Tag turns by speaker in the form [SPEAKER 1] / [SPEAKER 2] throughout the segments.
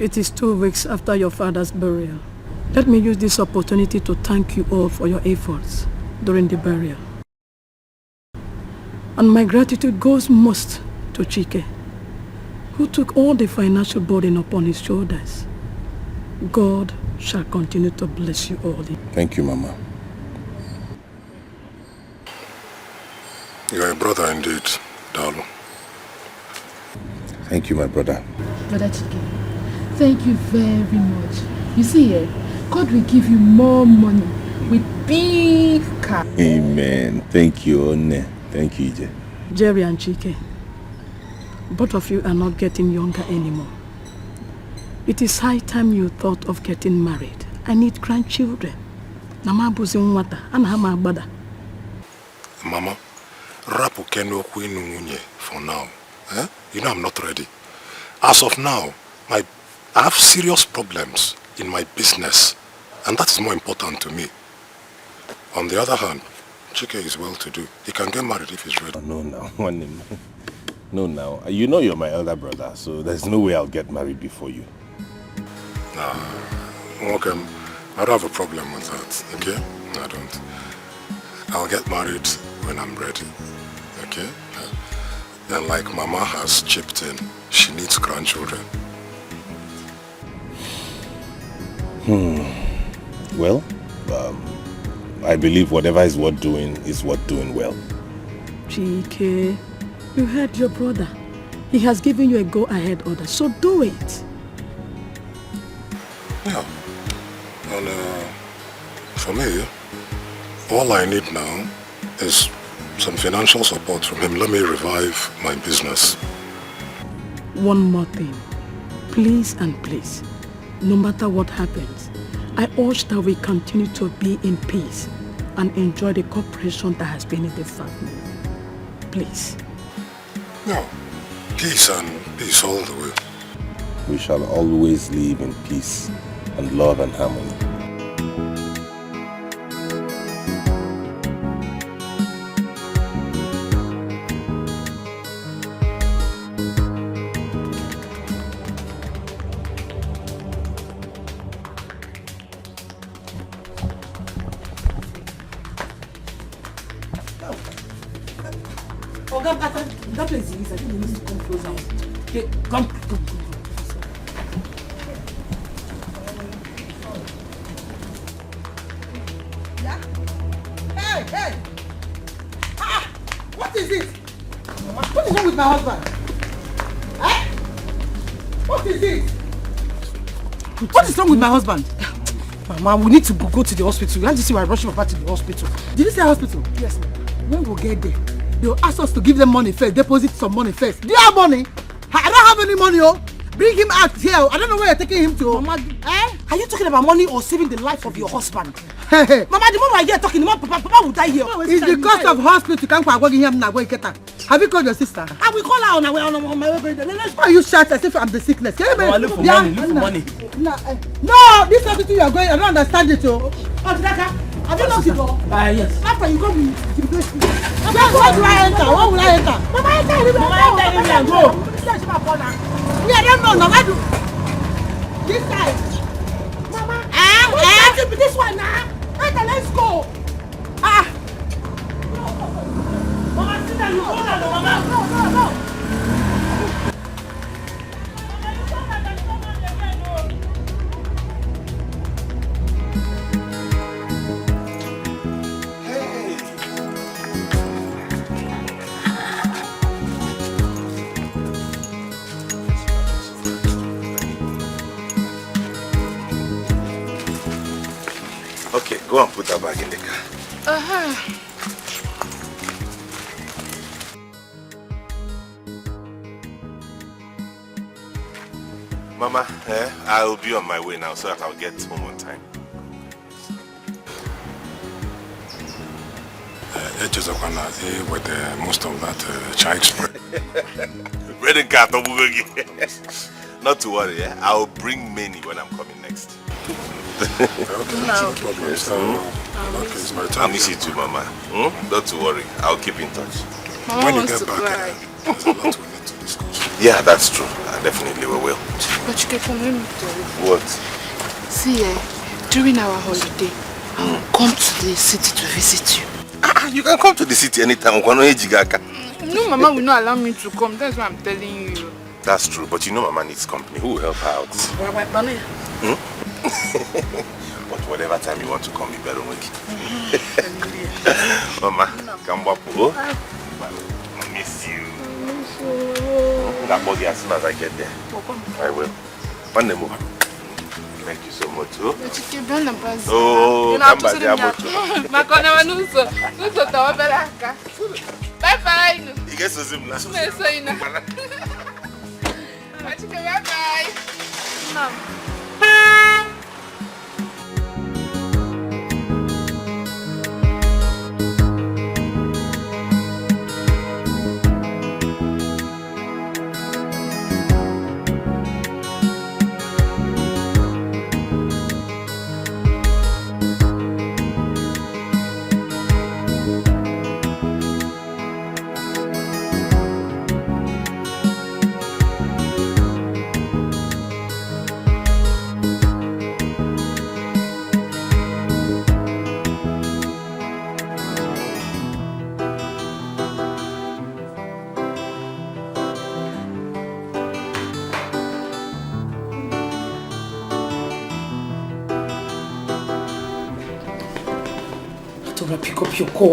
[SPEAKER 1] It is 2 weeks after your father's burial. Let me use this opportunity to thank you all for your efforts during the burial. And my gratitude goes most to Dikeh, who took all the financial burden upon his shoulders. God shall continue to bless you all.
[SPEAKER 2] Thank you, Mama.
[SPEAKER 3] You are a brother indeed, Dalu.
[SPEAKER 2] Thank you, my brother.
[SPEAKER 4] Brother Dikeh, thank you very much. You see, God will give you more money with big car.
[SPEAKER 2] Amen. Thank you, One. Thank you, Ije.
[SPEAKER 1] Jerry and Dikeh, both of you are not getting younger anymore. It is high time you thought of getting married. I need grandchildren. Mama buzi nwata, anahama agbada.
[SPEAKER 3] Mama, rapu keno kwinu munye for now. Eh? You know I'm not ready. As of now, I have serious problems in my business, and that is more important to me. On the other hand, Dikeh is well-to-do. He can get married if he's ready.
[SPEAKER 2] No, now. No, now. You know you're my elder brother, so there's no way I'll get married before you.
[SPEAKER 3] Nah, okay. I don't have a problem with that, okay? I don't. I'll get married when I'm ready, okay? And like Mama has chipped in, she needs grandchildren.
[SPEAKER 2] Well, I believe whatever is worth doing is worth doing well.
[SPEAKER 1] Dikeh, you heard your brother. He has given you a go-ahead order, so do it.
[SPEAKER 3] Yeah. And for me, all I need now is some financial support from him. Let me revive my business.
[SPEAKER 1] One more thing. Please and please, no matter what happens, I urge that we continue to be in peace and enjoy the cooperation that has been in the family. Please.
[SPEAKER 3] Yeah. Peace and peace all the way.
[SPEAKER 2] We shall always live in peace and love and harmony.
[SPEAKER 5] That place is, I think we need to come closer. Okay, come. Yeah? Hey! Ah! What is it? What is wrong with my husband? Eh? What is it? What is wrong with my husband? Mama, we need to go to the hospital. You have to see why I'm rushing Papa to the hospital. Did you say hospital? Yes, ma'am. When we get there, they'll ask us to give them money first, deposit some money first. Do you have money? I don't have any money, oh. Bring him out here. I don't know where you're taking him to. Mama, are you talking about money or saving the life of your husband? Mama, the moment I get talking, the more Papa will die here. It's the cost of hospital to come for him now. Have you called your sister? I will call her on my way. Why are you shout as if I'm the sickness? Can you
[SPEAKER 6] look for money.
[SPEAKER 5] No, this hospital you are going, I don't understand it, oh. Dikeh, have you locked the door?
[SPEAKER 6] Yes.
[SPEAKER 5] After you come, what do I enter? What will I enter? Mama, enter and go. I don't know. Now, why do this side? Mama, this one now. Let's go. Mama, sit down. You go down, Mama. No.
[SPEAKER 2] Okay, go and put that bag in the car. Mama, I'll be on my way now so that I'll get home on time.
[SPEAKER 3] With most of that child spread.
[SPEAKER 2] Bread and cat, not to worry, I'll bring many when I'm coming next.
[SPEAKER 3] Okay, no problem.
[SPEAKER 2] I'll miss you too, Mama. Not to worry, I'll keep in touch.
[SPEAKER 3] When you get back, there's a lot we need to discuss.
[SPEAKER 2] Yeah, that's true. Definitely we will.
[SPEAKER 4] But you can let me tell you.
[SPEAKER 2] What?
[SPEAKER 4] See, during our holiday, I will come to the city to visit you.
[SPEAKER 2] You can come to the city anytime.
[SPEAKER 4] No, Mama will not allow me to come. That's why I'm telling you.
[SPEAKER 2] That's true, but you know Mama needs company. Who will help her out? But whatever time you want to come, you better make it. Mama, come back. I miss you. I'll bug you as soon as I get there. I will. One day more. Thank you so much. Oh, come back there.
[SPEAKER 4] Bye bye.
[SPEAKER 2] You get some last.
[SPEAKER 4] Bye bye. Mom.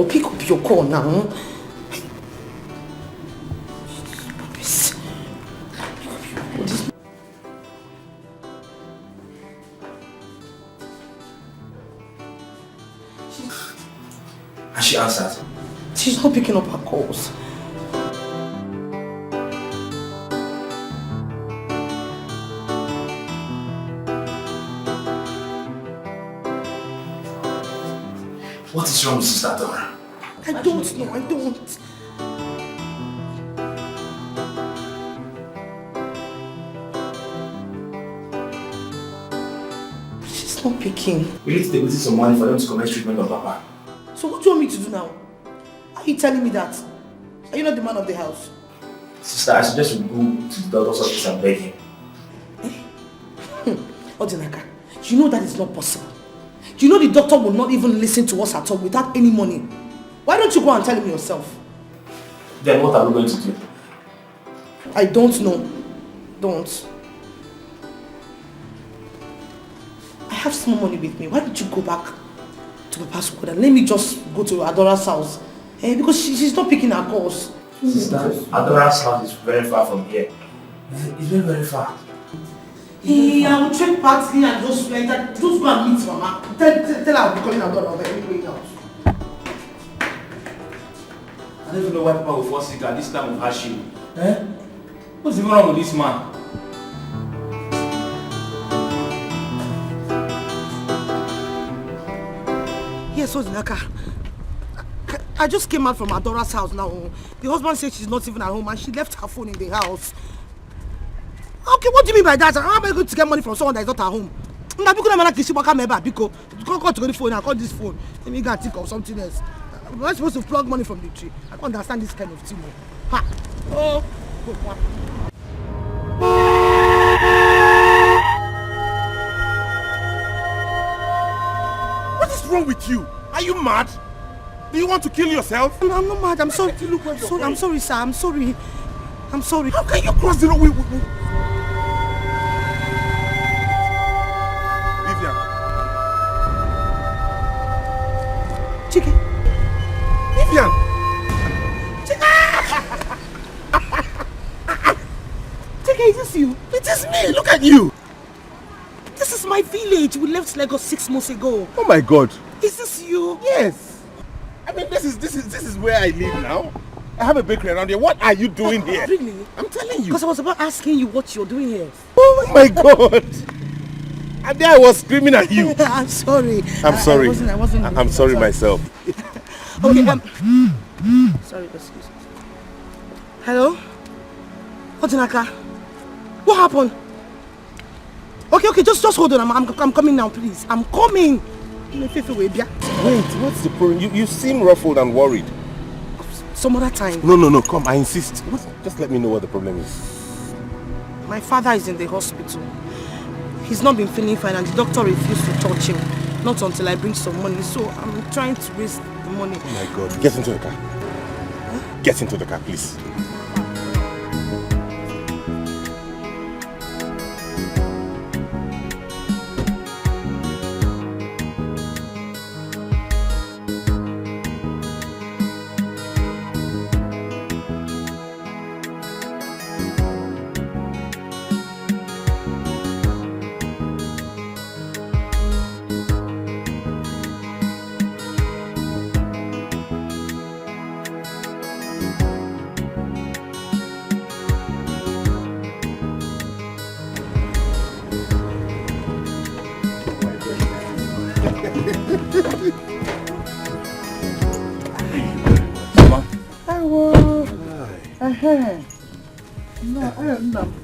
[SPEAKER 5] Pick up your call now.
[SPEAKER 6] And she answered.
[SPEAKER 5] She's not picking up her calls.
[SPEAKER 6] What is wrong with Sister Dora?
[SPEAKER 5] I don't know, I don't. She's not picking.
[SPEAKER 6] We need to deposit some money for them to commence treatment on Papa.
[SPEAKER 5] So what do you want me to do now? Are you telling me that? Are you not the man of the house?
[SPEAKER 6] Sister, I suggest we go to the doctor's office and beg him.
[SPEAKER 5] Odinaka, you know that is not possible. You know the doctor will not even listen to us at all without any money. Why don't you go and tell him yourself?
[SPEAKER 6] Then what are we going to do?
[SPEAKER 5] I don't know. Don't. I have some money with me. Why don't you go back to Papa's school and let me just go to Adora's house? Because she's not picking her calls.
[SPEAKER 6] Sister, Adora's house is very far from here. It's very, very far.
[SPEAKER 5] I will check partly and just go and meet Mama. Tell her I'll be calling Adora over everywhere else.
[SPEAKER 6] I don't even know why Papa will fall sick at this time of hardship. What's even wrong with this man?
[SPEAKER 5] Yes, Odinaka. I just came out from Adora's house now. The husband said she's not even at home and she left her phone in the house. Okay, what do you mean by that? How am I going to get money from someone that is not at home? I'm not going to call to the phone and call this phone. Let me go and think of something else. Am I supposed to plug money from the tree? I can't understand this kind of thing. Ha! Oh!
[SPEAKER 2] What is wrong with you? Are you mad? Do you want to kill yourself?
[SPEAKER 5] I'm not mad. I'm sorry. I'm sorry, sir. I'm sorry. I'm sorry.
[SPEAKER 2] How can you cross the road? Vivian.
[SPEAKER 5] Chicken.
[SPEAKER 2] Vivian.
[SPEAKER 5] Chicken, is this you?
[SPEAKER 2] It is me. Look at you.
[SPEAKER 5] This is my village. We left Lagos 6 months ago.
[SPEAKER 2] Oh my God.
[SPEAKER 5] Is this you?
[SPEAKER 2] Yes. I mean, this is where I live now. I have a bakery around here. What are you doing here?
[SPEAKER 5] Really?
[SPEAKER 2] I'm telling you.
[SPEAKER 5] Because I was about asking you what you're doing here.
[SPEAKER 2] Oh my God. And there I was screaming at you.
[SPEAKER 5] I'm sorry.
[SPEAKER 2] I'm sorry.
[SPEAKER 5] I wasn't
[SPEAKER 2] I'm sorry myself.
[SPEAKER 5] Okay, sorry, excuse me. Hello? Odinaka? What happened? Okay, just hold on. I'm coming now, please. I'm coming.
[SPEAKER 2] Wait, what's the problem? You seem ruffled and worried.
[SPEAKER 5] Some other time.
[SPEAKER 2] No, come, I insist. Just let me know what the problem is.
[SPEAKER 5] My father is in the hospital. He's not been feeling fine and the doctor refused to touch him. Not until I bring some money. So I'm trying to raise the money.
[SPEAKER 2] Oh my God. Get into the car. Huh? Get into the car, please.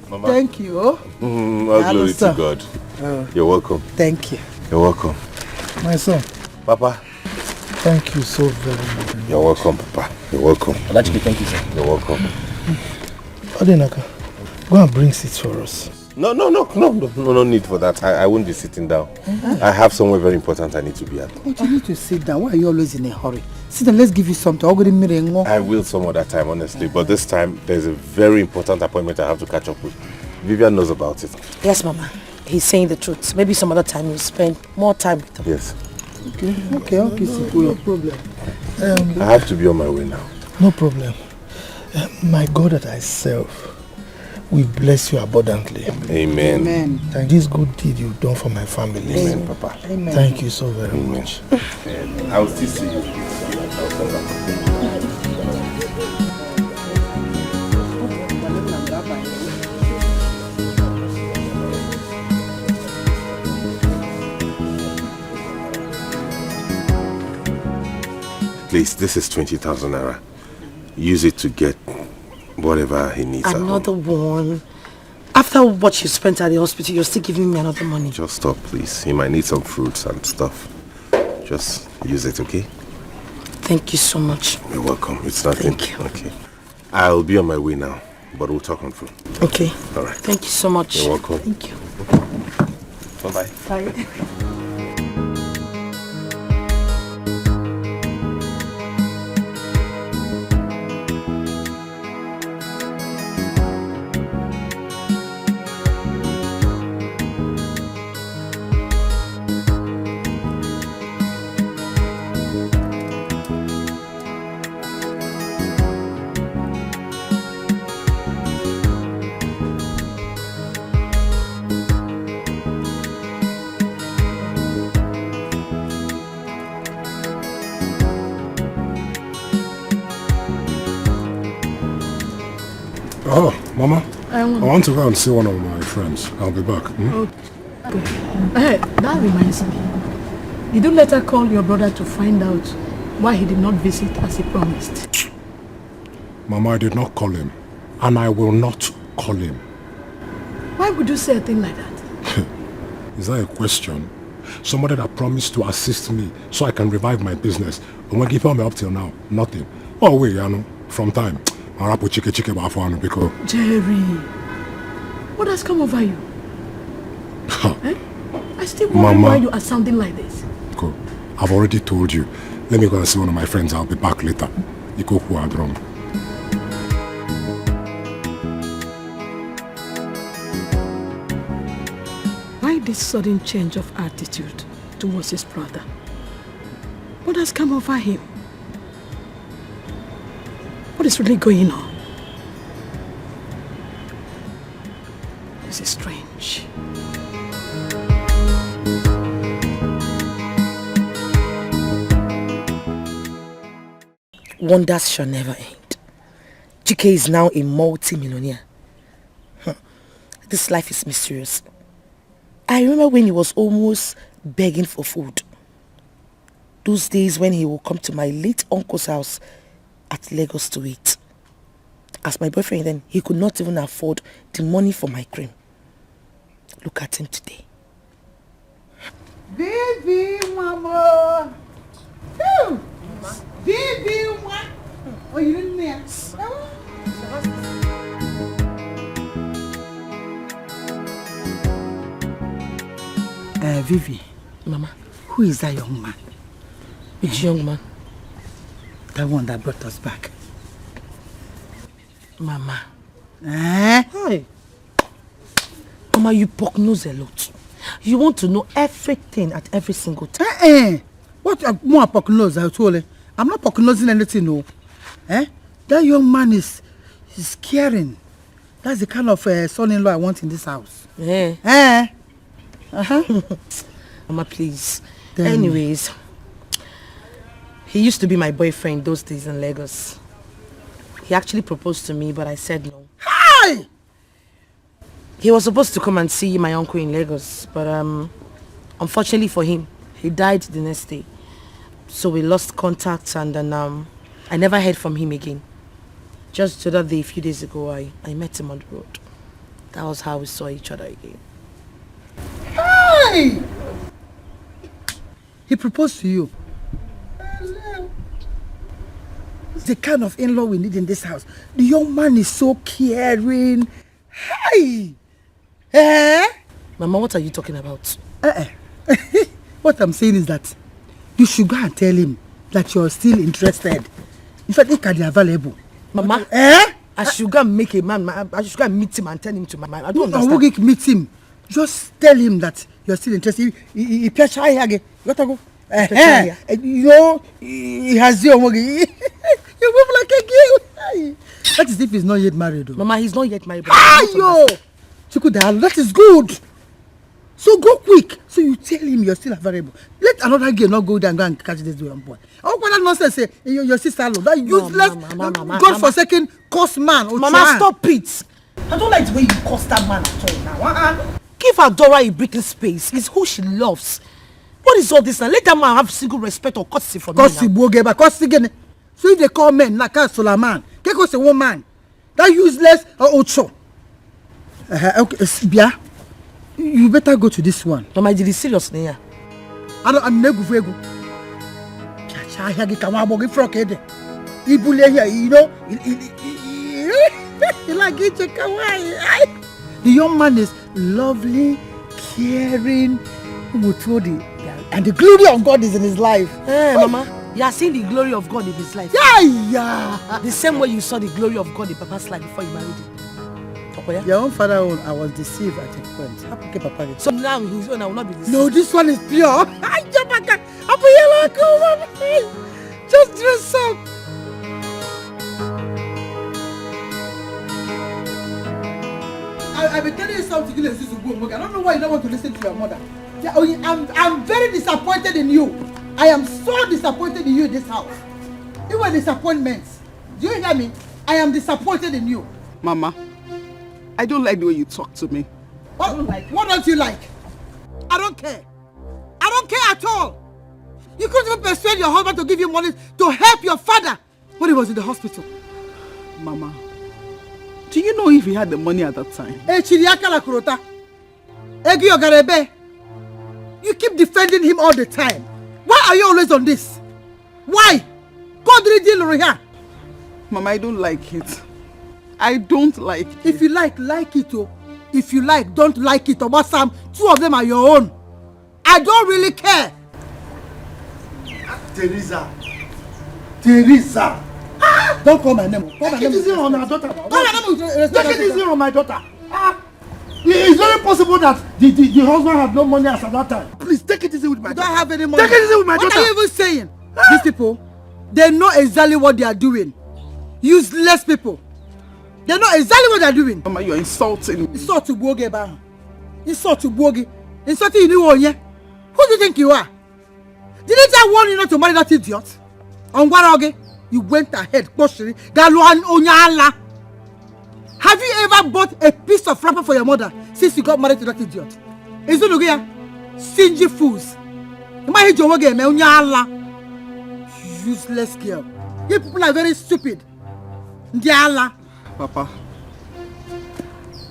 [SPEAKER 5] Mama. Thank you. All
[SPEAKER 2] glory to God. You're welcome.
[SPEAKER 5] Thank you.
[SPEAKER 2] You're welcome.
[SPEAKER 7] My son.
[SPEAKER 2] Papa.
[SPEAKER 7] Thank you so very much.
[SPEAKER 2] You're welcome, Papa. You're welcome.
[SPEAKER 6] Alachike, thank you, sir.
[SPEAKER 2] You're welcome.
[SPEAKER 7] Adenaka, go and bring seats for us.
[SPEAKER 2] No need for that. I won't be sitting down. I have somewhere very important I need to be at.
[SPEAKER 5] But you need to sit down. Why are you always in a hurry? Sit down, let's give you something.
[SPEAKER 2] I will some other time, honestly. But this time, there's a very important appointment I have to catch up with. Vivian knows about it.
[SPEAKER 8] Yes, Mama. He's saying the truth. Maybe some other time you'll spend more time with him.
[SPEAKER 2] Yes.
[SPEAKER 5] Okay, see, no problem.
[SPEAKER 2] I have to be on my way now.
[SPEAKER 7] No problem. My God that I serve, we bless you abundantly.
[SPEAKER 2] Amen.
[SPEAKER 5] Amen.
[SPEAKER 7] Thank this good deed you've done for my family.
[SPEAKER 2] Amen, Papa.
[SPEAKER 5] Amen.
[SPEAKER 7] Thank you so very much.
[SPEAKER 2] I will still see you. I'll come back. Please, this is 20,000 naira. Use it to get whatever he needs.
[SPEAKER 8] Another one? After what you spent at the hospital, you're still giving me another money.
[SPEAKER 2] Just stop, please. He might need some fruits and stuff. Just use it, okay?
[SPEAKER 8] Thank you so much.
[SPEAKER 2] You're welcome. It's nothing.
[SPEAKER 8] Thank you.
[SPEAKER 2] Okay. I'll be on my way now, but we'll talk on phone.
[SPEAKER 8] Okay.
[SPEAKER 2] All right.
[SPEAKER 8] Thank you so much.
[SPEAKER 2] You're welcome.
[SPEAKER 8] Thank you.
[SPEAKER 2] Bye-bye.
[SPEAKER 8] Bye.
[SPEAKER 3] Oh, Mama, I want to go and see one of my friends. I'll be back.
[SPEAKER 1] Okay. Hey, that reminds me. Did you later call your brother to find out why he did not visit as he promised?
[SPEAKER 3] Mama, I did not call him. And I will not call him.
[SPEAKER 1] Why would you say a thing like that?
[SPEAKER 3] Is that a question? Somebody that promised to assist me so I can revive my business. And when give me up till now, nothing. Oh, wait, from time.
[SPEAKER 1] Jerry, what has come over you? Eh? I still wonder
[SPEAKER 3] Mama,
[SPEAKER 1] why you are sounding like this.
[SPEAKER 3] Go. I've already told you. Let me go and see one of my friends. I'll be back later.
[SPEAKER 1] Why this sudden change of attitude towards his brother? What has come over him? What is really going on? This is strange.
[SPEAKER 8] Wonders shall never end. Dikeh is now a multi-millionaire. This life is mysterious. I remember when he was almost begging for food. Those days when he would come to my late uncle's house at Lagos to eat. As my boyfriend then, he could not even afford the money for my cream. Look at him today.
[SPEAKER 5] Baby, mama. Woo! Baby, what? Oh, you didn't know. Vivi.
[SPEAKER 8] Mama.
[SPEAKER 5] Who is that young man?
[SPEAKER 8] Which young man?
[SPEAKER 5] The one that brought us back.
[SPEAKER 8] Mama.
[SPEAKER 5] Hi.
[SPEAKER 8] Mama, you poke nose a lot. You want to know everything at every single time.
[SPEAKER 5] What more poke nose? I told you. I'm not poke nosing anything, no. That young man is caring. That's the kind of son-in-law I want in this house.
[SPEAKER 8] Mama, please. Anyways, he used to be my boyfriend those days in Lagos. He actually proposed to me, but I said no.
[SPEAKER 5] Hi!
[SPEAKER 8] He was supposed to come and see my uncle in Lagos, but unfortunately for him, he died the next day. So we lost contact, and then I never heard from him again. Just the other day, a few days ago, I met him on the road. That was how we saw each other again.
[SPEAKER 5] Hi! He proposed to you. The kind of in-law we need in this house. The young man is so caring. Hi!
[SPEAKER 8] Mama, what are you talking about?
[SPEAKER 5] What I'm saying is that you should go and tell him that you're still interested. In fact, it can be available.
[SPEAKER 8] Mama, I should go and make a man. I should go and meet him and tell him to my mind. I don't understand.
[SPEAKER 5] I will meet him. Just tell him that you're still interested. He you gotta go. You know, he has your money. You move like a girl. That is if he's not yet married, though.
[SPEAKER 8] Mama, he's not yet married.
[SPEAKER 5] That is good. So go quick. So you tell him you're still available. Let another girl not go there and go and catch this young boy. Oh, what that nonsense say? Your sister-in-law, that useless, God-forsaken cursed man.
[SPEAKER 8] Mama, stop it. I don't like the way you curse that man at all now. Give Adora a breathing space. It's who she loves. What is all this now? Let that man have single respect or courtesy from me now.
[SPEAKER 5] So if they call men, Naka Solaman, Keko say woman, that useless Ocho. Okay, Bia, you better go to this one.
[SPEAKER 8] Mama, did you seriously here?
[SPEAKER 5] I'm negu vegu. Chacha hagi kamabo frog head. Ibule here, you know. He like it kawaii. The young man is lovely, caring, and the glory of God is in his life.
[SPEAKER 8] Mama, you are seeing the glory of God in his life.
[SPEAKER 5] Yeah.
[SPEAKER 8] The same way you saw the glory of God in Papa's life before you married him.
[SPEAKER 5] Your own father, I was deceived at a point. Papa.
[SPEAKER 8] So now his own, I will not be deceived.
[SPEAKER 5] No, this one is pure. Just dress up. I've been telling you something. I don't know why you don't want to listen to your mother. I'm very disappointed in you. I am so disappointed in you in this house. You were disappointments. Do you hear me? I am disappointed in you.
[SPEAKER 9] Mama, I don't like the way you talk to me.
[SPEAKER 5] What don't you like? I don't care. I don't care at all. You couldn't even persuade your husband to give you money to help your father when he was in the hospital.
[SPEAKER 9] Mama, do you know if he had the money at that time?
[SPEAKER 5] You keep defending him all the time. Why are you always on this? Why? God did deal over here.
[SPEAKER 9] Mama, I don't like it. I don't like it.
[SPEAKER 5] If you like it. Oh. If you like, don't like it. Or Sam, two of them are your own. I don't really care.
[SPEAKER 7] Teresa.
[SPEAKER 5] Don't call my name.
[SPEAKER 7] Take it easy on my daughter.
[SPEAKER 5] Take
[SPEAKER 7] it easy on my daughter. It's very possible that the husband had no money as at that time. Please take it easy with my daughter.
[SPEAKER 5] Don't have any money.
[SPEAKER 7] Take it easy with my daughter.
[SPEAKER 5] What are you even saying? These people, they know exactly what they are doing. Useless people. They know exactly what they are doing.
[SPEAKER 9] Mama, you're insulting me.
[SPEAKER 5] Insult to Boge, ba. Insult to Boge. Insulting you, Who do you think you are? Didn't I warn you not to marry that idiot? On Waroge, you went ahead, Boshiri, Galuan Onyala. Have you ever bought a piece of wrapper for your mother since you got married to that idiot? Is it okay? Stingy fools. Useless girl. You people are very stupid.
[SPEAKER 9] Papa,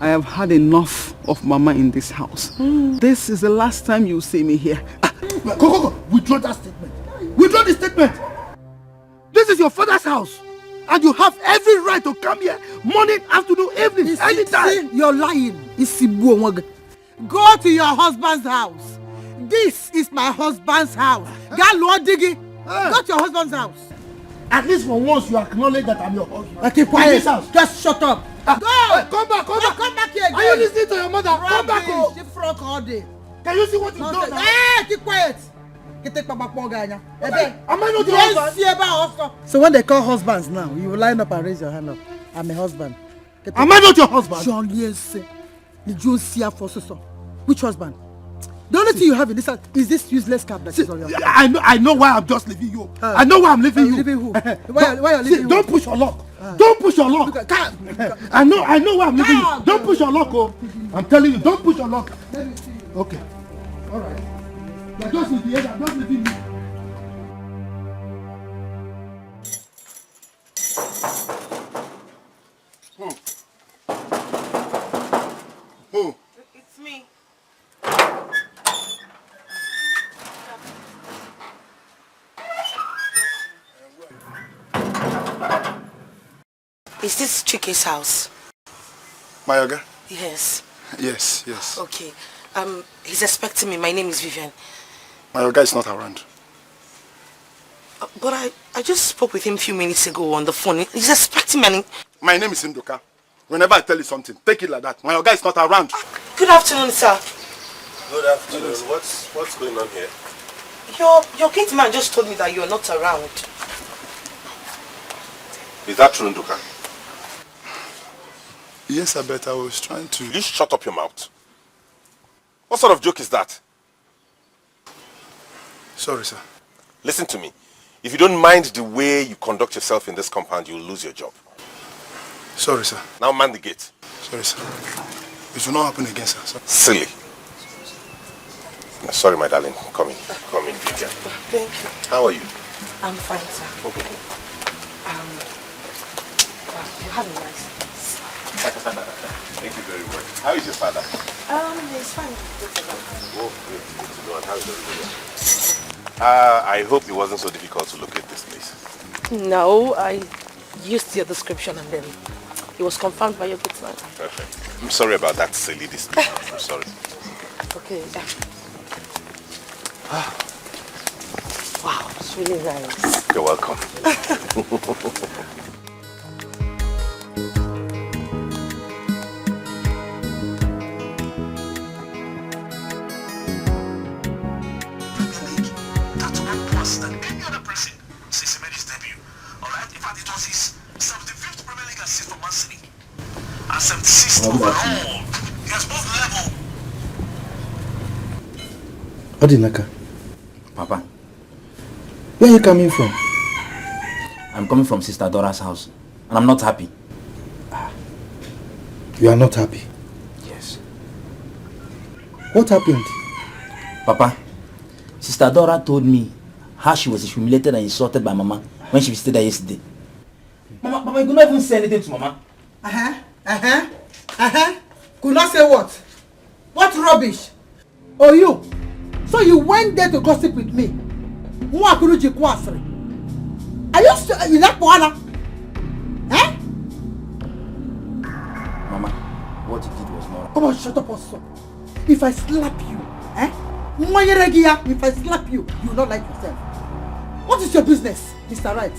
[SPEAKER 9] I have had enough of Mama in this house. This is the last time you see me here.
[SPEAKER 7] Go. Withdraw that statement. Withdraw the statement. This is your father's house. And you have every right to come here morning, afternoon, evening, anytime.
[SPEAKER 5] You're lying. Go to your husband's house. This is my husband's house. Go to your husband's house.
[SPEAKER 7] At least for once you acknowledge that I'm your husband.
[SPEAKER 5] Okay, quiet. Just shut up. Go!
[SPEAKER 7] Come back here again. Are you listening to your mother? Come back home.
[SPEAKER 5] She frog all day.
[SPEAKER 7] Can you see what you've done now?
[SPEAKER 5] Hey, keep quiet. Am
[SPEAKER 7] I not your husband?
[SPEAKER 5] So when they call husbands now, you will line up and raise your hand up. I'm a husband.
[SPEAKER 7] Am I not your husband?
[SPEAKER 5] Which husband? The only thing you have in this house is this useless cap that is on your head.
[SPEAKER 7] I know why I'm just leaving you. I know why I'm leaving you.
[SPEAKER 5] Leaving who? Why are you leaving?
[SPEAKER 7] Don't push your luck. Don't push your luck. I know why I'm leaving you. Don't push your luck, oh. I'm telling you, don't push your luck. Okay. All right. You're just in the end. I'm just leaving you. Who?
[SPEAKER 8] It's me. Is this Chike's house?
[SPEAKER 3] My Oga?
[SPEAKER 8] Yes.
[SPEAKER 3] Yes.
[SPEAKER 8] Okay. He's expecting me. My name is Vivian.
[SPEAKER 3] My Oga is not around.
[SPEAKER 8] But I just spoke with him a few minutes ago on the phone. He's expecting me.
[SPEAKER 3] My name is Ndoka. Whenever I tell you something, take it like that. My Oga is not around.
[SPEAKER 8] Good afternoon, sir.
[SPEAKER 2] Good afternoon. What's going on here?
[SPEAKER 8] Your gate man just told me that you're not around.
[SPEAKER 2] Is that true, Ndoka?
[SPEAKER 3] Yes, I bet I was trying to...
[SPEAKER 2] You shut up your mouth. What sort of joke is that?
[SPEAKER 3] Sorry, sir.
[SPEAKER 2] Listen to me. If you don't mind the way you conduct yourself in this compound, you'll lose your job.
[SPEAKER 3] Sorry, sir.
[SPEAKER 2] Now man the gate.
[SPEAKER 3] Sorry, sir. It will not happen again, sir.
[SPEAKER 2] Silly. Sorry, my darling. Come in, Vivian.
[SPEAKER 8] Thank you.
[SPEAKER 2] How are you?
[SPEAKER 8] I'm fine, sir.
[SPEAKER 2] Okay.
[SPEAKER 8] You have a nice.
[SPEAKER 2] Thank you very much. How is your father?
[SPEAKER 8] He's fine.
[SPEAKER 2] Oh, good to know. How is everything? I hope it wasn't so difficult to locate this place.
[SPEAKER 8] No, I used your description and then it was confirmed by your good man.
[SPEAKER 2] Perfect. I'm sorry about that silly display. I'm sorry.
[SPEAKER 8] Okay. Wow, it's really nice.
[SPEAKER 2] You're welcome.
[SPEAKER 10] Than any other person since he made his debut. Alright? In fact, it was his 75th Premier League assist for Man City. And 76th overall. He has both level.
[SPEAKER 6] Odinaka. Papa. Where are you coming from? I'm coming from Sister Dora's house. And I'm not happy.
[SPEAKER 7] You are not happy?
[SPEAKER 6] Yes.
[SPEAKER 7] What happened?
[SPEAKER 6] Papa, Sister Dora told me how she was humiliated and insulted by Mama when she visited her yesterday. Mama, you could not even say anything to Mama.
[SPEAKER 5] Could not say what? What rubbish? Oh, you? So you went there to gossip with me? Are you still in that one?
[SPEAKER 6] Mama, what you did was not...
[SPEAKER 5] Come on, shut up also. If I slap you, if I slap you, you will not like yourself. What is your business, Mr. Right?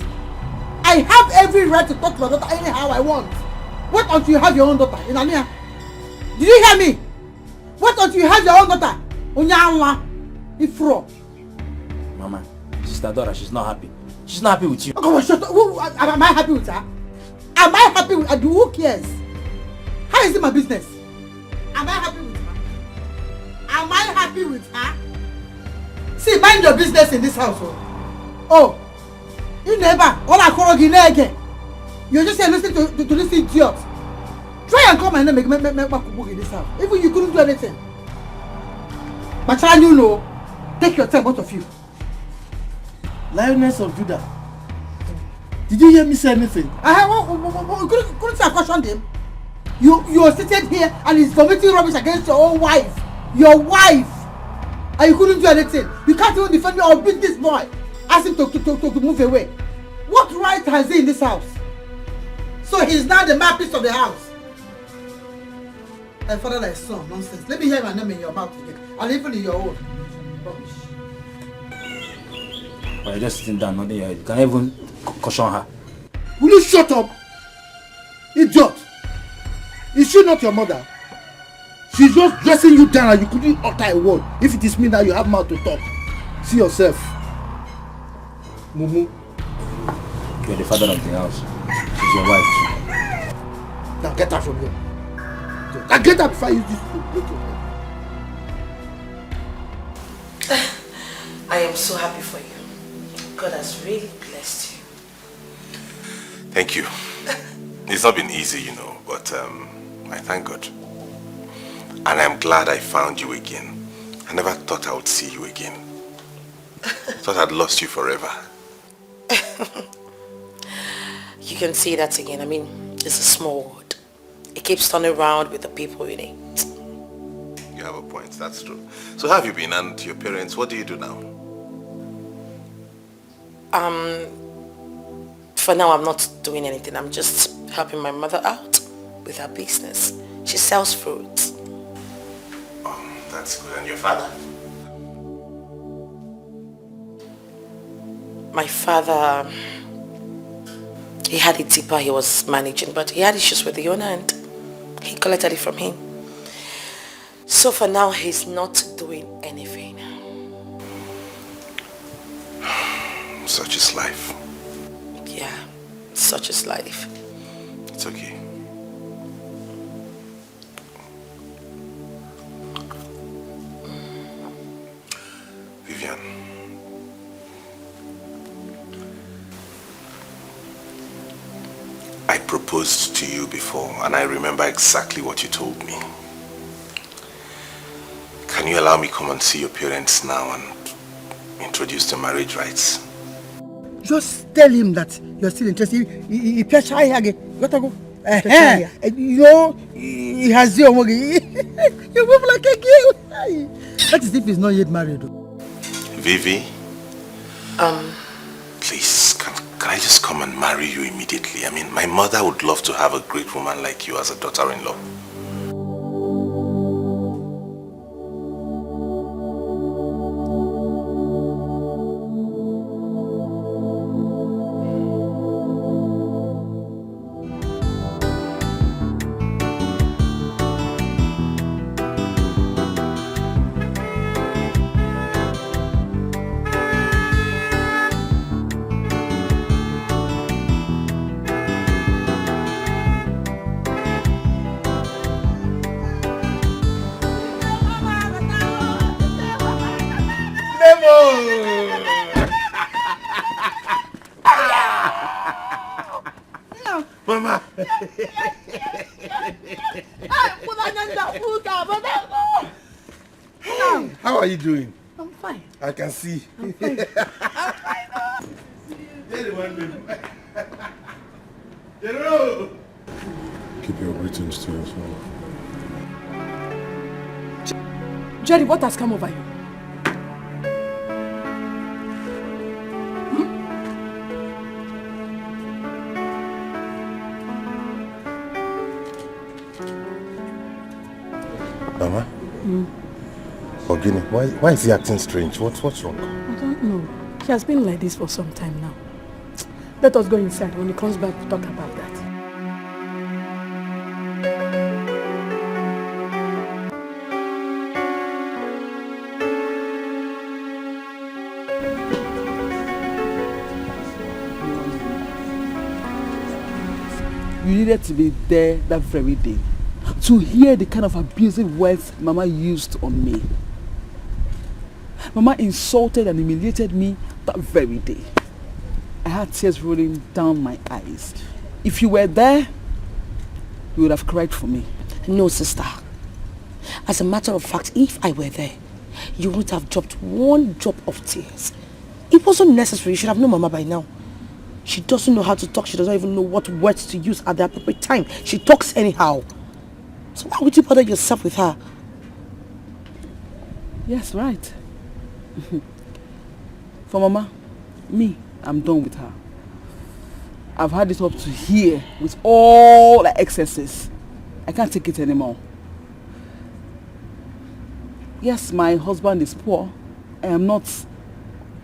[SPEAKER 5] I have every right to talk to my daughter anyhow I want. Wait until you have your own daughter. Did you hear me? Wait until you have your own daughter.
[SPEAKER 6] Mama, Sister Dora, she's not happy. She's not happy with you.
[SPEAKER 5] Come on, shut up. Am I happy with her? Am I happy with her? Who cares? How is it my business? Am I happy with her? Am I happy with her? See, mind your business in this house. Oh, you never. All I call you again. You're just here listening to this idiot. Try and come and make in this house. Even you couldn't do anything. But you know, take your time, both of you.
[SPEAKER 7] Lioness of Judah. Did you hear me say anything?
[SPEAKER 5] Couldn't I caution him? You are sitting here and he's committing rubbish against your own wife. Your wife! And you couldn't do anything. You can't even defend me or beat this boy. Ask him to move away. What right has he in this house? So he's now the mouthpiece of the house. And father like son, nonsense. Let me hear my name in your mouth again. And even in your own. Rubbish.
[SPEAKER 6] But you're just sitting down, nothing. You can even caution her.
[SPEAKER 7] Will you shut up? Idiot! Is she not your mother? She's just dressing you down and you couldn't utter a word. If it is me that you have mouth to talk, see yourself. Mumu.
[SPEAKER 6] You're the father of the house. She's your wife too.
[SPEAKER 7] Now get her from here. Now get her before I use this to break your head.
[SPEAKER 8] I am so happy for you. God has really blessed you.
[SPEAKER 2] Thank you. It's not been easy, you know, but I thank God. And I'm glad I found you again. I never thought I would see you again. I thought I'd lost you forever.
[SPEAKER 8] You can see that again. I mean, it's a small world. It keeps turning around with the people in it.
[SPEAKER 2] You have a point, that's true. So how have you been, and your parents, what do you do now?
[SPEAKER 8] For now I'm not doing anything. I'm just helping my mother out with her business. She sells fruits.
[SPEAKER 2] Oh, that's good. And your father?
[SPEAKER 8] My father, he had a tipper he was managing, but he had issues with the owner and he collected it from him. So for now, he's not doing anything.
[SPEAKER 2] Such is life.
[SPEAKER 8] Yeah, such is life.
[SPEAKER 2] It's okay. Vivian. I proposed to you before, and I remember exactly what you told me. Can you allow me come and see your parents now and introduce the marriage rights?
[SPEAKER 5] Just tell him that you're still interested. He pressure again. Let her go. You know, he has your money. You move like a girl. That is if he's not yet married.
[SPEAKER 2] Vivi? Please, can I just come and marry you immediately? I mean, my mother would love to have a great woman like you as a daughter-in-law.
[SPEAKER 7] Mama! How are you doing?
[SPEAKER 5] I'm fine.
[SPEAKER 7] I can see.
[SPEAKER 5] I'm fine.
[SPEAKER 3] Keep your greetings to yourself.
[SPEAKER 1] Jerry, what has come over you?
[SPEAKER 3] Mama? Ogini, why is he acting strange? What's wrong?
[SPEAKER 1] I don't know. He has been like this for some time now. Let us go inside. When he comes back, we'll talk about that.
[SPEAKER 9] You needed to be there that very day to hear the kind of abusive words Mama used on me. Mama insulted and humiliated me that very day. I had tears rolling down my eyes. If you were there, you would have cried for me.
[SPEAKER 8] No, sister. As a matter of fact, if I were there, you wouldn't have dropped one drop of tears. It wasn't necessary. You should have known Mama by now. She doesn't know how to talk. She doesn't even know what words to use at the appropriate time. She talks anyhow. So why would you bother yourself with her?
[SPEAKER 9] Yes, right. For Mama, me, I'm done with her. I've had it up to here with all the excesses. I can't take it anymore. Yes, my husband is poor, I am not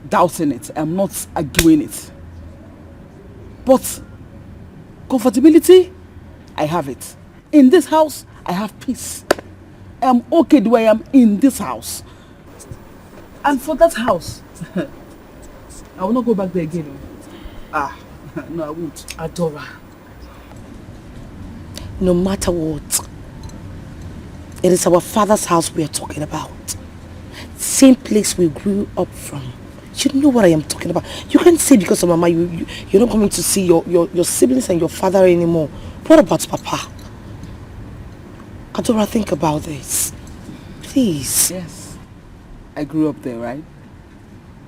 [SPEAKER 9] doubting it. I am not arguing it. But comfortability, I have it. In this house, I have peace. I am okay the way I am in this house. And for that house, I will not go back there again. No, I won't.
[SPEAKER 8] Adora, no matter what, it is our father's house we are talking about. Same place we grew up from. You know what I am talking about. You can't say because of Mama you're not coming to see your siblings and your father anymore. What about Papa? Adora, think about this. Please.
[SPEAKER 9] Yes. I grew up there, right?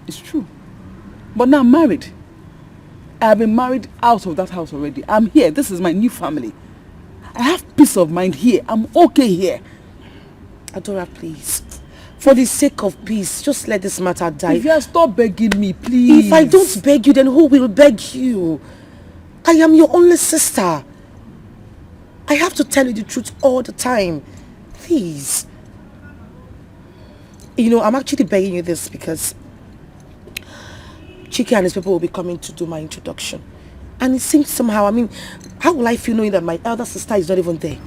[SPEAKER 9] It's true. But now I'm married. I have been married out of that house already. I'm here. This is my new family. I have peace of mind here. I'm okay here.
[SPEAKER 8] Adora, please. For the sake of peace, just let this matter die.
[SPEAKER 9] If you stop begging me, please.
[SPEAKER 8] If I don't beg you, then who will beg you? I am your only sister. I have to tell you the truth all the time. Please. You know, I'm actually begging you this because Chike and his people will be coming to do my introduction. And it seems somehow, I mean, how will I feel knowing that my elder sister is not even there?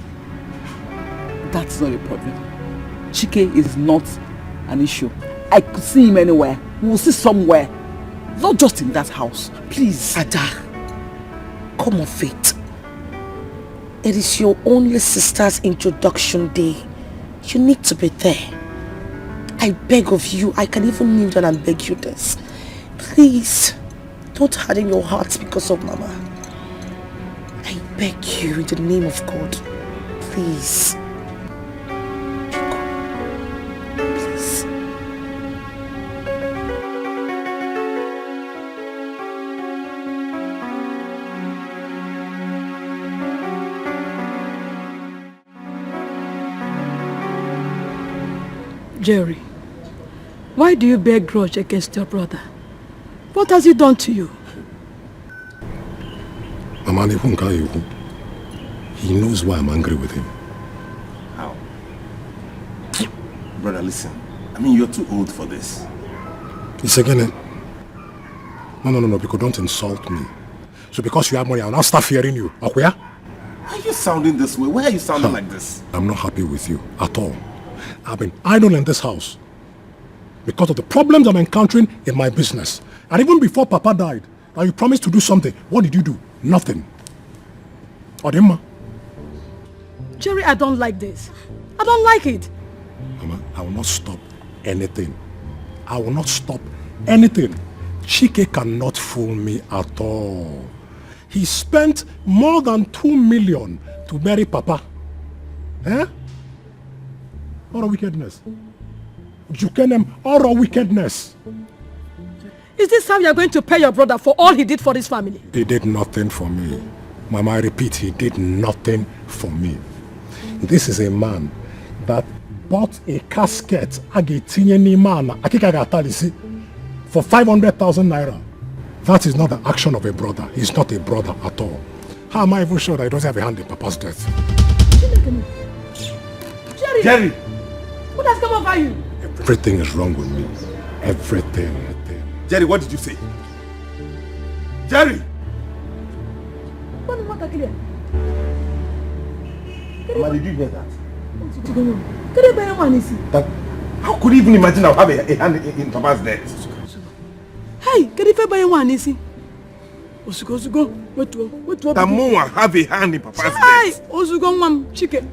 [SPEAKER 9] That's not a problem. Chike is not an issue. I could see him anywhere. We'll see somewhere. Not just in that house. Please.
[SPEAKER 8] Ada, come off it. It is your only sister's introduction day. You need to be there. I beg of you. I can even kneel down and beg you this. Please, don't harden your hearts because of Mama. I beg you in the name of God. Please. Please.
[SPEAKER 1] Jerry, why do you bear grudge against your brother? What has he done to you?
[SPEAKER 3] Mama, he knows why I'm angry with him.
[SPEAKER 2] How? Brother, listen. I mean, you're too old for this.
[SPEAKER 3] It's again. No, because don't insult me. So because you have money, I'll now start fearing you. Okay?
[SPEAKER 2] Why are you sounding this way? Why are you sounding like this?
[SPEAKER 3] I'm not happy with you at all. I've been idle in this house because of the problems I'm encountering in my business. And even before Papa died, now you promised to do something. What did you do? Nothing. Odimma.
[SPEAKER 1] Jerry, I don't like this. I don't like it.
[SPEAKER 3] Mama, I will not stop anything. I will not stop anything. Chike cannot fool me at all. He spent more than 2 million to bury Papa. Eh? All wickedness. Jukenem, all wickedness.
[SPEAKER 1] Is this how you're going to pay your brother for all he did for this family?
[SPEAKER 3] He did nothing for me. Mama, I repeat, he did nothing for me. This is a man that bought a casket for 500,000 naira. That is not the action of a brother. He's not a brother at all. How am I even sure that he doesn't have a hand in Papa's death?
[SPEAKER 1] Jerry! What has come over you?
[SPEAKER 3] Everything is wrong with me. Everything.
[SPEAKER 2] Jerry, what did you say? Jerry!
[SPEAKER 3] Mama, did you hear that? How could you even imagine I'll have a hand in Papa's death?
[SPEAKER 1] Hey, can you buy one easy? Osugo, what?
[SPEAKER 2] Tamuwa have a hand in Papa's death.
[SPEAKER 1] Hey, Osugo, mom, Chike.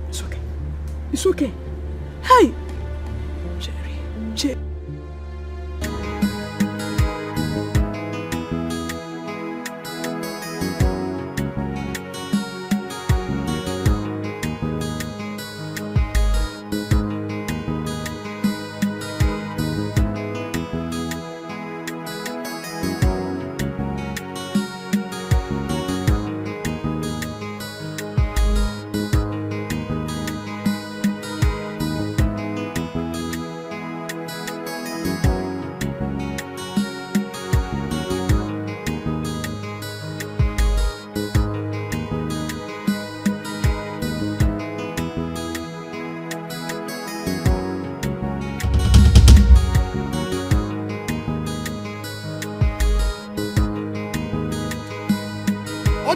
[SPEAKER 1] It's okay. It's okay. Hey, Jerry.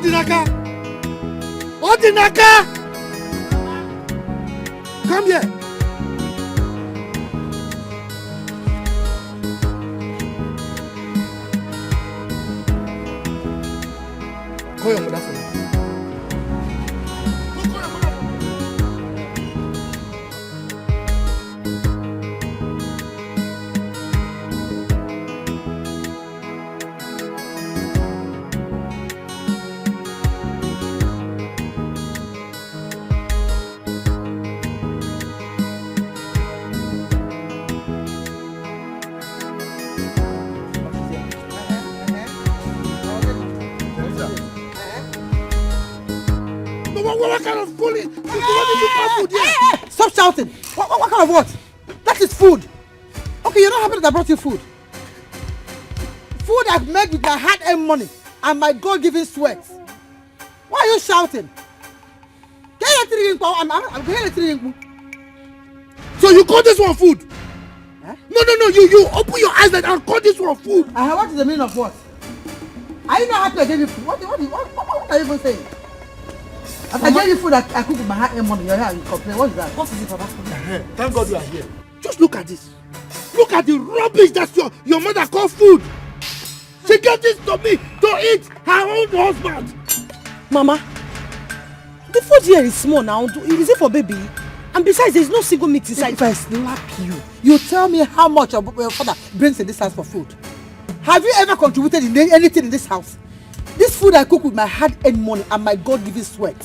[SPEAKER 7] Odinaka! Odinaka! Come here! Call your mother for me. What kind of bully? What did you call food here?
[SPEAKER 5] Hey! Stop shouting! What kind of what? That is food. Okay, you're not happy that I brought you food. Food I've made with my hard-earned money and my God-given sweat. Why are you shouting? I'm hearing.
[SPEAKER 7] So you call this one food? Huh? No, you open your eyes and call this one food.
[SPEAKER 5] What is the meaning of what? Are you not happy I gave you food? What are you even saying? If I gave you food I cook with my hard-earned money, you're here and you complain. What is that? What is it, Papa?
[SPEAKER 7] Thank God you are here. Just look at this. Look at the rubbish that your mother called food. She gave this to me to eat her own husband.
[SPEAKER 8] Mama, the food here is small now. Is it for baby? And besides, there is no single meat inside.
[SPEAKER 5] If I slap you tell me how much your father brings in this house for food. Have you ever contributed in anything in this house? This food I cook with my hard-earned money and my God-given sweat.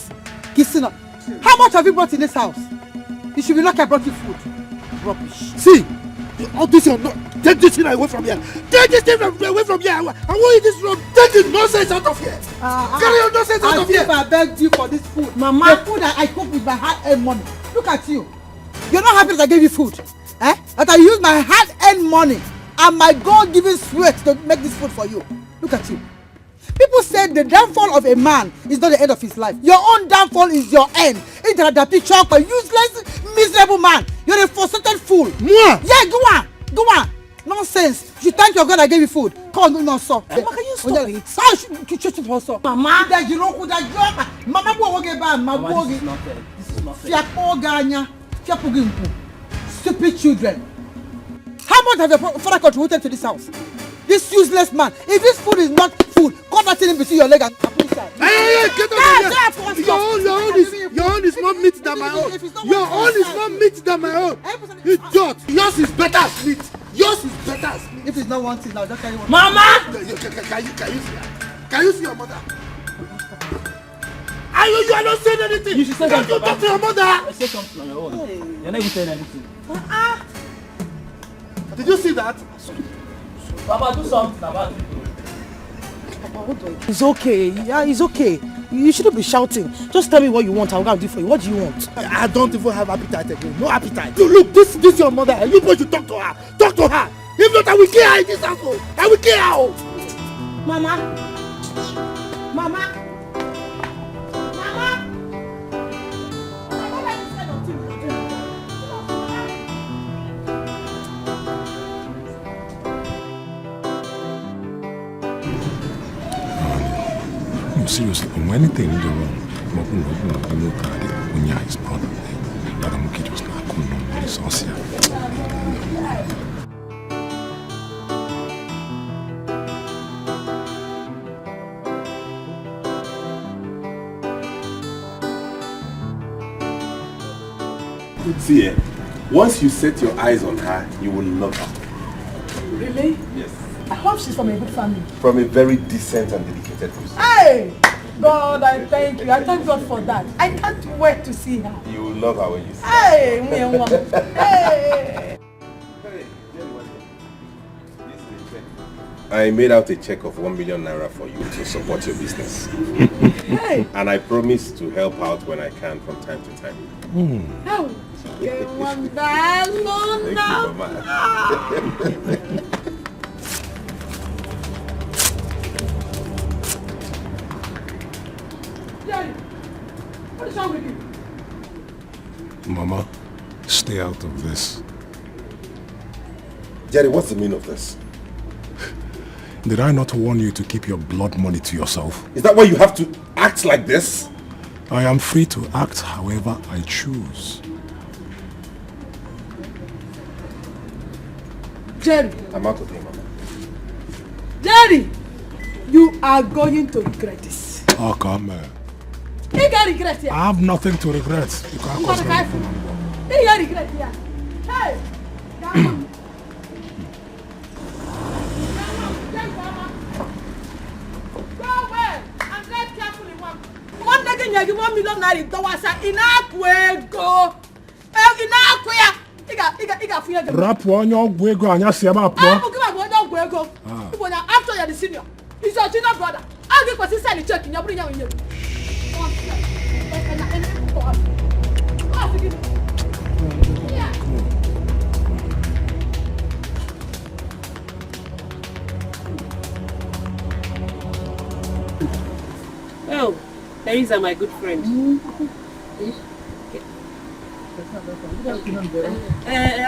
[SPEAKER 5] Kisina, how much have you brought in this house? You should be lucky I brought you food. Rubbish.
[SPEAKER 7] See, all this take this thing away from here. Take this thing away from here. I want you this room. Take the nonsense out of here. Carry your nonsense out of here.
[SPEAKER 5] I begged you for this food.
[SPEAKER 8] Mama.
[SPEAKER 5] The food I cook with my hard-earned money. Look at you. You're not happy that I gave you food. That I used my hard-earned money and my God-given sweat to make this food for you. Look at you. People said the downfall of a man is not the end of his life. Your own downfall is your end. Interadapi chalk, a useless, miserable man. You're a frustrated fool.
[SPEAKER 7] Moi?
[SPEAKER 5] Yeah, go on. Nonsense. You thank your God I gave you food. Come on, no, sir.
[SPEAKER 8] Mama, can you stop it?
[SPEAKER 5] Mama. Mama,
[SPEAKER 8] this is not fair.
[SPEAKER 5] Stupid children. How much have your father contributed to this house? This useless man. If this food is not food, cut that thing in between your leg and put it inside.
[SPEAKER 7] Hey, get out of here! Your own is more meat than my own. Your own is more meat than my own. Idiot! Yours is better as meat. Yours is better as meat.
[SPEAKER 5] If it's not one thing now, just carry one.
[SPEAKER 8] Mama!
[SPEAKER 7] Can you see your mother? You are not saying anything.
[SPEAKER 8] You should say
[SPEAKER 7] something. Talk to your mother.
[SPEAKER 8] Say something on your own. Hey. You're not even saying anything.
[SPEAKER 7] Did you see that?
[SPEAKER 8] Papa, do something about it.
[SPEAKER 11] It's okay. Yeah, it's okay. You shouldn't be shouting. Just tell me what you want. I'll go and do for you. What do you want?
[SPEAKER 7] I don't even have appetite again. No appetite. Look, this is your mother. You boys should talk to her. Talk to her. If not, I will kill her in this household. I will kill her.
[SPEAKER 11] Mama.
[SPEAKER 3] Seriously, when anything in the wrong, his brother.
[SPEAKER 2] See, once you set your eyes on her, you will love her.
[SPEAKER 11] Really?
[SPEAKER 2] Yes.
[SPEAKER 11] I hope she's from a good family.
[SPEAKER 2] From a very decent and dedicated person.
[SPEAKER 11] Hey! God, I thank you. I thank God for that. I can't wait to see her.
[SPEAKER 2] You will love her when you see her.
[SPEAKER 11] Hey, me and woman. Hey!
[SPEAKER 2] I made out a check of 1 million naira for you to support your business.
[SPEAKER 11] Hey!
[SPEAKER 2] And I promise to help out when I can from time to time.
[SPEAKER 11] Oh, you want
[SPEAKER 2] Thank you, Mama.
[SPEAKER 11] What is wrong with you?
[SPEAKER 3] Mama, stay out of this.
[SPEAKER 2] Jerry, what's the meaning of this?
[SPEAKER 3] Did I not warn you to keep your blood money to yourself?
[SPEAKER 2] Is that why you have to
[SPEAKER 3] act like this? I am free to act however I choose.
[SPEAKER 5] Jerry.
[SPEAKER 3] I'm out of here, Mama.
[SPEAKER 5] Jerry! You are going to regret this.
[SPEAKER 3] Oh, come on.
[SPEAKER 5] You can regret here.
[SPEAKER 3] I have nothing to regret. You can't cause me.
[SPEAKER 5] You can regret here. Hey! Come on. Go away and drive carefully, Mom. One day you give $1 million
[SPEAKER 3] Rap on your wego and your siama.
[SPEAKER 5] After you're the senior, he's your junior brother. I'll give us a silent check in your bring out in you.
[SPEAKER 12] Oh, Teresa, my good friend.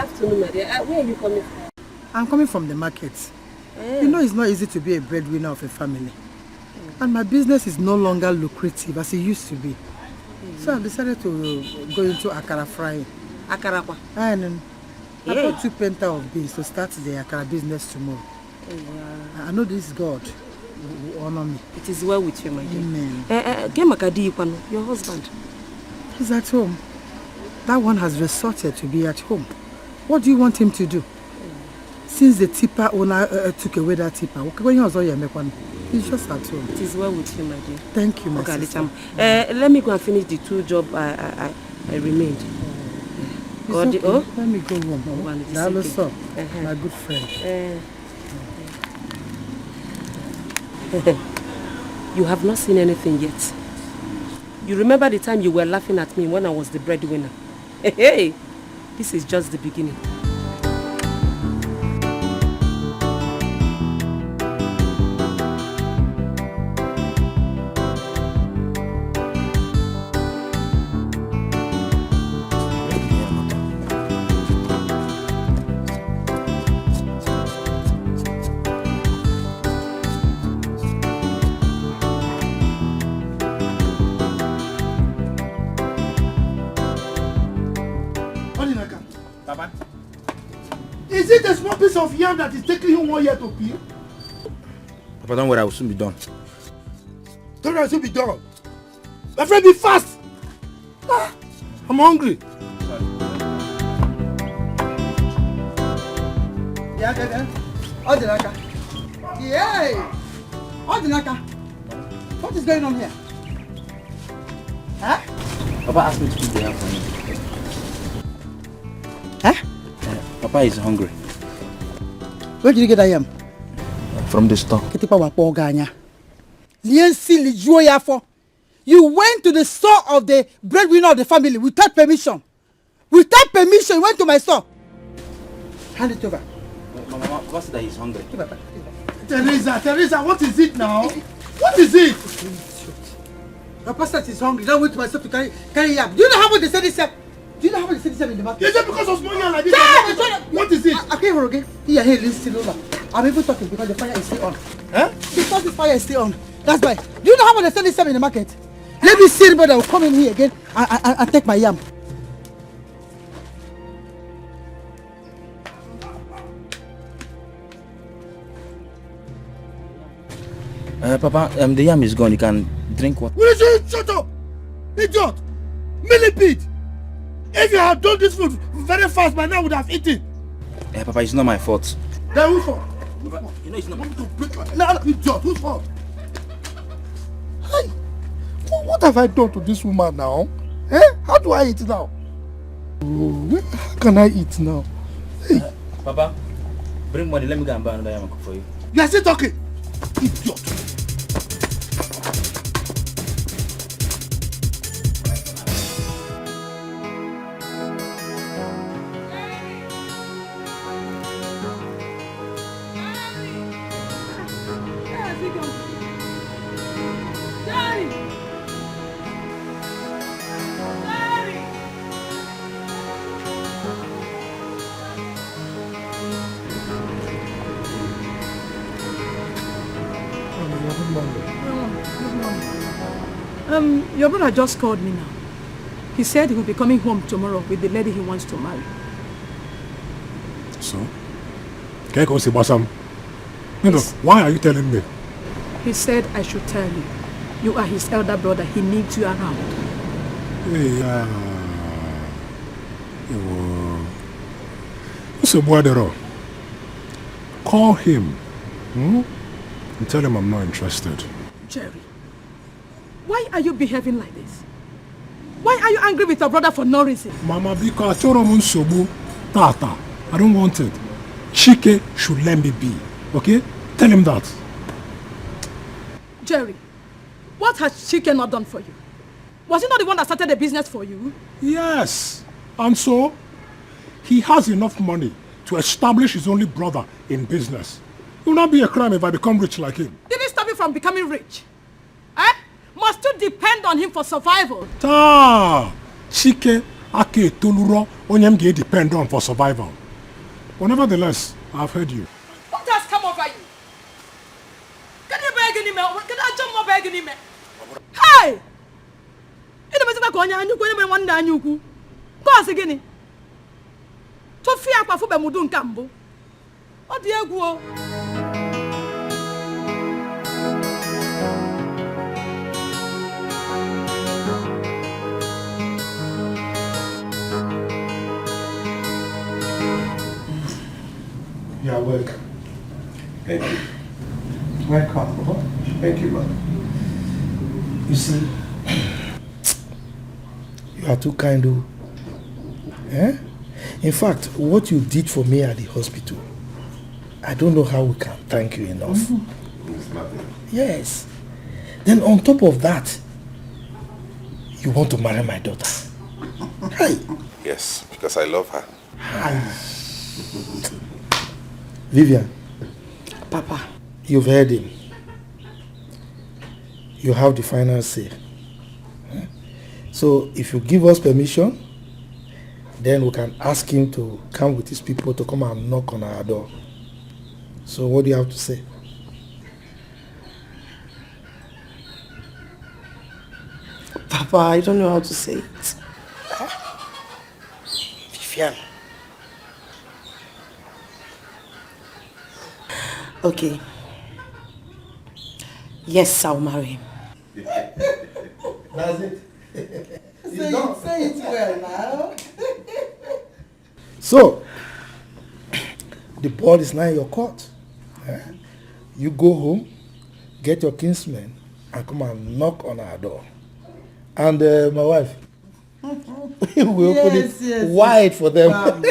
[SPEAKER 12] Afternoon, my dear. Where are you coming from?
[SPEAKER 5] I'm coming from the market. You know it's not easy to be a breadwinner of a family. And my business is no longer lucrative as it used to be. So I decided to go into akara frying.
[SPEAKER 12] Akara kwa?
[SPEAKER 5] And I bought 2 penta of beans to start the akara business tomorrow. I know this God will honor me.
[SPEAKER 12] It is well with you, my dear.
[SPEAKER 5] Amen.
[SPEAKER 12] Your husband?
[SPEAKER 5] He's at home. That one has resorted to be at home. What do you want him to do? Since the tipper owner took away that tipper, he's just at home.
[SPEAKER 12] It is well with you, my dear.
[SPEAKER 5] Thank you, my sister.
[SPEAKER 12] Let me go and finish the 2 jobs I remained.
[SPEAKER 5] Okay. Let me go home. My good friend.
[SPEAKER 12] You have not seen anything yet. You remember the time you were laughing at me when I was the breadwinner? Hey, this is just the beginning.
[SPEAKER 7] Is it a small piece of yam that is taking you 1 year to peel?
[SPEAKER 6] Papa, don't worry, I will soon be done.
[SPEAKER 7] Don't worry, soon be done. My friend, be fast. I'm hungry.
[SPEAKER 5] Yeah. Odinaka. Yay! Odinaka. What is going on here? Huh?
[SPEAKER 6] Papa asked me to keep the yam for him.
[SPEAKER 5] Huh?
[SPEAKER 6] Papa is hungry.
[SPEAKER 5] Where did you get that yam?
[SPEAKER 6] From the store.
[SPEAKER 5] You went to the store of the breadwinner of the family without permission. Without permission, you went to my store. Hand it over.
[SPEAKER 6] Mama, Papa said that he's hungry.
[SPEAKER 7] Teresa, what is it now? What is it?
[SPEAKER 5] Papa said he's hungry. Now went to my store to carry yam. Do you know how much they said this yam? Do you know how much they said this in the market?
[SPEAKER 7] Is it because of small yam like this? What is it?
[SPEAKER 5] Okay, we're okay. Here, listen over. I'm even talking because the fire is still on. Huh? Because the fire is still on. That's why. Do you know how much they sell this yam in the market? Let me see anybody that will come in here again and take my yam.
[SPEAKER 6] Papa, the yam is gone. You can drink water.
[SPEAKER 7] Will you shut up? Idiot! Millipede! If you had done this food very fast, by now I would have eaten.
[SPEAKER 6] Papa, it's not my fault.
[SPEAKER 7] Then whose fault?
[SPEAKER 6] Papa, you know it's not my fault.
[SPEAKER 7] No, idiot, whose fault? Hey, what have I done to this woman now? Eh? How do I eat now? Oh, how can I eat now? Hey.
[SPEAKER 6] Papa, bring money. Let me go and buy another yam for you.
[SPEAKER 7] You are still talking? Idiot.
[SPEAKER 1] Your brother just called me now. He said he will be coming home tomorrow with the lady he wants to marry.
[SPEAKER 3] So? Can I go see Basam? No, why are you telling me?
[SPEAKER 1] He said I should tell you. You are his elder brother. He needs you around.
[SPEAKER 3] Hey, what's a boy? Call him. And tell him I'm not interested.
[SPEAKER 1] Jerry, why are you behaving like this? Why are you angry with your brother for no reason?
[SPEAKER 3] Mama, because Tata, I don't want it. Chike should let me be. Okay? Tell him that.
[SPEAKER 1] Jerry, what has Chike not done for you? Was he not the one that started the business for you?
[SPEAKER 3] Yes. And so, he has enough money to establish his only brother in business. It will not be a crime if I become rich like him.
[SPEAKER 1] Did it stop you from becoming rich? Eh? Must you depend on him for survival?
[SPEAKER 3] Chike ake toluro onyem ge depend on for survival. But nevertheless, I've heard you.
[SPEAKER 1] What has come over you? Can you beg any more? Can I jump more beg any more? Hey! Ina mezima ko anya anyu ko ina me wanda anyu ku. Ko asegini. To fi akwa fu be mudu nka mbo. O di egwu o.
[SPEAKER 7] You are welcome.
[SPEAKER 2] Thank you.
[SPEAKER 7] Welcome.
[SPEAKER 2] Thank you, man.
[SPEAKER 7] You see, you are too kind, oh. Eh? In fact, what you did for me at the hospital, I don't know how we can thank you enough.
[SPEAKER 2] It's nothing.
[SPEAKER 7] Yes. Then on top of that, you want to marry my daughter. Hey.
[SPEAKER 2] Yes, because I love her.
[SPEAKER 7] Hi. Vivian.
[SPEAKER 12] Papa.
[SPEAKER 7] You've heard him. You have the final say. So if you give us permission, then we can ask him to come with his people to come and knock on our door. So what do you have to say?
[SPEAKER 11] Papa, I don't know how to say it.
[SPEAKER 7] Vivian.
[SPEAKER 11] Okay. Yes, I'll marry him.
[SPEAKER 7] That's it.
[SPEAKER 5] Say it well now.
[SPEAKER 7] So, the ball is now in your court. You go home, get your kinsmen, and come and knock on our door. And my wife, we open it wide for them. Wow.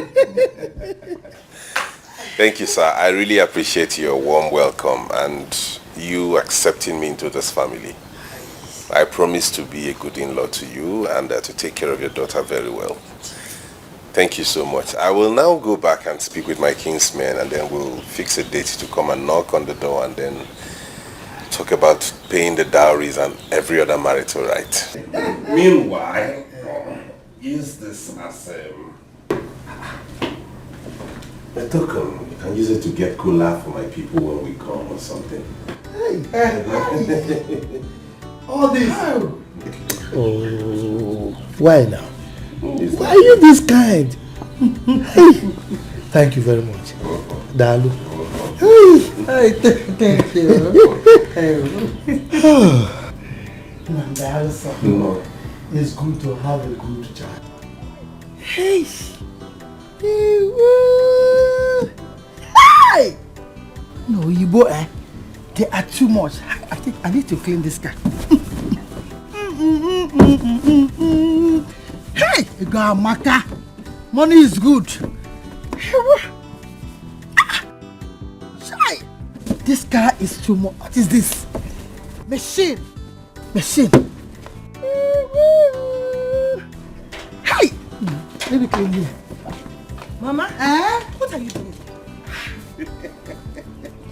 [SPEAKER 2] Thank you, sir. I really appreciate your warm welcome and you accepting me into this family. I promise to be a good in-law to you and to take care of your daughter very well. Thank you so much. I will now go back and speak with my kinsmen and then we'll fix a date to come and knock on the door and then talk about paying the dowries and every other marital right. Meanwhile, use this as a token. You can use it to get cooler for my people when we come or something.
[SPEAKER 7] All this. Oh, why now? Why are you this kind? Thank you very much. Dalu. Thank you. No. It's good to have a good child. Hey! Hey! No, you boy, they are too much. I think I need to clean this guy. Hey! Maka. Money is good. This car is too much. What is this? Machine. Hey! Let me clean you.
[SPEAKER 11] Mama? What are you doing?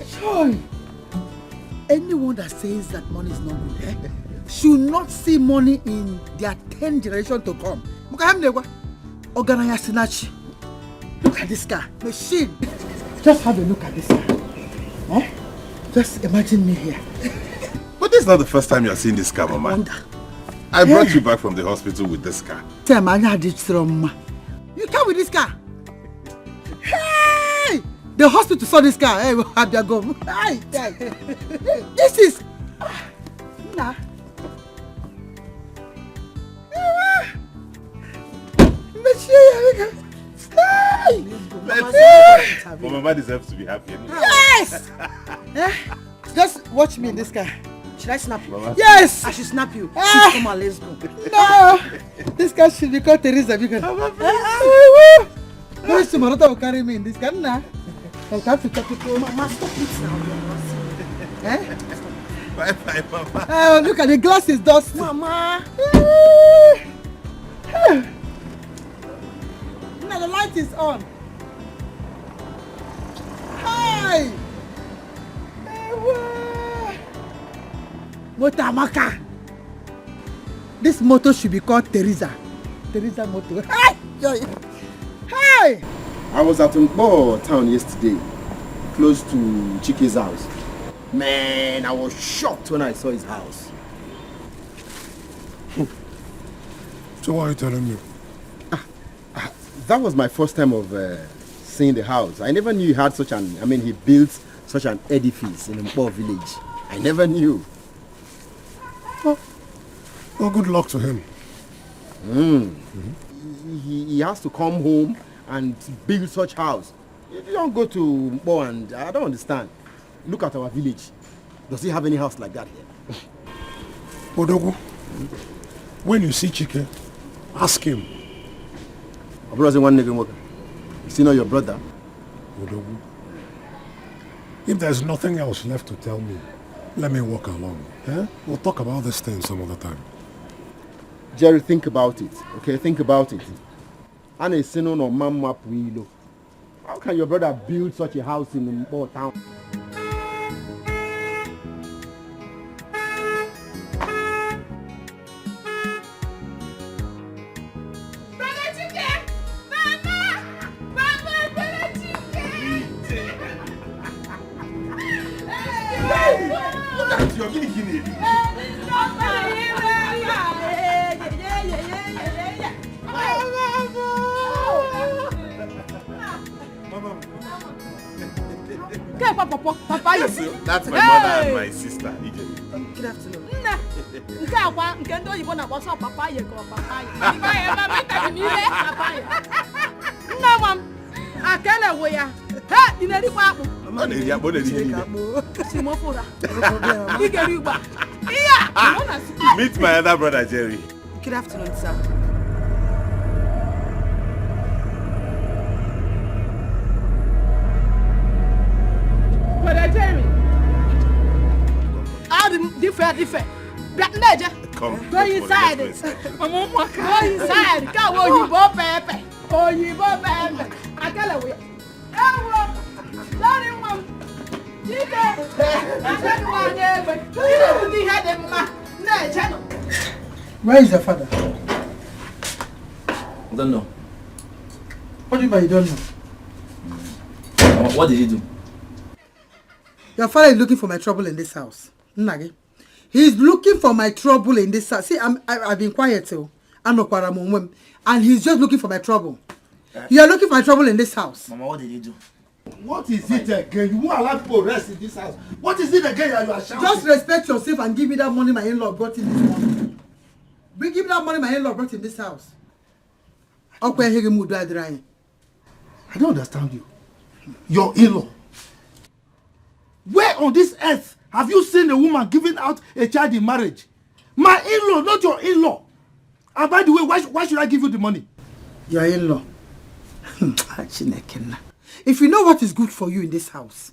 [SPEAKER 7] Sorry. Anyone that says that money is not good, should not see money in their 10th generation to come. Look at this car. Machine. Just have a look at this car. Just imagine me here.
[SPEAKER 2] But this is not the first time you're seeing this car, Mama. I brought you back from the hospital with this car.
[SPEAKER 5] You come with this car? Hey! The hospital saw this car. Hey, have you go? Hey, this is... Nah.
[SPEAKER 2] Mama deserves to be happy anyway.
[SPEAKER 5] Yes! Just watch me in this car.
[SPEAKER 11] Should I snap you?
[SPEAKER 2] Mama.
[SPEAKER 5] Yes!
[SPEAKER 11] I should snap you. Come on, let's go.
[SPEAKER 5] No! This car should be called Teresa because... Who is tomorrow will carry me in this car? Nah. I can't pick up people.
[SPEAKER 11] Mama, stop it now.
[SPEAKER 5] Eh?
[SPEAKER 2] Bye, Mama.
[SPEAKER 5] Oh, look at the glass is dusty.
[SPEAKER 11] Mama.
[SPEAKER 5] Now the light is on. Hi! Motamaka. This motor should be called Teresa. Teresa motor. Hi! Hi!
[SPEAKER 13] I was at Mbo town yesterday, close to Chike's house. Man, I was shocked when I saw his house.
[SPEAKER 3] So why are you telling me?
[SPEAKER 13] That was my first time of seeing the house. I never knew he had such an, he built such an edifice in Mbo village. I never knew.
[SPEAKER 3] Well, good luck to him.
[SPEAKER 13] He has to come home and build such house. You don't go to Mbo and I don't understand. Look at our village. Does he have any house like that here?
[SPEAKER 3] Odogu, when you see Chike, ask him.
[SPEAKER 13] You see not your brother?
[SPEAKER 3] Odogu, if there's nothing else left to tell me, let me walk along. Eh? We'll talk about this thing some other time.
[SPEAKER 13] Jerry, think about it. Okay, think about it. And a sino no mama puilo. How can your brother build such a house in Mbo town?
[SPEAKER 4] Papa,
[SPEAKER 2] that's my mother and my sister.
[SPEAKER 11] Good afternoon.
[SPEAKER 2] Meet my other brother, Jerry.
[SPEAKER 11] Good afternoon, sir.
[SPEAKER 4] Brother Jerry. Different.
[SPEAKER 2] Come.
[SPEAKER 4] Go inside. Go inside. Go Oyibo Pepe. Oyibo Pepe. Akelewe. Ewo. Sorry, mom.
[SPEAKER 5] Where is your father?
[SPEAKER 6] I don't know.
[SPEAKER 5] What do you mean you don't know?
[SPEAKER 6] What did he do?
[SPEAKER 5] Your father is looking for my trouble in this house. Nage. He's looking for my trouble in this house. See, I've been quiet too. And he's just looking for my trouble. You are looking for my trouble in this house.
[SPEAKER 6] Mama, what did he do?
[SPEAKER 7] What is it again? You won't allow people rest in this house. What is it again that you are shouting?
[SPEAKER 5] Just respect yourself and give me that money my in-law brought in this morning. Give me that money my in-law brought in this house.
[SPEAKER 7] I don't understand you. Your in-law. Where on this earth have you seen a woman giving out a child in marriage? My in-law, not your in-law. And by the way, why should I give you the money?
[SPEAKER 5] Your in-law. If you know what is good for you in this house,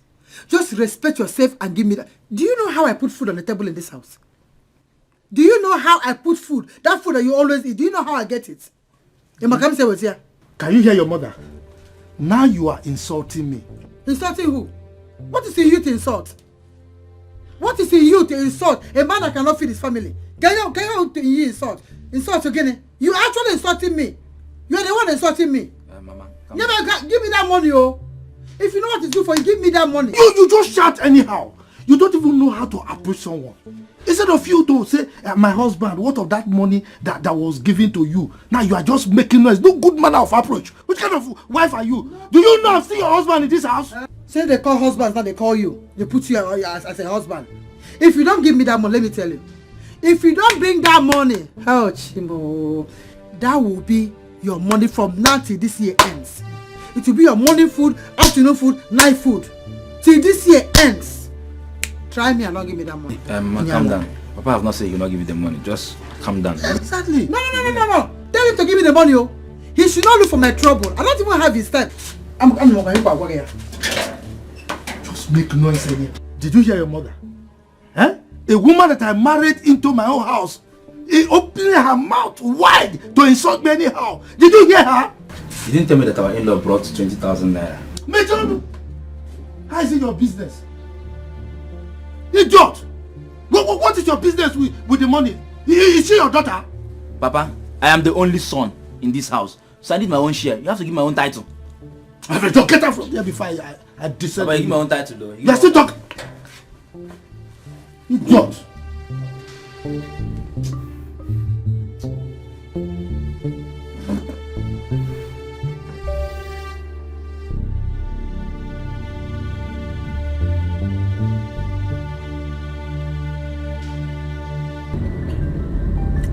[SPEAKER 5] just respect yourself and give me that. Do you know how I put food on the table in this house? Do you know how I put food? That food that you always eat, do you know how I get it?
[SPEAKER 7] Can you hear your mother? Now you are insulting me.
[SPEAKER 5] Insulting who? What is in you to insult? What is in you to insult a man that cannot feed his family? Can you insult? Insult again? You actually insulting me. You are the one insulting me.
[SPEAKER 6] Mama,
[SPEAKER 5] give me that money, oh. If you know what to do for you, give me that money.
[SPEAKER 7] You just shout anyhow. You don't even know how to approach someone. Instead of you to say, my husband, what of that money that was given to you? Now you are just making noise. No good manner of approach. Which kind of wife are you? Do you not see your husband in this house?
[SPEAKER 5] Say they call husbands, now they call you. They put you as a husband. If you don't give me that money, let me tell you. If you don't bring that money, oh Chimo, that will be your money from now till this year ends. It will be your morning food, afternoon food, night food. Till this year ends. Try me and not give me that money.
[SPEAKER 6] Calm down. Papa have not said he will not give you the money. Just calm down.
[SPEAKER 5] Exactly. No. Tell him to give me the money, oh. He should not look for my trouble. I don't even have his time. I'm not going here.
[SPEAKER 7] Just make noise again. Did you hear your mother? Eh? A woman that I married into my own house, opening her mouth wide to insult me anyhow. Did you hear her?
[SPEAKER 6] You didn't tell me that our in-law brought 20,000 naira.
[SPEAKER 7] Major, how is it your business? Idiot! What is your business with the money? Is she your daughter?
[SPEAKER 6] Papa, I am the only son in this house, so I need my own share. You have to give my own title.
[SPEAKER 7] Don't get out from there before I descend.
[SPEAKER 6] Papa, you give my own title though.
[SPEAKER 7] You are still talking. Idiot!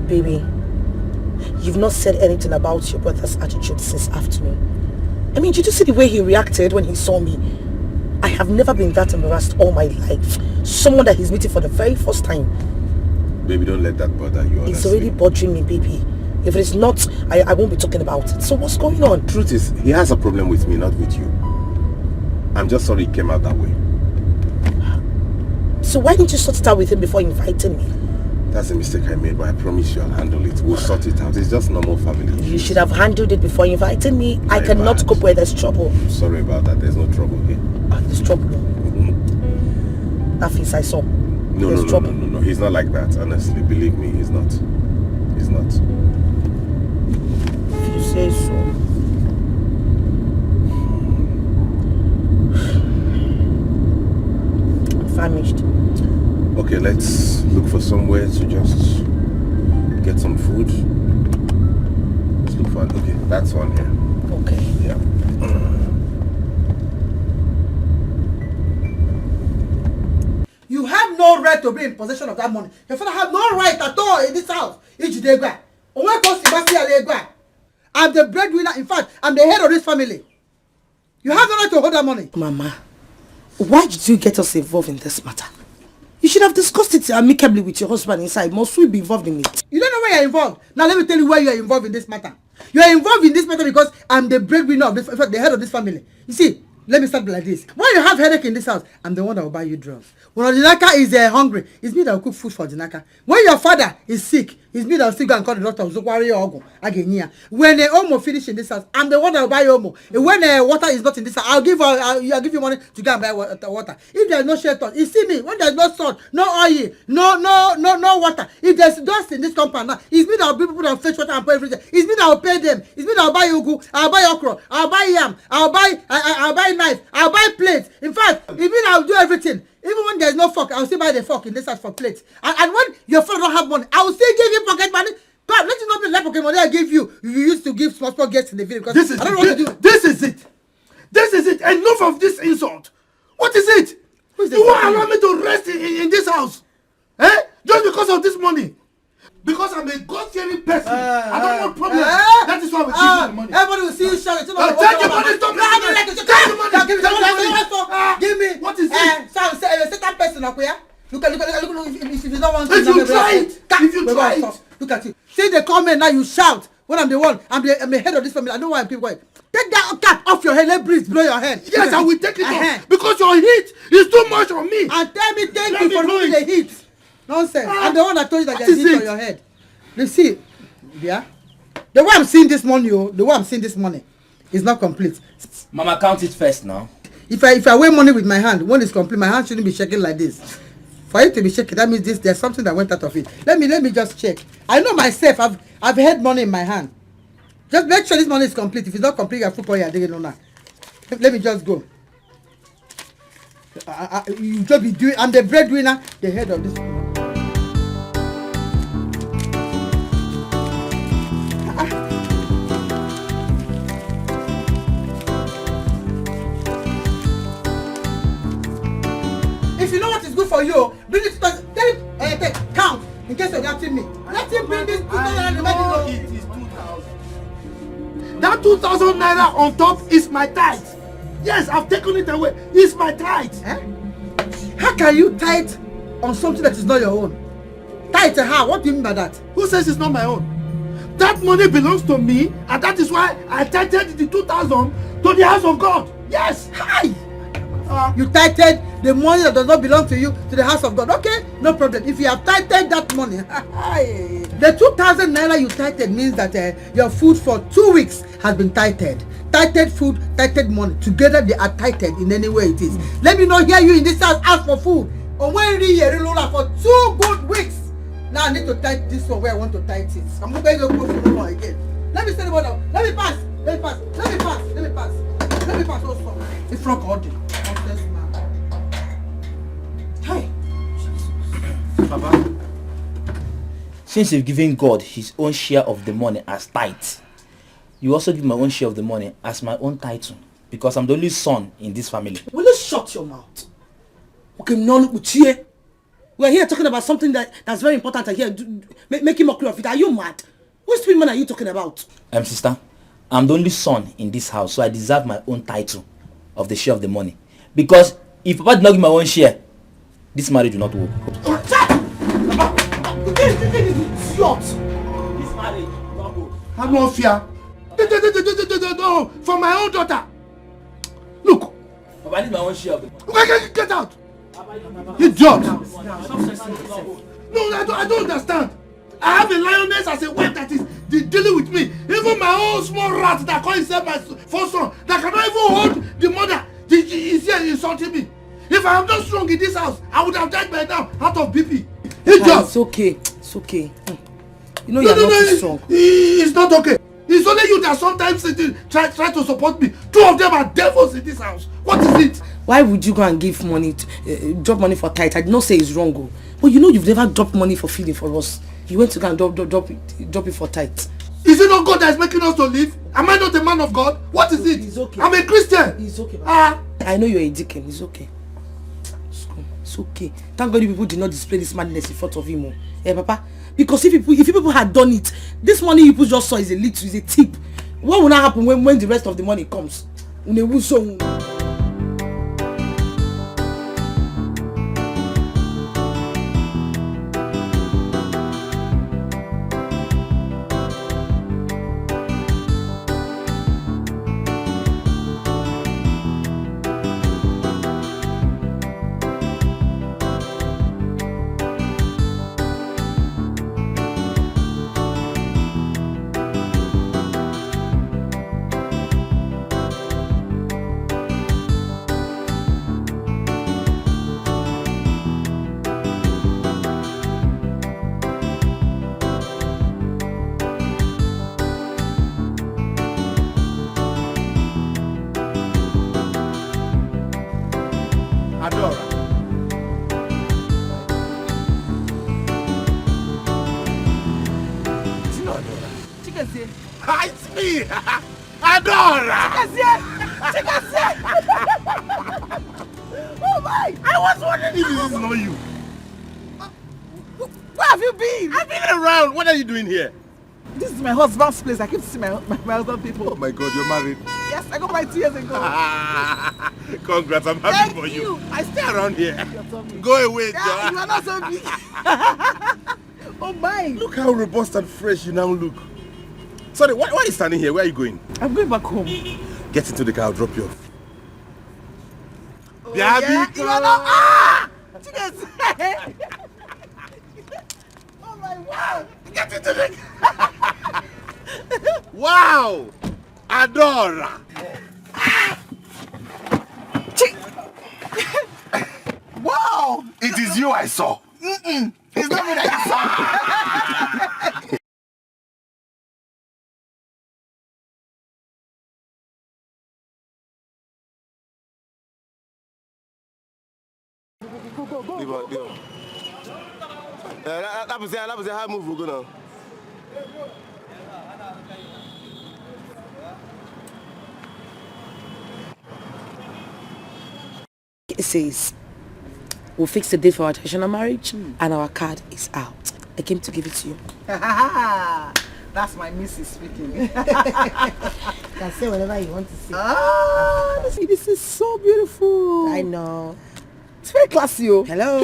[SPEAKER 8] Baby, you've not said anything about your brother's attitude since afternoon. I mean, did you see the way he reacted when he saw me? I have never been that embarrassed all my life. Someone that he's meeting for the very first time.
[SPEAKER 2] Baby, don't let that bother you, honestly.
[SPEAKER 8] It's already bothering me, baby. If it's not, I won't be talking about it. So what's going on?
[SPEAKER 2] Truth is, he has a problem with me, not with you. I'm just sorry it came out that way.
[SPEAKER 8] So why didn't you sort it out with him before inviting me?
[SPEAKER 2] That's a mistake I made, but I promise you I'll handle it. We'll sort it out. It's just normal family.
[SPEAKER 8] You should have handled it before inviting me. I cannot cope where there's trouble.
[SPEAKER 2] I'm sorry about that. There's no trouble here.
[SPEAKER 8] There's trouble. That face I saw.
[SPEAKER 2] No. He's not like that. Honestly, believe me, he's not. He's not.
[SPEAKER 8] If you say so. I'm famished.
[SPEAKER 2] Okay, let's look for somewhere to just get some food. Let's look for okay, that's one here.
[SPEAKER 8] Okay.
[SPEAKER 2] Yeah.
[SPEAKER 5] You have no right to be in possession of that money. Your father have no right at all in this house. I'm the breadwinner. In fact, I'm the head of this family. You have no right to hold that money.
[SPEAKER 8] Mama, why did you get us involved in this matter? You should have discussed it amicably with your husband inside. Must we be involved in it?
[SPEAKER 5] You don't know where you're involved. Now let me tell you why you're involved in this matter. You're involved in this matter because I'm the breadwinner of this, in fact, the head of this family. You see, let me start like this. When you have headache in this house, I'm the one that will buy you drugs. When Dinaka is hungry, it's me that will cook food for Dinaka. When your father is sick, it's me that will still go and call the doctor. When Omo finish in this house, I'm the one that will buy Omo. When water is not in this house, I'll give you money to go and buy water. If there's no shelter, you see me. When there's no salt, no oil, no water. If there's dust in this compound now, it's me that will bring people that fetch water and put everything. It's me that will pay them. It's me that will buy ugu, I'll buy okra, I'll buy yam, I'll buy knife, I'll buy plates. In fact, even I'll do everything. Even when there's no fork, I'll still buy the fork in this house for plates. And when your father don't have money, I will still give you pocket money. God, let you not be like pocket money I give you. You used to give small guests in the village. Because I don't know what to do.
[SPEAKER 7] This is it. This is it. Enough of this insult. What is it? You won't allow me to rest in this house. Eh? Just because of this money. Because I'm a God-fearing person. I don't want problems. That is why we give you the money.
[SPEAKER 5] Everybody will see you shout.
[SPEAKER 7] Take your money. Stop
[SPEAKER 5] Give me.
[SPEAKER 7] What is it?
[SPEAKER 5] A certain person up here. Look. If you don't want to.
[SPEAKER 7] If you try it. If you try it.
[SPEAKER 5] Look at you. See the comment now. You shout. When I'm the one. I'm the head of this family. I know why I'm keep quiet. Take that cap off your head. Let breeze blow your head.
[SPEAKER 7] Yes, I will take it off. Because your heat is too much on me.
[SPEAKER 5] And tell me thank you for doing the heat. Nonsense. I'm the one that told you that there's heat on your head. You see, yeah? The way I'm seeing this money, is not complete.
[SPEAKER 6] Mama, count it first now.
[SPEAKER 5] If I weigh money with my hand, when it's complete, my hand shouldn't be shaking like this. For it to be shaking, that means there's something that went out of it. Let me just check. I know myself, I've had money in my hand. Just make sure this money is complete. If it's not complete, I put all your digging on that. Let me just go. You just be doing. I'm the breadwinner, the head of this. you. Bring this 2,000. Count. In case you're doubting me. Let him bring this 2,000 and
[SPEAKER 7] it is 2,000. That 2,000 naira on top is my tithe. Yes, I've taken it away. It's my tithe.
[SPEAKER 5] Eh? How can you tithe on something that is not your own? Tithe how? What do you mean by that?
[SPEAKER 7] Who says it's not my own? That money belongs to me, and that is why I tithed the 2,000 to the house of God. Yes.
[SPEAKER 5] Hi. You tithed the money that does not belong to you to the house of God. Okay, no problem. If you have tithed that money, the 2,000 naira you tithed means that your food for 2 weeks has been tithed. Tithed food, tithed money. Together they are tithed in any way it is. Let me not hear you in this house ask for food. Or when you hear for 2 good weeks. Now I need to tithe this one where I want to tithe it. I'm not going to go for no more again. Let me say the word out. Let me pass. Let me pass. Let me pass. Let me pass. Let me pass also. It's from God.
[SPEAKER 6] Hey. Papa. Since you've given God his own share of the money as tithe, you also give my own share of the money as my own title, because I'm the only son in this family.
[SPEAKER 11] Will you shut your mouth? Okay, we are here talking about something that's very important here, making mockery of it. Are you mad? Which three men are you talking about?
[SPEAKER 6] Sister, I'm the only son in this house, so I deserve my own title of the share of the money. Because if Papa did not give my own share, this marriage will not work.
[SPEAKER 11] This marriage will not work.
[SPEAKER 7] Have no fear. No, for my own daughter. Look.
[SPEAKER 6] Papa needs my own share of the money.
[SPEAKER 7] Get out. Idiot. No, I don't understand. I have a lioness as a wife that is dealing with me. Even my own small rat that calls himself my first son, that cannot even hold the mother, is here insulting me. If I am not strong in this house, I would have died by now out of BP.
[SPEAKER 11] It's okay. It's okay. You know you're not strong.
[SPEAKER 7] It's not okay. It's only you that sometimes try to support me. 2 of them are devils in this house. What is it?
[SPEAKER 11] Why would you go and give money, drop money for tithe? I did not say it's wrong, oh. But you know you've never dropped money for feeding for us. You went to go and drop it for tithe.
[SPEAKER 7] Is it not God that is making us to live? Am I not a man of God? What is it?
[SPEAKER 11] It's okay.
[SPEAKER 7] I'm a Christian.
[SPEAKER 11] It's okay. I know you're a deacon. It's okay. It's okay. Thank God you people did not display this madness in front of him. Yeah, Papa. Because if people had done it, this money you people just saw is a tip. What will not happen when the rest of the money comes?
[SPEAKER 7] It's me! Adora!
[SPEAKER 11] Oh my! I was wondering
[SPEAKER 7] if this is not you.
[SPEAKER 11] Where have you been?
[SPEAKER 7] I've been around. What are you doing here?
[SPEAKER 11] This is my husband's place. I keep seeing my husband people.
[SPEAKER 7] Oh my God, you're married?
[SPEAKER 11] Yes, I got married 2 years ago.
[SPEAKER 7] Congrats, I'm happy for you. I stay around here. Go away,
[SPEAKER 11] yeah, you are not so big. Oh my!
[SPEAKER 7] Look how robust and fresh you now look. Sorry, why are you standing here? Where are you going?
[SPEAKER 11] I'm going back home.
[SPEAKER 7] Get into the car, I'll drop you off.
[SPEAKER 11] Oh, yeah, you are not... Oh my God!
[SPEAKER 7] Get into the car! Wow! Adora! Wow! It is you I saw. It's not me that you saw.
[SPEAKER 14] That was a high move we're gonna.
[SPEAKER 11] It says, We'll fix the date for our traditional marriage, and our card is out. I came to give it to you.
[SPEAKER 9] That's my missus speaking.
[SPEAKER 11] You can say whatever you want to say.
[SPEAKER 9] This is so beautiful.
[SPEAKER 11] I know.
[SPEAKER 9] It's very classy. Oh.
[SPEAKER 11] Hello.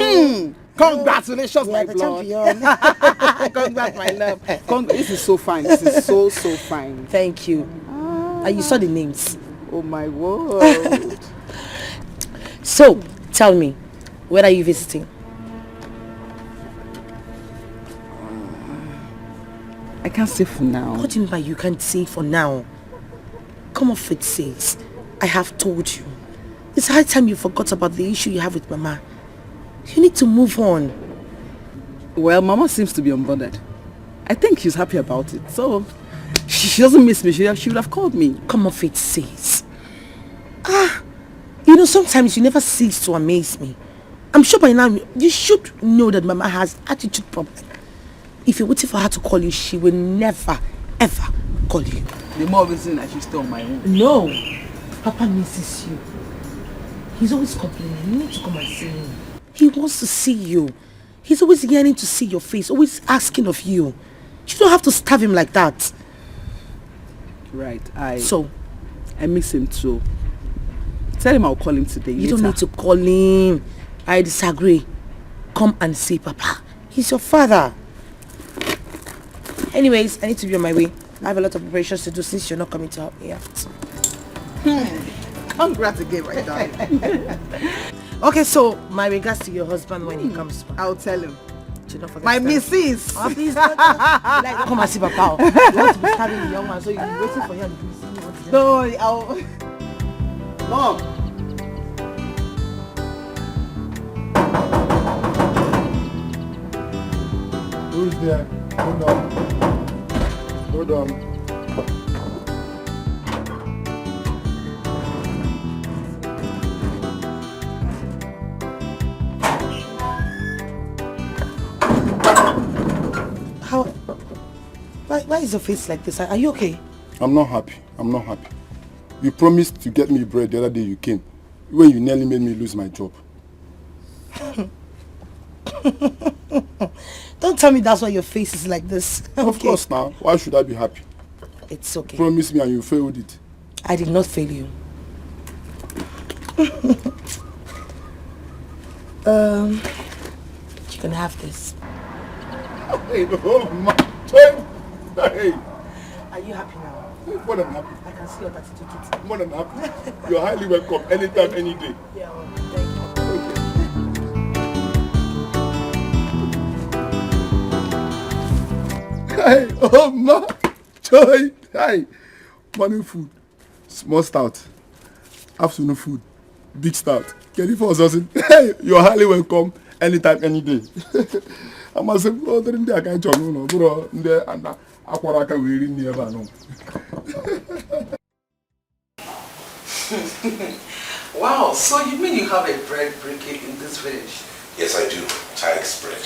[SPEAKER 9] Congratulations, my blood. Congrats, my love. This is so fine. This is so fine.
[SPEAKER 11] Thank you. And you saw the names.
[SPEAKER 9] Oh my word.
[SPEAKER 11] So, tell me, where are you visiting?
[SPEAKER 9] I can't say for now.
[SPEAKER 11] What do you mean by you can't say for now? Come off it, says. I have told you. It's high time you forgot about the issue you have with Mama. You need to move on.
[SPEAKER 9] Well, Mama seems to be unbothered. I think she's happy about it. So, she doesn't miss me. She would have called me.
[SPEAKER 11] Come off it, says. You know, sometimes you never cease to amaze me. I'm sure by now you should know that Mama has attitude problem. If you're waiting for her to call you, she will never, ever call you.
[SPEAKER 9] The more reason I should stay on my own.
[SPEAKER 11] No. Papa misses you. He's always complaining. You need to come and see him. He wants to see you. He's always yearning to see your face, always asking of you. You don't have to starve him like that.
[SPEAKER 9] Right. I miss him too. Tell him I'll call him today.
[SPEAKER 11] You don't need to call him. I disagree. Come and see Papa. He's your father. Anyways, I need to be on my way. I have a lot of preparations to do since you're not coming to help me out.
[SPEAKER 9] Congrats again, my darling.
[SPEAKER 11] Okay, so my regards to your husband when he comes back.
[SPEAKER 9] I'll tell him.
[SPEAKER 11] My missus. Oh, please don't. Like, come and see Papa. You want to be starving the young man, so you'll be waiting for him to see what.
[SPEAKER 9] Don't worry, I'll... Mom!
[SPEAKER 3] Who's there? Hold on. Hold on.
[SPEAKER 11] Why is your face like this? Are you okay?
[SPEAKER 3] I'm not happy. I'm not happy. You promised to get me bread the other day you came, when you nearly made me lose my job.
[SPEAKER 11] Don't tell me that's why your face is like this. Okay.
[SPEAKER 3] Of course now. Why should I be happy?
[SPEAKER 11] It's okay.
[SPEAKER 3] Promise me and you failed it.
[SPEAKER 11] I did not fail you. You can have this.
[SPEAKER 3] Hey, oh my. Hey.
[SPEAKER 11] Are you happy now?
[SPEAKER 3] More than happy.
[SPEAKER 11] I can see your attitude.
[SPEAKER 3] More than happy. You're highly welcome anytime, any day.
[SPEAKER 11] Yeah, well, thank you.
[SPEAKER 3] Hey, oh my joy. Hey, morning food, small stout, afternoon food, big stout. Can you force us in? Hey, you're highly welcome anytime, any day. I must say, oh, I can't join you, bro. And Aquaraka will never know.
[SPEAKER 15] Wow, so you mean you have a bread bakery in this village?
[SPEAKER 2] Yes, I do. Dikeh's bread.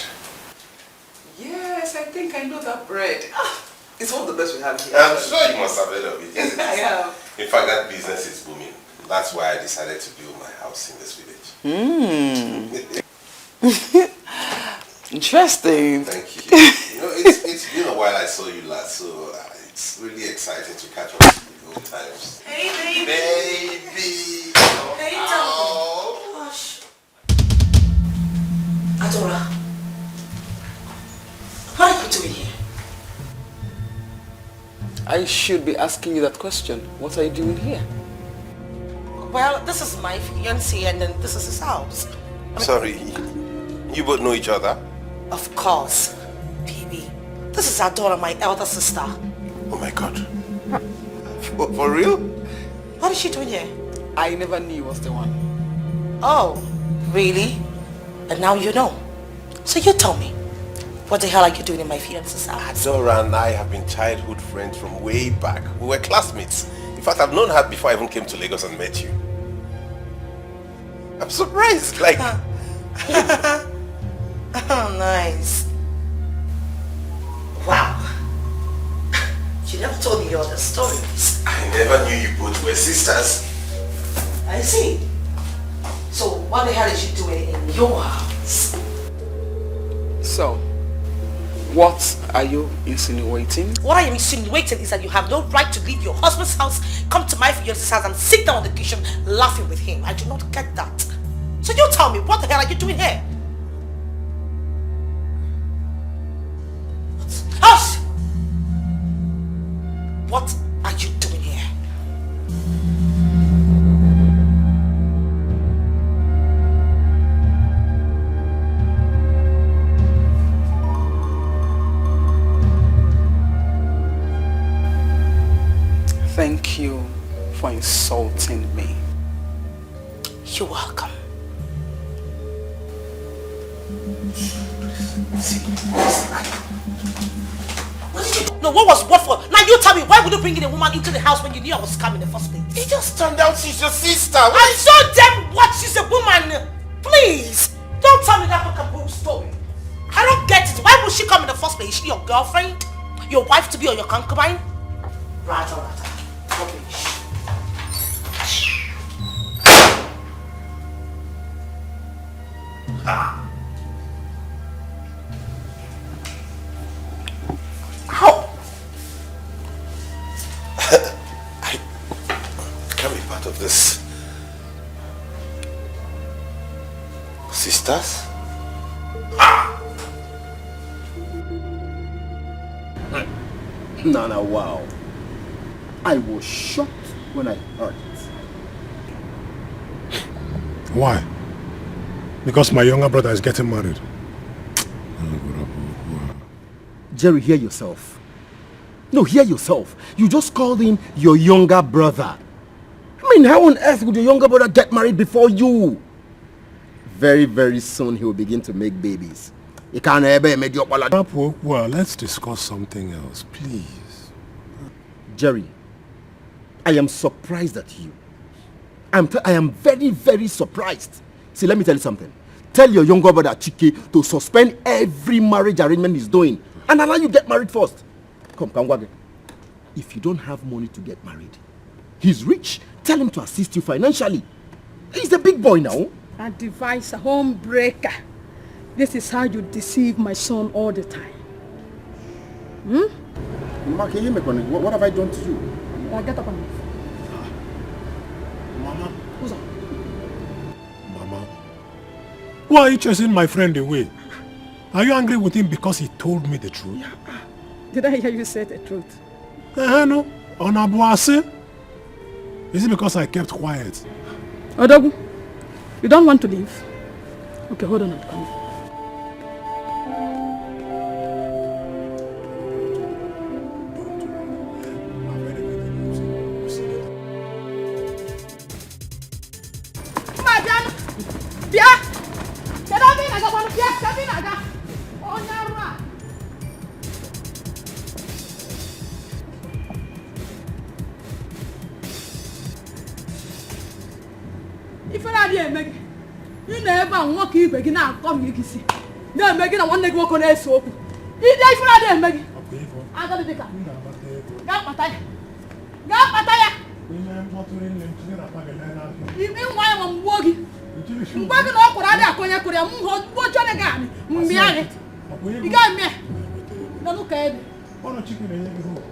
[SPEAKER 15] Yes, I think I know that bread. It's one of the best we have here.
[SPEAKER 2] I'm sure you must have heard of it. Yes,
[SPEAKER 15] I have.
[SPEAKER 2] In fact, that business is booming. That's why I decided to build my house in this village.
[SPEAKER 15] Interesting.
[SPEAKER 2] Thank you. You know, it's been a while I saw you last, so it's really exciting to catch up with the old times.
[SPEAKER 11] Hey, baby.
[SPEAKER 2] Baby.
[SPEAKER 11] Hey, oh. Gosh. Adora. What are you doing here?
[SPEAKER 15] I should be asking you that question. What are you doing here?
[SPEAKER 11] Well, this is my fiancé and then this is his house.
[SPEAKER 2] Sorry, you both know each other?
[SPEAKER 11] Of course. Baby, this is Adora, my elder sister.
[SPEAKER 2] Oh my God. For real?
[SPEAKER 11] What is she doing here?
[SPEAKER 15] I never knew you was the one.
[SPEAKER 11] Oh, really? And now you know. So you tell me. What the hell are you doing in my fiance's house?
[SPEAKER 2] Adora and I have been childhood friends from way back. We were classmates. In fact, I've known her before I even came to Lagos and met you. I'm surprised, like...
[SPEAKER 11] Oh, nice. Wow. You never told me your other stories.
[SPEAKER 2] I never knew you both were sisters.
[SPEAKER 11] I see. So what the hell is she doing in your house?
[SPEAKER 9] So, what are you insinuating?
[SPEAKER 11] What I am insinuating is that you have no right to leave your husband's house, come to my fiance's house and sit down on the kitchen laughing with him. I do not get that. So you tell me, what the hell are you doing here? Hush! What are you doing here?
[SPEAKER 9] Thank you for insulting me.
[SPEAKER 11] You're welcome. No, what was what for? Now you tell me, why would you bring in a woman into the house when you knew I was coming in the first place?
[SPEAKER 2] It just turned out she's your sister.
[SPEAKER 11] I showed them what she's a woman. Please, don't tell me that book story. I don't get it. Why would she come in the first place? Is she your girlfriend? Your wife to be or your concubine? Rata. Rubbish.
[SPEAKER 2] How? I can't be part of this. Sisters?
[SPEAKER 13] Nana, wow. I was shocked when I heard it.
[SPEAKER 3] Why? Because my younger brother is getting married.
[SPEAKER 13] Jerry, hear yourself. No, hear yourself. You just called him your younger brother. I mean, how on earth would your younger brother get married before you? Very, very soon he will begin to make babies. He can't ever make your...
[SPEAKER 3] Well, let's discuss something else, please.
[SPEAKER 13] Jerry, I am surprised at you. I am very, very surprised. See, let me tell you something. Tell your younger brother Chike to suspend every marriage arrangement he's doing and allow you get married first. Come, Wage. If you don't have money to get married, he's rich. Tell him to assist you financially. He's a big boy now.
[SPEAKER 1] A device, a home breaker. This is how you deceive my son all the time.
[SPEAKER 13] What have I done to you?
[SPEAKER 1] Now get up on me.
[SPEAKER 3] Mama.
[SPEAKER 1] Who's up?
[SPEAKER 3] Mama. Why are you chasing my friend away? Are you angry with him because he told me the truth?
[SPEAKER 1] Yeah. Did I hear you say the truth?
[SPEAKER 3] No. Onabuase. Is it because I kept quiet?
[SPEAKER 1] Odogu, you don't want to leave? Okay, hold on, I'm coming.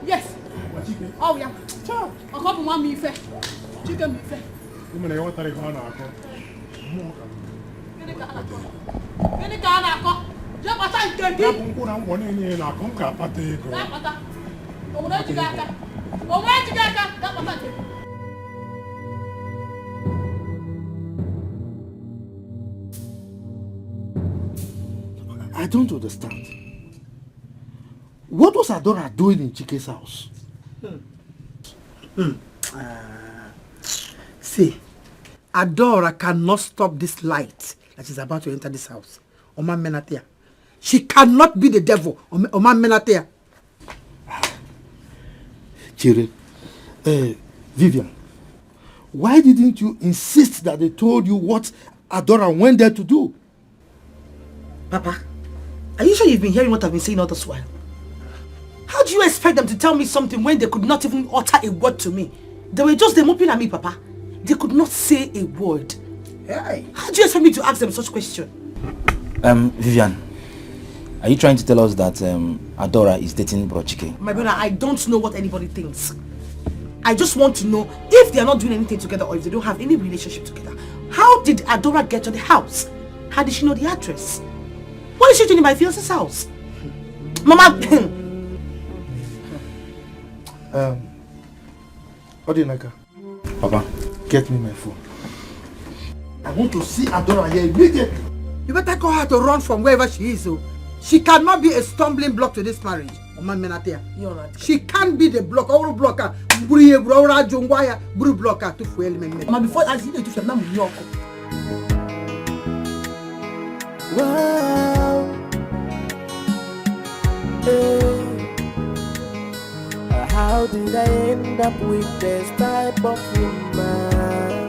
[SPEAKER 1] Yes. Oh yeah. A couple more me fair. Chicken me fair.
[SPEAKER 7] I don't understand. What was Adora doing in Chike's house?
[SPEAKER 5] See, Adora cannot stop this light that is about to enter this house. Oma Menatea. She cannot be the devil. Oma Menatea.
[SPEAKER 7] Chire, Vivian, why didn't you insist that they told you what Adora went there to do?
[SPEAKER 11] Papa, are you sure you've been hearing what I've been saying all this while? How do you expect them to tell me something when they could not even utter a word to me? They were just moping at me, Papa. They could not say a word. Hey. How do you expect me to ask them such question?
[SPEAKER 6] Vivian, are you trying to tell us that Adora is dating Bro Chike?
[SPEAKER 11] My brother, I don't know what anybody thinks. I just want to know if they are not doing anything together or if they don't have any relationship together. How did Adora get to the house? How did she know the address? What is she doing in my fiance's house? Mama!
[SPEAKER 7] Odinaka.
[SPEAKER 6] Papa.
[SPEAKER 7] Get me my phone. I want to see Adora here immediately.
[SPEAKER 5] You better call her to run from wherever she is. So she cannot be a stumbling block to this marriage. She can't be the block. Our blocker. Blocker to fuel me.
[SPEAKER 11] Before I see you to film now,
[SPEAKER 16] wow. How did I end up with this type of woman?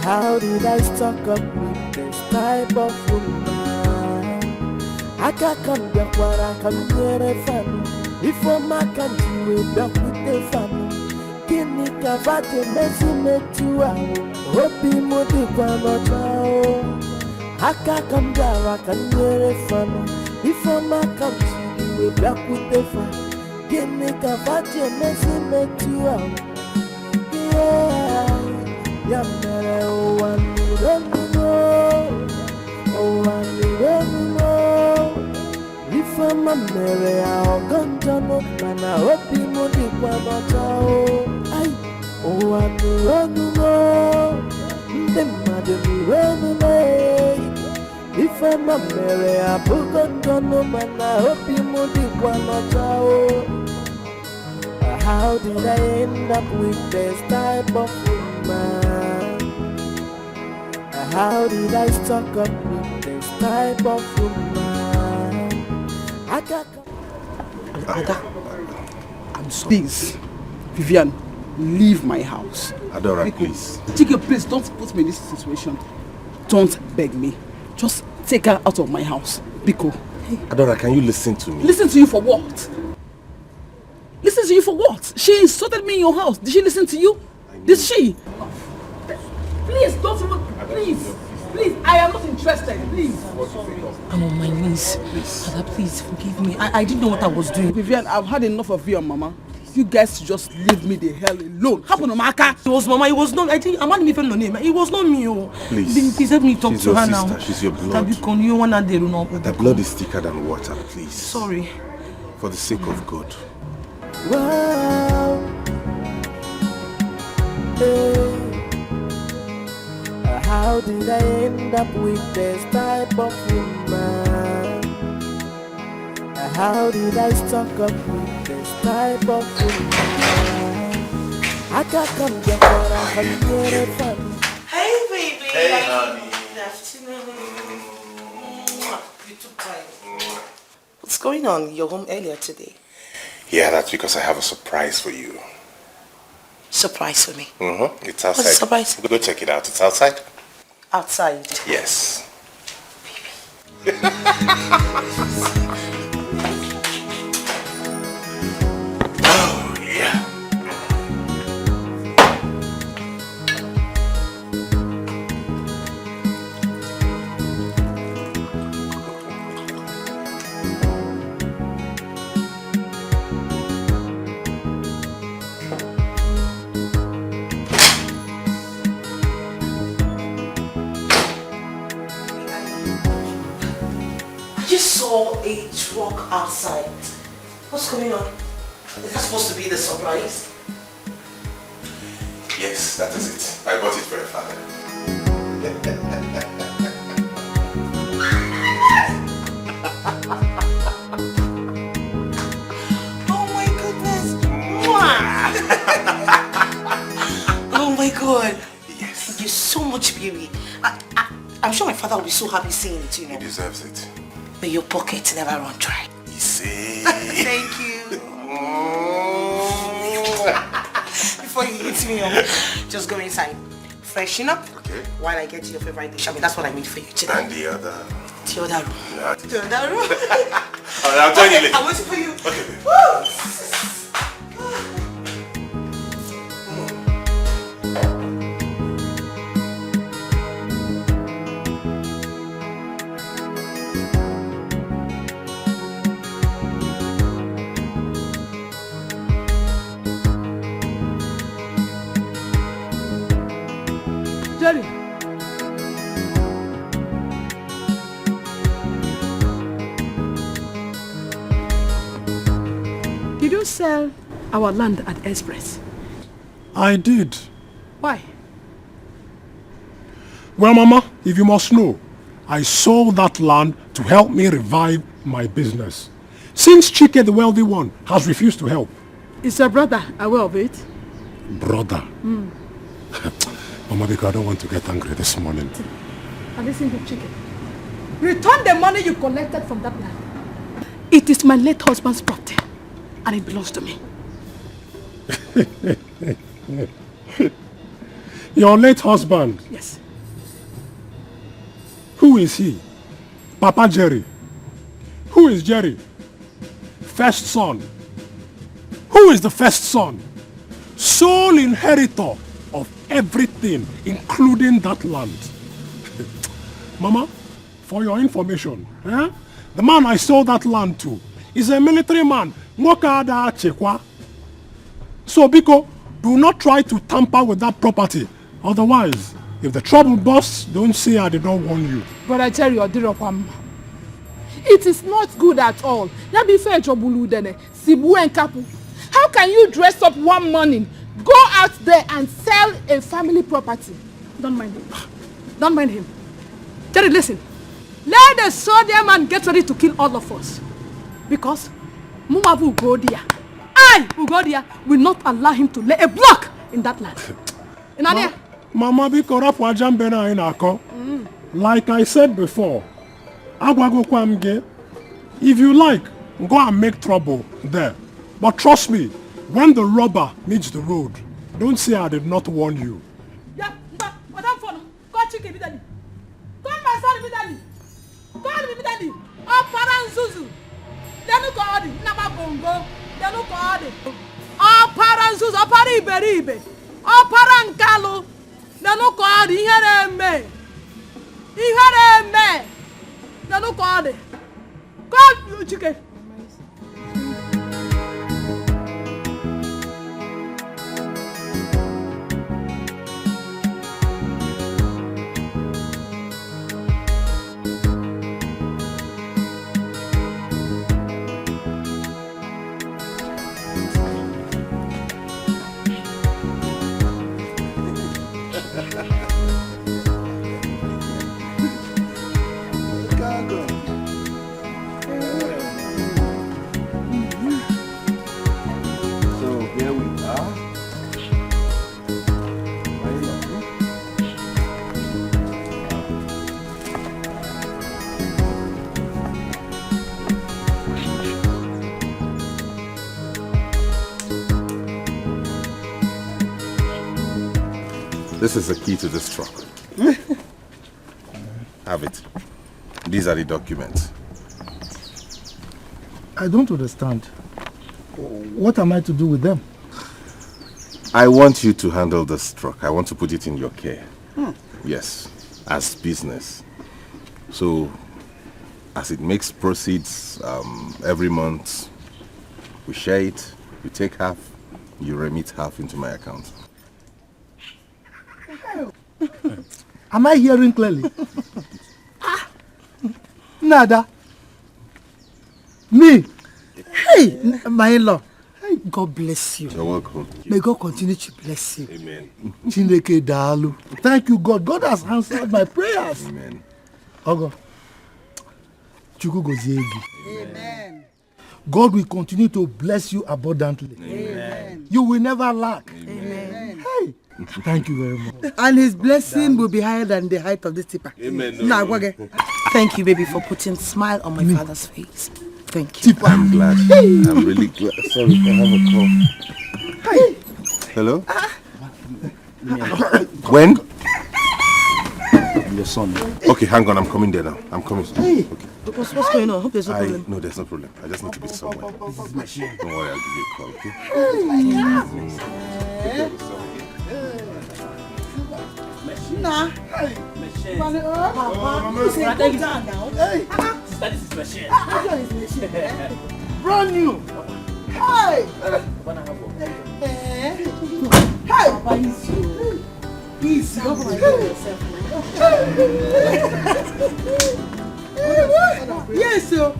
[SPEAKER 16] How did I stuck up with this type of woman? I can't come back where I can hear a fan. If I'm a country, we back with the fan. Can you cover the messy make you out? Hope more the one. I can't come down, I can hear a fan. If I'm a country, we back with the fan. Can you cover the messy make you out? Yeah. Yamere oh one don't know, oh one don't know. If I'm a mere I'll go no, man I hope you know the one oh one don't know. The mother run away. If I'm a mere I'll go no, man I hope you know the one how did I end up with this type of woman? How did I stuck up with this type of woman? I got
[SPEAKER 9] I'm sorry. Please, Vivian, leave my house.
[SPEAKER 2] Adora, please.
[SPEAKER 9] Dikeh, please don't put me in this situation. Don't beg me. Just take her out of my house. Biko.
[SPEAKER 2] Adora, can you listen to me?
[SPEAKER 9] Listen to you for what? Listen to you for what? She insulted me in your house. Did she listen to you? Did she? Please, don't even... Please, I am not interested. Please.
[SPEAKER 11] I'm on my knees. Father, please forgive me. I didn't know what I was doing.
[SPEAKER 9] Vivian, I've had enough of you and Mama. You guys just leave me the hell alone. Happen to Maka.
[SPEAKER 11] It was Mama. It was not... I think I'm not even the name. It was not me. Oh.
[SPEAKER 2] Please
[SPEAKER 11] help me talk to her now.
[SPEAKER 2] She's your blood. The blood is thicker than water, please.
[SPEAKER 11] Sorry.
[SPEAKER 2] For the sake of God.
[SPEAKER 16] wow. How did I end up with this type of woman? How did I stuck up with this type of woman? I can't come back where I can hear it from.
[SPEAKER 11] Hey, baby.
[SPEAKER 2] Hey, honey.
[SPEAKER 11] Good afternoon. You took time. What's going on? You're home earlier today.
[SPEAKER 2] Yeah, that's because I have a surprise for you.
[SPEAKER 11] Surprise for me?
[SPEAKER 2] Mm-hmm. It's outside.
[SPEAKER 11] What's a surprise?
[SPEAKER 2] Go check it out. It's outside.
[SPEAKER 11] Outside?
[SPEAKER 2] Yes. Oh, yeah.
[SPEAKER 11] A truck outside. What's going on? Is that supposed to be the surprise?
[SPEAKER 2] Yes, that is it. I bought it for your father.
[SPEAKER 11] Oh my goodness! Oh my god!
[SPEAKER 2] Yes.
[SPEAKER 11] Thank you so much, baby. I'm sure my father will be so happy seeing it, you know.
[SPEAKER 2] He deserves it.
[SPEAKER 11] May your pockets never run dry.
[SPEAKER 2] Easy.
[SPEAKER 11] Thank you. Before you hit me up, just go inside. Freshen up.
[SPEAKER 2] Okay.
[SPEAKER 11] While I get to your favorite dish. I mean, that's what I made for you today.
[SPEAKER 2] And the other?
[SPEAKER 11] The other room.
[SPEAKER 2] Yeah.
[SPEAKER 11] The other room.
[SPEAKER 2] I'll join you later.
[SPEAKER 11] I'm waiting for you.
[SPEAKER 2] Okay.
[SPEAKER 11] Woo!
[SPEAKER 1] Jerry. Did you sell our land at Express?
[SPEAKER 3] I did.
[SPEAKER 1] Why?
[SPEAKER 3] Well, Mama, if you must know, I sold that land to help me revive my business. Since Chike, the wealthy one, has refused to help.
[SPEAKER 1] Is your brother aware of it?
[SPEAKER 3] Brother? Mama, because I don't want to get angry this morning.
[SPEAKER 1] And listen to Chike. Return the money you collected from that land. It is my late husband's property, and it belongs to me.
[SPEAKER 3] Your late husband?
[SPEAKER 1] Yes.
[SPEAKER 3] Who is he? Papa Jerry. Who is Jerry? First son. Who is the first son? Sole inheritor of everything, including that land. Mama, for your information, the man I sold that land to is a military man. So, Biko, do not try to tamper with that property. Otherwise, if the trouble bursts, don't say I did not warn you.
[SPEAKER 4] But I tell you, it is not good at all. How can you dress up one morning, go out there and sell a family property?
[SPEAKER 1] Don't mind him. Don't mind him. Jerry, listen. Let the soldier man get ready to kill all of us. Because Muma will go there. I, Ugodia, will not allow him to lay a block in that land.
[SPEAKER 3] Mama, be corrupt wajambena in ako. Like I said before, if you like, go and make trouble there. But trust me, when the robber needs the road, don't say I did not warn you.
[SPEAKER 1] Yeah, Madam Fono, call Chike immediately. Call my son immediately. Call him immediately. Oh, Paranzuzu. They look at it. Nama Bongo. They look at it. Oh, Paranzuzu. Oh, Pariberibe. Oh, Parankalo. They look at it. Here me. Here me. They look at it. Call you, Chike.
[SPEAKER 2] This is the key to this truck. Have it. These are the documents.
[SPEAKER 7] I don't understand. What am I to do with them?
[SPEAKER 2] I want you to handle this truck. I want to put it in your care. Yes, as business. So, as it makes proceeds every month, we share it, you take half, you remit half into my account.
[SPEAKER 7] Am I hearing clearly? Nada. Me. Hey, my in-law. God bless you.
[SPEAKER 2] You're welcome.
[SPEAKER 7] May God continue to bless you.
[SPEAKER 2] Amen.
[SPEAKER 7] Chineke Dalu. Thank you, God. God has answered my prayers.
[SPEAKER 2] Amen.
[SPEAKER 7] Ogo. Chuku goziegi. Amen. God will continue to bless you abundantly.
[SPEAKER 2] Amen.
[SPEAKER 7] You will never lack.
[SPEAKER 5] Amen.
[SPEAKER 7] Hey. Thank you very much.
[SPEAKER 5] And his blessing will be higher than the height of this tipper.
[SPEAKER 2] Amen.
[SPEAKER 11] Thank you, baby, for putting a smile on my father's face. Thank you.
[SPEAKER 2] I'm glad. I'm really glad. Sorry, I have a call.
[SPEAKER 7] Hi.
[SPEAKER 2] Hello? When?
[SPEAKER 6] Your son.
[SPEAKER 2] Okay, hang on. I'm coming there now. I'm coming.
[SPEAKER 11] Hey.
[SPEAKER 2] Okay.
[SPEAKER 11] What's going on? I hope there's no problem.
[SPEAKER 2] No, there's no problem. I just need to be somewhere. Don't worry, I'll give you a call, okay?
[SPEAKER 5] Nah. Papa, you say go down now. Hey.
[SPEAKER 6] That is his machine.
[SPEAKER 5] Brand new. Hey. Hey. Papa, he's you. He's you. Yes, sir.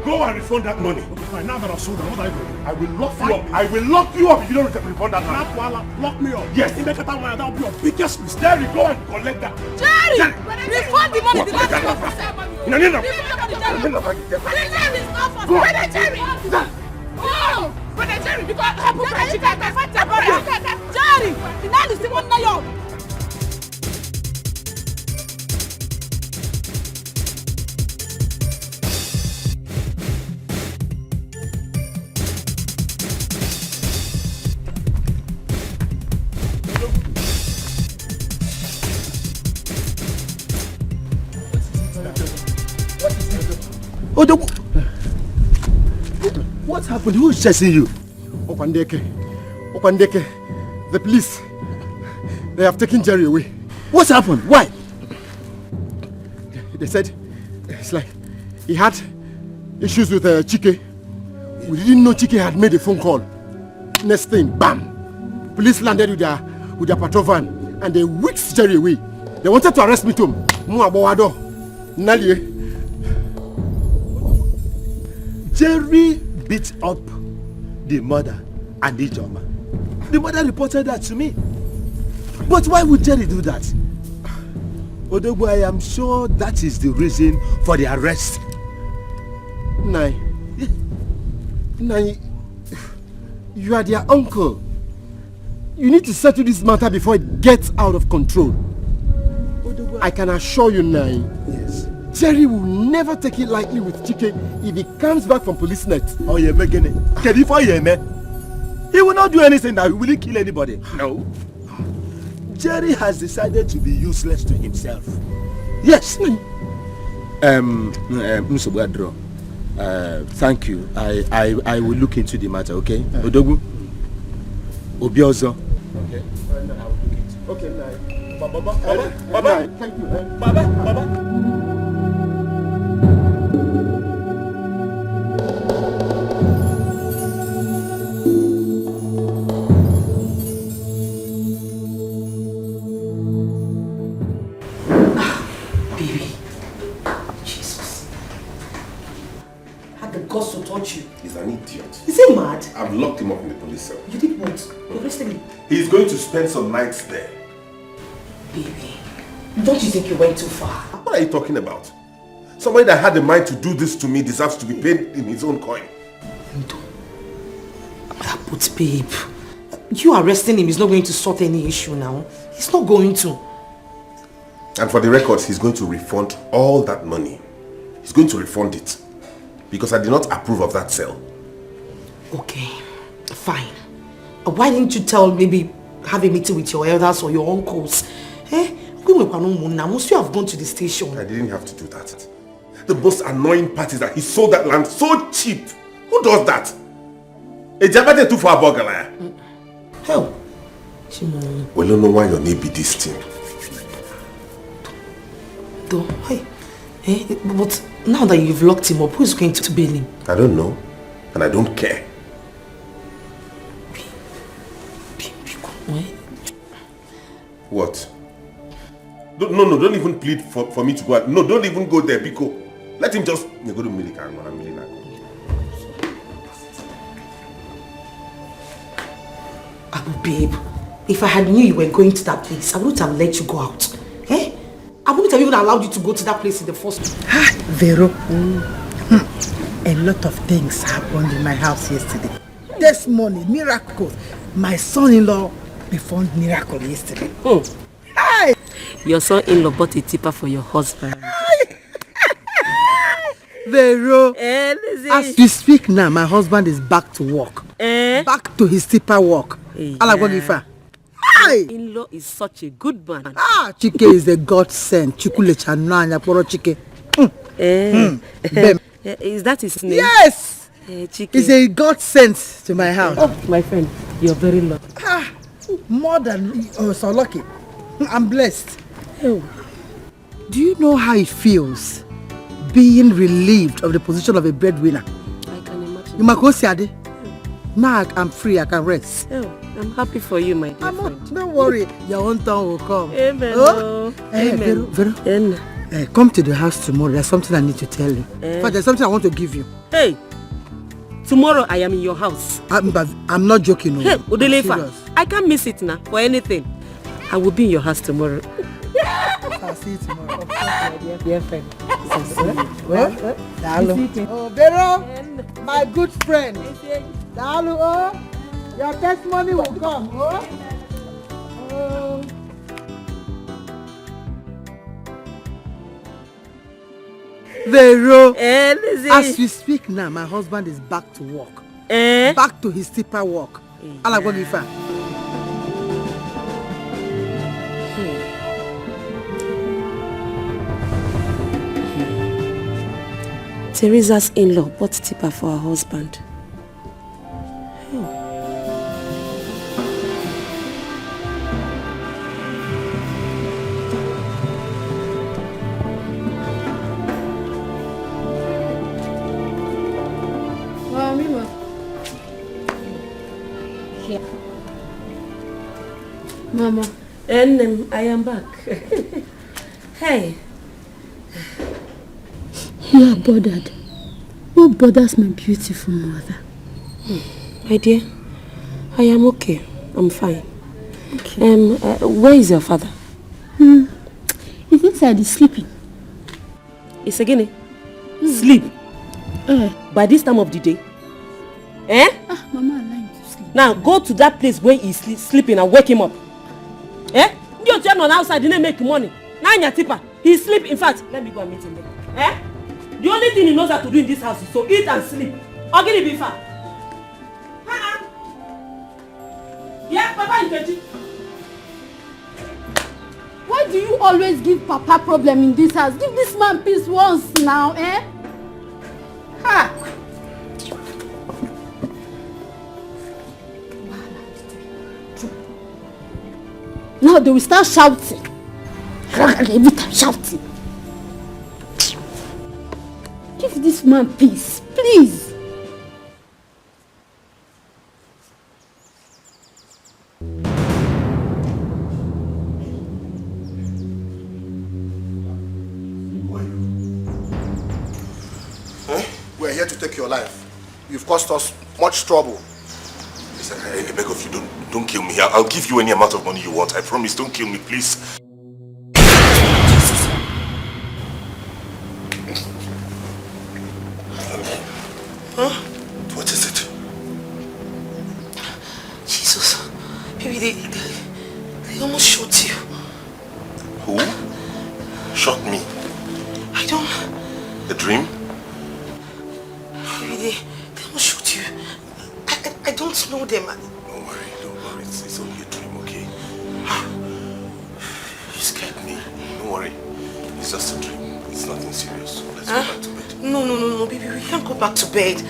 [SPEAKER 3] Go and refund that money. Okay, now that I've sold them, what I do? I will lock you up. I will lock you up if you don't refund that money. Lock me up. Yes. That will be your biggest mistake. Jerry, go and collect that.
[SPEAKER 5] Jerry! Refund the money.
[SPEAKER 13] What happened? Who is chasing you?
[SPEAKER 7] Okwandeke, the police, they have taken Jerry away.
[SPEAKER 13] What's happened? Why?
[SPEAKER 7] They said it's like he had issues with Chike. We didn't know Chike had made a phone call. Next thing, bam! Police landed with their patrol van and they whisked Jerry away. They wanted to arrest me too.
[SPEAKER 13] Jerry beat up the mother and the Ijoma. The mother reported that to me. But why would Jerry do that? Odogwu, I am sure that is the reason for the arrest.
[SPEAKER 7] Nai, you are their uncle. You need to settle this matter before it gets out of control. I can assure you, Nai.
[SPEAKER 13] Yes.
[SPEAKER 7] Jerry will never take it lightly with Chike if he comes back from police net.
[SPEAKER 13] Oh, yeah, making it. He will not do anything that will kill anybody. No. Jerry has decided to be useless to himself. Yes. Mr. Bwadro, thank you. I will look into the matter, okay? Odogwu? Obiozo. Okay.
[SPEAKER 7] Okay,
[SPEAKER 13] Baba.
[SPEAKER 7] Thank you.
[SPEAKER 13] Baba.
[SPEAKER 2] He's an idiot.
[SPEAKER 11] Is he mad?
[SPEAKER 2] I've locked him up in the police cell.
[SPEAKER 11] You did what? You arrested him?
[SPEAKER 2] He's going to spend some nights there.
[SPEAKER 11] Baby, don't you think you went too far?
[SPEAKER 2] What are you talking about? Somebody that had the mind to do this to me deserves to be paid in his own coin.
[SPEAKER 11] But babe, you arresting him is not going to sort any issue now. He's not going to.
[SPEAKER 2] And for the records, he's going to refund all that money. He's going to refund it. Because I did not approve of that sale.
[SPEAKER 11] Okay, fine. Why didn't you maybe have a meeting with your elders or your uncles? Must you have gone to the station?
[SPEAKER 2] I didn't have to do that. The most annoying part is that he sold that land so cheap. Who does that? A Jabate too far burglar.
[SPEAKER 11] Hell.
[SPEAKER 2] We don't know why your name be this thing.
[SPEAKER 11] But now that you've locked him up, who's going to bail him?
[SPEAKER 2] I don't know. And I don't care. What? No, don't even plead for me to go out. No, don't even go there, Biko. Let him just go to Milika and Milina.
[SPEAKER 11] Abu, babe, if I had knew you were going to that place, I wouldn't have let you go out. Eh? I wouldn't have even allowed you to go to that place in the first place.
[SPEAKER 5] Vero, a lot of things happened in my house yesterday. This morning, miracles. My son-in-law performed miracle yesterday.
[SPEAKER 12] Hi! Your son-in-law bought a tipper for your husband.
[SPEAKER 5] Vero, as we speak now, my husband is back to work. Back to his tipper work.
[SPEAKER 12] Yeah.
[SPEAKER 5] Alagwagifa.
[SPEAKER 12] in-law is such a good man.
[SPEAKER 5] Ah, Chike is a godsend. Chikule chananya poro Chike.
[SPEAKER 12] Is that his name?
[SPEAKER 5] Yes!
[SPEAKER 12] Chike.
[SPEAKER 5] He's a godsend to my house.
[SPEAKER 12] Oh, my friend, you're very lucky.
[SPEAKER 5] Ah, more than so lucky. I'm blessed.
[SPEAKER 12] Oh.
[SPEAKER 5] Do you know how it feels being relieved of the position of a breadwinner?
[SPEAKER 12] I can imagine.
[SPEAKER 5] You might go see now I'm free, I can rest.
[SPEAKER 12] Oh, I'm happy for you, my dear friend.
[SPEAKER 5] Don't worry, your own turn will come.
[SPEAKER 12] Amen.
[SPEAKER 5] Oh?
[SPEAKER 12] Amen.
[SPEAKER 5] Vero, come to the house tomorrow. There's something I need to tell you. But there's something I want to give you.
[SPEAKER 12] Hey, tomorrow I am in your house.
[SPEAKER 5] I'm not joking. No.
[SPEAKER 12] Hey, Udelefa, I can't miss it now for anything. I will be in your house tomorrow.
[SPEAKER 5] I'll see you tomorrow.
[SPEAKER 12] My dear friend.
[SPEAKER 5] Oh, Vero, my good friend. Dalu, oh, your testimony will come. Oh. Vero, as we speak now, my husband is back to work. Back to his tipper work. Alagogifa.
[SPEAKER 12] Teresa's in-law bought tipper for her husband.
[SPEAKER 17] Mama.
[SPEAKER 12] And I am back. Hey.
[SPEAKER 17] You are bothered. What bothers my beautiful mother?
[SPEAKER 12] My dear, I am okay. I'm fine. Okay. Where is your father?
[SPEAKER 17] He's inside, he's sleeping.
[SPEAKER 12] It's again? Sleep? By this time of the day?
[SPEAKER 17] Mama allowed him to sleep.
[SPEAKER 12] Now go to that place where he's sleeping and wake him up. You turn on outside, didn't make money. Now in your tipper, he's sleep. In fact, let me go and meet him there. The only thing he knows how to do in this house is to eat and sleep. I'll get it before. Yeah, Papa Nkechi.
[SPEAKER 17] Why do you always give Papa problem in this house? Give this man peace once now, Now they will start shouting. Every time shouting. Give this man peace, please.
[SPEAKER 7] We're here to take your life. You've caused us much trouble.
[SPEAKER 2] Listen, I beg of you, don't kill me. I'll give you any amount of money you want. I promise, don't kill me, please. What is it?
[SPEAKER 11] Jesus. Baby, they almost shot you.
[SPEAKER 2] Who? Shot me?
[SPEAKER 11] I don't...
[SPEAKER 2] A dream?
[SPEAKER 11] Baby, they almost shot you. I don't know them.
[SPEAKER 2] Don't worry. It's only a dream, okay? You scared me. Don't worry. It's just a dream. It's nothing serious. Let's go back to bed.
[SPEAKER 11] No, baby, we can't go back to bed.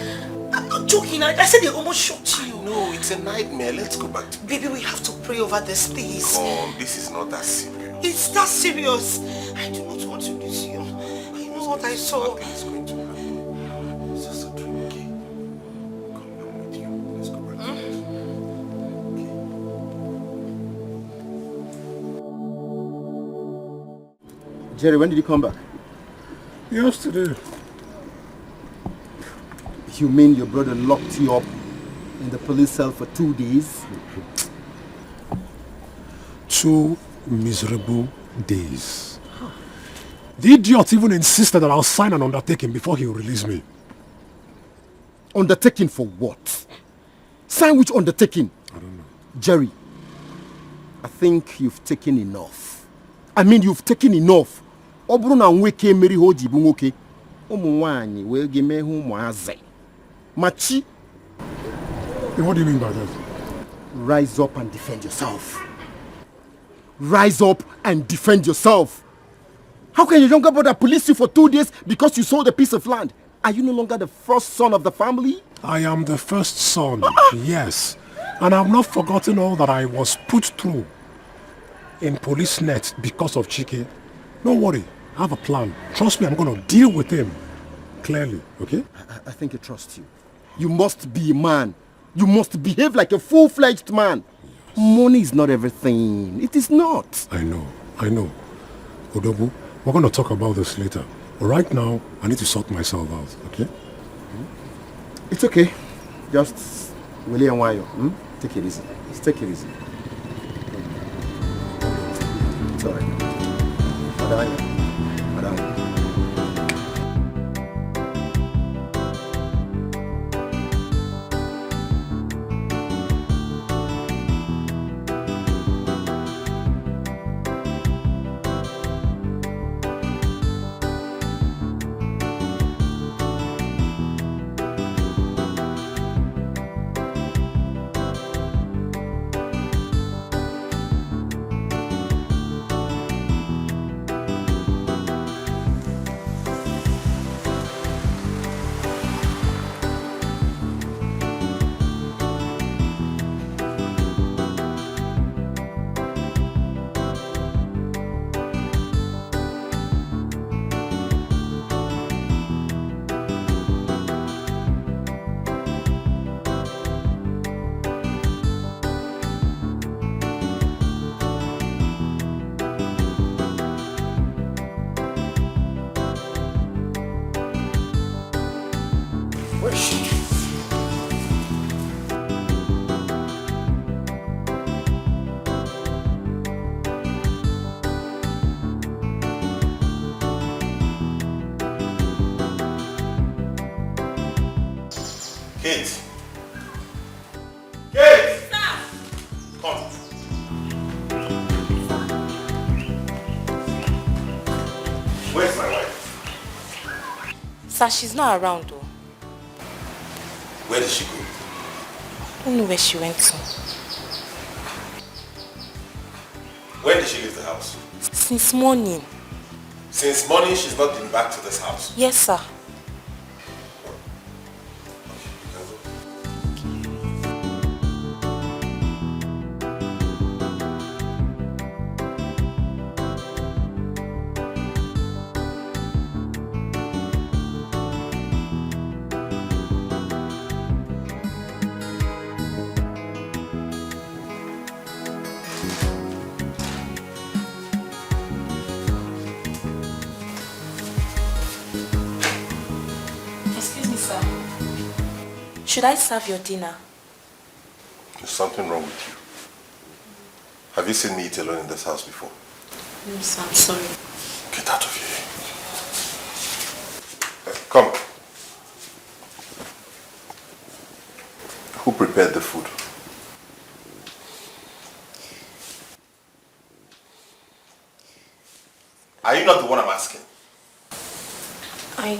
[SPEAKER 11] I'm not joking. I said they almost shot you.
[SPEAKER 2] No, it's a nightmare. Let's go back to bed.
[SPEAKER 11] Baby, we have to pray over this, please.
[SPEAKER 2] Come, this is not that serious.
[SPEAKER 11] It's that serious. I do not want to lose you. I know what I saw.
[SPEAKER 2] Nothing is going to happen. It's just a dream, okay? Come, I'm with you. Let's go back to bed.
[SPEAKER 13] Jerry, when did you come back?
[SPEAKER 3] Yesterday.
[SPEAKER 13] You mean your brother locked you up in the police cell for 2 days?
[SPEAKER 3] 2 miserable days. The idiot even insisted that I'll sign an undertaking before he will release me.
[SPEAKER 13] Undertaking for what? Sign which undertaking?
[SPEAKER 3] I don't know.
[SPEAKER 13] Jerry, I think you've taken enough. I mean, you've taken enough. Obru na nweke meri hoji bu nwoke. Umu nwanyi we ge mehu umuaze. Machi.
[SPEAKER 3] What do you mean by that?
[SPEAKER 13] Rise up and defend yourself. rise up and defend yourself. How can your younger brother police you for 2 days because you sold a piece of land? Are you no longer the first son of the family?
[SPEAKER 3] I am the first son, yes. And I've not forgotten all that I was put through in police net because of Chike. Don't worry, I have a plan. Trust me, I'm going to deal with him clearly, okay?
[SPEAKER 13] I think I trust you. You must be a man. You must behave like a full-fledged man. Money is not everything. It is not.
[SPEAKER 3] I know. Odogu, we're going to talk about this later. But right now, I need to sort myself out, okay?
[SPEAKER 13] It's okay. Just Willie and Wayo. Take it easy. Just take it easy. It's alright. Madam.
[SPEAKER 2] Kate! Kate! Come. Where's my wife?
[SPEAKER 8] Sir, she's not around though.
[SPEAKER 2] Where did she go?
[SPEAKER 8] I don't know where she went to.
[SPEAKER 2] When did she leave the house?
[SPEAKER 8] Since morning.
[SPEAKER 2] Since morning, she's not been back to this house.
[SPEAKER 8] Yes, sir. Should I serve your dinner?
[SPEAKER 2] There's something wrong with you. Have you seen me eat alone in this house before?
[SPEAKER 8] No, sir, I'm sorry.
[SPEAKER 2] Get out of here. Come. Who prepared the food? Are you not the one I'm asking?
[SPEAKER 8] I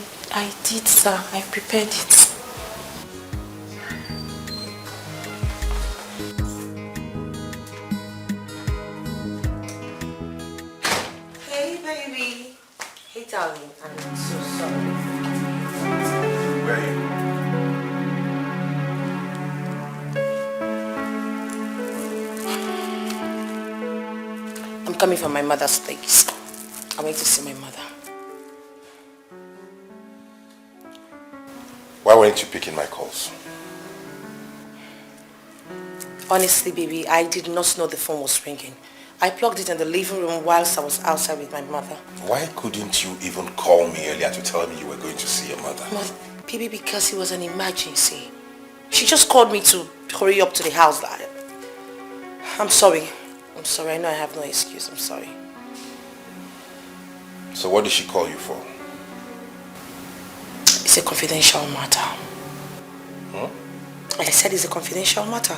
[SPEAKER 8] did, sir. I prepared it. Darling, I'm so sorry.
[SPEAKER 2] Where are you?
[SPEAKER 8] I'm coming from my mother's place. I went to see my mother.
[SPEAKER 2] Why weren't you picking my calls?
[SPEAKER 8] Honestly, baby, I did not know the phone was ringing. I plugged it in the living room whilst I was outside with my mother.
[SPEAKER 2] Why couldn't you even call me earlier to tell me you were going to see your mother?
[SPEAKER 8] Well, baby, because it was an emergency. She just called me to hurry up to the house. I'm sorry. I'm sorry. I know I have no excuse. I'm sorry.
[SPEAKER 2] So what did she call you for?
[SPEAKER 8] It's a confidential matter.
[SPEAKER 2] Huh?
[SPEAKER 8] I said it's a confidential matter.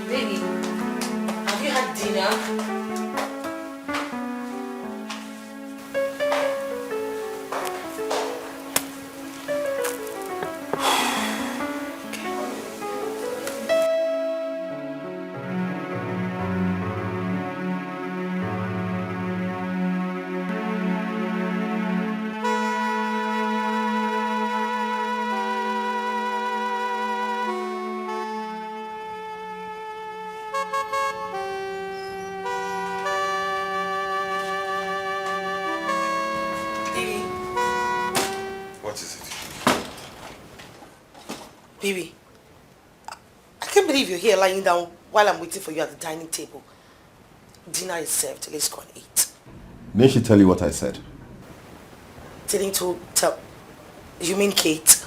[SPEAKER 8] Baby, have you had dinner?
[SPEAKER 11] Baby, I can't believe you're here lying down while I'm waiting for you at the dining table. Dinner is served. Let's go and eat.
[SPEAKER 13] Didn't she tell you what I said?
[SPEAKER 11] Didn't tell... You mean Kate?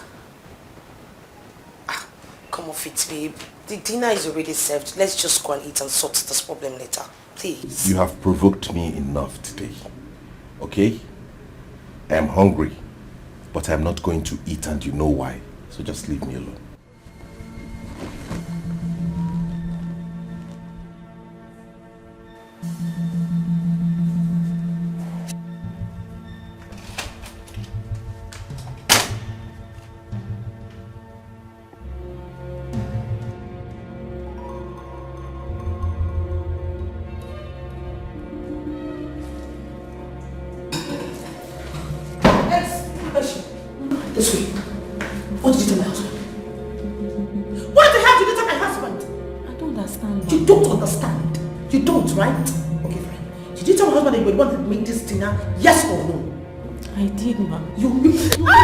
[SPEAKER 11] Come off it, babe. The dinner is already served. Let's just go and eat and sort this problem later. Please.
[SPEAKER 13] You have provoked me enough today. Okay? I am hungry, but I'm not going to eat, and you know why. So just leave me alone.
[SPEAKER 11] This way. What did you tell my husband? What the hell did you tell my husband?
[SPEAKER 12] I don't understand.
[SPEAKER 11] You don't understand. You don't, right? Okay, fine. Did you tell my husband that you would want to make this dinner? Yes or no?
[SPEAKER 12] I did, ma'am.
[SPEAKER 11] You did what?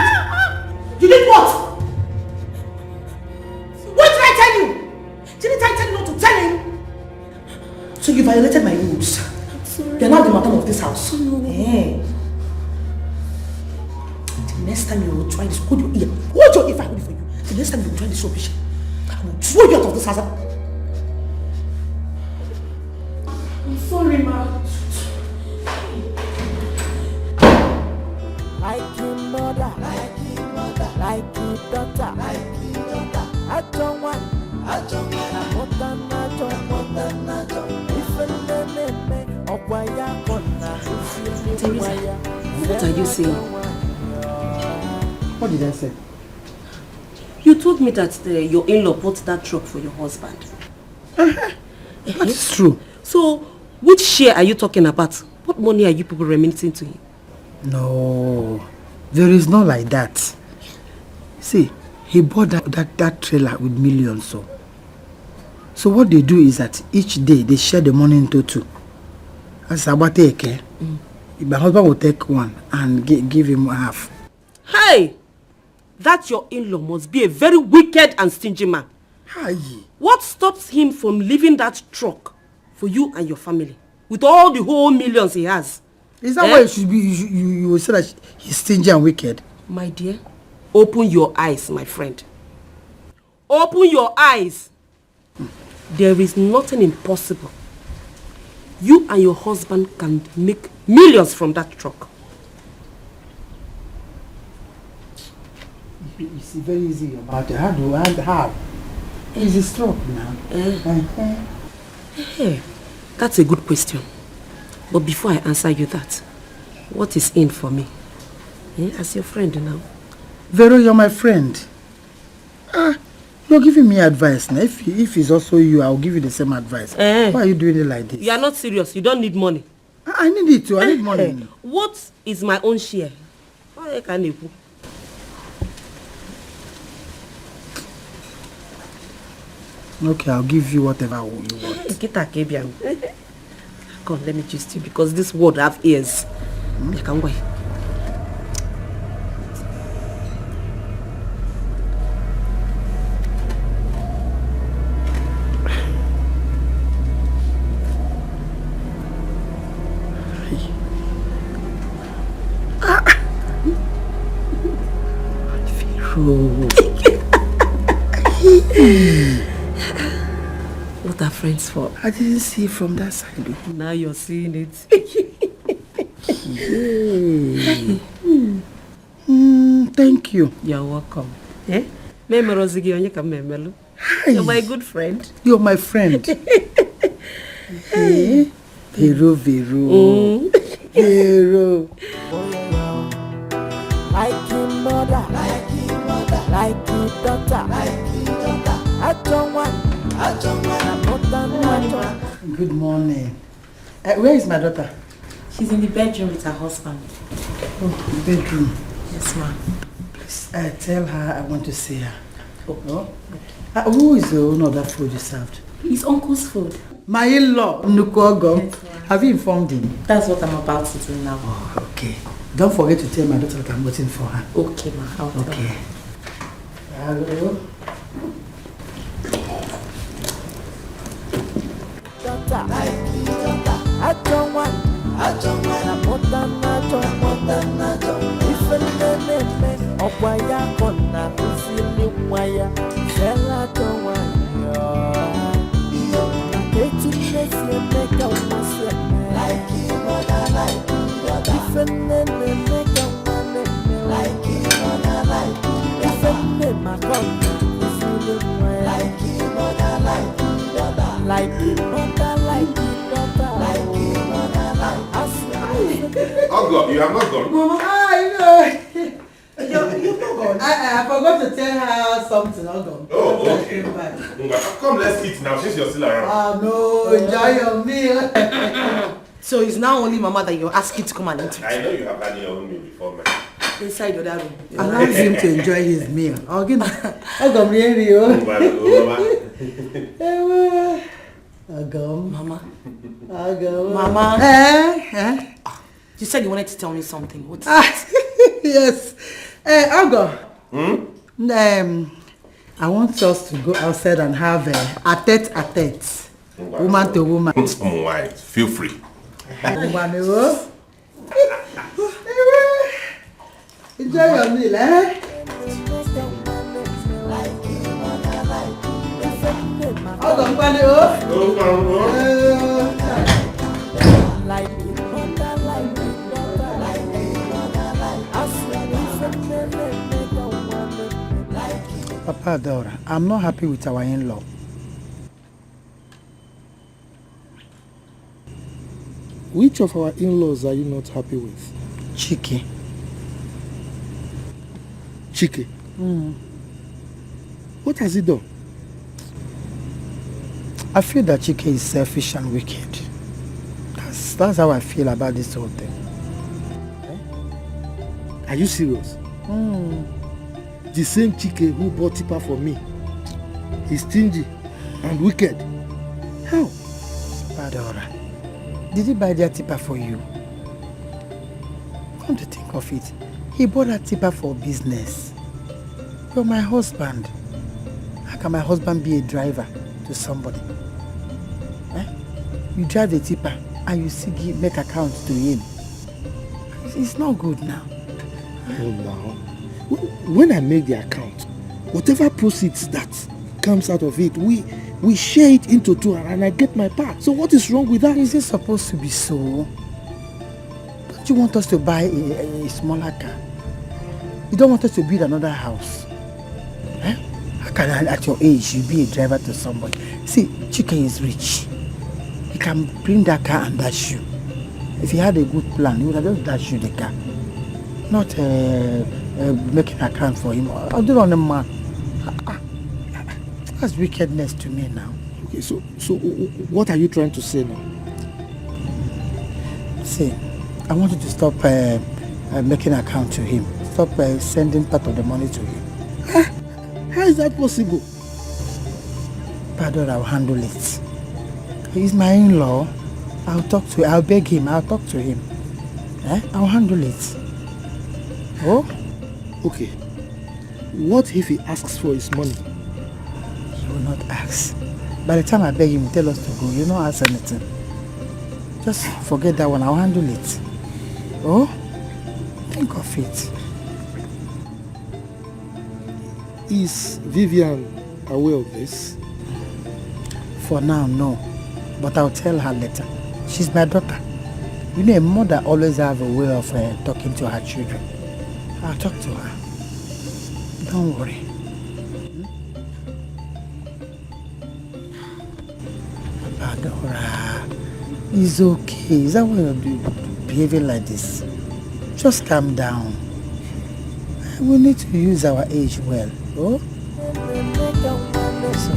[SPEAKER 11] What did I tell you? Didn't I tell you not to tell him? So you violated my rules.
[SPEAKER 12] I'm sorry.
[SPEAKER 11] You're not the madam of this house.
[SPEAKER 12] No.
[SPEAKER 11] Yeah. Next time you will try this, hold your ear. Hold your ear if I hold it for you. The next time you will try this rubbish, I will throw you out of this house.
[SPEAKER 12] I'm sorry, ma'am.
[SPEAKER 16] Like your mother, like your daughter, I don't want, I don't
[SPEAKER 12] Teresa, what are you saying?
[SPEAKER 11] What did I say?
[SPEAKER 12] You told me that your in-law bought that truck for your husband.
[SPEAKER 11] That is true.
[SPEAKER 12] So, which share are you talking about? What money are you people remitting to him?
[SPEAKER 18] No, there is no like that. See, he bought that trailer with millions. So what they do is that each day they share the money into two. As about take, my husband will take one and give him half.
[SPEAKER 12] Hey! That your in-law must be a very wicked and stingy man.
[SPEAKER 18] Hi.
[SPEAKER 12] What stops him from leaving that truck for you and your family with all the whole millions he has?
[SPEAKER 18] Is that why it should be? You will say that he's stingy and wicked?
[SPEAKER 12] My dear, open your eyes, my friend. Open your eyes. There is nothing impossible. You and your husband can make millions from that truck.
[SPEAKER 18] It's very easy about it. How? Is it stroke now?
[SPEAKER 12] Hey, that's a good question. But before I answer you that, what is in for me? As your friend now.
[SPEAKER 18] Vero, you're my friend. You're giving me advice now. If it's also you, I'll give you the same advice. Why are you doing it like this?
[SPEAKER 12] You are not serious. You don't need money.
[SPEAKER 18] I need it too. I need money.
[SPEAKER 12] What is my own share?
[SPEAKER 18] Okay, I'll give you whatever you want.
[SPEAKER 12] Come, let me just you because this word have ears. You can wait. What are friends for?
[SPEAKER 18] I didn't see it from that side.
[SPEAKER 12] Now you're seeing it.
[SPEAKER 18] Thank you.
[SPEAKER 12] You're welcome. You're my good friend.
[SPEAKER 18] You're my friend. Vero. Vero.
[SPEAKER 16] Like your mother, like your daughter, I don't want.
[SPEAKER 18] Good morning. Where is my daughter?
[SPEAKER 12] She's in the bedroom with her husband.
[SPEAKER 18] Oh, bedroom.
[SPEAKER 12] Yes, ma'am.
[SPEAKER 18] Please tell her I want to see her. Oh. Who is the owner of that food you served?
[SPEAKER 12] His uncle's food.
[SPEAKER 18] My in-law, Nukogo. Yes, have you informed him?
[SPEAKER 12] That's what I'm about to do now.
[SPEAKER 18] Oh, okay. Don't forget to tell my daughter that I'm waiting for her.
[SPEAKER 12] Okay, ma.
[SPEAKER 18] Okay. Hello.
[SPEAKER 2] Uncle, you have not gone.
[SPEAKER 5] Mama, I know. You're not gone. I forgot to tell her something. Uncle.
[SPEAKER 2] Oh, okay. Come, let's eat now since you're still around.
[SPEAKER 5] No, enjoy your meal. So it's now only Mama that you're asking to come and eat.
[SPEAKER 2] I know you have had your own meal before, man.
[SPEAKER 5] Inside your room.
[SPEAKER 18] Allow him to enjoy his meal. Again,
[SPEAKER 5] Mama.
[SPEAKER 11] Mama.
[SPEAKER 5] You said you wanted to tell me something. What?
[SPEAKER 18] Yes. Ogo. I want us to go outside and have a tete-a-tete. Woman to woman.
[SPEAKER 2] Feel free.
[SPEAKER 18] Enjoy your meal, eh? Papa Dora, I'm not happy with our in-law.
[SPEAKER 7] Which of our in-laws are you not happy with?
[SPEAKER 18] Chike.
[SPEAKER 7] Chike? What has he done?
[SPEAKER 18] I feel that Chike is selfish and wicked. That's how I feel about this whole thing.
[SPEAKER 7] Are you serious? The same Chike who bought tipper for me. He's stingy and wicked. How?
[SPEAKER 18] Padora, did he buy that tipper for you? Come to think of it, he bought that tipper for business. You're my husband. How can my husband be a driver to somebody? You drive the tipper and you still make accounts to him. It's not good now.
[SPEAKER 7] Oh, now. When I make the account, whatever proceeds that comes out of it, we share it into two and I get my part. So what is wrong with that?
[SPEAKER 18] Is it supposed to be so? Don't you want us to buy a smaller car? You don't want us to build another house? How can I, at your age, you be a driver to somebody? See, Chike is rich. He can bring that car and dash you. If he had a good plan, he would have just dashed you the car. Not making an account for him. I'll do it on a man. That's wickedness to me now.
[SPEAKER 7] Okay, so what are you trying to say now?
[SPEAKER 18] See, I want you to stop making an account to him. Stop sending part of the money to him.
[SPEAKER 7] How is that possible?
[SPEAKER 18] Pardon, I'll handle it. He's my in-law. I'll talk to him. I'll beg him. I'll talk to him. I'll handle it. Oh?
[SPEAKER 7] Okay. What if he asks for his money?
[SPEAKER 18] He will not ask. By the time I beg him, tell us to go. You don't ask anything. Just forget that one. I'll handle it. Oh? Think of it.
[SPEAKER 7] Is Vivian aware of this?
[SPEAKER 18] For now, no. But I'll tell her later. She's my daughter. You know, a mother always have a way of talking to her children. I'll talk to her. Don't worry. Adora, it's okay. Is that why you're behaving like this? Just calm down. We need to use our age well. Oh? It's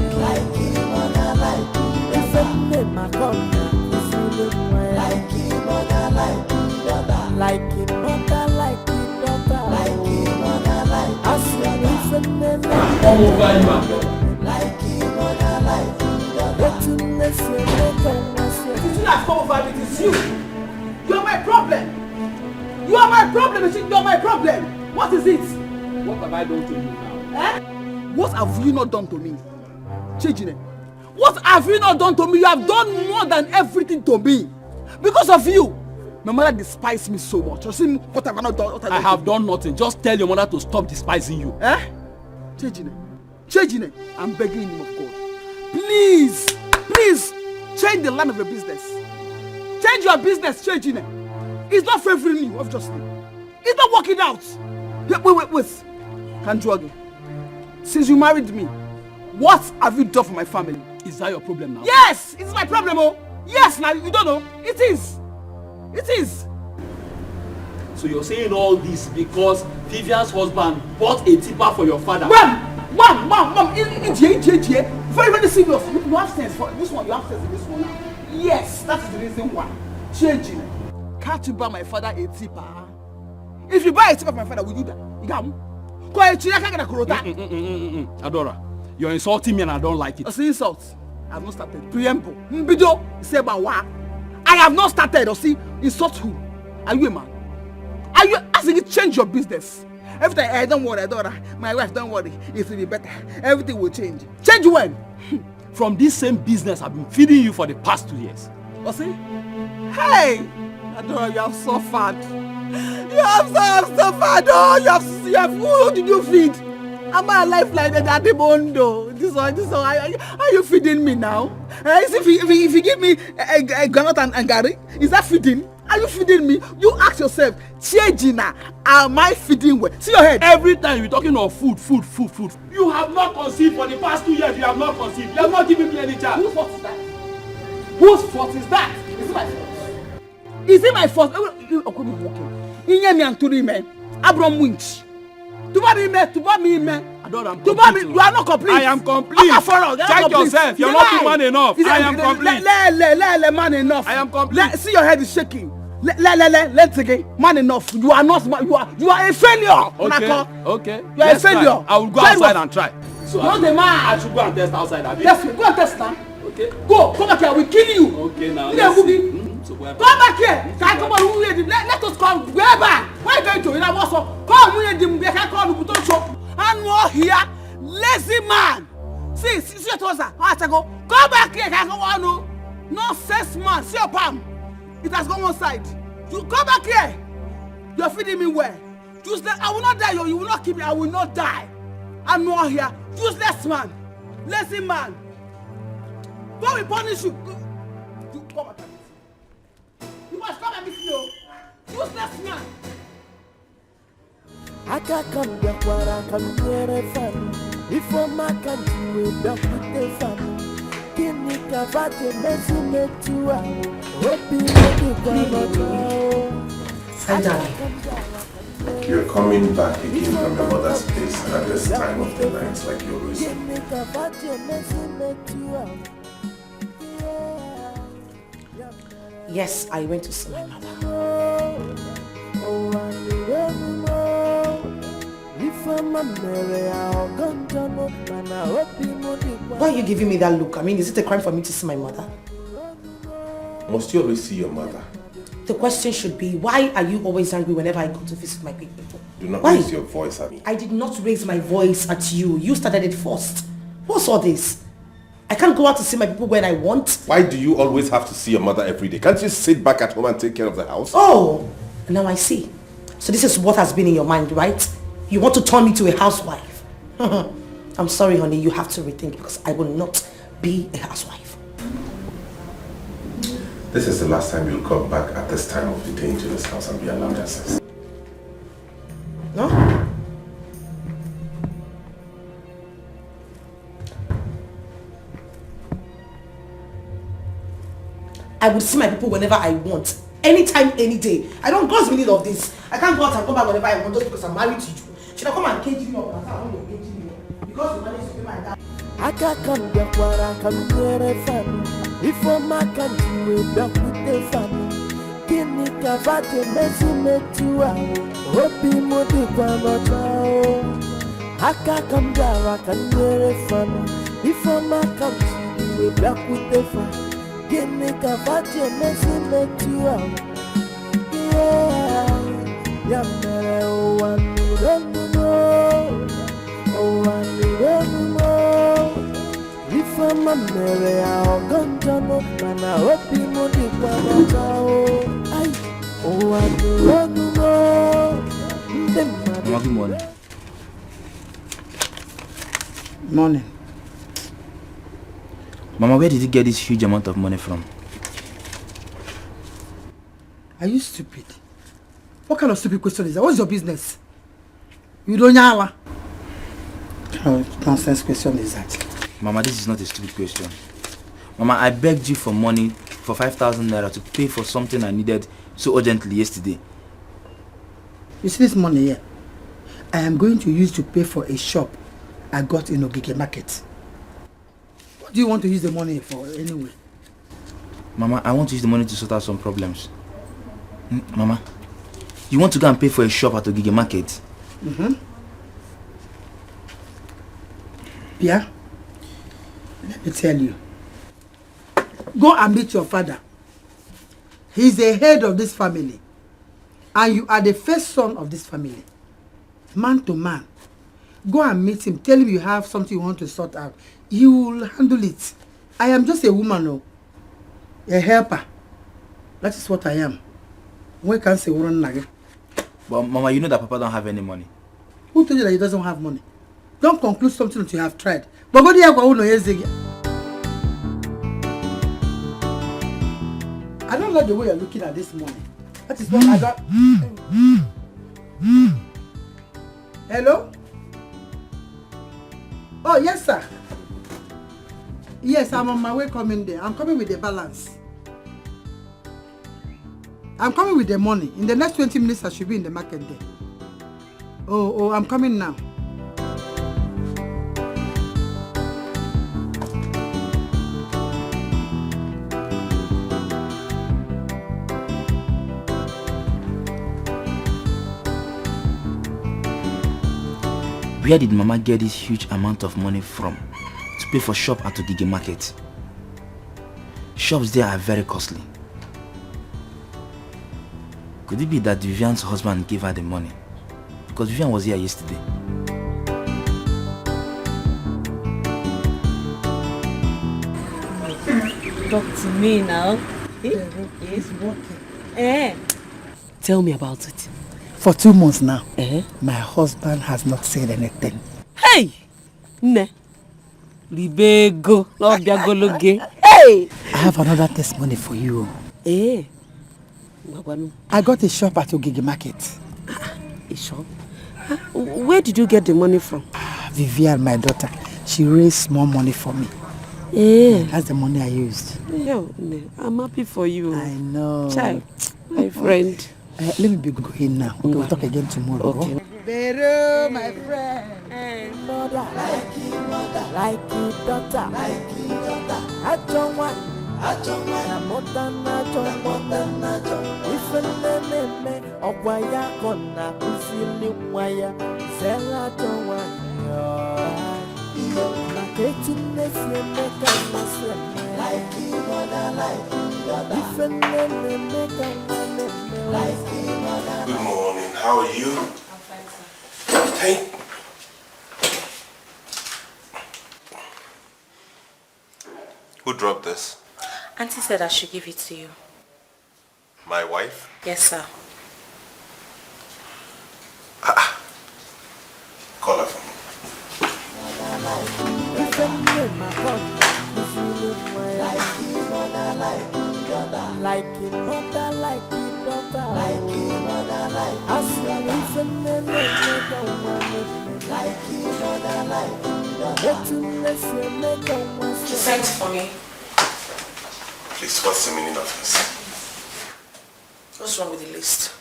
[SPEAKER 9] You are my problem. You are my problem. You are my problem. What is it?
[SPEAKER 19] What have I done to you now?
[SPEAKER 9] What have you not done to me? Chijine, what have you not done to me? You have done more than everything to me. Because of you, my mother despises me so much. You see, what have I not done?
[SPEAKER 19] I have done nothing. Just tell your mother to stop despising you.
[SPEAKER 9] Chijine, I'm begging in the name of God. Please, change the line of your business. Change your business, Chijine. It's not favoring you, obviously. It's not working out. Wait. Can't you again? Since you married me, what have you done for my family?
[SPEAKER 19] Is that your problem now?
[SPEAKER 9] Yes, it's my problem, oh. Yes, now you don't know. It is. It is.
[SPEAKER 19] So you're saying all this because Vivian's husband bought a tipper for your father?
[SPEAKER 9] Mom! It's very, very serious. You have sense for this one. You have sense in this one now. Yes, that is the reason why. Changing. Can't you buy my father a tipper? If you buy a tipper for my father, will you die? You got
[SPEAKER 19] Adora, you're insulting me and I don't like it.
[SPEAKER 9] It's an insult. I have not started. Preamble. Mbido, say about what? I have not started. Or see, insult who? Are you a man? Are you asking you to change your business? Every time, hey, don't worry, Adora. My wife, don't worry. It will be better. Everything will change. Change when?
[SPEAKER 19] From this same business I've been feeding you for the past 2 years.
[SPEAKER 9] Or see? Hey! Adora, you have suffered. You have suffered. Oh, you have. Who did you feed? Am I alive like that at the bondo? This one. Are you feeding me now? If you give me a granite and Gary, is that feeding? Are you feeding me? You ask yourself, Chiejina, am I feeding well? See your head.
[SPEAKER 19] Every time you're talking of food. You have not conceived for the past 2 years. You have not conceived. You have not given me any chance.
[SPEAKER 9] Whose fault is that? Whose fault is that? Is it my fault? Is it my fault? You are not complete.
[SPEAKER 19] I am complete. Check yourself. You're not man enough. I am complete.
[SPEAKER 9] Man enough.
[SPEAKER 19] I am complete.
[SPEAKER 9] See your head is shaking. Let's again. Man enough. You are not. You are a failure.
[SPEAKER 19] Okay.
[SPEAKER 9] You are a failure.
[SPEAKER 19] I will go outside and try.
[SPEAKER 9] So not the man.
[SPEAKER 19] I should go and test outside.
[SPEAKER 9] Yes, go and test now. Okay. Go back here. I will kill you.
[SPEAKER 19] Okay now.
[SPEAKER 9] Come back here. Come on. Let us come. Wherever. Where are you going to? Come and more here, lazy man. See your trouser. Go back here. Nonsense man. See your palm. It has gone one side. You go back here. You're feeding me well. Useless. I will not die. You will not keep me. I will not die. I'm not here. Useless man. Lazy man. God will punish you. Come back. You must come and meet me. Useless man.
[SPEAKER 16] I can't come back where I can hear a fan. If I'm a country, we're back with the fan. Can you cover the mess you make to out? Hope you
[SPEAKER 2] You're coming back again from your mother's place at this time of the night like you always do.
[SPEAKER 8] Yes, I went to see my mother. Why are you giving me that look? I mean, is it a crime for me to see my mother?
[SPEAKER 2] Must you always see your mother?
[SPEAKER 8] The question should be, why are you always angry whenever I go to visit my people?
[SPEAKER 2] Do not raise your voice at me.
[SPEAKER 8] I did not raise my voice at you. You started it first. What's all this? I can't go out to see my people when I want.
[SPEAKER 2] Why do you always have to see your mother every day? Can't you sit back at home and take care of the house?
[SPEAKER 8] Oh, now I see. So this is what has been in your mind, right? You want to turn me to a housewife. I'm sorry, honey. You have to rethink because I will not be a housewife.
[SPEAKER 2] This is the last time you'll come back at this time of the day into this house and be allowed access.
[SPEAKER 8] No? I would see my people whenever I want. Anytime, any day. I don't go to the middle of this. I can't go out and come back whenever I want just because I'm married to you. Should I come and cage me up? I want to cage me up. Because you managed to be my dad.
[SPEAKER 16] I can't come back where I can hear a fan. If I'm a country, we're back with the fan. Can you cover the mess you make to out? Hope you would be one I can't come down, I can hear a fan. If I'm a country, we're back with the fan. Can you cover the mess you make to out? Yeah, one don't know. Oh, one don't know. If I'm a Mary, I'll go to know. Man, I hope you know the one. Oh, I don't know.
[SPEAKER 6] Good morning.
[SPEAKER 18] Morning.
[SPEAKER 6] Mama, where did you get this huge amount of money from?
[SPEAKER 18] Are you stupid? What kind of stupid question is that? What's your business? You don't know. What kind of nonsense question is that?
[SPEAKER 6] Mama, this is not a stupid question. Mama, I begged you for money for 5,000 naira to pay for something I needed so urgently yesterday.
[SPEAKER 18] You see this money here? I am going to use to pay for a shop I got in Dikeh market. What do you want to use the money for anyway?
[SPEAKER 6] Mama, I want to use the money to sort out some problems. Mama, you want to go and pay for a shop at Dikeh market?
[SPEAKER 18] Pia, let me tell you. Go and meet your father. He's the head of this family. And you are the first son of this family. Man to man. Go and meet him. Tell him you have something you want to sort out. He will handle it. I am just a woman, no. A helper. That is what I am. Why can't say one nugget?
[SPEAKER 6] But Mama, you know that Papa don't have any money.
[SPEAKER 18] Who told you that he doesn't have money? Don't conclude something that you have tried. But what do you have to know? I don't like the way you're looking at this money. That is what I got. Hello? Oh, yes, sir. Yes, I'm on my way coming there. I'm coming with the balance. I'm coming with the money. In the next 20 minutes, I should be in the market there. Oh, I'm coming now.
[SPEAKER 6] Where did Mama get this huge amount of money from to pay for shop at Dikeh market? Shops there are very costly. Could it be that Vivian's husband gave her the money? Because Vivian was here yesterday.
[SPEAKER 12] Talk to me now. It's working. Tell me about it.
[SPEAKER 18] For 2 months now, my husband has not said anything.
[SPEAKER 12] Hey! Ne. Libego. Hey!
[SPEAKER 18] I have another testimony for you. I got a shop at Dikeh market.
[SPEAKER 12] A shop? Where did you get the money from?
[SPEAKER 18] Vivian, my daughter, she raised small money for me. That's the money I used.
[SPEAKER 12] I'm happy for you.
[SPEAKER 18] I know.
[SPEAKER 12] Child, my friend.
[SPEAKER 18] Let me be going now. Okay, we'll talk again tomorrow. Okay. Vero, my friend.
[SPEAKER 16] Mother, like you, daughter, like you, daughter. I don't want. I'm more than I don't. If a name of why I wanna be wire, Sarah don't want you. My greatness, you make a Muslim. Like you, mother, like you, daughter. If a name make a
[SPEAKER 2] Good morning, how are you? I'm fine, sir. Hey. Who dropped this?
[SPEAKER 8] Auntie said I should give it to you.
[SPEAKER 2] My wife?
[SPEAKER 8] Yes, sir.
[SPEAKER 2] Call her for me.
[SPEAKER 16] Like it, mother, like it, daughter. Like it, mother, like it. I see listen and make a woman. Like it, mother, like it, daughter.
[SPEAKER 8] She sent for me.
[SPEAKER 2] Please, what's the meaning of this?
[SPEAKER 8] What's wrong with the list?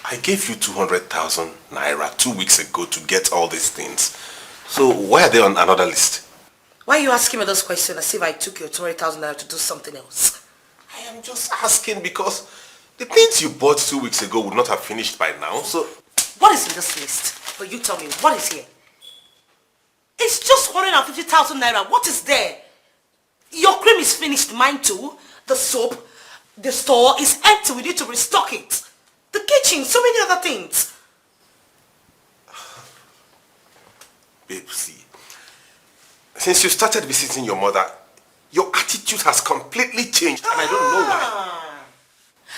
[SPEAKER 2] I gave you 200,000 naira 2 weeks ago to get all these things. So why are they on another list?
[SPEAKER 8] Why are you asking me those questions as if I took your 200,000 naira to do something else?
[SPEAKER 2] I am just asking because the things you bought 2 weeks ago would not have finished by now, so...
[SPEAKER 8] What is in this list? But you tell me, what is here? It's just 150,000 naira. What is there? Your cream is finished, mine too. The soap, the store is empty. We need to restock it. The kitchen, so many other things.
[SPEAKER 2] Babe, see. Since you started visiting your mother, your attitude has completely changed and I don't know why.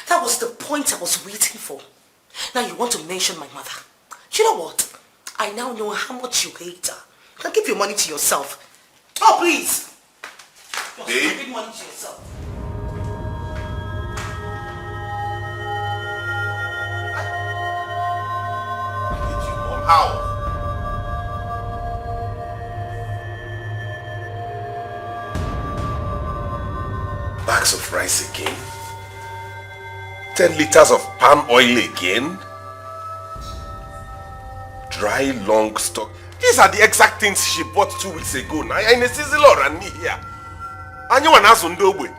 [SPEAKER 8] That was the point I was waiting for. Now you want to mention my mother. You know what? I now know how much you hate her. You can give your money to yourself. Oh, please.
[SPEAKER 2] Babe?
[SPEAKER 8] Give money to yourself.
[SPEAKER 2] How? Bags of rice again? 10 liters of palm oil again? Dry long stock. These are the exact things she bought 2 weeks ago. Now in a season or a here. And you want us on the way.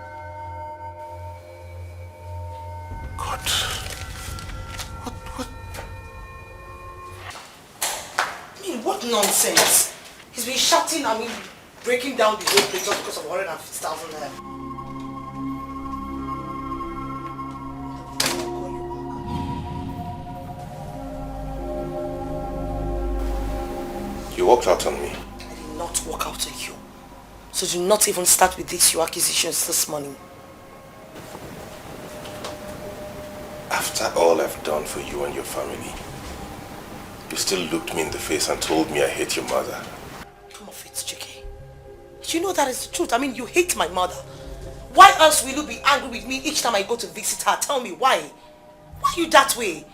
[SPEAKER 2] God. What?
[SPEAKER 11] I mean, what nonsense? He's been shouting at me, breaking down the whole place just because of 150,000 naira.
[SPEAKER 2] You walked out on me.
[SPEAKER 11] I did not walk out on you. So do not even start with these your accusations this morning.
[SPEAKER 2] After all I've done for you and your family, you still looked me in the face and told me I hate your mother.
[SPEAKER 11] Come off it, Dikeh. You know that is the truth. I mean, you hate my mother. Why else will you be angry with me each time I go to visit her? Tell me, why? Why are you that way?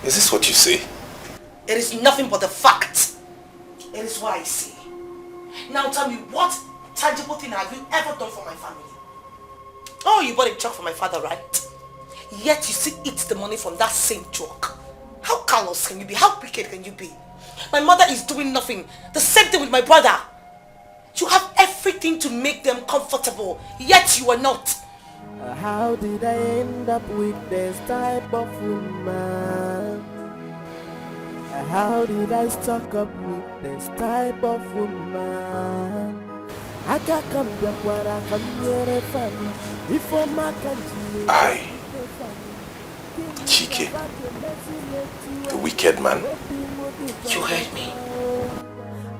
[SPEAKER 2] Is this what you say?
[SPEAKER 11] It is nothing but the fact. It is what I say. Now tell me, what tangible thing have you ever done for my family? Oh, you bought a truck for my father, right? Yet you still eat the money from that same truck. How callous can you be? How wicked can you be? My mother is doing nothing. The same thing with my brother. You have everything to make them comfortable, yet you are not.
[SPEAKER 16] How did I end up with this type of woman? How did I stuck up with this type of woman? I can't come back where I come here a family before my country.
[SPEAKER 2] I, Dikeh, the wicked man.
[SPEAKER 11] You heard me.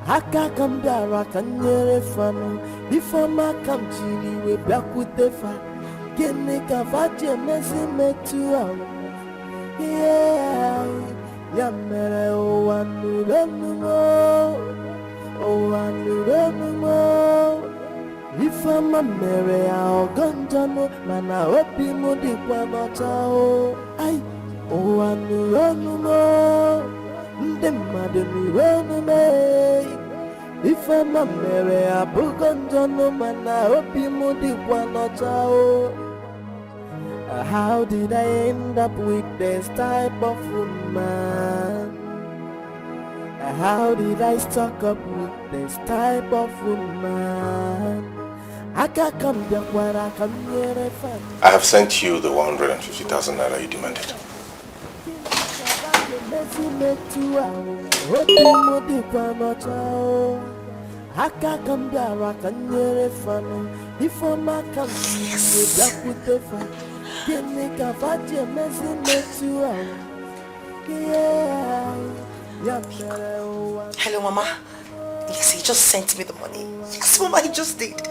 [SPEAKER 16] I can't come back, I can hear a family before my country. We back with the fire. Get me covered, you messy me too. Yeah. Yamere o anurenumo, o anurenumo. If I'm a mere agonjano, mana opi mo di kwa machao. Ay, o anurenumo, ndemade nurenume. If I'm a mere agonjano, mana opi mo di kwa machao. How did I end up with this type of woman? How did I stuck up with this type of woman? I can't come back where I come here a family.
[SPEAKER 2] I have sent you the 150,000 naira you demanded.
[SPEAKER 16] I can't come back, I can hear a family before my country. We're back with the fun.
[SPEAKER 11] Hello, Mama. Yes, he just sent me the money. Yes, Mama, he just did.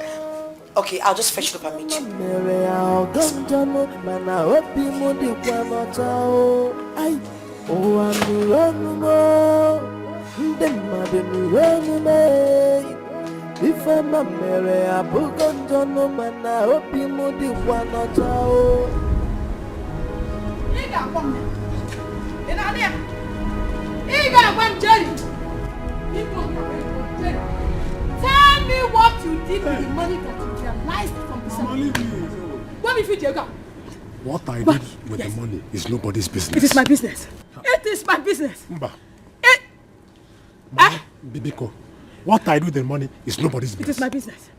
[SPEAKER 11] Okay, I'll just fetch it up and meet you.
[SPEAKER 16] If I'm a mere abugonjono mana opi mudi wana chao.
[SPEAKER 17] Iga kwam. Inalia. Iga kwam Jerry. Tell me what you did with the money that you realized from the money. What if you did?
[SPEAKER 3] What I did with the money is nobody's business.
[SPEAKER 1] It is my business. It is my business.
[SPEAKER 3] Mba. Bibiko. What I do with the money is nobody's business.
[SPEAKER 1] It is my business.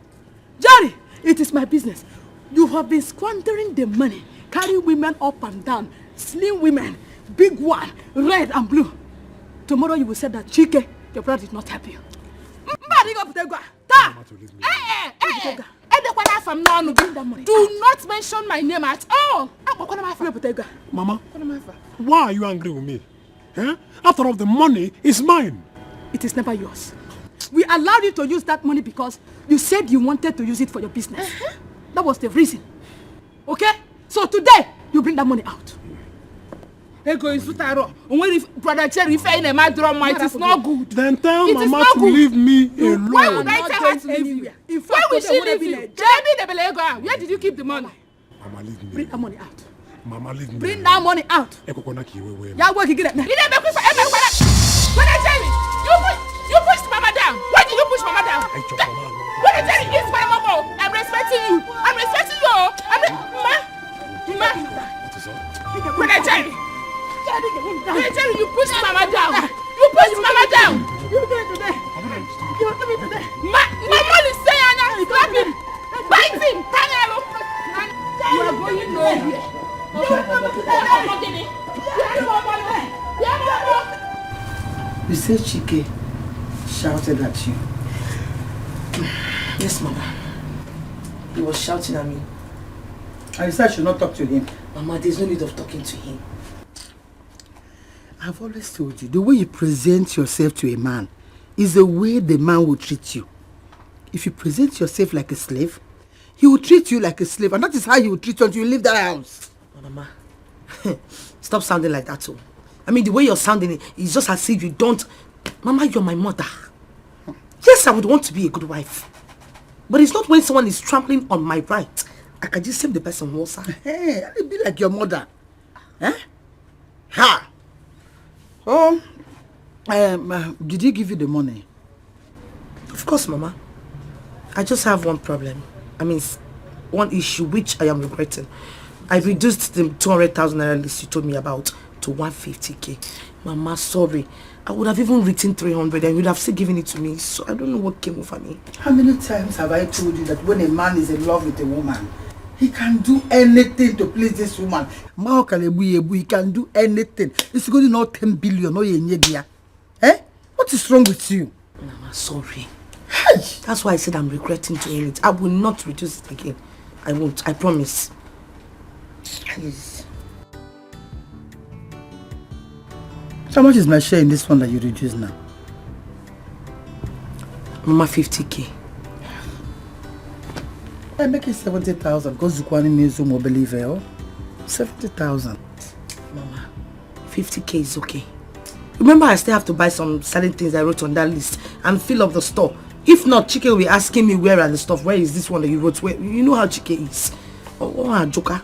[SPEAKER 1] Jerry, it is my business. You have been squandering the money, carrying women up and down, slim women, big one, red and blue. Tomorrow you will say that Dikeh, your brother did not help you.
[SPEAKER 4] Do not mention my name at all.
[SPEAKER 3] Mama, why are you angry with me? Eh? After all, the money is mine.
[SPEAKER 1] It is never yours. We allowed you to use that money because you said you wanted to use it for your business. That was the reason. Okay? So today, you bring that money out.
[SPEAKER 4] Brother Jerry, it is not good.
[SPEAKER 3] Then tell Mama to leave me alone.
[SPEAKER 4] Why would I tell her to leave you? Why would she leave you? Where did you keep the money?
[SPEAKER 3] Mama, leave me.
[SPEAKER 1] Bring that money out.
[SPEAKER 3] Mama, leave me.
[SPEAKER 17] Bring that money out. Yeah, work again. You didn't make me for every when I tell you pushed Mama down. Why did you push Mama down? When I tell you, it's my mama. I'm respecting you. I'm respecting you. Ma. When I tell you, you pushed Mama down. You pushed Mama down. You did it today. You did it today. My mom is saying I'm slapping, biting, you are going nowhere.
[SPEAKER 18] You say Chike shouted at you?
[SPEAKER 11] Yes, Mama. He was shouting at me.
[SPEAKER 18] And you said I should not talk to him?
[SPEAKER 11] Mama, there's no need of talking to him.
[SPEAKER 18] I've always told you, the way you present yourself to a man is the way the man will treat you. If you present yourself like a slave, he will treat you like a slave, and that is how he will treat you until you leave that house.
[SPEAKER 11] Mama, stop sounding like that too. I mean, the way you're sounding is just as if you don't... Mama, you're my mother. Yes, I would want to be a good wife. But it's not when someone is trampling on my right. I can just save the person who side.
[SPEAKER 18] Hey, I'll be like your mother. Eh? Ha! Oh, did he give you the money?
[SPEAKER 11] Of course, Mama. I just have one problem. I mean, one issue which I am regretting. I reduced the 200,000 naira list you told me about to 150k. Mama, sorry. I would have even written 300 and you would have still given it to me. So I don't know what came over me.
[SPEAKER 18] How many times have I told you that when a man is in love with a woman, he can do anything to please this woman? He can do anything. It's going to not 10 billion. Eh? What is wrong with you?
[SPEAKER 11] Mama, sorry. Hey! That's why I said I'm regretting doing it. I will not reduce it again. I won't. I promise. Please.
[SPEAKER 18] So how much is my share in this one that you reduce now?
[SPEAKER 11] Mama, 50k.
[SPEAKER 18] I make it 70,000 because Zukwani means you won't believe it. 70,000.
[SPEAKER 11] Mama, 50k is okay. Remember, I still have to buy some certain things I wrote on that list and fill up the store. If not, Chike will be asking me where are the stuff. Where is this one that you wrote? Where, you know how Chike is. Oh, Joker.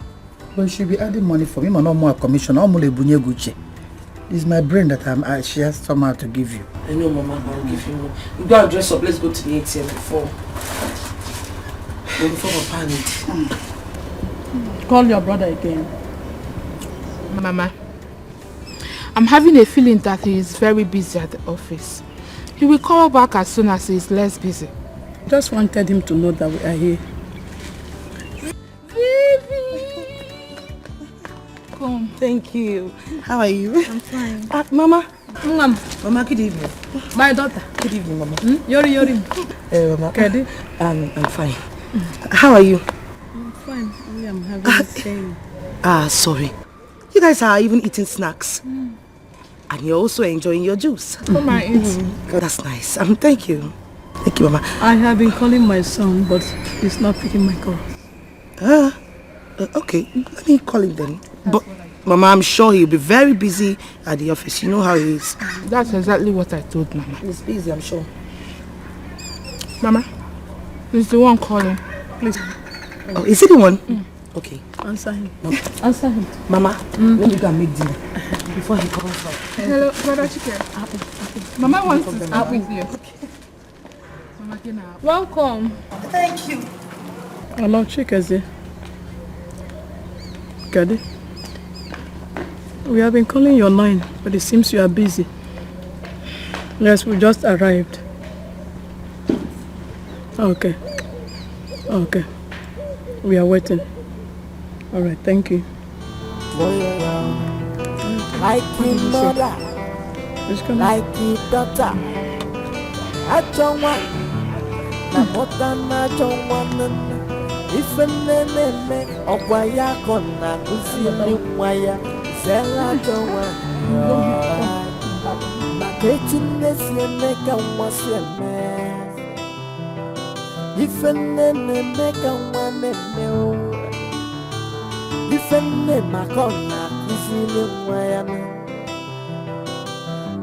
[SPEAKER 18] Well, you should be adding money for me. I'm not more commission. I'm only bunye gucci. It's my brain that she has somehow to give you.
[SPEAKER 11] I know, Mama. I'll give you more. You gotta dress up. Let's go to the ATM before Papa needs.
[SPEAKER 17] Call your brother again. Mama, I'm having a feeling that he is very busy at the office. He will call back as soon as he is less busy.
[SPEAKER 1] Just wanted him to know that we are here.
[SPEAKER 17] Come.
[SPEAKER 11] Thank you. How are you?
[SPEAKER 17] I'm fine.
[SPEAKER 11] Mama. Mama, good evening.
[SPEAKER 17] My daughter.
[SPEAKER 11] Good evening, Mama.
[SPEAKER 17] Yori.
[SPEAKER 11] Mama.
[SPEAKER 17] Kedi.
[SPEAKER 11] I'm fine. How are you?
[SPEAKER 1] I'm fine. Only I'm having the same.
[SPEAKER 11] Sorry. You guys are even eating snacks. And you're also enjoying your juice.
[SPEAKER 17] Come and eat.
[SPEAKER 11] That's nice. Thank you. Thank you, Mama.
[SPEAKER 1] I have been calling my son, but he's not picking my call.
[SPEAKER 11] Okay. Let me call him then. But, Mama, I'm sure he'll be very busy at the office. You know how he is.
[SPEAKER 17] That's exactly what I told Mama.
[SPEAKER 11] He's busy, I'm sure.
[SPEAKER 17] Mama, he's the one calling. Please.
[SPEAKER 11] Oh, is he the one? Okay.
[SPEAKER 1] Answer him.
[SPEAKER 17] Answer him.
[SPEAKER 11] Mama, let me go and make dinner before he comes up.
[SPEAKER 17] Hello, Brother Chike. Mama wants to speak with you. Okay. Mama, welcome.
[SPEAKER 11] Thank you.
[SPEAKER 1] Hello, Chike. Kedi. We have been calling your line, but it seems you are busy. Yes, we just arrived. Okay. We are waiting. All right, thank you.
[SPEAKER 16] Like your mother, like your daughter. I don't want, I don't want. If a name of Wayakona, Waya, Zella don't want. Getting this, you make a was a man. If a name make a one meal. If a name I call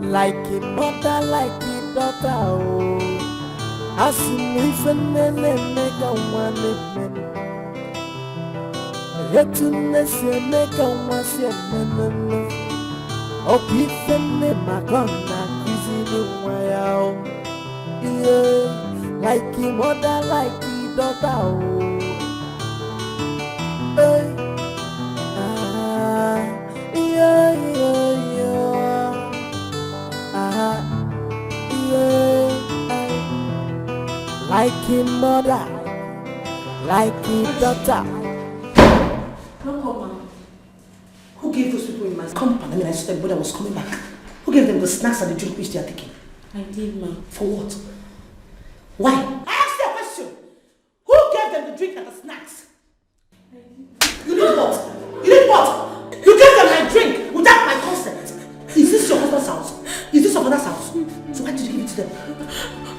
[SPEAKER 16] like a mother, like a daughter. As if a name make a one Etunese meka mwase nene. Okifene makona kizini mwayao. Yeah, like him mother, like the daughter. Hey, yeah, yeah, yeah. Yeah, like him mother, like his daughter.
[SPEAKER 11] No problem. Who gave those people in my compound? I mean, I saw their brother was coming back. Who gave them the snacks and the drink which they are taking?
[SPEAKER 12] I did, ma.
[SPEAKER 11] For what? Why? I asked you a question. Who gave them the drink and the snacks? You did what? You did what? You gave them my drink without my consent. Is this your husband's house? Is this your mother's house? So why did you give it to them?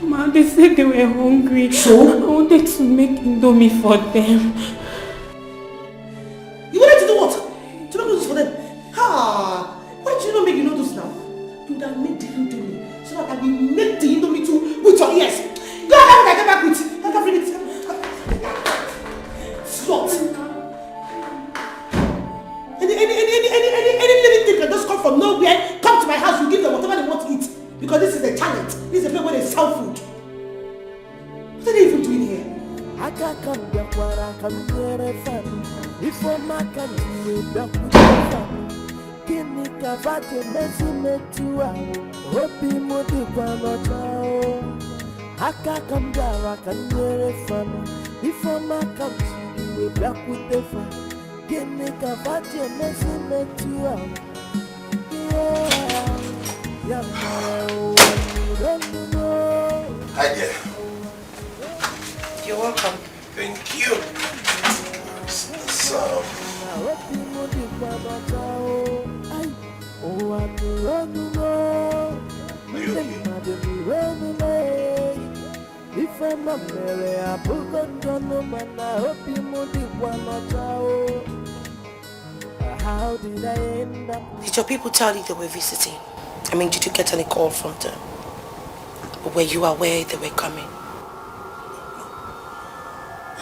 [SPEAKER 12] Ma, they said they were hungry.
[SPEAKER 11] So?
[SPEAKER 12] I wanted to make indomie for them.
[SPEAKER 11] You wanted to do what? To make noodles for them? Ha! Why did you not make the noodles now? You would have made the indomie so that I will make the indomie too with your ears. Go ahead, I get back with you. I can bring it. Slut. Any living thing can just come from nowhere, come to my house, you give them whatever they want to eat. Because this is a challenge. This is a place where they sell food. What are they even doing here?
[SPEAKER 16] I can't come back where I can hear a family. If I'm not coming, we're back with the family. Can you cover the messy metu? Hope you would be one or I can't come back, I can hear a family. If I'm not coming, we're back with the family. Can you cover the messy metu? Yeah,
[SPEAKER 2] Hi there.
[SPEAKER 11] You're welcome.
[SPEAKER 2] Thank you. So,
[SPEAKER 16] if I'm a Mary, I put on no man, I hope you would one or how did I end up?
[SPEAKER 11] Did your people tell you they were visiting? I mean, did you get any call from them? Or were you aware they were coming?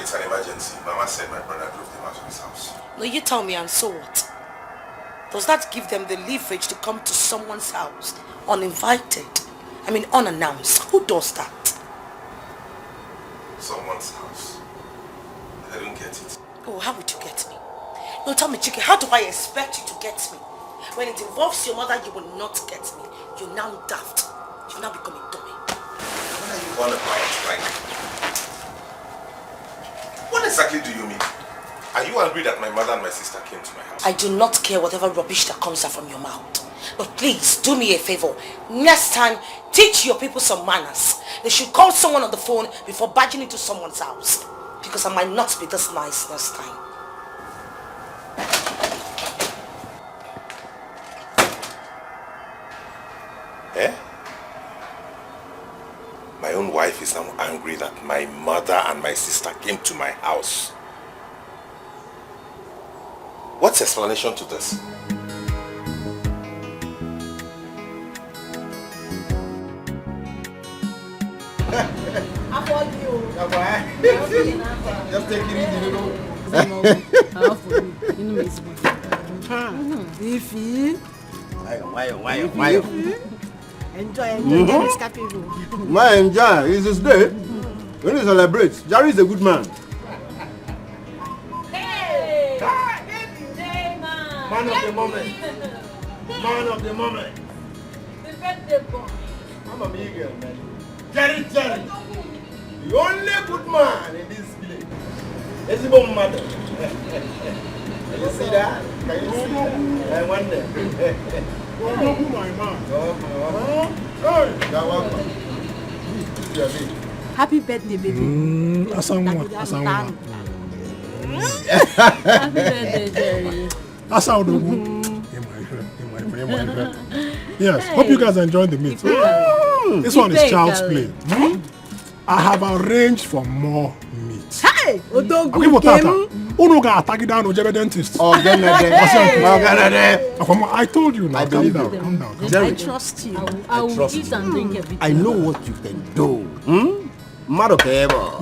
[SPEAKER 2] it's an emergency. Mama said my brother drove them out of his house.
[SPEAKER 11] No, you tell me, and so what? Does that give them the leverage to come to someone's house uninvited? I mean, unannounced. Who does that?
[SPEAKER 2] Someone's house. I don't get it.
[SPEAKER 11] Oh, how would you get me? No, tell me, Chike, how do I expect you to get me? When it involves your mother, you will not get me. You're now daft. You've now become a dummy.
[SPEAKER 2] What are you all about? Like, what exactly do you mean? Are you angry that my mother and my sister came to my house?
[SPEAKER 11] I do not care whatever rubbish that comes out from your mouth. But please, do me a favor. Next time, teach your people some manners. They should call someone on the phone before barging into someone's house. Because I might not be this nice next time.
[SPEAKER 2] Eh? My own wife is now angry that my mother and my sister came to my house. What's the explanation to this?
[SPEAKER 5] I want you.
[SPEAKER 14] Just take it easy, you know.
[SPEAKER 5] Ify.
[SPEAKER 14] Why?
[SPEAKER 5] Enjoy this cafe room.
[SPEAKER 14] Why enjoy? It's his day. When he celebrates, Jerry is a good man.
[SPEAKER 12] Hey!
[SPEAKER 14] Man of the moment. Man of the moment.
[SPEAKER 12] The birthday boy.
[SPEAKER 14] I'm a big girl, man. Jerry. The only good man in this village. It's a mother. Can you see that? Can you see that? I wonder.
[SPEAKER 3] My man.
[SPEAKER 5] Happy birthday, baby.
[SPEAKER 3] Asanwa.
[SPEAKER 12] Happy birthday, Jerry.
[SPEAKER 3] Yes, hope you guys enjoyed the meat. This one is child's play. I have arranged for more meat.
[SPEAKER 5] Hey,
[SPEAKER 3] dentist.
[SPEAKER 14] Oh,
[SPEAKER 3] I told you now. Calm down.
[SPEAKER 14] Jerry,
[SPEAKER 5] I trust you.
[SPEAKER 12] I will eat and drink everything.
[SPEAKER 14] I know what you can do.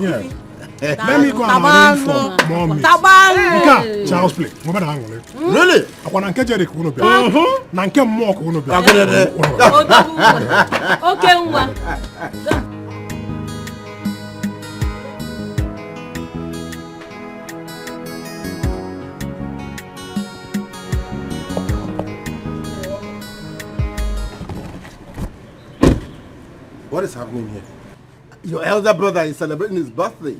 [SPEAKER 3] Yeah. Let me go and arrange for more meat. Nka, child's play.
[SPEAKER 13] Really?
[SPEAKER 3] I want to get kuno be. Nanke more kuno be.
[SPEAKER 12] Okay, Nwa.
[SPEAKER 13] What is happening here? Your elder brother is celebrating his birthday.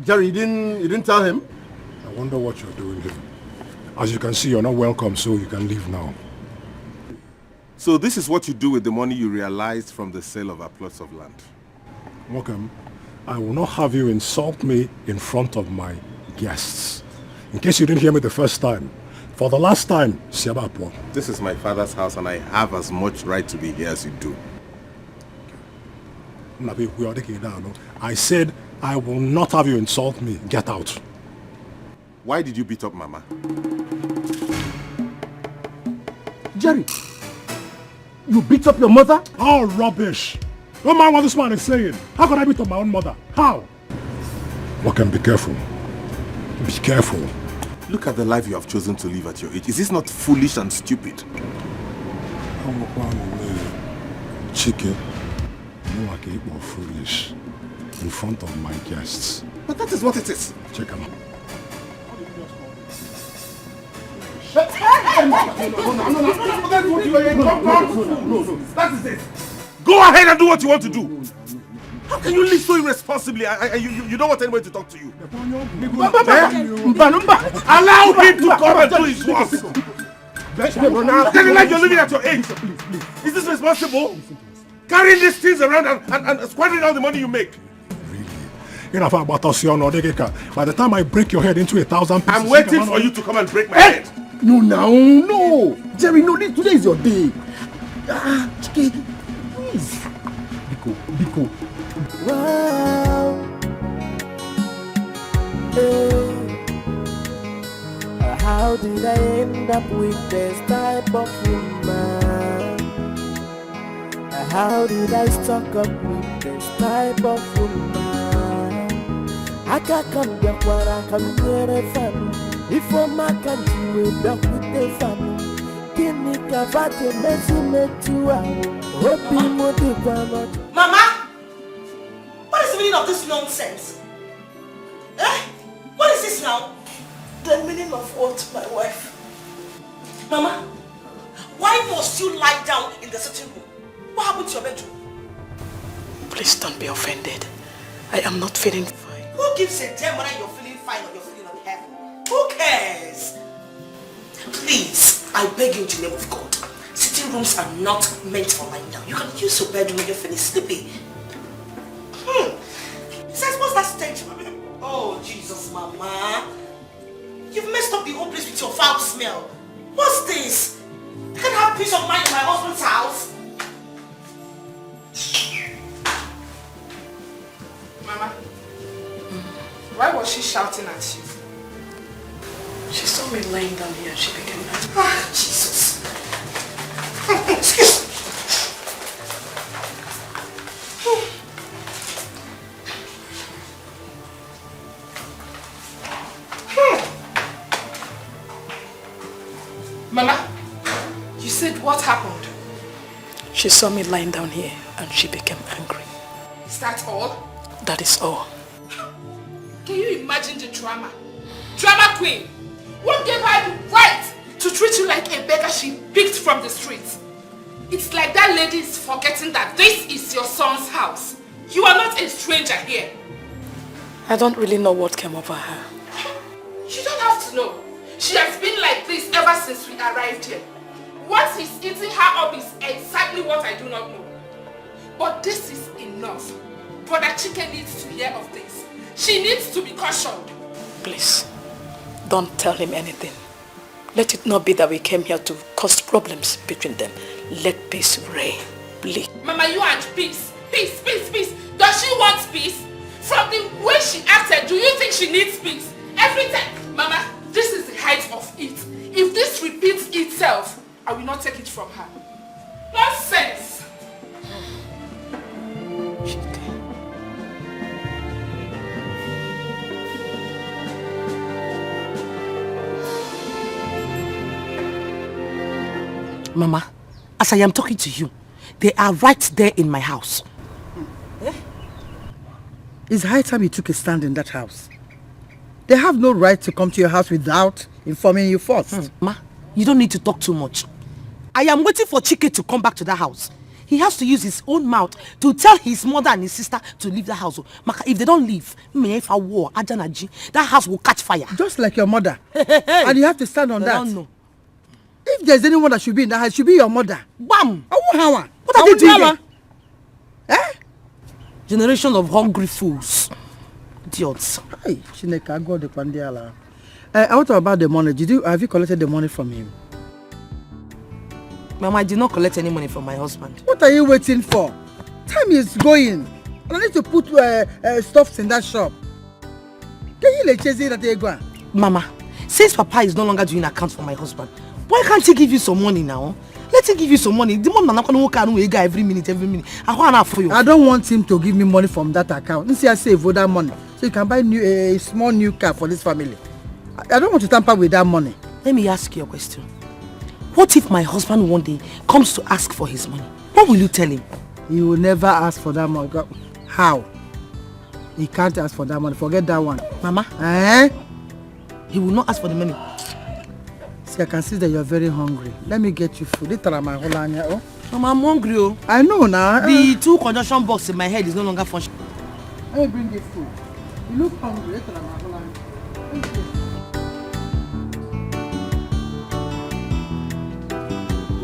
[SPEAKER 13] Jerry, you didn't tell him?
[SPEAKER 3] I wonder what you're doing here. As you can see, you're not welcome, so you can leave now.
[SPEAKER 2] So this is what you do with the money you realized from the sale of our plots of land.
[SPEAKER 3] Welcome. I will not have you insult me in front of my guests. In case you didn't hear me the first time, for the last time, Siabapo.
[SPEAKER 2] This is my father's house and I have as much right to be here as you do.
[SPEAKER 3] I said I will not have you insult me. Get out.
[SPEAKER 2] Why did you beat up Mama?
[SPEAKER 13] Jerry, you beat up your mother?
[SPEAKER 3] Oh, rubbish. Don't mind what this man is saying. How could I beat up my own mother? How? Welcome, be careful. Be careful.
[SPEAKER 2] Look at the life you have chosen to live at your age. Is this not foolish and stupid?
[SPEAKER 3] Chike, no, I can't be foolish in front of my guests.
[SPEAKER 2] But that is what it is.
[SPEAKER 3] Check them out.
[SPEAKER 2] No, that is it. Go ahead and do what you want to do. How can you live so irresponsibly? You don't want anybody to talk to you. Allow him to come and do his work. Tell him like you're living at your age. Is this responsible? Carrying these things around and squandering all the money you make.
[SPEAKER 3] By the time I break your head into 1,000 pieces...
[SPEAKER 2] I'm waiting for you to come and break my head.
[SPEAKER 13] No. Jerry, no, today is your day. Chike, please. Biko.
[SPEAKER 16] Wow. How did I end up with this type of woman? How did I stock up with this type of woman? I can't come back where I come near a family. If I'm a country, we back with the family. Give me Kavati, Messi,
[SPEAKER 11] Mama, what is the meaning of this nonsense? What is this now? The meaning of what, my wife? Mama, why must you lie down in the sitting room? What happened to your bedroom?
[SPEAKER 1] Please don't be offended. I am not feeling fine.
[SPEAKER 11] Who gives a damn whether you're feeling fine or you're feeling unhappy? Who cares? Please, I beg you in the name of God. Sitting rooms are not meant for lying down. You can use your bedroom when you're feeling sleepy. Besides, what's that stench? Oh, Jesus, Mama. You've messed up the whole place with your foul smell. What's this? I can't have peace of mind in my husband's house.
[SPEAKER 17] Mama, why was she shouting at you?
[SPEAKER 1] She saw me lying down here and she became angry.
[SPEAKER 11] Ah, Jesus. Excuse me.
[SPEAKER 17] Mama, you said what happened?
[SPEAKER 1] She saw me lying down here and she became angry.
[SPEAKER 17] Is that all?
[SPEAKER 1] That is all.
[SPEAKER 17] Can you imagine the drama? Drama queen! What gave her the right to treat you like a beggar she picked from the streets? It's like that lady is forgetting that this is your son's house. You are not a stranger here.
[SPEAKER 1] I don't really know what came over her.
[SPEAKER 17] You don't have to know. She has been like this ever since we arrived here. What is eating her up is exactly what I do not know. But this is enough. Brother Chike needs to hear of this. She needs to be cautioned.
[SPEAKER 1] Please, don't tell him anything. Let it not be that we came here to cause problems between them. Let peace reign, please.
[SPEAKER 17] Mama, you want peace. Peace. Does she want peace? From the way she acted, do you think she needs peace? Every time. Mama, this is the height of it. If this repeats itself, I will not take it from her. Nonsense!
[SPEAKER 11] Mama, as I am talking to you, they are right there in my house.
[SPEAKER 18] It's high time you took a stand in that house. They have no right to come to your house without informing you first.
[SPEAKER 11] Ma, you don't need to talk too much. I am waiting for Chike to come back to that house. He has to use his own mouth to tell his mother and his sister to leave the house. Maka, if they don't leave, that house will catch fire.
[SPEAKER 18] Just like your mother. And you have to stand on that.
[SPEAKER 11] Don't know.
[SPEAKER 18] If there's anyone that should be in that house, it should be your mother.
[SPEAKER 11] Bam!
[SPEAKER 18] What are they doing there?
[SPEAKER 11] Generation of hungry fools. Idiots.
[SPEAKER 18] Hey, Chineke, God the Pandiala. What about the money? Have you collected the money from him?
[SPEAKER 11] Mama, I did not collect any money from my husband.
[SPEAKER 18] What are you waiting for? Time is going. I need to put stuffs in that shop. Can you let Chase that they go?
[SPEAKER 11] Mama, since Papa is no longer doing accounts for my husband, why can't he give you some money now? Let him give you some money. The man not going to work every minute. I want enough for you.
[SPEAKER 18] I don't want him to give me money from that account. This year save that money, so you can buy a small new car for this family. I don't want to tamper with that money.
[SPEAKER 11] Let me ask you a question. What if my husband one day comes to ask for his money? What will you tell him?
[SPEAKER 18] He will never ask for that money. How? He can't ask for that money. Forget that one.
[SPEAKER 11] Mama?
[SPEAKER 18] He will not ask for the money. See, I can see that you're very hungry. Let me get you food.
[SPEAKER 11] Mama, I'm hungry. Oh.
[SPEAKER 18] I know now.
[SPEAKER 11] The two conjunction box in my head is no longer functioning.
[SPEAKER 18] Let me bring you food. You look hungry.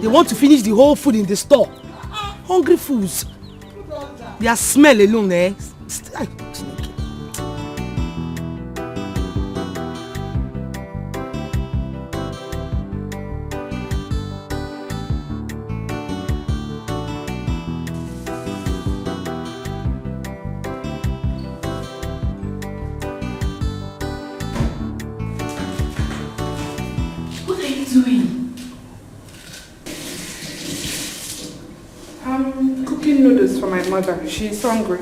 [SPEAKER 11] They want to finish the whole food in the store. Hungry fools. Their smell alone, eh?
[SPEAKER 4] What are you doing?
[SPEAKER 17] I'm cooking noodles for my mother. She's hungry.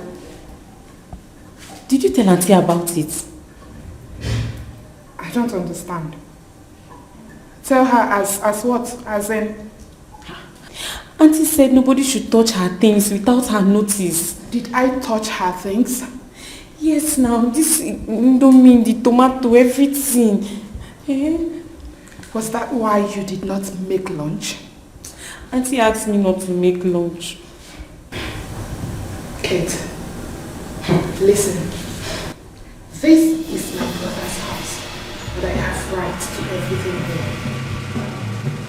[SPEAKER 12] Did you tell Auntie about it?
[SPEAKER 17] I don't understand. Tell her as what? As in?
[SPEAKER 12] Auntie said nobody should touch her things without her notice.
[SPEAKER 17] Did I touch her things?
[SPEAKER 12] Yes, now this indomie, the tomato, everything.
[SPEAKER 17] Was that why you did not make lunch?
[SPEAKER 12] Auntie asked me not to make lunch.
[SPEAKER 17] Kate, listen. This is my brother's house, but I have rights to everything here.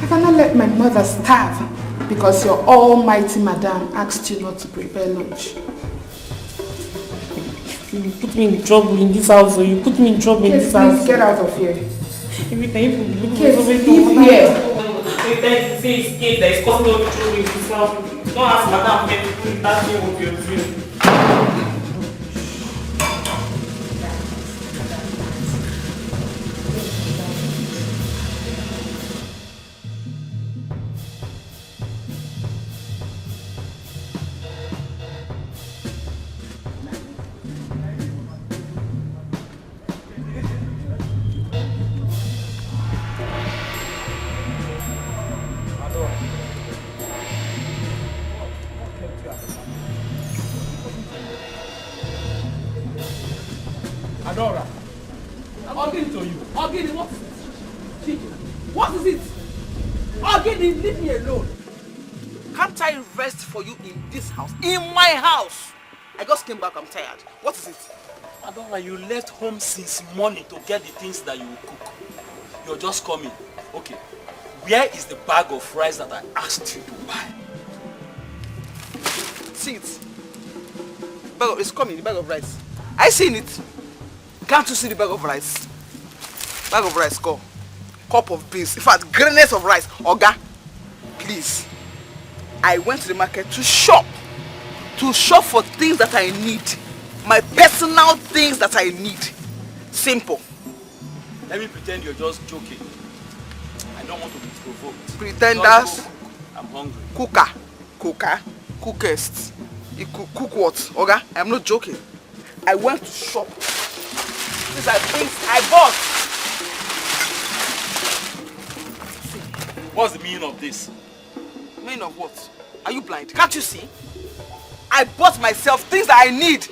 [SPEAKER 17] I cannot let my mother starve because your almighty madam asked you not to prepare lunch.
[SPEAKER 12] You put me in trouble in this house, or you put me in trouble in this house.
[SPEAKER 17] Please get out of here.
[SPEAKER 12] Every time you
[SPEAKER 17] Kate, leave here.
[SPEAKER 12] There is cause no trouble in this house. Don't ask madam to ask me what you're doing.
[SPEAKER 19] Adora, I'm talking to you. Ogini, what is it? What is it? Ogini, leave me alone.
[SPEAKER 11] Can't I rest for you in this house? In my house! I just came back, I'm tired. What is it?
[SPEAKER 19] Adora, you left home since morning to get the things that you will cook. You're just coming. Okay. Where is the bag of rice that I asked you to buy?
[SPEAKER 11] See it. It's coming, the bag of rice. I seen it. Can't you see the bag of rice? Bag of rice, go. Cup of beans. In fact, grains of rice. Oga, please. I went to the market to shop. To shop for things that I need. My personal things that I need. Simple.
[SPEAKER 19] Let me pretend you're just joking. I don't want to be provoked.
[SPEAKER 11] Pretenders.
[SPEAKER 19] I'm hungry.
[SPEAKER 11] Cooker. Cookest. You cook what? Oga, I'm not joking. I went to shop. These are things I bought.
[SPEAKER 19] What's the meaning of this?
[SPEAKER 5] Meaning of what? Are you blind? Can't you see? I bought myself things that I need.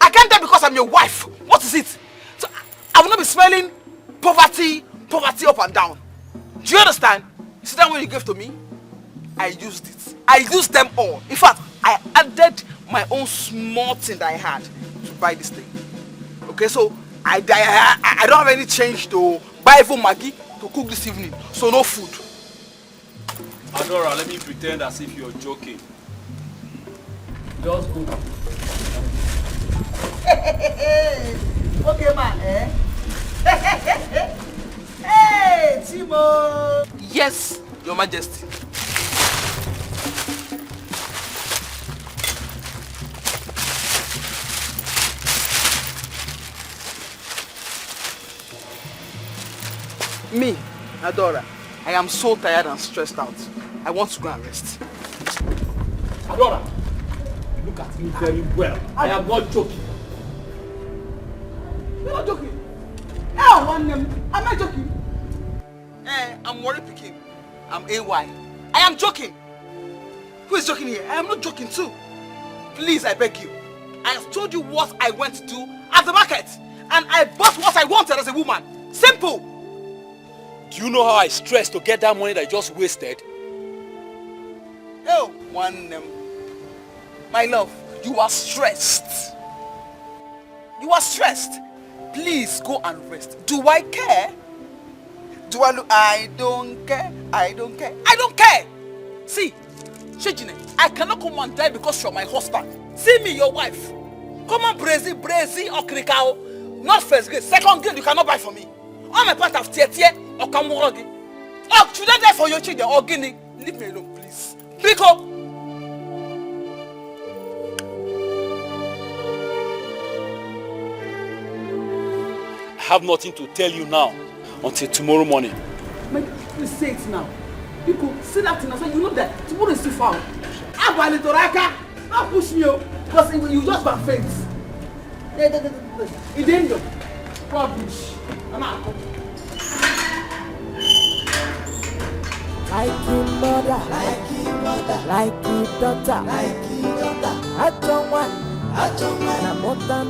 [SPEAKER 5] I can't die because I'm your wife. What is it? So I will not be smelling poverty up and down. Do you understand? See that one you gave to me? I used it. I used them all. In fact, I added my own small thing that I had to buy this thing. Okay, so I don't have any change to buy even Maggi to cook this evening. So no food.
[SPEAKER 19] Adora, let me pretend as if you're joking. Just go.
[SPEAKER 5] Okay, man. Hey, Timo. Yes, Your Majesty. Me, Adora, I am so tired and stressed out. I want to go and rest.
[SPEAKER 19] Adora, look at me very well. I am not joking.
[SPEAKER 5] You're not joking. I want them. Am I joking? I'm worried picking. I'm AY. I am joking. Who is joking here? I am not joking too. Please, I beg you. I have told you what I went to do at the market. And I bought what I wanted as a woman. Simple.
[SPEAKER 19] Do you know how I stressed to get that money that I just wasted?
[SPEAKER 5] Oh, my love, you are stressed. You are stressed. Please go and rest. Do I care? Do I look? I don't care. I don't care. I don't care. See, Shejine, I cannot come and die because you're my husband. See me, your wife. Come on, brazy, or krikao. Not first grade, second grade, you cannot buy for me. I'm a part of Tietie or Kamorogi. Oh, should I die for your children or Guinea? Leave me alone, please. Biko.
[SPEAKER 19] I have nothing to tell you now until tomorrow morning.
[SPEAKER 9] Please say it now. Biko, say that thing now so you know that tomorrow is too far. Abali Toraka, don't push me because you just got faint. It didn't rubbish.
[SPEAKER 16] Like your mother, like your mother, like your daughter, like your daughter. I don't want, na mother.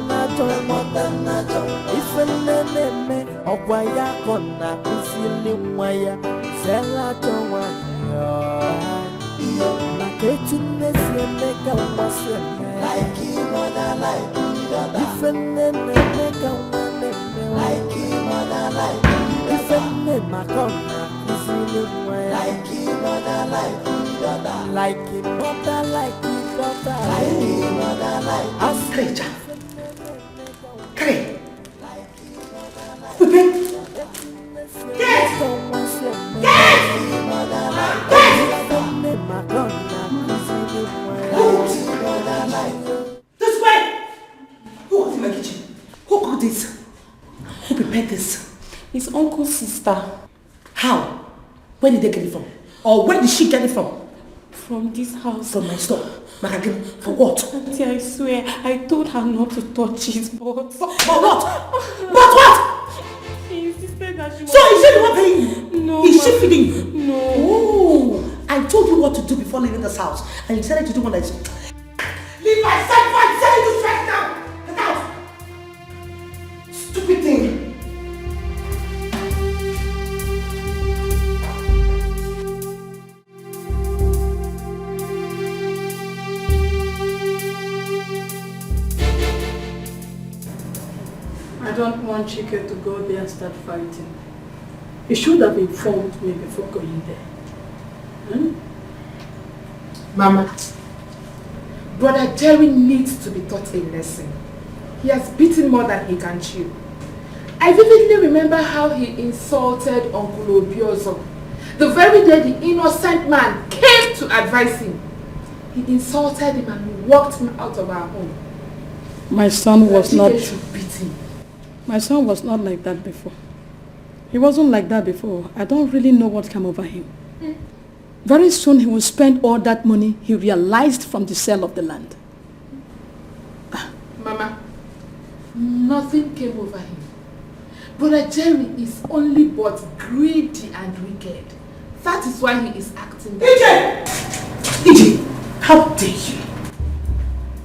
[SPEAKER 16] If a name of waya kona, usili waya, sella don't want. Na kitchen make a was like your mother, like your daughter. If a name make a one, like your mother, like if a name my corner. Like your mother, like your daughter. Like your mother, like your daughter. Like your mother, like your daughter.
[SPEAKER 11] Kare. This way! Who was in my kitchen? Who cooked this? Who prepared this?
[SPEAKER 12] His uncle's sister.
[SPEAKER 11] How? Where did they get it from? Or where did she get it from?
[SPEAKER 12] From this house.
[SPEAKER 11] From my store. Maragin, for what?
[SPEAKER 12] Auntie, I swear, I told her not to touch it, but...
[SPEAKER 11] For what? But what?
[SPEAKER 12] She insisted that she was...
[SPEAKER 11] So is she the one paying you?
[SPEAKER 12] No.
[SPEAKER 11] Is she feeding you?
[SPEAKER 12] No.
[SPEAKER 11] Oh, I told you what to do before leaving this house. And you decided to do one that is... Leave my side before I tell you to strike now! Get out! Stupid thing.
[SPEAKER 1] I don't want Chike to go there and start fighting. He should have informed me before going there.
[SPEAKER 4] Mama, Brother Jerry needs to be taught a lesson. He has beaten more than he can chew. I vividly remember how he insulted Uncle Obiozo. The very day the innocent man came to advise him, he insulted him and walked him out of our home.
[SPEAKER 1] My son was not...
[SPEAKER 4] should beat him.
[SPEAKER 1] My son was not like that before. He wasn't like that before. I don't really know what came over him. Very soon he will spend all that money he realized from the sale of the land.
[SPEAKER 4] Mama, nothing came over him. Brother Jerry is only but greedy and wicked. That is why he is acting that way.
[SPEAKER 11] EJ, how dare you?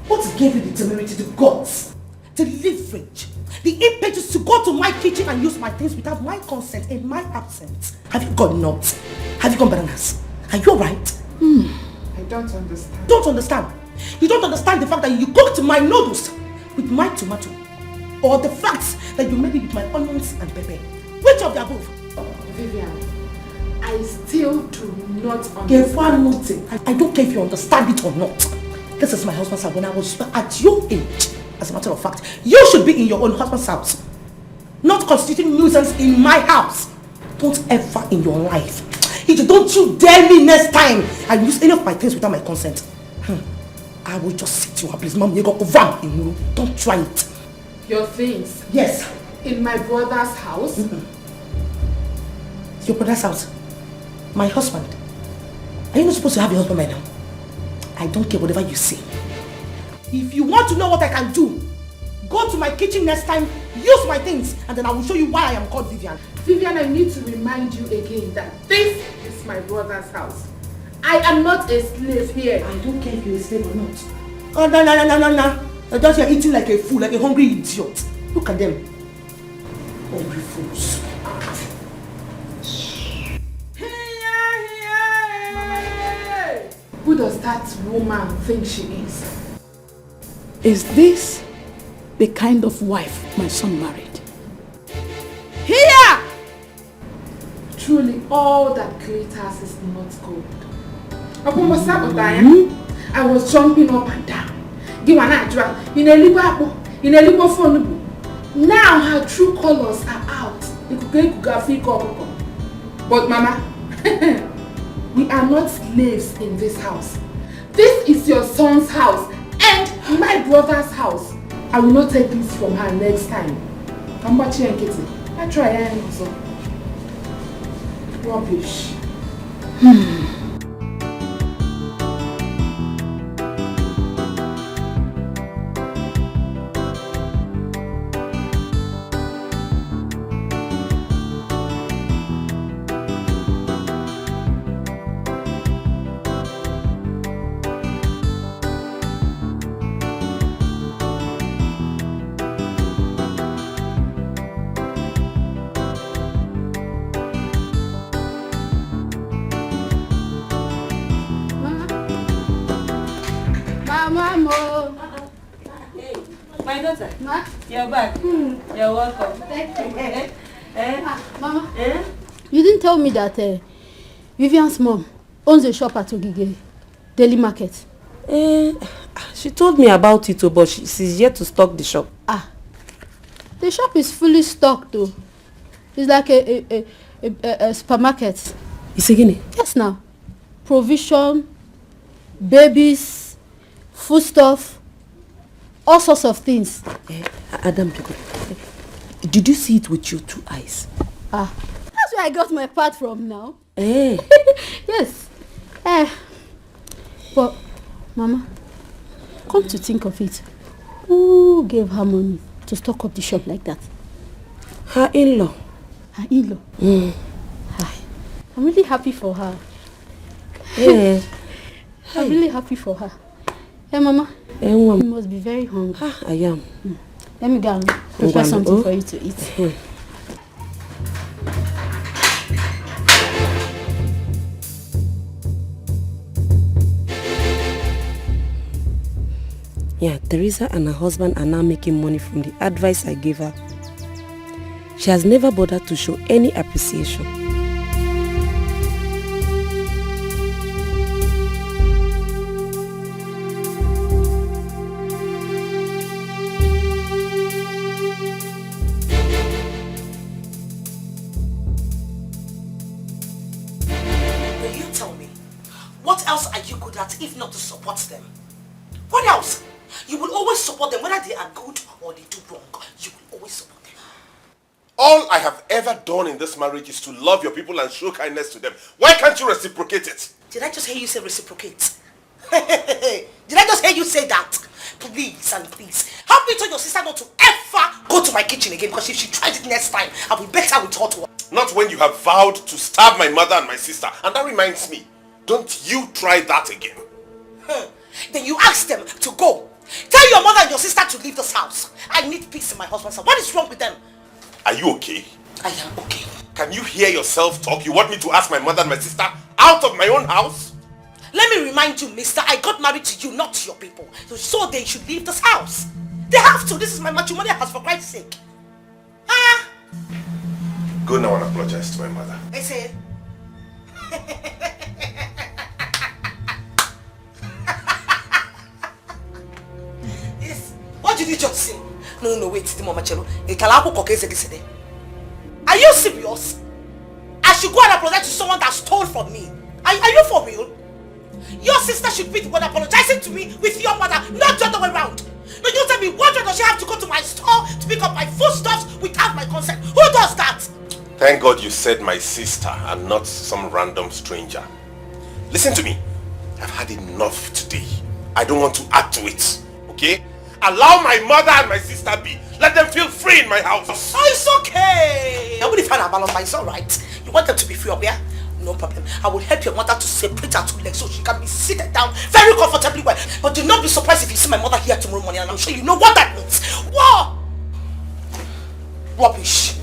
[SPEAKER 11] What gave you the temerity, the guts, the leverage, the impetus to go to my kitchen and use my things without my consent in my absence? Have you gone nuts? Have you gone bananas? Are you alright?
[SPEAKER 4] I don't understand.
[SPEAKER 11] Don't understand? You don't understand the fact that you cooked my noodles with my tomato, or the fact that you made it with my onions and pepper. Which of the above?
[SPEAKER 4] Vivian, I still do not understand.
[SPEAKER 11] I don't care if you understand it or not. This is my husband's house. When I was at your age, as a matter of fact, you should be in your own husband's house, not constituting nuisance in my house. Don't ever in your life. Don't you dare me next time and use any of my things without my consent. I will just sit you up, please. Mom, you go ram in you. Don't try it.
[SPEAKER 4] Your things?
[SPEAKER 11] Yes.
[SPEAKER 4] In my brother's house?
[SPEAKER 11] Your brother's house? My husband? Are you not supposed to have your husband by now? I don't care whatever you say. If you want to know what I can do, go to my kitchen next time, use my things, and then I will show you why I am called Vivian.
[SPEAKER 4] Vivian, I need to remind you again that this is my brother's house. I am not a slave here.
[SPEAKER 11] I don't care if you're a slave or not. Oh, no. You're just here eating like a fool, like a hungry idiot. Look at them. Hungry fools.
[SPEAKER 4] Who does that woman think she is?
[SPEAKER 1] Is this the kind of wife my son married?
[SPEAKER 4] Here! Truly, all that glitters is not gold. I was jumping up and down. Now her true colors are out. But Mama, we are not slaves in this house. This is your son's house and my brother's house. I will not take this from her next time. I'm watching Kitty. I try and also. Rubbish.
[SPEAKER 12] My daughter, Ma? You're back. You're welcome.
[SPEAKER 17] Thank you. Mama, you didn't tell me that Vivian's mom owns a shop at Ogige Daily Market.
[SPEAKER 12] She told me about it, but she's yet to stock the shop.
[SPEAKER 17] The shop is fully stocked though. It's like a supermarket.
[SPEAKER 12] It's a guinea?
[SPEAKER 17] Yes, now. Provision, babies, foodstuff, all sorts of things.
[SPEAKER 12] Adam, did you see it with your two eyes?
[SPEAKER 17] That's where I got my part from now. Yes. But, Mama, come to think of it, who gave her money to stock up the shop like that?
[SPEAKER 12] Her in-law.
[SPEAKER 17] Her in-law? I'm really happy for her. I'm really happy for her. Hey, Mama. You must be very hungry.
[SPEAKER 12] I am.
[SPEAKER 17] Let me go and prepare something for you to eat.
[SPEAKER 12] Yeah, Teresa and her husband are now making money from the advice I gave her. She has never bothered to show any appreciation.
[SPEAKER 11] If not to support them. What else? You will always support them, whether they are good or they do wrong. You will always support them.
[SPEAKER 2] All I have ever done in this marriage is to love your people and show kindness to them. Why can't you reciprocate it?
[SPEAKER 11] Did I just hear you say reciprocate? Did I just hear you say that? Please and please, help me tell your sister not to ever go to my kitchen again, because if she tries it next time, I'll be better with her to her.
[SPEAKER 2] Not when you have vowed to stab my mother and my sister. And that reminds me, don't you try that again.
[SPEAKER 8] Then you ask them to go. Tell your mother and your sister to leave this house. I need peace in my husband's house. What is wrong with them?
[SPEAKER 2] Are you okay?
[SPEAKER 8] I am okay.
[SPEAKER 2] Can you hear yourself talk? You want me to ask my mother and my sister out of my own house?
[SPEAKER 8] Let me remind you, mister, I got married to you, not to your people. So they should leave this house. They have to. This is my matrimonial house, for Christ's sake.
[SPEAKER 2] Go now and apologize to my mother.
[SPEAKER 8] I say... Yes. What did you just say? No, wait, Mama Chelo. Are you serious? I should go and apologize to someone that stole from me. Are you for real? Your sister should be the one apologizing to me with your mother, not the other way around. No, you tell me, why does she have to go to my store to pick up my foodstuffs without my consent? Who does that?
[SPEAKER 2] Thank God you said my sister and not some random stranger. Listen to me. I've had enough today. I don't want to add to it. Okay? Allow my mother and my sister be. Let them feel free in my house.
[SPEAKER 8] Oh, it's okay. Nobody find a balance, it's alright. You want them to be free up here? No problem. I will help your mother to separate her 2 legs so she can be seated down very comfortably well. But do not be surprised if you see my mother here tomorrow morning, and I'm sure you know what that means. Whoa! Rubbish.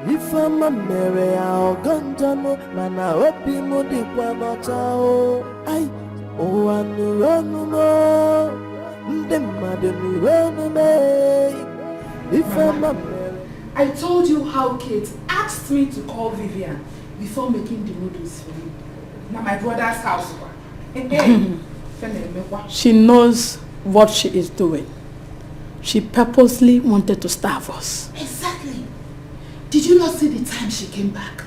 [SPEAKER 16] If I'm a Mary, I'll gunjano, man, I hope you would be quamata. I, oh, and you run more. The mother run away. If I'm a Mary.
[SPEAKER 4] I told you how Kate asked me to call Vivian before making the noodles for me. Now my brother's house.
[SPEAKER 1] She knows what she is doing. She purposely wanted to starve us.
[SPEAKER 4] Exactly. Did you not see the time she came back?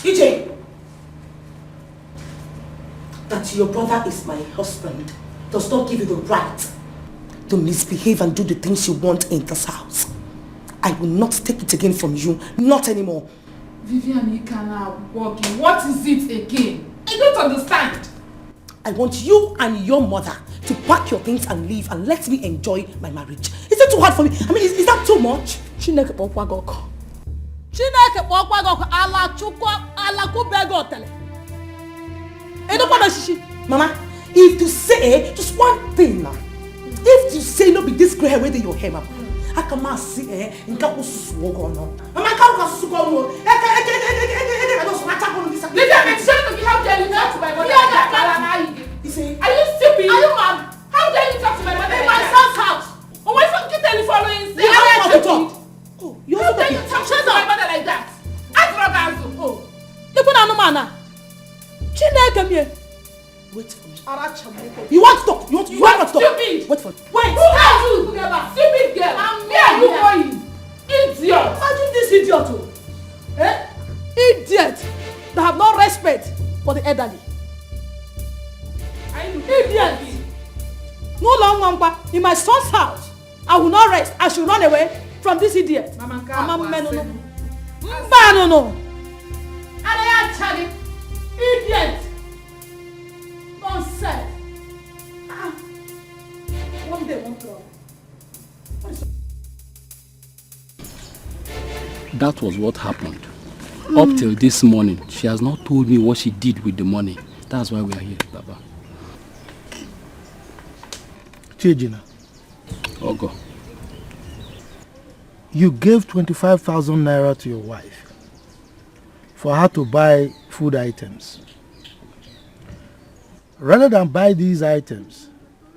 [SPEAKER 8] EJ! That your brother is my husband does not give you the right to misbehave and do the things you want in this house. I will not take it again from you. Not anymore.
[SPEAKER 4] Vivian, you cannot walk in. What is it again? I don't understand.
[SPEAKER 8] I want you and your mother to pack your things and leave and let me enjoy my marriage. Is it too hard for me? I mean, is that too much?
[SPEAKER 12] Chineke pokwa ala chukwa ala kubego tele.
[SPEAKER 8] Mama, if you say just one thing now, if you say no be this gray hair whether your hair, mama, I can see nka ususugo no. Mama nka ususugo no.
[SPEAKER 4] How dare you talk to my mother? Are you stupid? Are you mad? How dare you talk to my mother in my son's house? Oh, why don't you following?
[SPEAKER 8] You have to talk.
[SPEAKER 4] Oh, you have to talk to my mother like that. Oh,
[SPEAKER 12] you put on a mana. Chineke me.
[SPEAKER 8] Wait for me. You want to talk? You want to talk?
[SPEAKER 4] Stupid.
[SPEAKER 8] Wait for me.
[SPEAKER 4] Wait. Who are you? Stupid girl. Where are you going? Idiot.
[SPEAKER 12] Imagine this idiot. Idiot that have no respect for the elderly. Idiot. No longer in my son's house. I will not rest. I should run away from this idiot.
[SPEAKER 4] No. Idiot. Nonsense. One day, one problem.
[SPEAKER 19] That was what happened. Up till this morning, she has not told me what she did with the money. That's why we are here, Baba.
[SPEAKER 7] Chijina.
[SPEAKER 19] Ogo.
[SPEAKER 7] You gave 25,000 naira to your wife for her to buy food items. Rather than buy these items,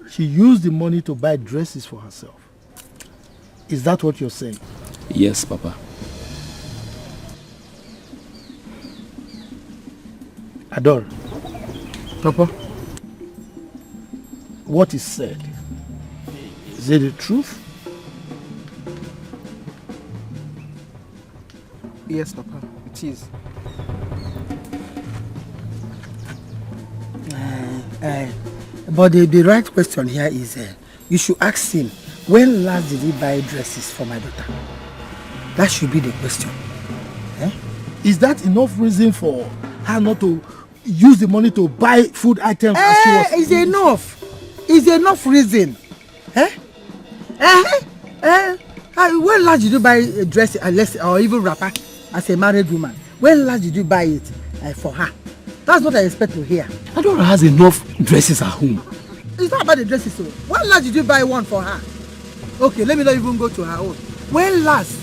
[SPEAKER 7] she used the money to buy dresses for herself. Is that what you're saying?
[SPEAKER 19] Yes, Papa.
[SPEAKER 7] Adore. Papa, what is said? Is it the truth?
[SPEAKER 9] Yes, Papa, it is.
[SPEAKER 18] But the right question here is, you should ask him, when last did he buy dresses for my daughter? That should be the question.
[SPEAKER 7] Is that enough reason for her not to use the money to buy food items as she was?
[SPEAKER 18] It's enough. It's enough reason. When last did you buy a dress or even wrapper as a married woman? When last did you buy it for her? That's what I expect to hear.
[SPEAKER 9] Adora has enough dresses at home.
[SPEAKER 18] It's not about the dresses, so. When last did you buy one for her? Okay, let me not even go to her own. When last?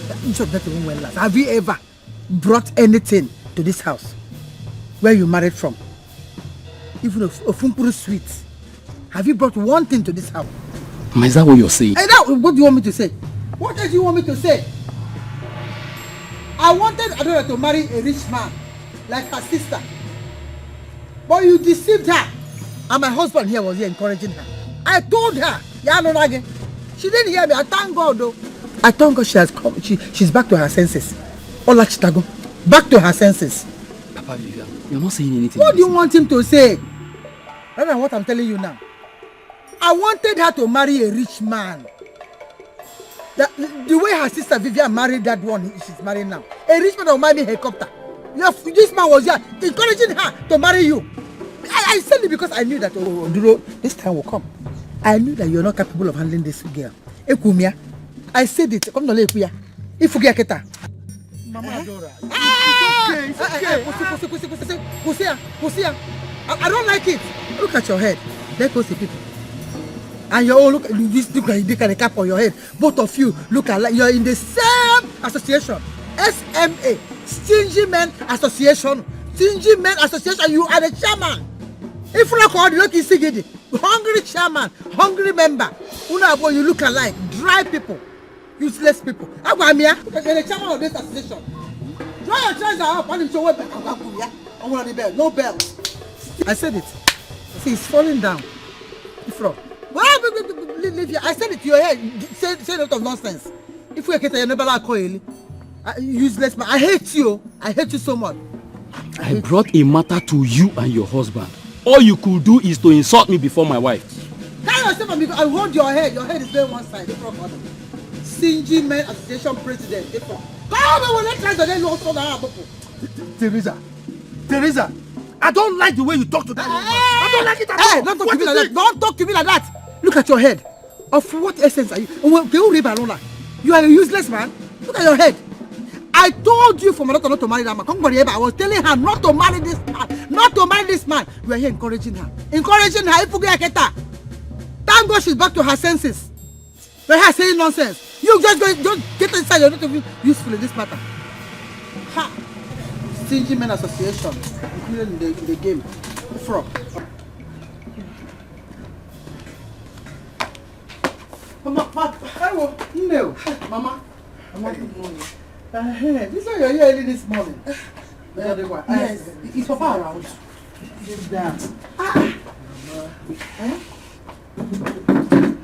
[SPEAKER 18] Not even when last. Have you ever brought anything to this house where you married from? Even a fumpuru sweet. Have you brought one thing to this house?
[SPEAKER 9] Ma, is that what you're saying?
[SPEAKER 18] Hey, now, what do you want me to say? What else do you want me to say? I wanted Adora to marry a rich man like her sister. But you deceived her. And my husband here was here encouraging her. I told her. Again. She didn't hear me. I thank God though. I thank God she has come. She's back to her senses. Ola Chitago. Back to her senses.
[SPEAKER 9] Papa, you're not saying anything.
[SPEAKER 18] What do you want him to say? That's not what I'm telling you now. I wanted her to marry a rich man. The way her sister Vivian married that one she's married now. A rich man will marry a helicopter. This man was here encouraging her to marry you. I said it because I knew that Duro, this time will come. I knew that you're not capable of handling this girl. Ekumia, I said it. Come to Lekuya. If you get Keta. Mama Adora. It's okay. I don't like it. Look at your head. There goes the people. And you all look at the cap on your head. Both of you look alike. You're in the same association. SMA, Stingy Men Association. Stingy Men Association. You are the chairman. If you look at the hungry chairman, hungry member. You look alike. Dry people, useless people. I'm the chairman of this association. Draw your trousers up and show up. I want the bell. No bell. I said it. See, it's falling down. Ifro. I said it to your head. Say a lot of nonsense. If we get a never like useless man. I hate you. I hate you so much.
[SPEAKER 9] I brought a matter to you and your husband. All you could do is to insult me before my wife.
[SPEAKER 18] Carry yourself because I hold your head. Your head is going one side. Stingy Men Association President.
[SPEAKER 7] Teresa, I don't like the way you talk to that woman. I don't like it at all.
[SPEAKER 18] Don't talk to me like that. Don't talk to me like that. Look at your head. Of what essence are you? You are a useless man. Look at your head. I told you for my daughter not to marry that man. I was telling her not to marry this man. Not to marry this man. You are here encouraging her. Encouraging her. Thank God she's back to her senses. But her saying nonsense. You just get inside. You're not even useful in this matter. Ha! Stingy Men Association, including in the game. From. Mama, no. Mama, good morning. This one you're here early this morning. Yes, it's Papa around. Sit down.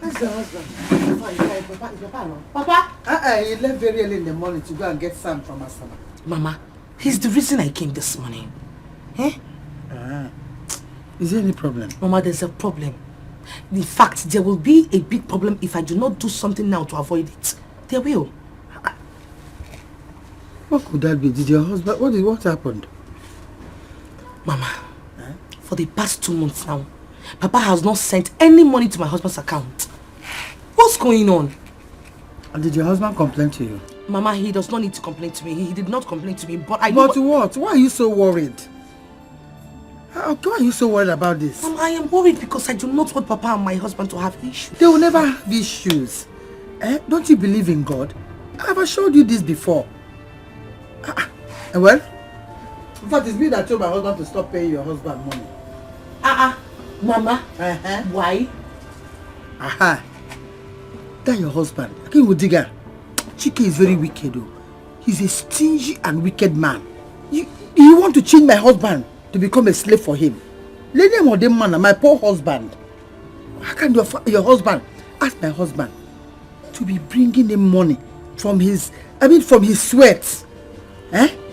[SPEAKER 18] How's the husband? Papa? He left very early in the morning to go and get Sam from Asama.
[SPEAKER 11] Mama, he's the reason I came this morning.
[SPEAKER 18] Is there any problem?
[SPEAKER 11] Mama, there's a problem. In fact, there will be a big problem if I do not do something now to avoid it. There will.
[SPEAKER 18] What could that be? Did your husband... What happened?
[SPEAKER 11] Mama, for the past 2 months now, Papa has not sent any money to my husband's account. What's going on?
[SPEAKER 18] And did your husband complain to you?
[SPEAKER 11] Mama, he does not need to complain to me. He did not complain to me, but I...
[SPEAKER 18] But what? Why are you so worried? Why are you so worried about this?
[SPEAKER 11] Mama, I am worried because I do not want Papa and my husband to have issues.
[SPEAKER 18] They will never have issues. Don't you believe in God? I have assured you this before. Well, in fact, it's me that told my husband to stop paying your husband money.
[SPEAKER 11] Mama, why?
[SPEAKER 18] That your husband, Dikeh. Chike is very wicked though. He's a stingy and wicked man. You want to change my husband to become a slave for him? Let him or them man, my poor husband. How can your husband ask my husband to be bringing him money from his sweat?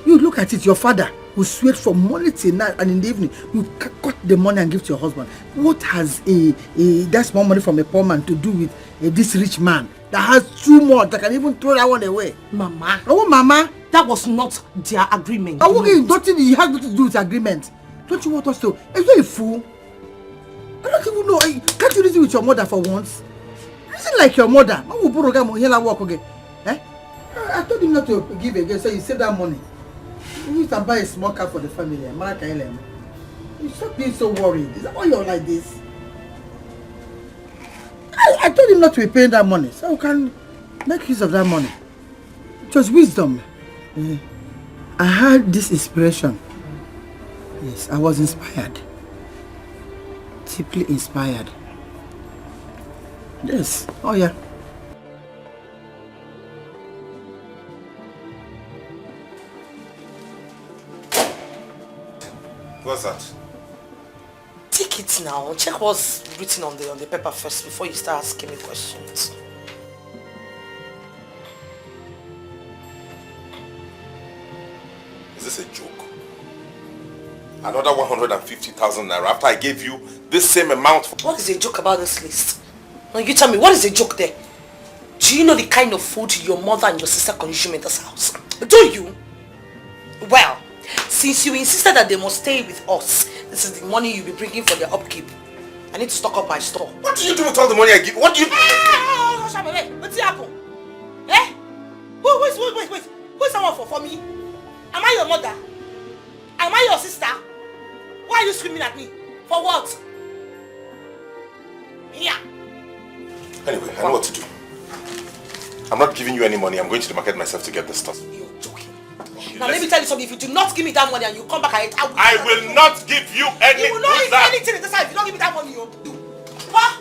[SPEAKER 18] You look at it, your father will sweat from morning till night, and in the evening you cut the money and give to your husband. What has that small money from a poor man to do with this rich man that has too much that can even throw that one away?
[SPEAKER 11] Mama.
[SPEAKER 18] Oh, Mama.
[SPEAKER 11] That was not their agreement.
[SPEAKER 18] Oh, okay, it has nothing to do with agreement. Don't you want us to? Are you a fool? I don't even know. Can't you reason with your mother for once? Reason like your mother. told him not to give again, so you save that money. You can buy a small car for the family. You stop being so worried. Is that why you're like this? I told him not to be paying that money, so we can make use of that money. It was wisdom. I had this inspiration. Yes, I was inspired. Deeply inspired. Yes. Oh yeah.
[SPEAKER 2] What's that?
[SPEAKER 8] Take it now. Check what's written on the paper first before you start asking me questions.
[SPEAKER 2] Is this a joke? Another 150,000 naira after I gave you this same amount.
[SPEAKER 8] What is a joke about this list? Now you tell me, what is a joke there? Do you know the kind of food your mother and your sister consume in this house? Do you? Well, since you insisted that they must stay with us, this is the money you'll be bringing for their upkeep. I need to stock up my store.
[SPEAKER 2] What do you do with all the money I give? What do you do?
[SPEAKER 8] What's happened? Eh? Wait. Who's someone for me? Am I your mother? Am I your sister? Why are you screaming at me? For what? Yeah.
[SPEAKER 2] Anyway, I know what to do. I'm not giving you any money. I'm going to the market myself to get the stuff.
[SPEAKER 8] You're joking. Now let me tell you something. If you do not give me that money and you come back and
[SPEAKER 2] I will not give you any.
[SPEAKER 8] You will not give anything in this house if you don't give me that money. What?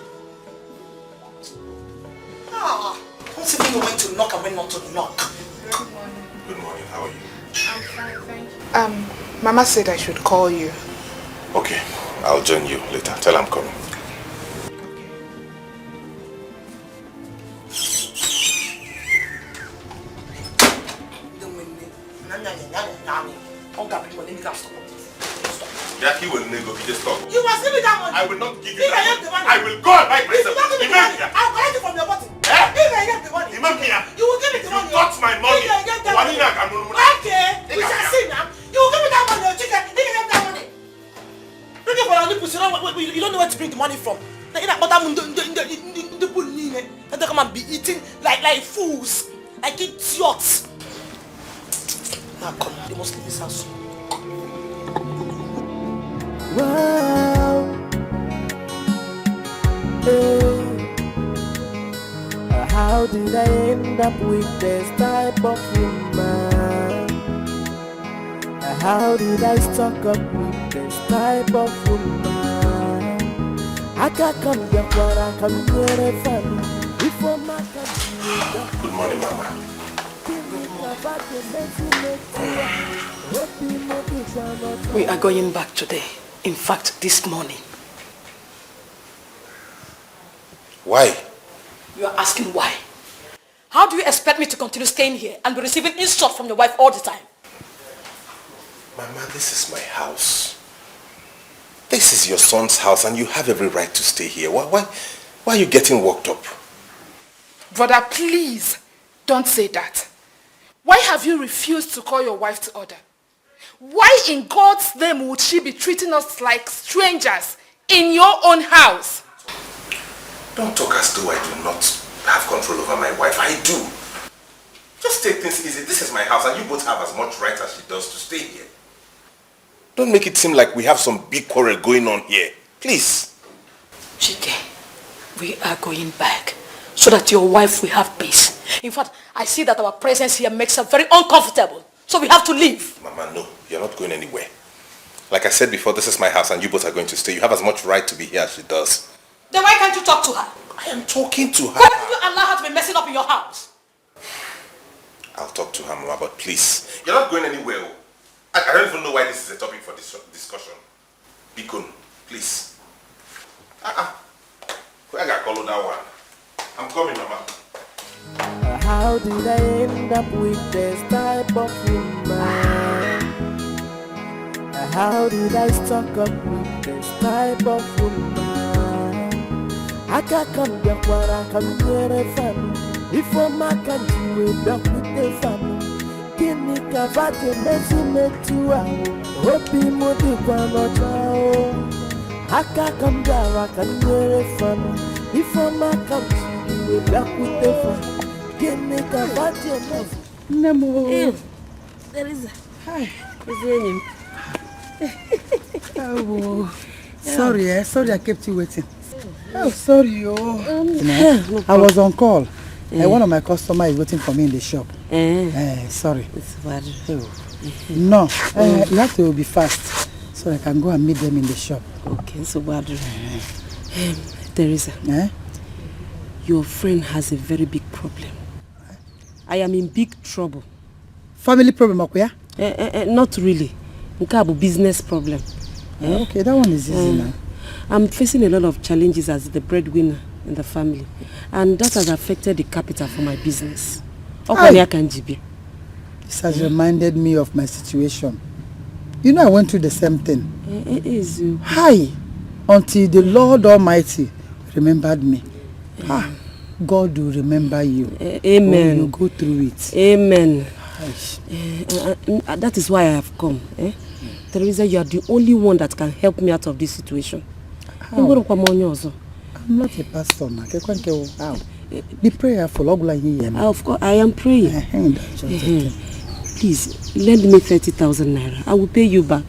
[SPEAKER 8] Don't say you when to knock and when not to knock.
[SPEAKER 2] Good morning. How are you?
[SPEAKER 4] I'm fine, thank you. Mama said I should call you.
[SPEAKER 2] Okay, I'll join you later. Tell her I'm coming. Jackie will never be just talk.
[SPEAKER 8] You must give me that money.
[SPEAKER 2] I will not give you that money. I will go and buy it myself.
[SPEAKER 8] If you don't give me the money, I'll collect it from your bottom. If I get the money, you will give me the money.
[SPEAKER 2] You touch my money.
[SPEAKER 8] If I get the money. Okay, we shall see now. You will give me that money, chicken. If I get that money. Bring it for our nipples. You don't know where to bring the money from. They come and be eating like fools, like idiots. Now come, they must leave this house.
[SPEAKER 16] Wow. Hey. How did I end up with this type of woman? How did I stock up with this type of woman? I can't come back where I can get a family before my country.
[SPEAKER 2] Good morning, Mama.
[SPEAKER 11] We are going back today. In fact, this morning.
[SPEAKER 2] Why?
[SPEAKER 11] You are asking why? How do you expect me to continue staying here and be receiving insults from your wife all the time?
[SPEAKER 2] Mama, this is my house. This is your son's house and you have every right to stay here. Why are you getting worked up?
[SPEAKER 4] Brother, please don't say that. Why have you refused to call your wife to order? Why in God's name would she be treating us like strangers in your own house?
[SPEAKER 2] Don't talk as though I do not have control over my wife. I do. Just take things easy. This is my house and you both have as much right as she does to stay here. Don't make it seem like we have some big quarrel going on here. Please.
[SPEAKER 11] Chike, we are going back so that your wife will have peace. In fact, I see that our presence here makes her very uncomfortable. So we have to leave.
[SPEAKER 2] Mama, no. You're not going anywhere. Like I said before, this is my house and you both are going to stay. You have as much right to be here as she does.
[SPEAKER 11] Then why can't you talk to her?
[SPEAKER 2] I am talking to her.
[SPEAKER 11] Why did you allow her to be messing up in your house?
[SPEAKER 2] I'll talk to her, Mama, but please. You're not going anywhere. I don't even know why this is a topic for this discussion. Bikun, please. Where I call that one? I'm coming, Mama.
[SPEAKER 16] How did I end up with this type of woman? How did I stock up with this type of woman? I can't come back where I can get a family. If I'm a country, we're back with the family. Kini kavate mezi metua Hopi mudi kwa nochao Haka kamdara kanyere fana If I'm a country, we're back with the family. Kini kavate mezi
[SPEAKER 18] Nemo.
[SPEAKER 12] There is.
[SPEAKER 18] Hi.
[SPEAKER 12] Oh,
[SPEAKER 18] sorry, I kept you waiting. Oh, sorry, I was on call. One of my customers is waiting for me in the shop. Sorry.
[SPEAKER 12] It's bad.
[SPEAKER 18] No, you have to be fast so I can go and meet them in the shop.
[SPEAKER 12] Okay, so bad. Teresa, your friend has a very big problem. I am in big trouble.
[SPEAKER 18] Family problem, Akuya?
[SPEAKER 12] Not really. Nkabu business problem.
[SPEAKER 18] Okay, that one is easy now.
[SPEAKER 12] I'm facing a lot of challenges as the breadwinner in the family, and that has affected the capital for my business.
[SPEAKER 18] This has reminded me of my situation. You know, I went through the same thing.
[SPEAKER 12] It is.
[SPEAKER 18] Hi, until the Lord Almighty remembered me. God will remember you.
[SPEAKER 12] Amen.
[SPEAKER 18] When you go through it.
[SPEAKER 12] Amen. That is why I have come. Teresa, you are the only one that can help me out of this situation.
[SPEAKER 18] I'm not a pastor. How? Be prayerful.
[SPEAKER 12] Of course, I am praying. Please, lend me 30,000 naira. I will pay you back.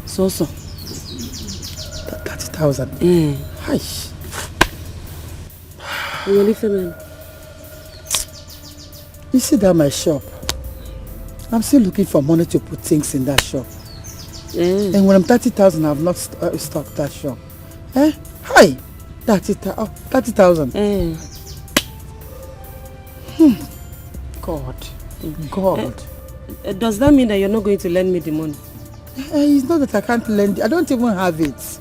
[SPEAKER 12] So.
[SPEAKER 18] 30,000? Hi. You see that my shop? I'm still looking for money to put things in that shop. And when I'm 30,000, I've not stocked that shop. Hi! 30,000. God.
[SPEAKER 12] Does that mean that you're not going to lend me the money?
[SPEAKER 18] It's not that I can't lend it. I don't even have it.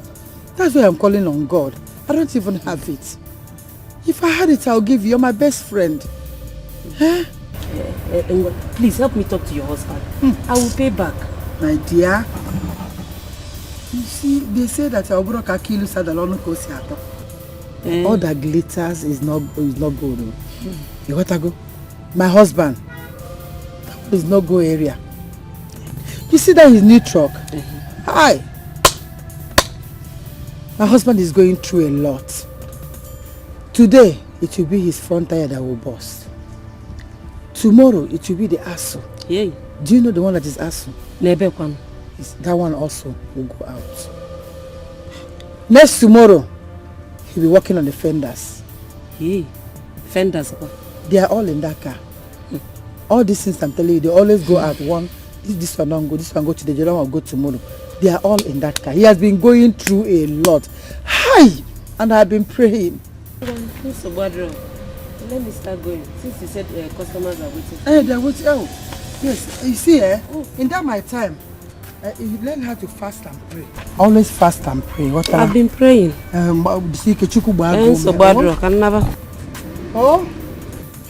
[SPEAKER 18] That's why I'm calling on God. I don't even have it. If I had it, I'll give you. You're my best friend.
[SPEAKER 12] Please help me talk to your husband. I will pay back.
[SPEAKER 18] My dear, you see, they say that all that glitters is not gold. You got to go. My husband, that is no go area. You see that his new truck? Hi. My husband is going through a lot. Today, it will be his front tire that will burst. Tomorrow, it will be the axle.
[SPEAKER 12] Yeah.
[SPEAKER 18] Do you know the one that is axle?
[SPEAKER 12] That
[SPEAKER 18] one also will go out. Next tomorrow, he'll be working on the fenders.
[SPEAKER 12] Yeah. Fenders?
[SPEAKER 18] They are all in that car. All these things I'm telling you, they always go out. One, this one don't go, this one go today, the other one will go tomorrow. They are all in that car. He has been going through a lot. Hi! And I've been praying.
[SPEAKER 12] Let me start going. Since you said customers are waiting.
[SPEAKER 18] They're waiting. Oh, yes. You see, in that my time, you learn how to fast and pray. Always fast and pray.
[SPEAKER 12] I've been praying.
[SPEAKER 18] Oh,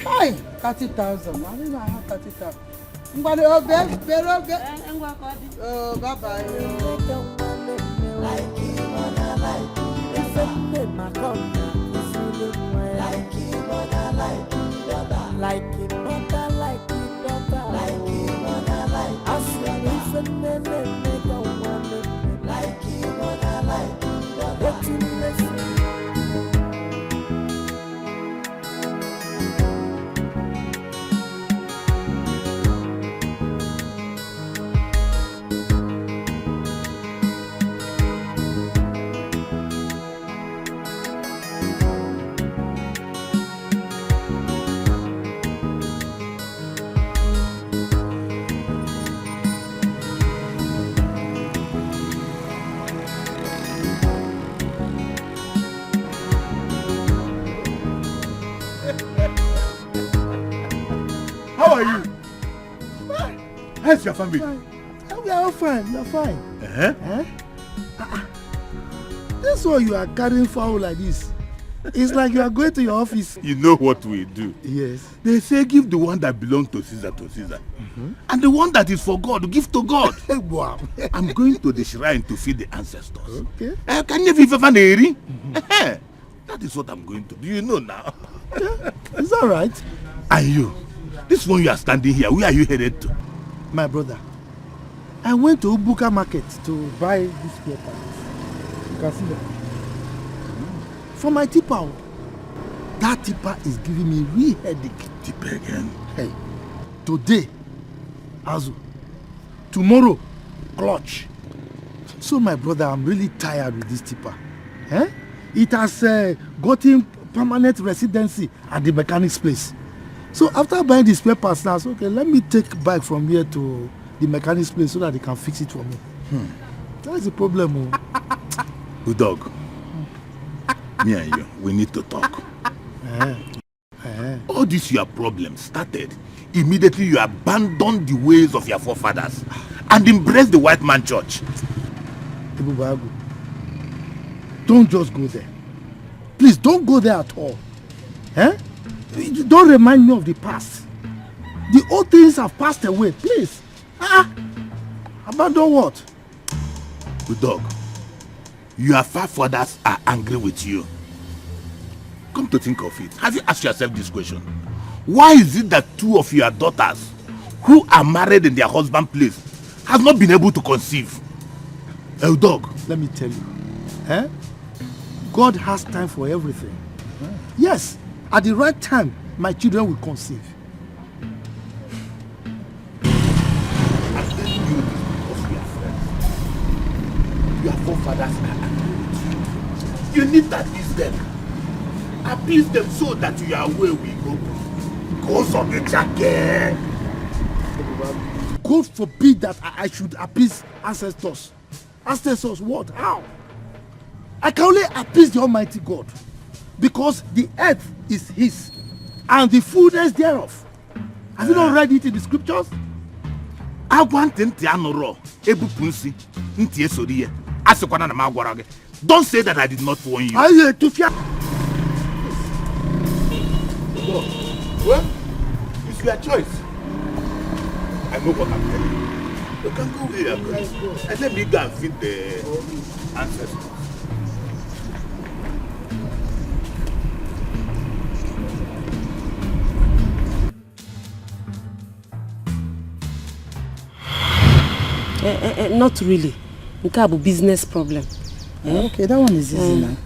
[SPEAKER 18] hi, 30,000. I didn't know I have 30,000. Oh, bye-bye.
[SPEAKER 16] Like it, butter, like it, butter, like it, butter, like it, I see it, like it, butter, like it, butter. What you listen?
[SPEAKER 7] How are you? How's your family?
[SPEAKER 18] We are all fine. We are fine.
[SPEAKER 7] That's why you are carrying fowl like this. It's like you are going to your office.
[SPEAKER 2] You know what we do.
[SPEAKER 7] Yes.
[SPEAKER 2] They say give the one that belongs to Caesar. And the one that is for God, give to God.
[SPEAKER 7] Wow.
[SPEAKER 2] I'm going to the shrine to feed the ancestors.
[SPEAKER 7] Okay.
[SPEAKER 2] Can you feel Faneri? That is what I'm going to do. You know now.
[SPEAKER 7] It's all right.
[SPEAKER 2] And you? This one you are standing here, where are you headed to?
[SPEAKER 7] My brother, I went to Ubuka market to buy this paper. You can see that. For my tipper. That tipper is giving me real headache.
[SPEAKER 2] Tipper again?
[SPEAKER 7] Hey, Today, Azu. Tomorrow, clutch. So my brother, I'm really tired with this tipper. Eh? It has gotten permanent residency at the mechanic's place. So after buying the spare parts now, so, okay, let me take bike from here to the mechanic's place so that they can fix it for me. That's the problem.
[SPEAKER 20] Udog, me and you, we need to talk. All this your problem started immediately you abandoned the ways of your forefathers and embraced the white man church.
[SPEAKER 7] Ebubagu, don't just go there. Please don't go there at all. Don't remind me of the past. The old things have passed away. Please. Abandon what?
[SPEAKER 20] Udog, your forefathers are angry with you. Come to think of it, have you asked yourself this question? Why is it that two of your daughters who are married in their husband's place have not been able to conceive? Udog,
[SPEAKER 7] let me tell you, God has time for everything. Yes, at the right time, my children will conceive.
[SPEAKER 20] I'm telling you this because we are friends. Your forefathers are angry with you. You need to appease them. Appease them so that you are where we go. Go on the jacket.
[SPEAKER 7] God forbid that I should appease ancestors. Ancestors what? How? I can only appease the Almighty God because the earth is His and the fullness thereof. Have you not read it in the scriptures?
[SPEAKER 20] I want Ntianoro, Ebupunsi, Ntiesodiye, Asukwana na Magwarage. Don't say that I did not warn you. Well, it's your choice. I know what I'm telling you. You can go here, and let me go and feed the ancestors.
[SPEAKER 12] Not really. We have a business problem.
[SPEAKER 18] Okay, that one is easy now.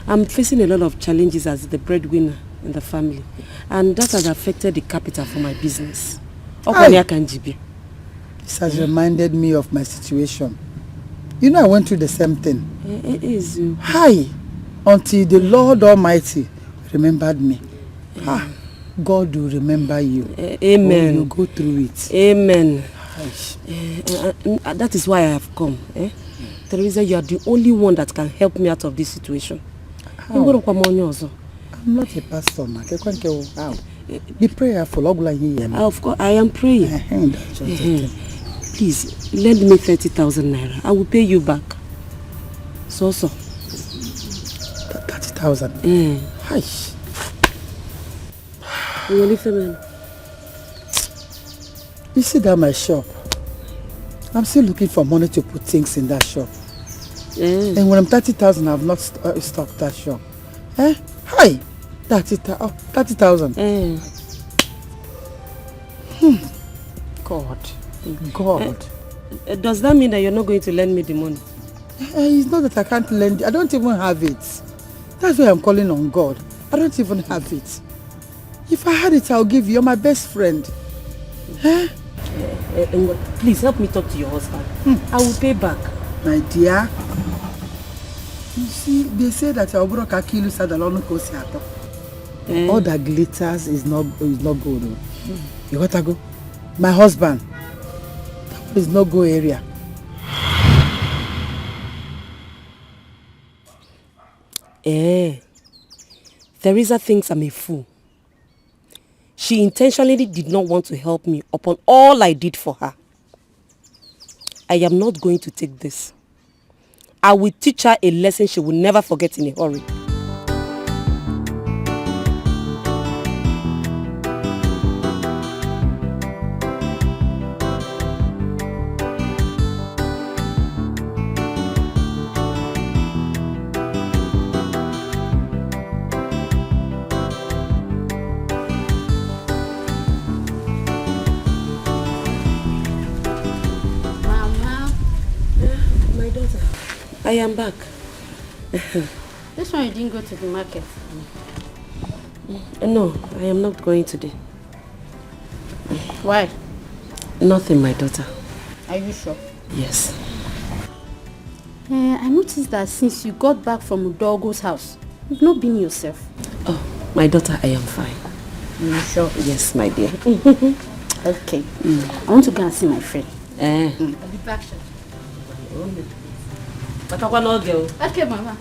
[SPEAKER 12] I'm facing a lot of challenges as the breadwinner in the family, and that has affected the capital for my business.
[SPEAKER 18] This has reminded me of my situation. You know, I went through the same thing.
[SPEAKER 12] It is.
[SPEAKER 18] Hi, until the Lord Almighty remembered me. God will remember you.
[SPEAKER 12] Amen.
[SPEAKER 18] You go through it.
[SPEAKER 12] Amen. That is why I have come. Teresa, you are the only one that can help me out of this situation.
[SPEAKER 18] I'm not a pastor, ma. Be prayerful.
[SPEAKER 12] Of course, I am praying. Please, lend me 30,000 naira. I will pay you back. So.
[SPEAKER 18] 30,000? Hi. You see that my shop? I'm still looking for money to put things in that shop. And when I'm 30,000, I've not stocked that shop. Hi! 30,000. God.
[SPEAKER 12] Does that mean that you're not going to lend me the money?
[SPEAKER 18] It's not that I can't lend. I don't even have it. That's why I'm calling on God. I don't even have it. If I had it, I'll give you. You're my best friend.
[SPEAKER 12] Please help me talk to your husband. I will pay back.
[SPEAKER 18] My dear, you see, they say that all that glitters is not good. You gotta go. My husband, that is no go area.
[SPEAKER 12] Teresa thinks I'm a fool. She intentionally did not want to help me upon all I did for her. I am not going to take this. I will teach her a lesson she will never forget in a hurry. I am back.
[SPEAKER 21] This one you didn't go to the market?
[SPEAKER 12] No, I am not going today.
[SPEAKER 21] Why?
[SPEAKER 12] Nothing, my daughter.
[SPEAKER 21] Are you sure?
[SPEAKER 12] Yes.
[SPEAKER 21] I noticed that since you got back from Udogo's house, you've not been yourself.
[SPEAKER 12] Oh, my daughter, I am fine.
[SPEAKER 21] You sure?
[SPEAKER 12] Yes, my dear.
[SPEAKER 21] Okay. I want to go and see my friend.
[SPEAKER 12] I'll
[SPEAKER 21] be back.
[SPEAKER 12] Okay,
[SPEAKER 21] Mama.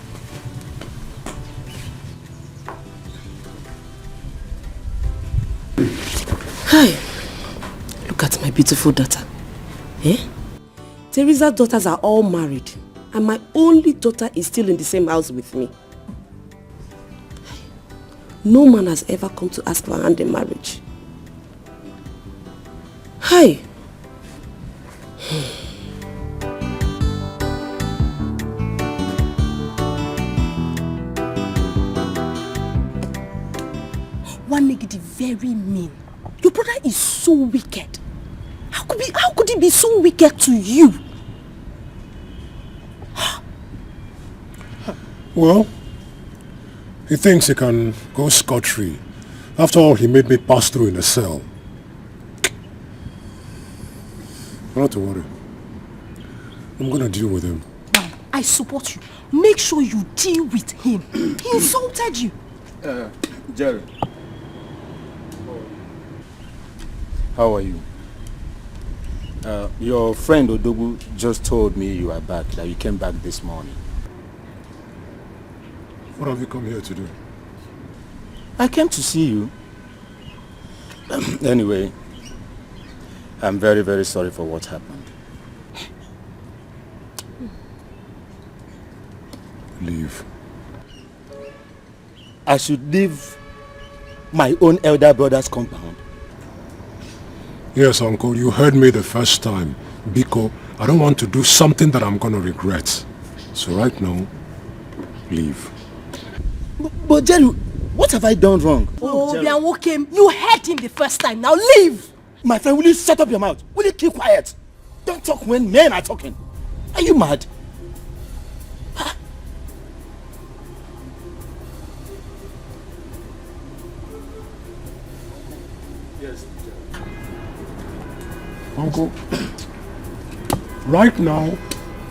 [SPEAKER 12] Hi. Look at my beautiful daughter. Eh? Teresa's daughters are all married, and my only daughter is still in the same house with me. No man has ever come to ask for her hand in marriage. Hi.
[SPEAKER 21] One negative, very mean. Your brother is so wicked. How could he be so wicked to you?
[SPEAKER 3] Well, he thinks he can go scot-free. After all, he made me pass through in a cell. Not to worry. I'm gonna deal with him.
[SPEAKER 21] Now, I support you. Make sure you deal with him. He insulted you.
[SPEAKER 10] Jerry. How are you? Your friend Odogu just told me you are back, that you came back this morning.
[SPEAKER 3] What have you come here to do?
[SPEAKER 10] I came to see you. Anyway, I'm very, very sorry for what happened.
[SPEAKER 3] Leave.
[SPEAKER 10] I should leave my own elder brother's compound.
[SPEAKER 3] Yes, Uncle, you heard me the first time. Biko, I don't want to do something that I'm gonna regret. So right now, leave.
[SPEAKER 10] But Jerry, what have I done wrong?
[SPEAKER 21] Oh, Bianwokem, you heard him the first time. Now leave!
[SPEAKER 10] My friend, will you shut up your mouth? Will you keep quiet? Don't talk when men are talking. Are you mad? Huh?
[SPEAKER 3] Yes, Uncle, right now,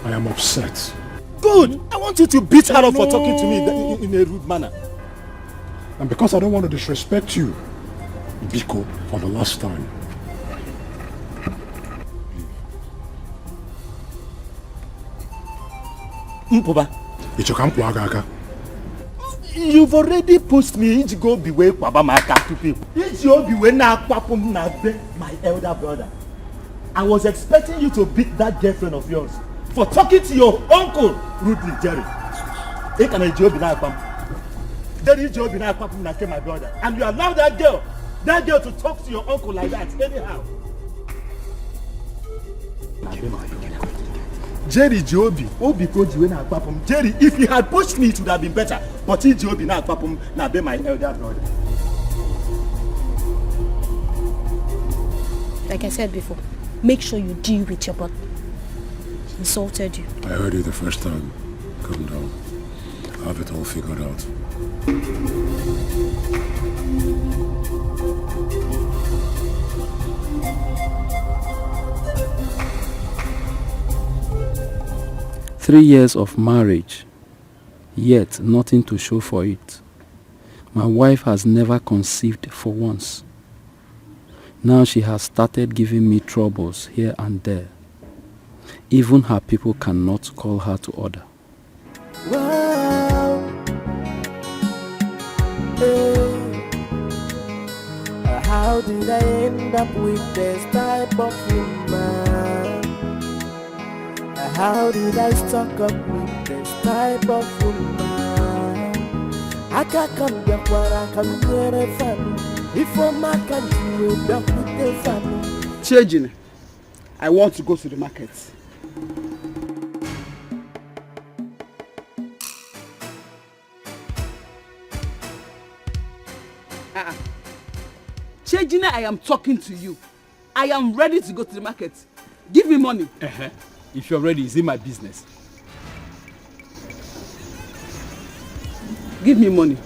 [SPEAKER 3] I am upset.
[SPEAKER 10] Good! I want you to beat her up for talking to me in a rude manner.
[SPEAKER 3] And because I don't want to disrespect you, Biko, for the last time.
[SPEAKER 10] Mpoba.
[SPEAKER 3] Ichokampu.
[SPEAKER 10] You've already pushed me to go beway Kwabamaka to people. It's your beway now, my elder brother. I was expecting you to beat that girlfriend of yours for talking to your uncle rudely, Jerry. My brother. And you allow that girl to talk to your uncle like that anyhow. Jerry Jobi, Jerry, if he had pushed me, it would have been better. But he Jobi now papum na be my elder brother.
[SPEAKER 21] Like I said before, make sure you deal with your brother. He insulted you.
[SPEAKER 3] I heard you the first time. Calm down. I have it all figured out.
[SPEAKER 19] Three years of marriage, yet nothing to show for it. My wife has never conceived for once. Now she has started giving me troubles here and there. Even her people cannot call her to order.
[SPEAKER 16] Wow. Hey. How did I end up with this type of woman? How did I stuck up with this type of woman? I can't come back where I can get a family. If I'm a country, we're back with the family.
[SPEAKER 9] Changing. I want to go to the market. Changing, I am talking to you. I am ready to go to the market. Give me money.
[SPEAKER 19] If you're ready, is it my business?
[SPEAKER 9] Give me money.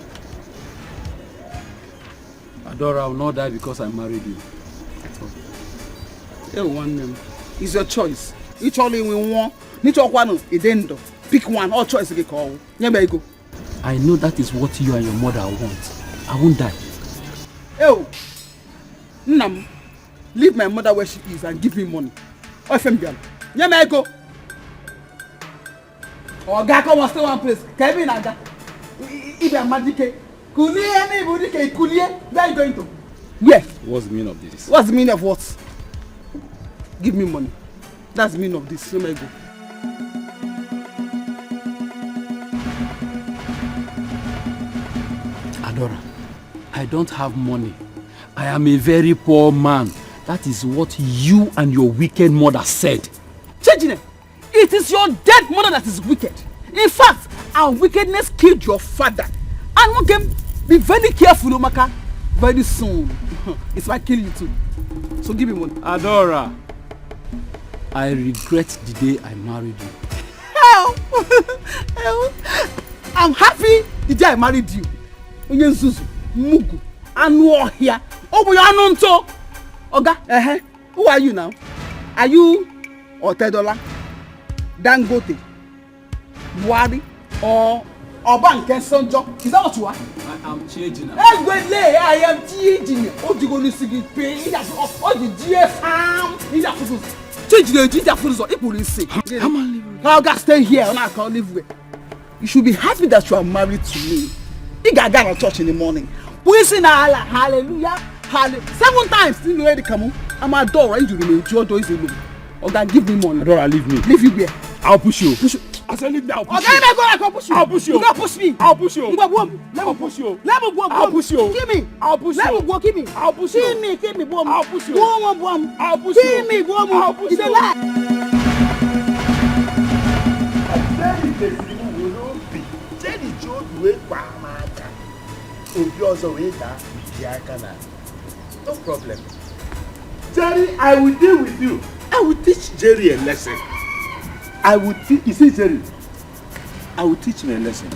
[SPEAKER 19] Adora, I will not die because I married you.
[SPEAKER 9] Hey, one name. It's your choice. Each only we want. Need to one idendo. Pick one. All choice we call. Nyebe go.
[SPEAKER 19] I know that is what you and your mother want. I won't die.
[SPEAKER 9] Hey, Nam, leave my mother where she is and give me money. Oh, FM girl. Nyebe go. Oh, Gako was still one place. Kevin Aga. Ibe Madike. Kulie ni Budike. Kulie. Where are you going to? Where?
[SPEAKER 19] What's the meaning of this?
[SPEAKER 9] What's the meaning of what? Give me money. That's the meaning of this. Let me go.
[SPEAKER 19] Adora, I don't have money. I am a very poor man. That is what you and your wicked mother said.
[SPEAKER 9] Chejine, it is your dead mother that is wicked. In fact, our wickedness killed your father. And one can be very careful, Omaka. Very soon, it might kill you too. So give me money.
[SPEAKER 19] Adora, I regret the day I married you.
[SPEAKER 9] Hell! Hell! I'm happy the day I married you. Onye nzuzu, mugu, anu ohia. Obo ya nonto. Oga, who are you now? Are you Otedola, Dangote, Buhari, or Obanke Sonjo? Is that what you are?
[SPEAKER 19] I am changing.
[SPEAKER 9] I am changing. Oh, you go to see the pay. Oh, the GFM. Change the GFM. It will say. Come on, live. Now, guys, stay here. And I can't live with. You should be happy that you are married to me. You got to church in the morning. We sing hallelujah, hallelujah 7 times. You know where they come. I'm a door. Right? You know your door is alone. Oh, God, give me money.
[SPEAKER 19] Adora, leave me.
[SPEAKER 9] Leave you where?
[SPEAKER 19] I'll push you.
[SPEAKER 9] Push you.
[SPEAKER 19] I said leave me. I'll push
[SPEAKER 9] you. Okay, I go push you.
[SPEAKER 19] I'll push you.
[SPEAKER 9] You don't push me.
[SPEAKER 19] I'll push you.
[SPEAKER 9] Let me
[SPEAKER 19] push you.
[SPEAKER 9] Let me go.
[SPEAKER 19] I'll push you.
[SPEAKER 9] Give me.
[SPEAKER 19] I'll push you.
[SPEAKER 9] Let me go. Give me.
[SPEAKER 19] I'll push you.
[SPEAKER 9] Give me. Boom.
[SPEAKER 19] I'll push you.
[SPEAKER 9] Boom.
[SPEAKER 19] I'll push you.
[SPEAKER 9] Give me. Boom.
[SPEAKER 19] I'll push you.
[SPEAKER 9] It's a lie.
[SPEAKER 14] Jenny Joe, wait, no problem. Jerry, I will deal with you. I will teach Jerry a lesson. I will teach. You see, Jerry, I will teach him a lesson.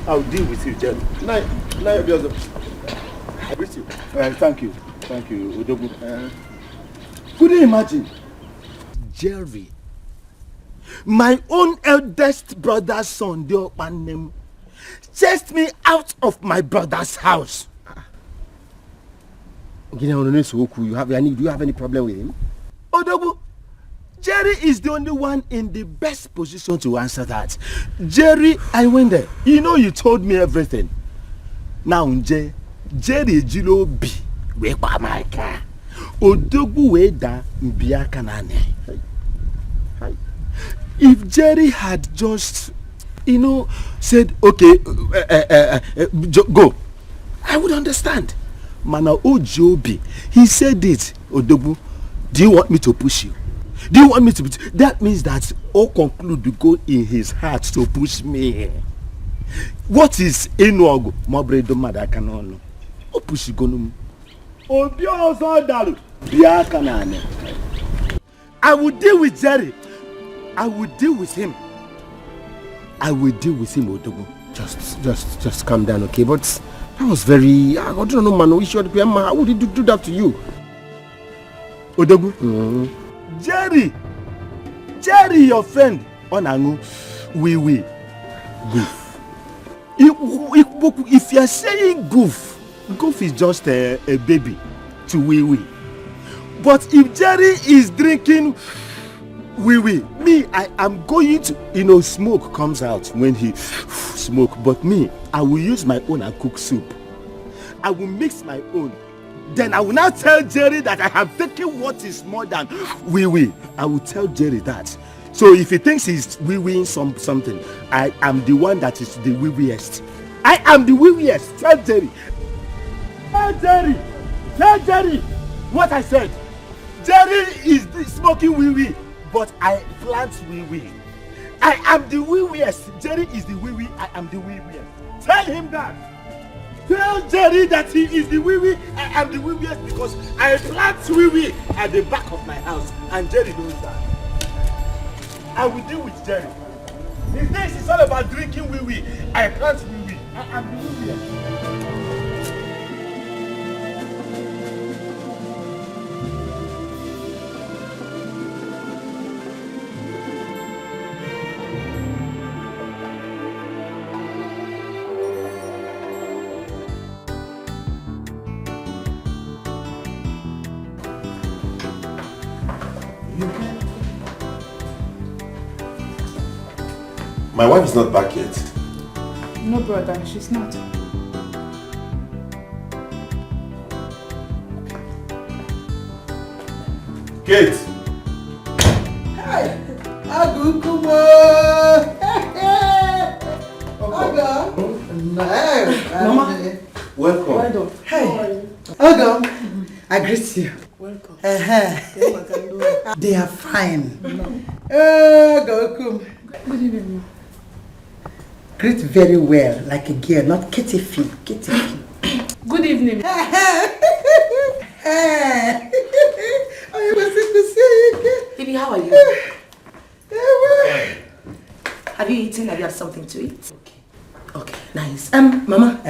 [SPEAKER 14] I will deal with you, Jerry. Now you're I wish you. Thank you, Udogu. Could you imagine, Jerry, my own eldest brother's son, the open name, chased me out of my brother's house. Do you have any problem with him? Odogu, Jerry is the only one in the best position to answer that. Jerry, I went there. You know, you told me everything. Now, Jerry Jilo B. Wepa my car. Odogu Weda Mbiaka Nane. If Jerry had just, said, okay, go, I would understand. Mana Ojobi, he said it. Odogu, do you want me to push you? Do you want me to push? That means that all conclude to go in his heart to push me. What is Enuogo? Mobredo Madakanono. O push you gonum. Obio Zondalu. Biakanane. I will deal with Jerry. I will deal with him. Odogu. Just calm down, okay? But that was very. I don't know, man. How would he do that to you? Odogu. Jerry, your friend. Onanu, we goof. If you are saying goof is just a baby to we. But if Jerry is drinking me, I am going to, smoke comes out when he smoke. But me, I will use my own and cook soup. I will mix my own. Then I will now tell Jerry that I have taken what is more than wee. I will tell Jerry that. So if he thinks he's wee something, I am the one that is the wee-weest. I am the wee-weest. Tell Jerry. Tell Jerry what I said. Jerry is smoking wee, but I plant wee. I am the wee-weest. Jerry is the wee. I am the wee-weest. Tell him that. Tell Jerry that he is the wee. I am the wee-weest because I plant wee at the back of my house, and Jerry knows that. I will deal with Jerry. His days is all about drinking wee. I plant wee. I am the wee-weest.
[SPEAKER 2] My wife is not back yet.
[SPEAKER 4] No, brother, she's not.
[SPEAKER 2] Kate!
[SPEAKER 5] Hi! Agukumo! Aga!
[SPEAKER 11] Mama!
[SPEAKER 2] Welcome.
[SPEAKER 11] Well done.
[SPEAKER 5] Hey! Aga! I greet you.
[SPEAKER 11] Welcome.
[SPEAKER 5] They are fine. Agukum.
[SPEAKER 4] Good evening.
[SPEAKER 5] Greet very well, like a girl, not kitty feet. Kitty feet.
[SPEAKER 4] Good evening.
[SPEAKER 5] I was to see you.
[SPEAKER 11] Baby, how are you? Have you eaten? Have you had something to eat? Okay, nice. Mama,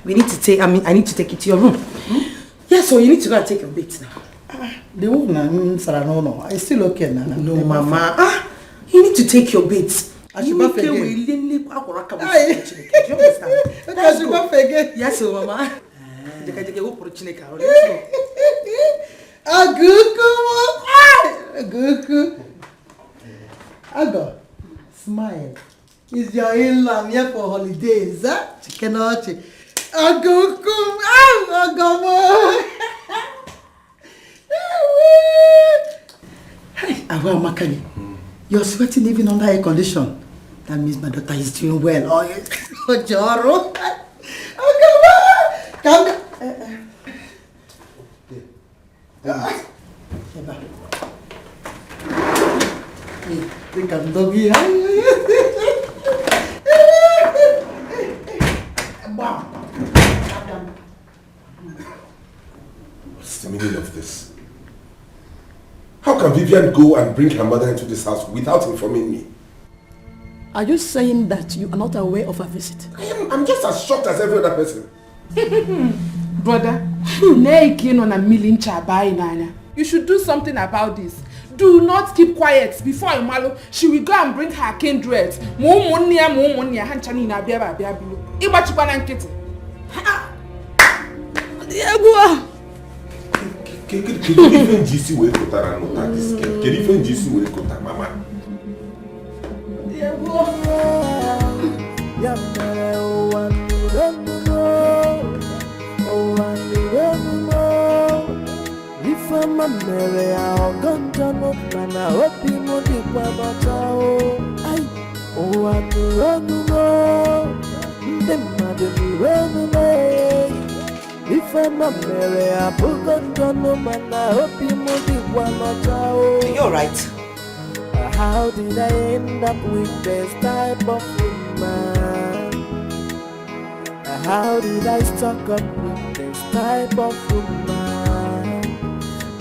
[SPEAKER 11] we need to take. I need to take you to your room. Yeah, so you need to go and take your bait now.
[SPEAKER 5] The woman, no, it's still okay now.
[SPEAKER 11] No, Mama. You need to take your bait.
[SPEAKER 5] I should not forget.
[SPEAKER 11] Do you understand?
[SPEAKER 5] I should not forget.
[SPEAKER 11] Yes, so Mama.
[SPEAKER 5] Aguku. Ago, smile. Is your in-law? I'm here for holidays, huh? Chicken Aguku. Hey, Awa Makani. You're sweating even under air condition. That means my daughter is doing well. Oh, yes. Oh, Joro. Come on.
[SPEAKER 2] What's the meaning of this? How can Vivian go and bring her mother into this house without informing me?
[SPEAKER 1] Are you saying that you are not aware of her visit?
[SPEAKER 2] I'm just as shocked as every other person.
[SPEAKER 4] Brother, you should do something about this. Do not keep quiet before Imalo. She will go and bring her kindred.
[SPEAKER 2] Even GC will go to this girl. Even GC will go to Mama.
[SPEAKER 16] Mama mere agonjano mana hopi modi kwa batao ai o anuronumo ndema de nuronumo Ifama mere agonjano mana hopi modi kwa batao.
[SPEAKER 11] You're right.
[SPEAKER 16] How did I end up with this type of woman? How did I stuck up with this type of woman?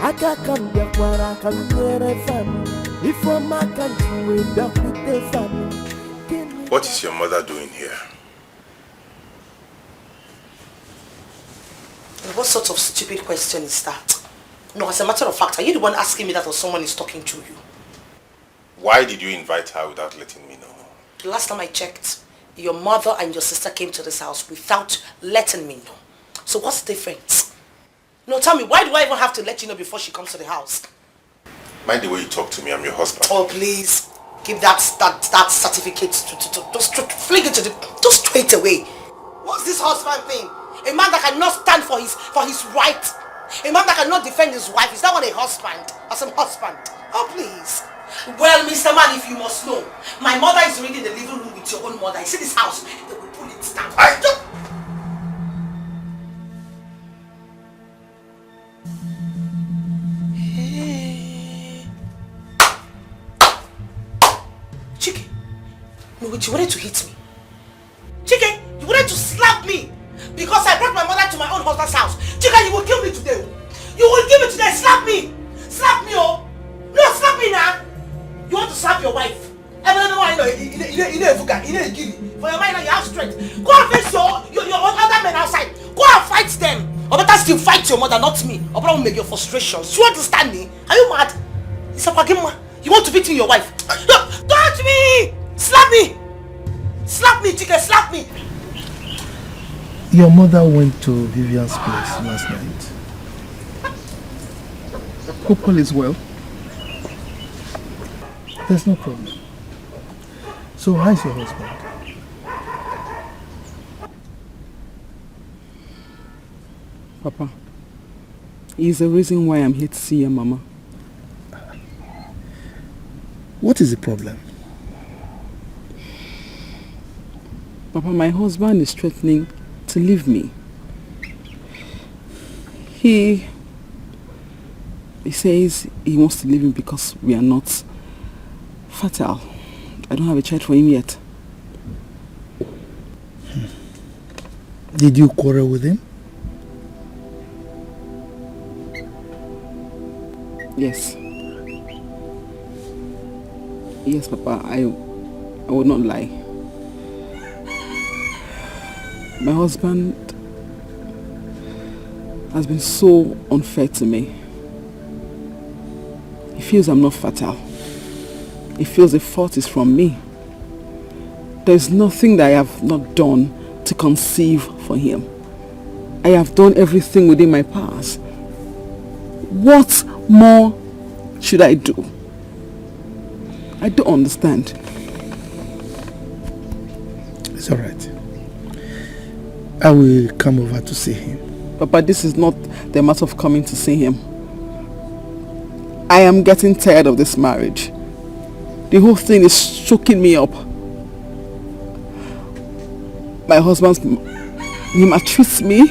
[SPEAKER 16] I can't come back where I can hear a family. If I'm a country, we're back with the family.
[SPEAKER 2] What is your mother doing here?
[SPEAKER 11] What sort of stupid question is that? No, as a matter of fact, are you the one asking me that or someone is talking to you?
[SPEAKER 2] Why did you invite her without letting me know?
[SPEAKER 11] The last time I checked, your mother and your sister came to this house without letting me know. So what's the difference? No, tell me, why do I even have to let you know before she comes to the house?
[SPEAKER 2] Mind the way you talk to me, I'm your husband.
[SPEAKER 11] Oh, please. Give that certificate just fling it to the... Just throw it away. What's this husband thing? A man that cannot stand for his right. A man that cannot defend his wife. Is that one a husband? As a husband? Oh, please. Well, Mr. Man, if you must know, my mother is already in the living room with your own mother. You see this house? They will pull it down. Chike, no wait, you wanted to hit me. Chike, you wanted to slap me because I brought my mother to my own husband's house. Chike, you will kill me today. You will kill me today. Slap me. Slap me, oh. No, slap me now. You want to slap your wife? For your mind you have strength. Go and face your other men outside. Go and fight them. Or better still, fight your mother, not me. Or better make your frustrations. You understand me? Are you mad? You want to beat your wife? No, touch me! Slap me! Slap me, Chike, slap me!
[SPEAKER 7] Your mother went to Vivian's place last night. Hope all is well. There's no problem. So how is your husband?
[SPEAKER 9] Papa, he's the reason why I'm here to see your mama.
[SPEAKER 7] What is the problem?
[SPEAKER 9] Papa, my husband is threatening to leave me. He says he wants to leave me because we are not fertile. I don't have a child for him yet.
[SPEAKER 7] Did you quarrel with him?
[SPEAKER 9] Yes. Yes, Papa, I would not lie. My husband has been so unfair to me. He feels I'm not fertile. He feels the fault is from me. There's nothing that I have not done to conceive for him. I have done everything within my powers. What more should I do? I don't understand.
[SPEAKER 7] It's all right. I will come over to see him.
[SPEAKER 9] Papa, this is not the matter of coming to see him. I am getting tired of this marriage. The whole thing is choking me up. My husband, he maltreats me.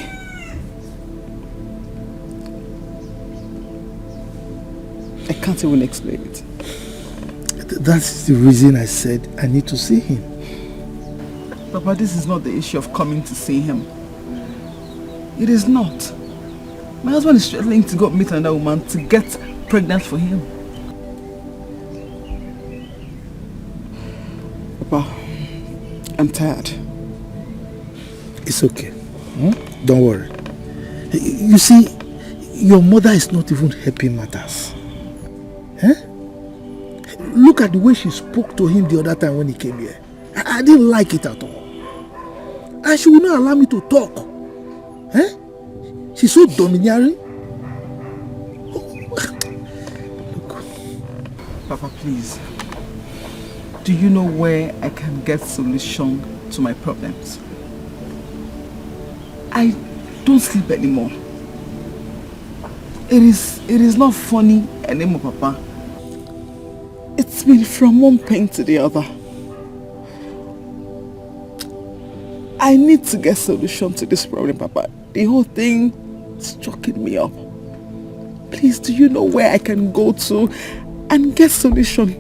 [SPEAKER 9] I can't even explain it.
[SPEAKER 7] That's the reason I said I need to see him.
[SPEAKER 9] Papa, this is not the issue of coming to see him. It is not. My husband is struggling to go meet another woman to get pregnant for him. Papa, I'm tired.
[SPEAKER 7] It's okay. Don't worry. You see, your mother is not even helping matters. Look at the way she spoke to him the other time when he came here. I didn't like it at all. And she will not allow me to talk. She's so domineering.
[SPEAKER 9] Look, Papa, please. Do you know where I can get solution to my problems? I don't sleep anymore. It is not funny anymore, Papa. It's been from one pain to the other. I need to get solution to this problem, Papa. The whole thing is choking me up. Please, do you know where I can go to and get solution?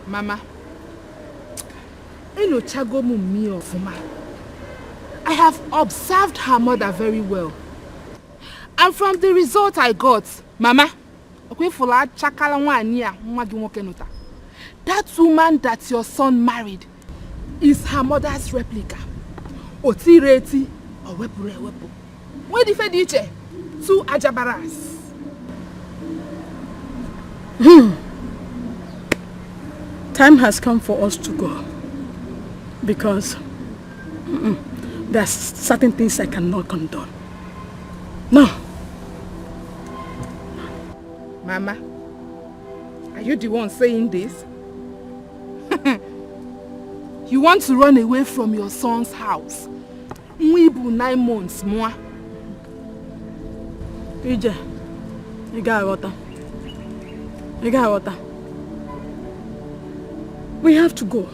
[SPEAKER 4] Mama, I have observed her mother very well. And from the result I got, Mama, that woman that your son married is her mother's replica. Otireti or wepu. Where the fediche? Two ajabaras.
[SPEAKER 1] Time has come for us to go. Because there's certain things I cannot condone. No.
[SPEAKER 4] Mama, are you the one saying this? You want to run away from your son's house? 9 months more.
[SPEAKER 1] EJ, you got water. We have to go.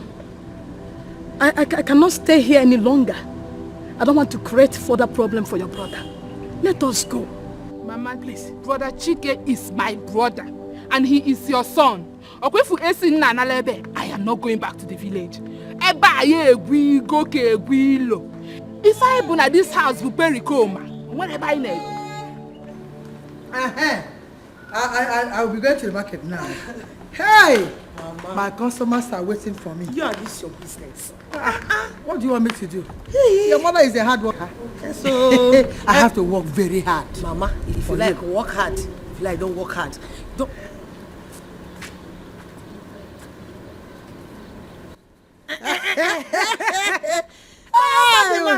[SPEAKER 1] I cannot stay here any longer. I don't want to create further problem for your brother. Let us go.
[SPEAKER 4] Mama, please. Brother Chike is my brother. And he is your son. I am not going back to the village. If I born at this house, we bury coma. Whatever I need.
[SPEAKER 5] I'll be going to the market now. Hey! Mama. My customers are waiting for me.
[SPEAKER 21] You are this your business.
[SPEAKER 5] What do you want me to do? Your mother is a hard worker. So I have to work very hard.
[SPEAKER 21] Mama, if you like, work hard. If you like, don't work hard. Don't.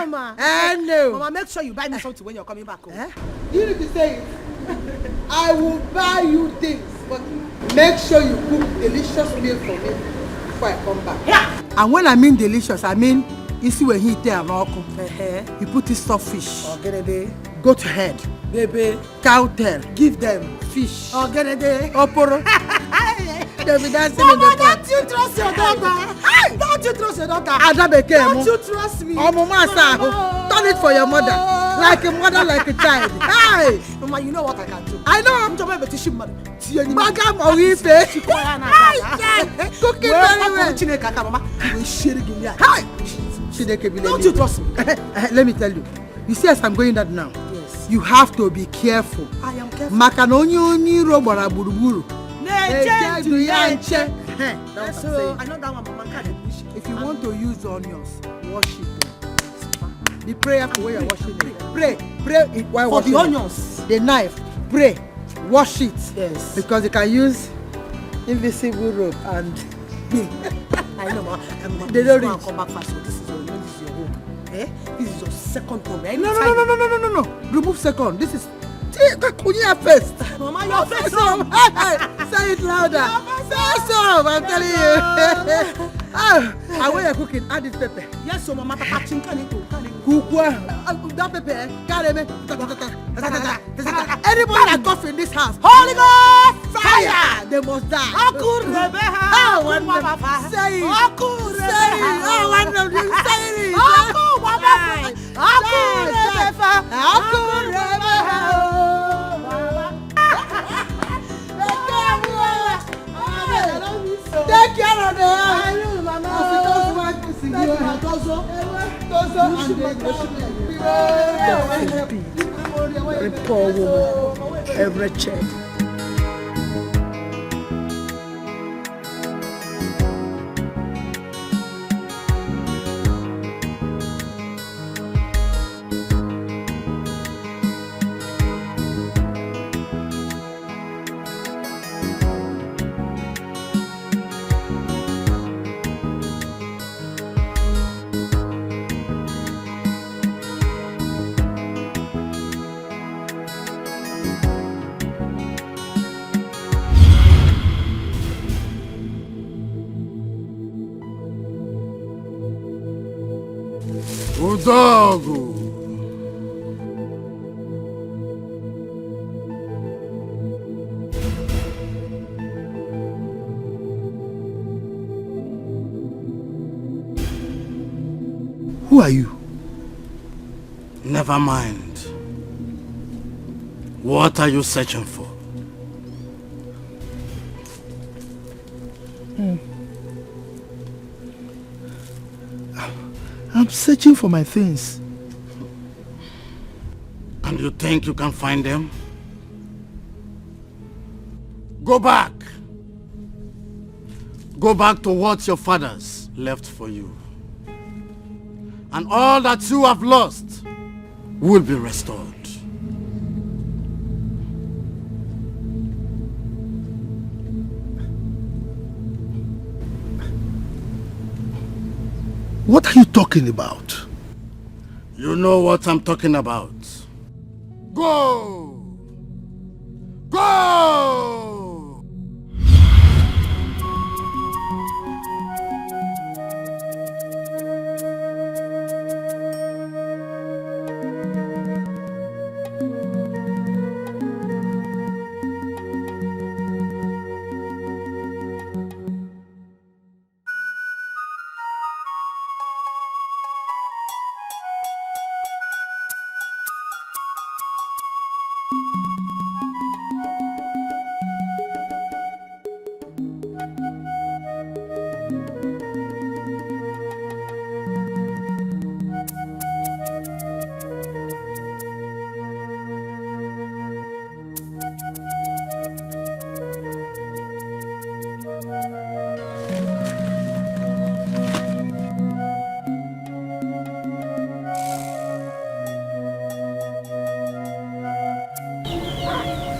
[SPEAKER 5] ma.
[SPEAKER 11] No.
[SPEAKER 5] Mama, make sure you buy me something when you're coming back home. You need to say it. I will buy you things, but make sure you cook delicious meal for me before I come back.
[SPEAKER 11] Yeah. And when I mean delicious, I mean you see when he there and you put this stuffed fish. Goat head. Baby. Cow tail. Give them fish. Oporo. They'll be dancing in the car.
[SPEAKER 5] Don't you trust your daughter? Don't you trust your daughter?
[SPEAKER 11] Don't
[SPEAKER 5] you trust me?
[SPEAKER 11] Oh, Mama, turn it for your mother. Like a mother, like a child. Hey!
[SPEAKER 5] Mama, you know what I can do.
[SPEAKER 11] I know.
[SPEAKER 5] I'm talking about the mother.
[SPEAKER 11] Bagam or Ife. Cook it very well. Don't you trust me? Let me tell you. You see, as I'm going that now, yes. You have to be careful.
[SPEAKER 5] I am careful.
[SPEAKER 11] Makanoni robara buruburu.
[SPEAKER 5] I know that one, Mama.
[SPEAKER 11] If you want to use onions, wash it. Be prayerful when you're washing it. Pray while washing it.
[SPEAKER 5] For the onions.
[SPEAKER 11] The knife. Pray. Wash it. Yes. Because you can use invisible rope and
[SPEAKER 5] I know, Mama.
[SPEAKER 11] They don't reach.
[SPEAKER 5] Come back fast. So this is your home. This is your second home.
[SPEAKER 11] No. Remove second. This is first.
[SPEAKER 5] Mama, your first.
[SPEAKER 11] Say it louder. Say so. I'm telling you. And when you're cooking, add this pepper.
[SPEAKER 5] Yes, so Mama, Papa Chinkanito.
[SPEAKER 11] That pepper, carry me. Anybody that cough in this house,
[SPEAKER 5] Holy Ghost,
[SPEAKER 11] fire! They must die. Say it. Take care of the house.
[SPEAKER 5] I know, Mama.
[SPEAKER 1] A poor woman, a wretched.
[SPEAKER 7] Odago. Who are you?
[SPEAKER 10] Never mind. What are you searching for?
[SPEAKER 7] I'm searching for my things.
[SPEAKER 10] And you think you can find them? Go back. Go back to what your fathers left for you. And all that you have lost will be restored.
[SPEAKER 7] What are you talking about?
[SPEAKER 10] You know what I'm talking about. Go! Go!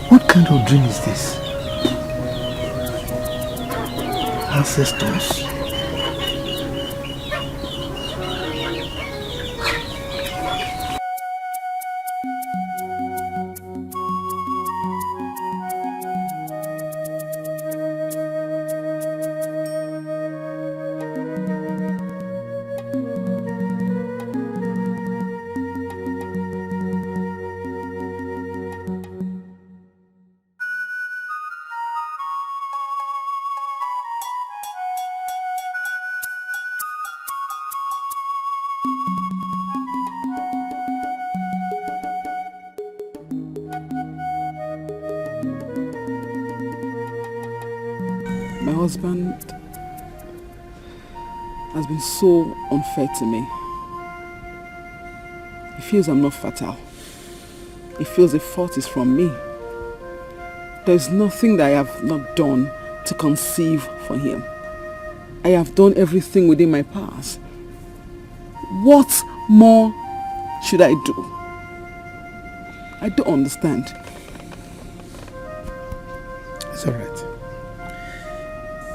[SPEAKER 7] What kind of dream is this? Ancestors.
[SPEAKER 9] My husband has been so unfair to me. He feels I'm not fertile. He feels the fault is from me. There's nothing that I have not done to conceive for him. I have done everything within my powers. What more should I do? I don't understand.
[SPEAKER 7] It's all right.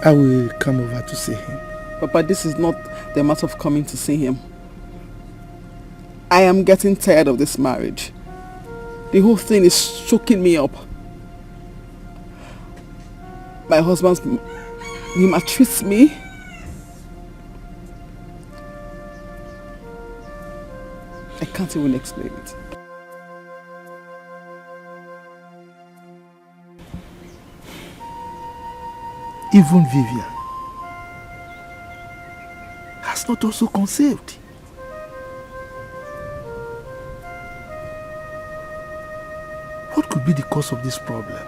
[SPEAKER 7] I will come over to see him.
[SPEAKER 9] Papa, this is not the matter of coming to see him. I am getting tired of this marriage. The whole thing is choking me up. My husband, he maltreats me. I can't even explain it.
[SPEAKER 7] Even Vivian has not also conceived. What could be the cause of this problem?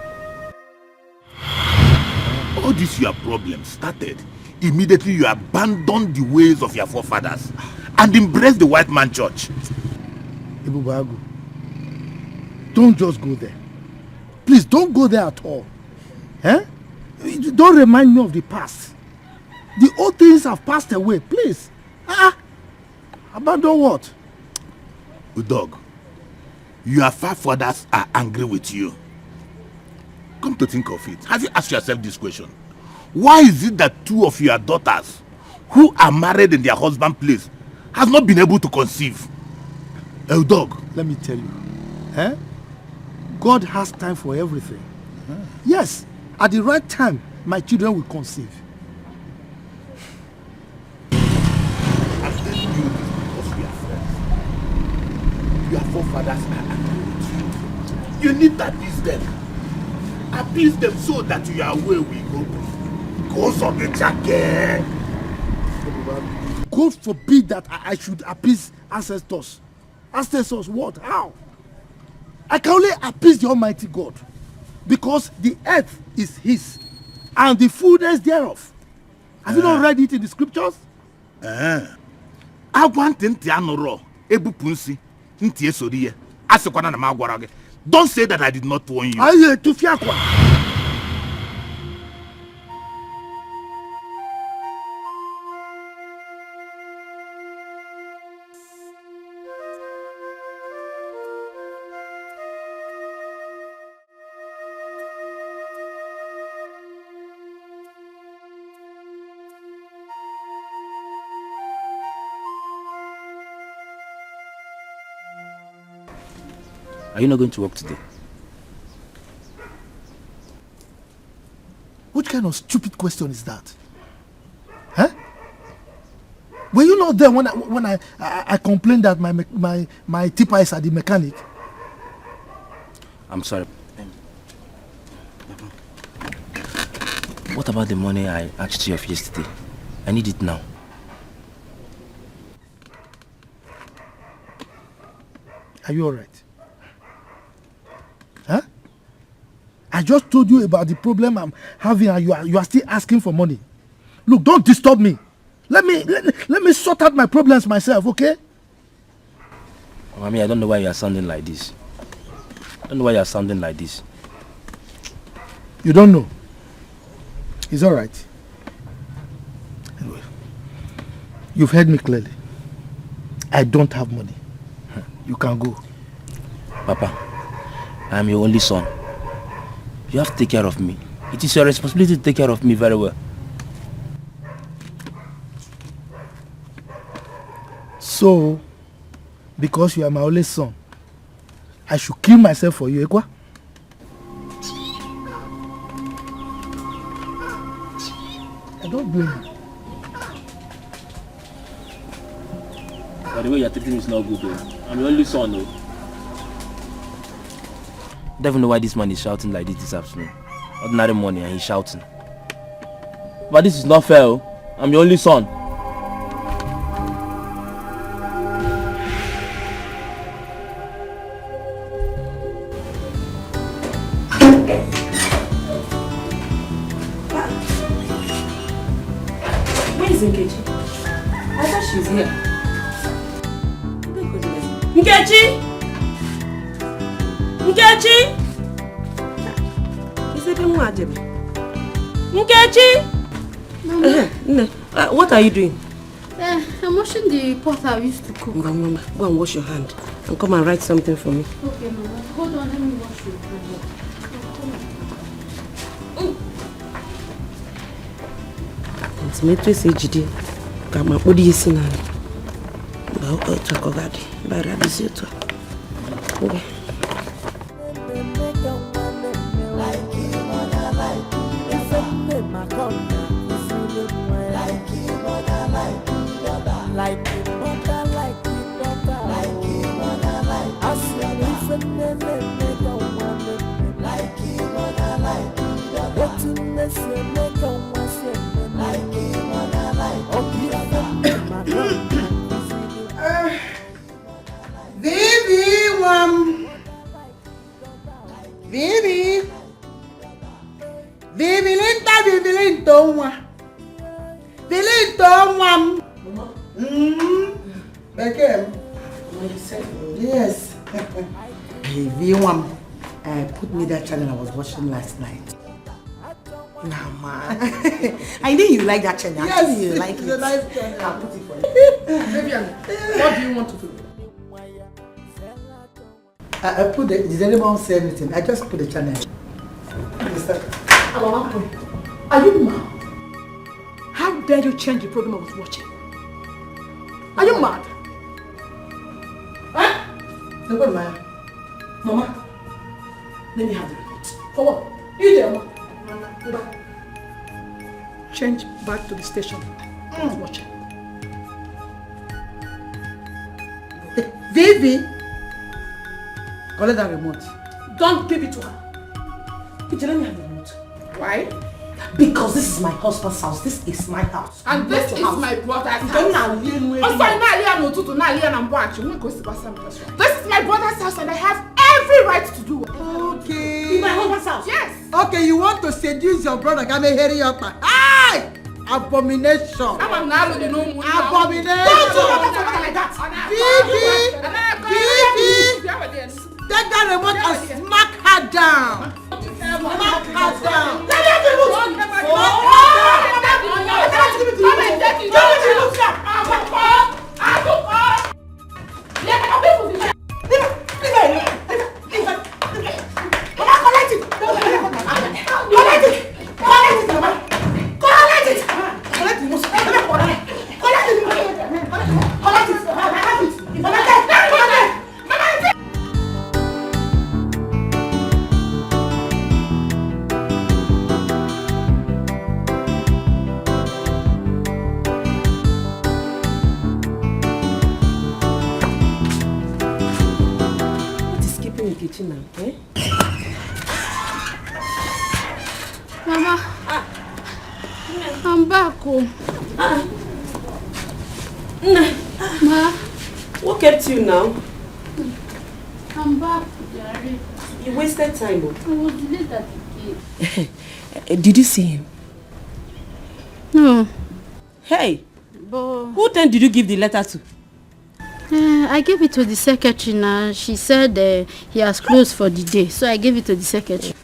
[SPEAKER 20] All this your problem started immediately you abandoned the ways of your forefathers and embraced the white man church.
[SPEAKER 7] Ibubagu, don't just go there. Please don't go there at all. Eh? Don't remind me of the past. The old things have passed away. Please. Abandon what?
[SPEAKER 20] Udog, your forefathers are angry with you. Come to think of it, have you asked yourself this question? Why is it that two of your daughters who are married in their husband's place has not been able to conceive? Udog,
[SPEAKER 7] let me tell you. God has time for everything. Yes. At the right time, my children will conceive.
[SPEAKER 20] I'm telling you this because we are friends. Your forefathers are angry with you. You need to appease them. Appease them so that you are where we go. Go on the jacket.
[SPEAKER 7] God forbid that I should appease ancestors. Ancestors what? How? I can only appease the Almighty God. Because the earth is his and the fullness thereof. Have you not read it in the scriptures?
[SPEAKER 20] Don't say that I did not warn you.
[SPEAKER 6] Are you not going to work today?
[SPEAKER 7] What kind of stupid question is that? Huh? Were you not there when I complained that my tipper is at the mechanic?
[SPEAKER 6] I'm sorry. What about the money I asked you of yesterday? I need it now.
[SPEAKER 7] Are you alright? Huh? I just told you about the problem I'm having and you are still asking for money. Look, don't disturb me. Let me sort out my problems myself, okay?
[SPEAKER 6] Mommy, I don't know why you are sounding like this. I don't know why you are sounding like this.
[SPEAKER 7] You don't know? It's alright. Anyway, you've heard me clearly. I don't have money. You can go.
[SPEAKER 6] Papa, I am your only son. You have to take care of me. It is your responsibility to take care of me very well.
[SPEAKER 7] So, because you are my only son, I should kill myself for you, Ekwa? I don't blame you.
[SPEAKER 6] By the way you're treating me is not good though. I'm your only son though. I don't even know why this man is shouting like this afternoon. Ordinary morning and he's shouting. But this is not fair. I'm your only son.
[SPEAKER 12] Where is Nkechi? I thought she's here. Nkechi! Nkechi! Nkechi! What are you doing?
[SPEAKER 15] I'm washing the pot I used to cook.
[SPEAKER 12] Mama, go and wash your hand and come and write something for me.
[SPEAKER 15] Okay, Mama. Hold on, let me wash your hand.
[SPEAKER 12] Tomato say Jide. Kama what do you see now? Ba o talk about it. Ba rabi si to. Okay.
[SPEAKER 18] Yes. Put me that channel I was watching last night. Nah, man. I knew you like that channel.
[SPEAKER 5] Yes,
[SPEAKER 18] you like
[SPEAKER 5] it's
[SPEAKER 18] it.
[SPEAKER 5] a nice channel.
[SPEAKER 18] I'll put it for you.
[SPEAKER 4] Vivian, what do you want to do?
[SPEAKER 18] I put the, did anyone say anything? I just put the channel.
[SPEAKER 4] Are you mad? How dare you change the program I was watching? Are you mad? Huh?
[SPEAKER 18] No, what am I?
[SPEAKER 4] Mama, let me have the remote. For what? You there, Mama. Change back to the station. Watch it.
[SPEAKER 18] Vivi! Collect that remote.
[SPEAKER 4] Don't give it to her. Let me have the remote. Why?
[SPEAKER 18] Because this is my husband's house. This is my house.
[SPEAKER 4] And this is my brother's house. This is my brother's house and I have every right to do it.
[SPEAKER 5] Okay.
[SPEAKER 4] In my husband's house. Yes.
[SPEAKER 5] Okay, you want to seduce your brother? Come and hear your part. Aye! Abomination. Abomination.
[SPEAKER 4] Don't do like that.
[SPEAKER 5] Vivi! Take that remote and smack her down. Smack her down. Let me have the remote.
[SPEAKER 15] Mama, I'm back.
[SPEAKER 12] Ma, what kept you now?
[SPEAKER 15] I'm back, Jerry.
[SPEAKER 12] You wasted time.
[SPEAKER 15] I was delayed at the gate.
[SPEAKER 12] Did you see him?
[SPEAKER 15] No.
[SPEAKER 12] Hey,
[SPEAKER 15] But
[SPEAKER 12] who then did you give the letter to?
[SPEAKER 15] I gave it to the secretary now. She said he has closed for the day, so I gave it to the secretary.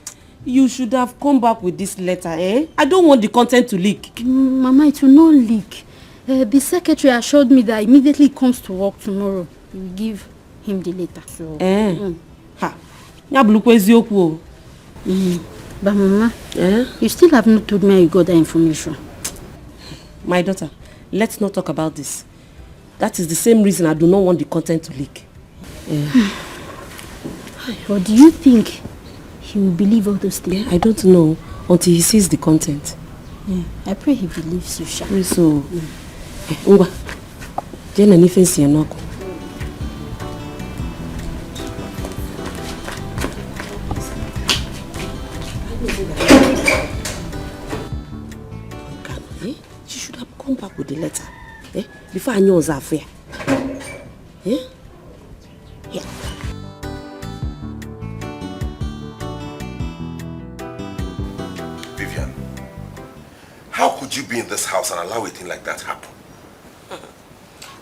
[SPEAKER 12] You should have come back with this letter, eh? I don't want the content to leak.
[SPEAKER 15] Mama, it will not leak. The secretary assured me that immediately he comes to work tomorrow, he will give him the letter. So,
[SPEAKER 12] Ha. But
[SPEAKER 15] Mama, you still have not told me how you got that information.
[SPEAKER 12] My daughter, let's not talk about this. That is the same reason I do not want the content to leak.
[SPEAKER 15] But do you think he will believe all those things?
[SPEAKER 12] I don't know until he sees the content.
[SPEAKER 15] I pray he believes you, Sha.
[SPEAKER 12] Pray so. Ngwa, Jena nife si enoko. She should have come back with the letter. Before I knew it was affair. Yeah.
[SPEAKER 2] be in this house and allow a thing like that happen?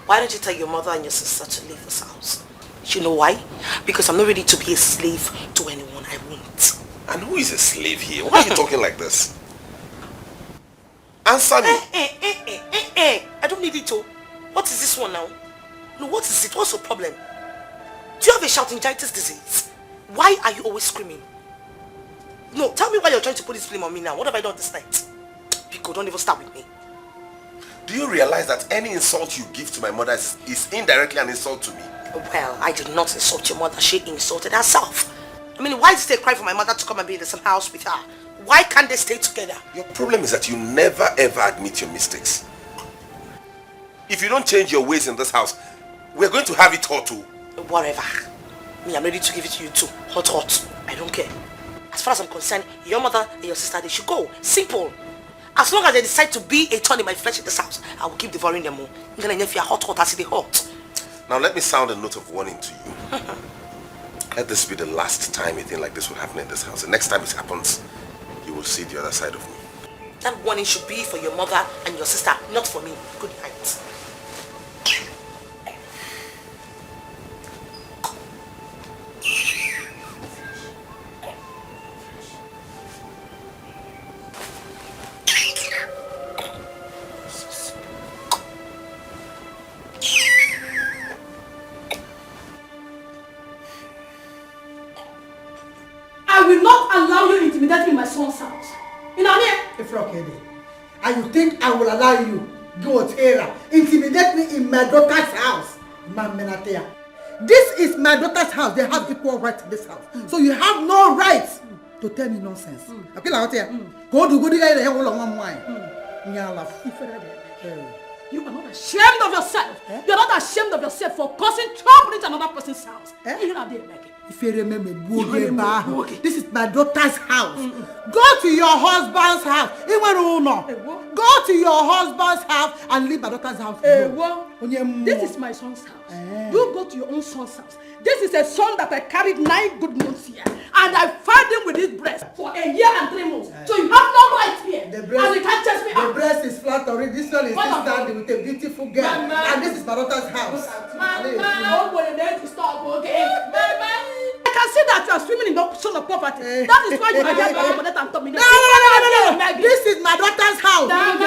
[SPEAKER 8] Why don't you tell your mother and your sister to leave this house? You know why? Because I'm not ready to be a slave to anyone. I won't.
[SPEAKER 2] And who is a slave here? Why are you talking like this? Answer me.
[SPEAKER 8] I don't need it to. What is this one now? No, what is it? What's the problem? Do you have a shoutingitis disease? Why are you always screaming? No, tell me why you're trying to put this blame on me now. What have I done this night? Pico, don't even start with me.
[SPEAKER 2] Do you realize that any insult you give to my mother is indirectly an insult to me?
[SPEAKER 8] Well, I did not insult your mother. She insulted herself. I mean, why did they cry for my mother to come and be in the same house with her? Why can't they stay together?
[SPEAKER 2] Your problem is that you never ever admit your mistakes. If you don't change your ways in this house, we're going to have it hot too.
[SPEAKER 8] Whatever. Me, I'm ready to give it to you too. Hot. I don't care. As far as I'm concerned, your mother and your sister, they should go. Simple. As long as they decide to be a thorn in my flesh in this house, I will keep devouring them more. I'm gonna if you're hot as they hot.
[SPEAKER 2] Now let me sound a note of warning to you. Let this be the last time a thing like this will happen in this house. The next time it happens, you will see the other side of me.
[SPEAKER 8] That warning should be for your mother and your sister, not for me. Good night.
[SPEAKER 21] I will not allow you to intimidate me in my son's house. You know what I mean?
[SPEAKER 5] And you think I will allow you, go Tera, intimidate me in my daughter's house? Mamenatea. This is my daughter's house. They have equal rights in this house. So you have no right to tell me nonsense. Okay, now go to good guy all on wine.
[SPEAKER 21] You are not ashamed of yourself. You are not ashamed of yourself for causing trouble into another person's house. You know what
[SPEAKER 5] If you remember, this is my daughter's house. Go to your husband's house. Go to your husband's house and leave my daughter's house.
[SPEAKER 21] This is my son's house. You go to your own son's house. This is a son that I carried 9 good months here. And I fed him with his breast for a year and 3 months. So you have no right here. And you can't chase me out.
[SPEAKER 5] The breast is flat already. This one is standing with a beautiful girl. And this is my daughter's house.
[SPEAKER 21] I can see that you are swimming in the ocean of poverty. That is why you are here to and tell me.
[SPEAKER 5] No. This is my daughter's house. And a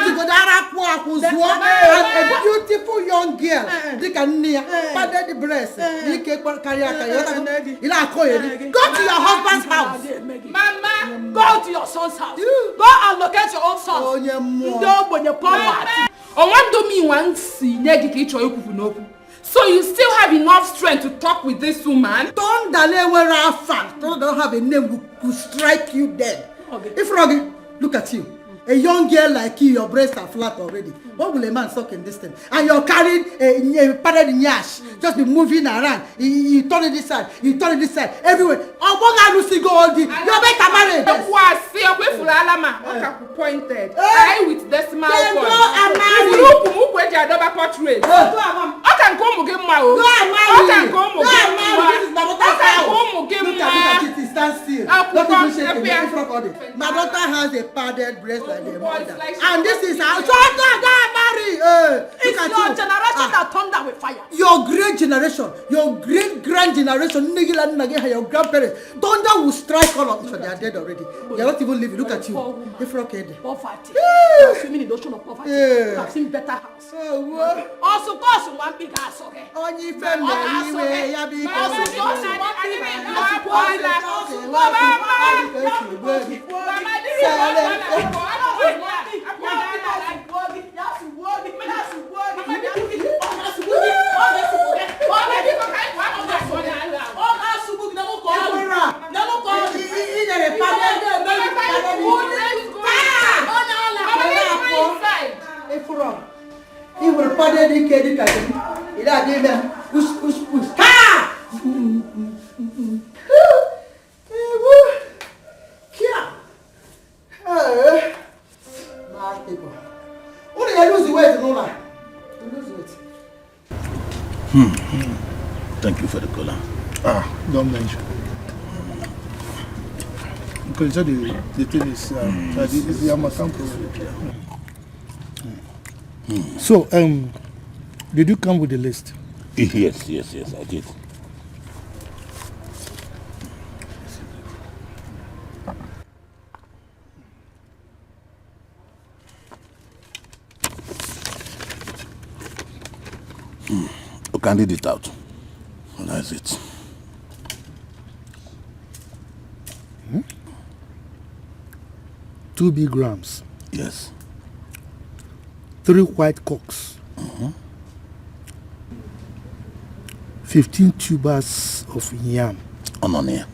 [SPEAKER 5] beautiful young girl. They can padded the breast. Go to your husband's house.
[SPEAKER 21] Mama, go to your son's house. Go and locate your own son. So you still have enough strength to talk with this woman?
[SPEAKER 5] Don't have a name who strike you dead. If Rogi, look at you. A young girl like you, your breasts are flat already. What will a man suck in this thing? And you're carrying a padded nyash. Just be moving around. You turn it this side, you turn it this side, everywhere. Oh, what are you go all the? You're better married.
[SPEAKER 17] Pointed. I with decimal point.
[SPEAKER 5] Go and marry.
[SPEAKER 17] Portrait. I can go and marry.
[SPEAKER 5] Go and marry.
[SPEAKER 17] This is my daughter's house.
[SPEAKER 5] Look at it, stand still. Not even shaking in front of it. My daughter has a padded breast like the mother. And this is how marry.
[SPEAKER 21] It's your generation that turned that with fire.
[SPEAKER 5] Your great generation, your great-grand generation, your grandparents, thunder will strike all of each other. They are dead already. They are not even living. Look at you.
[SPEAKER 21] Poverty. You are swimming in the ocean of poverty. You have seen better house. Also, cause one big house, okay?
[SPEAKER 5] He will pardon the kid. Push. What do you lose the weight, Nola? You lose weight.
[SPEAKER 20] Thank you for the color.
[SPEAKER 7] Don't mention. Because the thing is, the Yamakan. So, did you come with the list?
[SPEAKER 20] Yes, I did. You can read it out. That's it.
[SPEAKER 7] 2 big rams.
[SPEAKER 20] Yes.
[SPEAKER 7] 3 white cocks. 15 tubers of yam.
[SPEAKER 20] On here.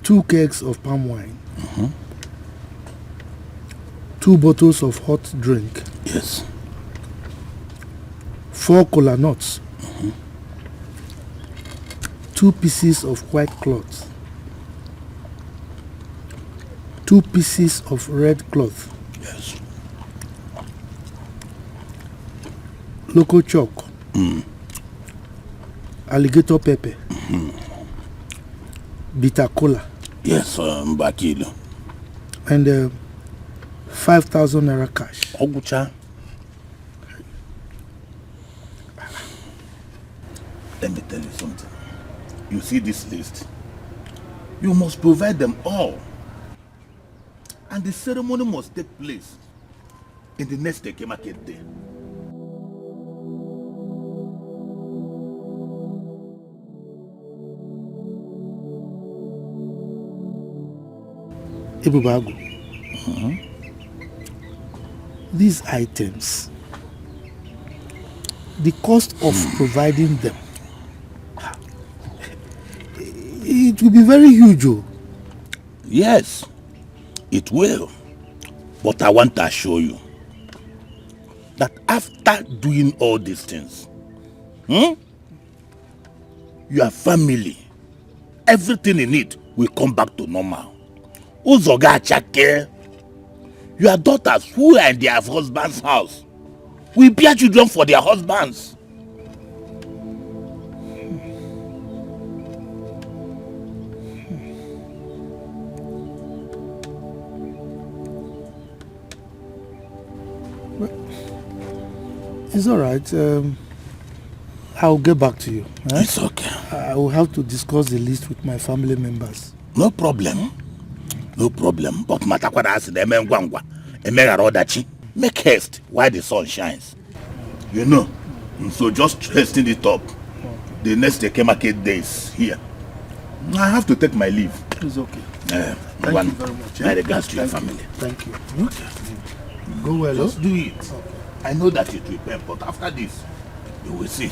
[SPEAKER 7] 2 kegs of palm wine. 2 bottles of hot drink.
[SPEAKER 20] Yes.
[SPEAKER 7] 4 cola nuts. 2 pieces of white cloth. 2 pieces of red cloth.
[SPEAKER 20] Yes.
[SPEAKER 7] Local chalk. Alligator pepper. Bitter cola.
[SPEAKER 20] Yes, Bakilo.
[SPEAKER 7] And 5,000 naira cash.
[SPEAKER 20] Ogucha. Let me tell you something. You see this list? You must provide them all. And the ceremony must take place in the next Dikeh market day.
[SPEAKER 7] Ebubago. These items, the cost of providing them, it will be very huge.
[SPEAKER 20] Yes, it will. But I want to assure you that after doing all these things, your family, everything in it will come back to normal. Uzoga Chake, your daughters who are in their husband's house will bear children for their husbands.
[SPEAKER 7] It's all right. I'll get back to you.
[SPEAKER 20] It's okay.
[SPEAKER 7] I will have to discuss the list with my family members.
[SPEAKER 20] No problem. No problem. But make haste while the sun shines. You know. So just hasten it up. The next Dikeh market days here. I have to take my leave.
[SPEAKER 7] It's okay.
[SPEAKER 20] Thank you very much. My regards to your family.
[SPEAKER 7] Thank you.
[SPEAKER 20] Okay.
[SPEAKER 7] Go well.
[SPEAKER 20] Just do it. Okay. I know that it will pain, but after this, you will see.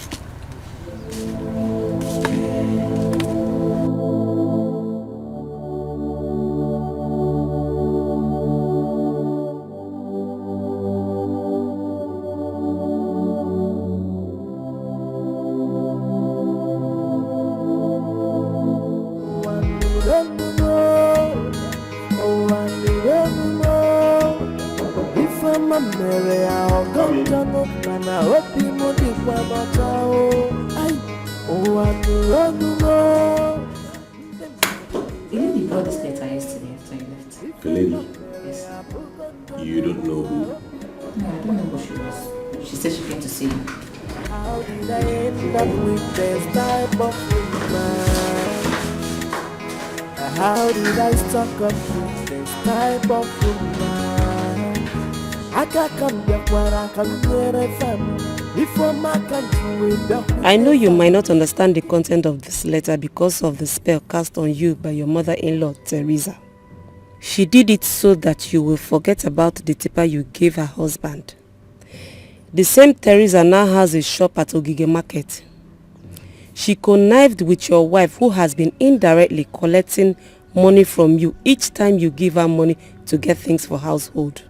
[SPEAKER 2] You don't know who?
[SPEAKER 13] No, I don't know who she was. She said she came to see you.
[SPEAKER 16] How did I end up with this type of woman? How did I stuck up with this type of woman? I can't come back where I can get a family.
[SPEAKER 12] I know you might not understand the content of this letter because of the spell cast on you by your mother-in-law, Teresa. She did it so that you will forget about the tipper you gave her husband. The same Teresa now has a shop at Ogige Market. She connived with your wife who has been indirectly collecting money from you each time you give her money to get things for household.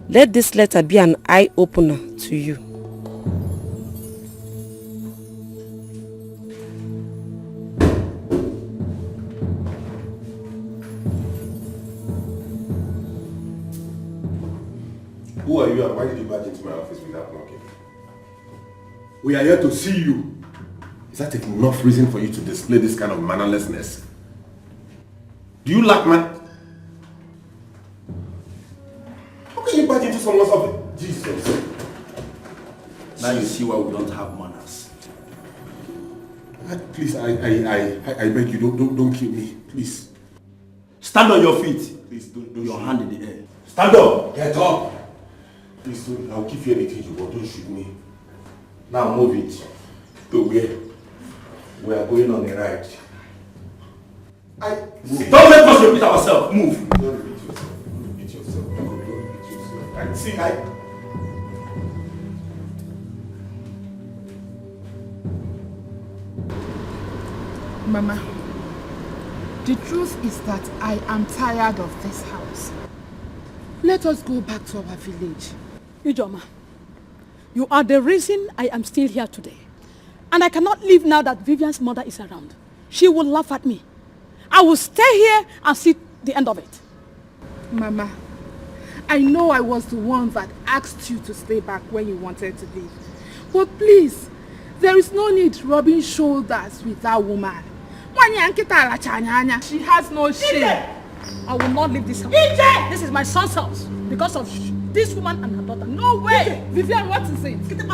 [SPEAKER 12] Let this letter be an eye-opener to you.
[SPEAKER 2] Who are you and why did you barge into my office without knocking? We are here to see you. Is that enough reason for you to display this kind of mannerlessness? Do you lack man?
[SPEAKER 10] Now you see why we don't have manners.
[SPEAKER 14] Please, I beg you, don't kill me, please.
[SPEAKER 10] Stand on your feet.
[SPEAKER 14] Please, don't
[SPEAKER 10] your
[SPEAKER 14] shoot
[SPEAKER 10] hand
[SPEAKER 14] me.
[SPEAKER 10] in the air. Stand up.
[SPEAKER 14] Get up. Please, I'll give you anything you want. Don't shoot me. Now move it to where we are going on a ride.
[SPEAKER 10] Don't make us repeat ourselves. Move.
[SPEAKER 14] Don't repeat yourself. Don't repeat yourself. Don't repeat yourself.
[SPEAKER 4] Mama, the truth is that I am tired of this house. Let us go back to our village.
[SPEAKER 21] Ijoma, you are the reason I am still here today. And I cannot leave now that Vivian's mother is around. She will laugh at me. I will stay here and see the end of it.
[SPEAKER 4] Mama, I know I was the one that asked you to stay back when you wanted to leave. But please, there is no need rubbing shoulders with that woman. She has no shame.
[SPEAKER 21] I will not leave this house. This is my son's house because of this woman and her daughter. No way!
[SPEAKER 4] Vivian, what is it?
[SPEAKER 11] Did you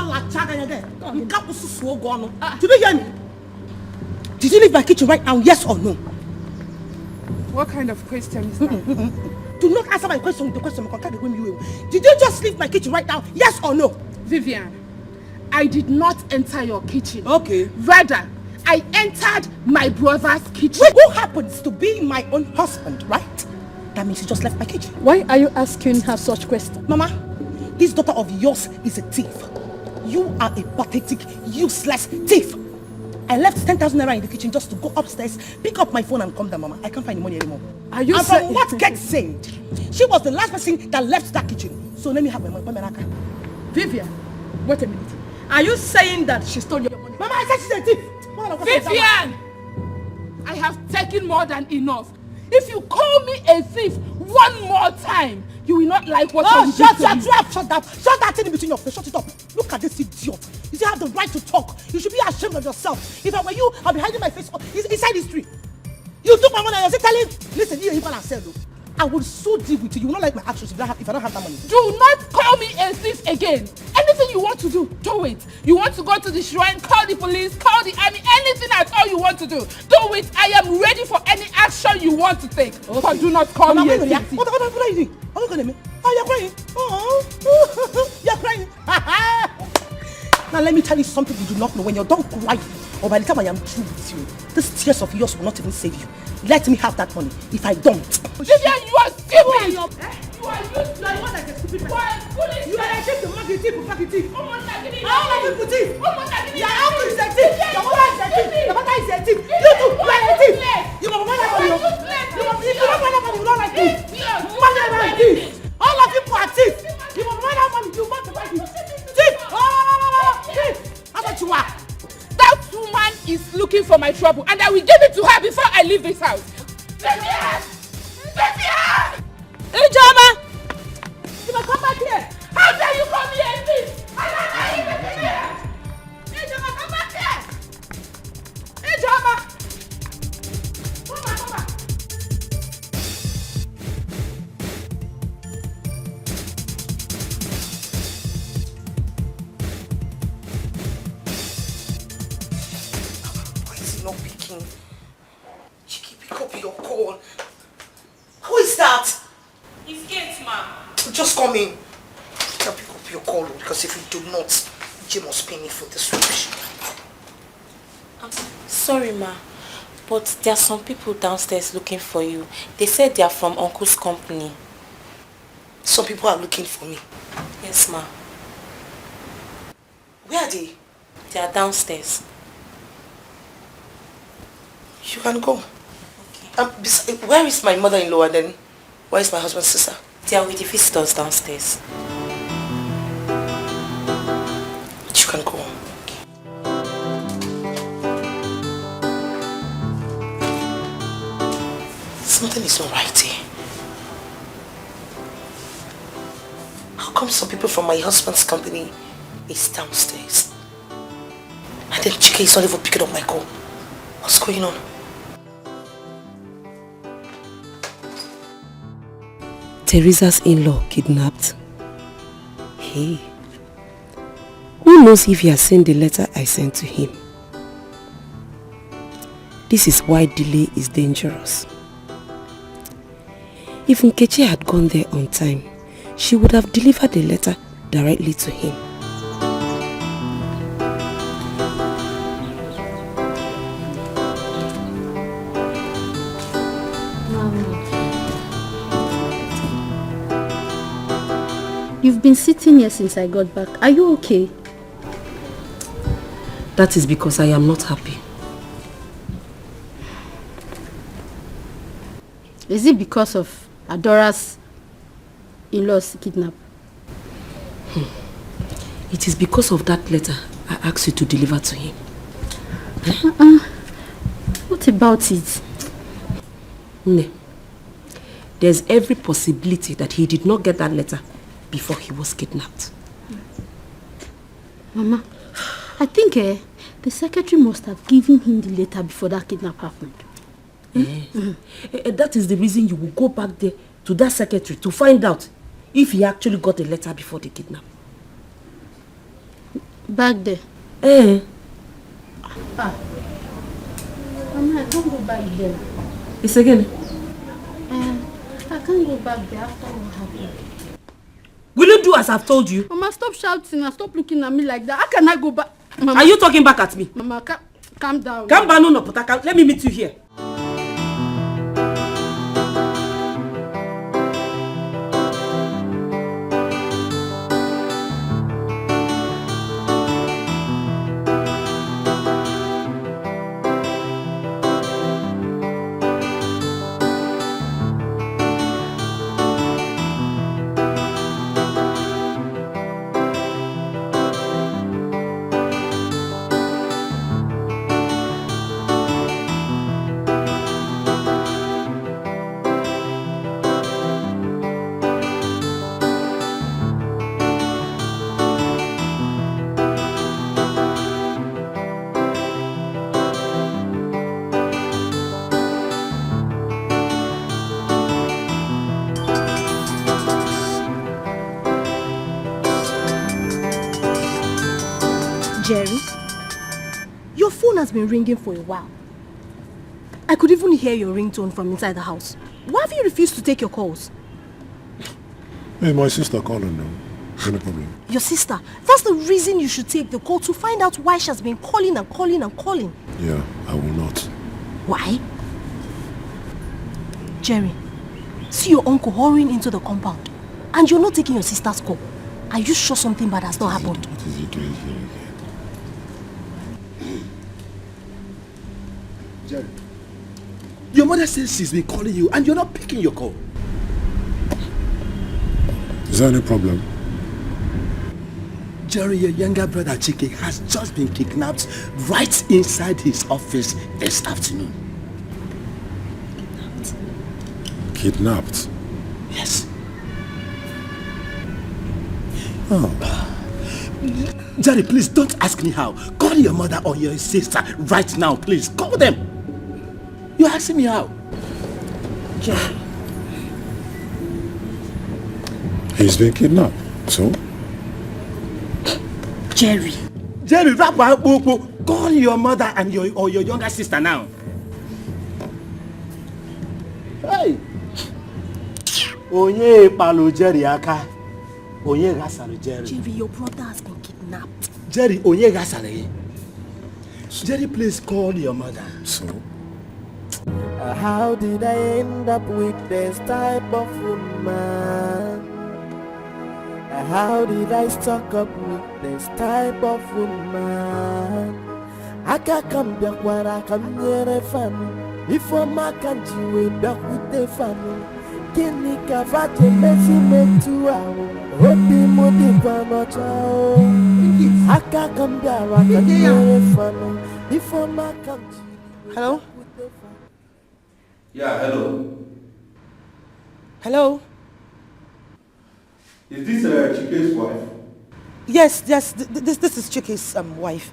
[SPEAKER 11] hear me? Did you leave my kitchen right now, yes or no?
[SPEAKER 4] What kind of question is that?
[SPEAKER 11] Do not answer my question with the question. Did you just leave my kitchen right now, yes or no?
[SPEAKER 4] Vivian, I did not enter your kitchen.
[SPEAKER 11] Okay.
[SPEAKER 4] Rather, I entered my brother's kitchen.
[SPEAKER 11] Wait, who happens to be my own husband, right? That means you just left my kitchen.
[SPEAKER 21] Why are you asking her such questions?
[SPEAKER 11] Mama, this daughter of yours is a thief. You are a pathetic, useless thief. I left 10,000 naira in the kitchen just to go upstairs, pick up my phone and come down, Mama. I can't find the money anymore.
[SPEAKER 21] Are you
[SPEAKER 11] from what gets said, she was the last person that left that kitchen. So let me have my money.
[SPEAKER 21] Vivian, wait a minute. Are you saying that she stole your money?
[SPEAKER 11] Mama, I said she's a thief.
[SPEAKER 4] Vivian! I have taken more than enough. If you call me a thief one more time, you will not like what I will do to you.
[SPEAKER 11] Shut that thing in between your face. Shut it up. Look at this idiot. You still have the right to talk. You should be ashamed of yourself. If I were you, I'll be hiding my face inside this tree. You took my money and you're telling, listen, you even said, I will so deal with you. You will not like my actions if I don't have that money.
[SPEAKER 4] Do not call me a thief again. Anything you want to do, do it. You want to go to the shrine, call the police, call the army, anything at all you want to do. Do it. I am ready for any action you want to take. Okay. But do not call me a thief.
[SPEAKER 11] What are you doing? What are you going to do? Oh, you're crying. Oh, you're crying. Now let me tell you something you do not know. When you're done crying, or by the time I am through with you, these tears of yours will not even save you. Let me have that money. If I don't,
[SPEAKER 4] Vivian, you are stupid.
[SPEAKER 21] You are useless. You are one like a stupid person. You are a thief, the monkey thief, the thief.
[SPEAKER 11] how many people thief? Your uncle is a thief. Your mother is a thief. Your mother is a thief. You too, you are a thief. You are one like me. You don't want money, you don't like me. Money is thief. All of you are thieves. You want money, you want to buy thief. Thief. Thief. How about you are?
[SPEAKER 4] That woman is looking for my trouble, and I will give it to her before I leave this house. Vivian! Vivian!
[SPEAKER 21] Ijoma! You must come back here.
[SPEAKER 4] How dare you call me a thief? I don't know you, Vivian!
[SPEAKER 21] Ijoma, come back here. Ijoma! Come back.
[SPEAKER 11] Not picking. Chiki, pick up your call. Who is that?
[SPEAKER 3] It's Kate, ma.
[SPEAKER 11] Just come in. Can pick up your call because if you do not, Jim must pay me for this rubbish.
[SPEAKER 3] I'm sorry, ma, but there are some people downstairs looking for you. They said they are from Uncle's company.
[SPEAKER 11] Some people are looking for me.
[SPEAKER 3] Yes, ma.
[SPEAKER 11] Where are they?
[SPEAKER 3] They are downstairs.
[SPEAKER 11] You can go. Okay. Where is my mother-in-law and then where is my husband's sister?
[SPEAKER 3] They are with the visitors downstairs.
[SPEAKER 11] You can go.
[SPEAKER 3] Okay.
[SPEAKER 11] Something is not right here. How come some people from my husband's company is downstairs? And then Chike is not even picking up my call. What's going on?
[SPEAKER 12] Teresa's in-law kidnapped. Hey, who Who knows if he has seen the letter I sent to him? This is why delay is dangerous. If Nkechi had gone there on time, she would have delivered the letter directly to him.
[SPEAKER 15] You've been sitting here since I got back. Are you okay?
[SPEAKER 12] That is because I am not happy.
[SPEAKER 15] Is it because of Adora's in-law's kidnap?
[SPEAKER 12] It is because of that letter I asked you to deliver to him.
[SPEAKER 15] What about it?
[SPEAKER 12] Ne. There's every possibility that he did not get that letter before he was kidnapped.
[SPEAKER 15] Mama, I think the secretary must have given him the letter before that kidnap happened.
[SPEAKER 12] That is the reason you will go back there to that secretary to find out if he actually got the letter before the kidnap.
[SPEAKER 15] Back there? Mama, I can't go back there.
[SPEAKER 12] It's again?
[SPEAKER 15] I can't go back there after what happened.
[SPEAKER 12] Will you do as I've told you?
[SPEAKER 15] Mama, stop shouting and stop looking at me like that. How can I go back? Mama,
[SPEAKER 12] are you talking back at me?
[SPEAKER 15] Mama, calm down.
[SPEAKER 12] Calm down, no, but let me meet you here.
[SPEAKER 21] Jerry, your phone has been ringing for a while. I could even hear your ringtone from inside the house. Why have you refused to take your calls?
[SPEAKER 19] Hey, my sister calling now. Any problem?
[SPEAKER 21] Your sister? That's the reason you should take the call, to find out why she has been calling and calling and calling.
[SPEAKER 19] Yeah, I will not.
[SPEAKER 21] Why? Jerry, see your uncle hurrying into the compound and you're not taking your sister's call. Are you sure something bad has not happened?
[SPEAKER 19] What is he doing here again?
[SPEAKER 10] Jerry, your mother says she's been calling you and you're not picking your call.
[SPEAKER 19] Is there any problem?
[SPEAKER 10] Jerry, your younger brother Dikeh has just been kidnapped right inside his office this afternoon.
[SPEAKER 19] Kidnapped?
[SPEAKER 10] Yes.
[SPEAKER 19] Oh.
[SPEAKER 10] Jerry, please don't ask me how. Call your mother or your sister right now, please. Call them. You're asking me how.
[SPEAKER 21] Jerry.
[SPEAKER 19] He's been kidnapped. So?
[SPEAKER 21] Jerry.
[SPEAKER 10] Jerry, call your mother and your younger sister now. Hey. Onye palo Jerry aka. Onye gasare Jerry.
[SPEAKER 21] Jerry, your brother has been kidnapped.
[SPEAKER 10] Jerry, onye gasare. Jerry, please call your mother.
[SPEAKER 19] So?
[SPEAKER 16] How did I end up with this type of woman? How did I stuck up with this type of woman? I can't come back where I come near a family. If I'm a country way back with the family. Can you cover the messy make 2 hours? Hope modi kwano chao. I can't come back where I come near a family. If I'm a country.
[SPEAKER 11] Hello?
[SPEAKER 22] Yeah, hello.
[SPEAKER 11] Hello?
[SPEAKER 22] Is this Chike's wife?
[SPEAKER 11] Yes, this is Chike's wife.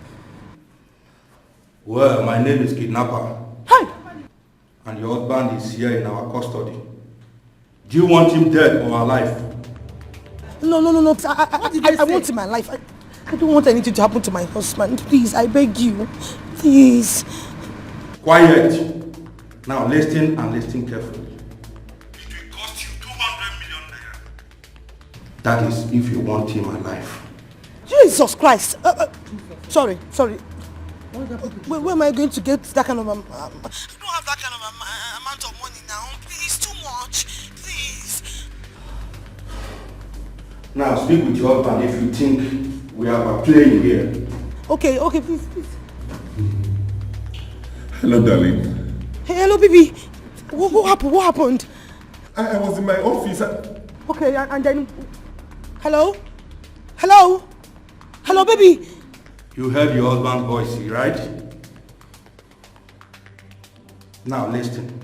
[SPEAKER 22] Well, my name is Kidnapper.
[SPEAKER 11] Hi!
[SPEAKER 22] And your husband is here in our custody. Do you want him dead or alive?
[SPEAKER 11] No. I want him alive. I don't want anything to happen to my husband. Please, I beg you. Please.
[SPEAKER 22] Quiet. Now listen and listen carefully. That is if you want him alive.
[SPEAKER 11] Jesus Christ. Sorry. Where am I going to get that kind of... I don't have that kind of amount of money now. Please, too much. Please.
[SPEAKER 22] Now speak with your husband if you think we are playing here.
[SPEAKER 11] Okay, please.
[SPEAKER 2] Hello, darling.
[SPEAKER 11] Hey, hello, baby. What happened?
[SPEAKER 2] I was in my office.
[SPEAKER 11] Okay, and then... Hello, baby.
[SPEAKER 22] You heard your husband's voice, right? Now listen.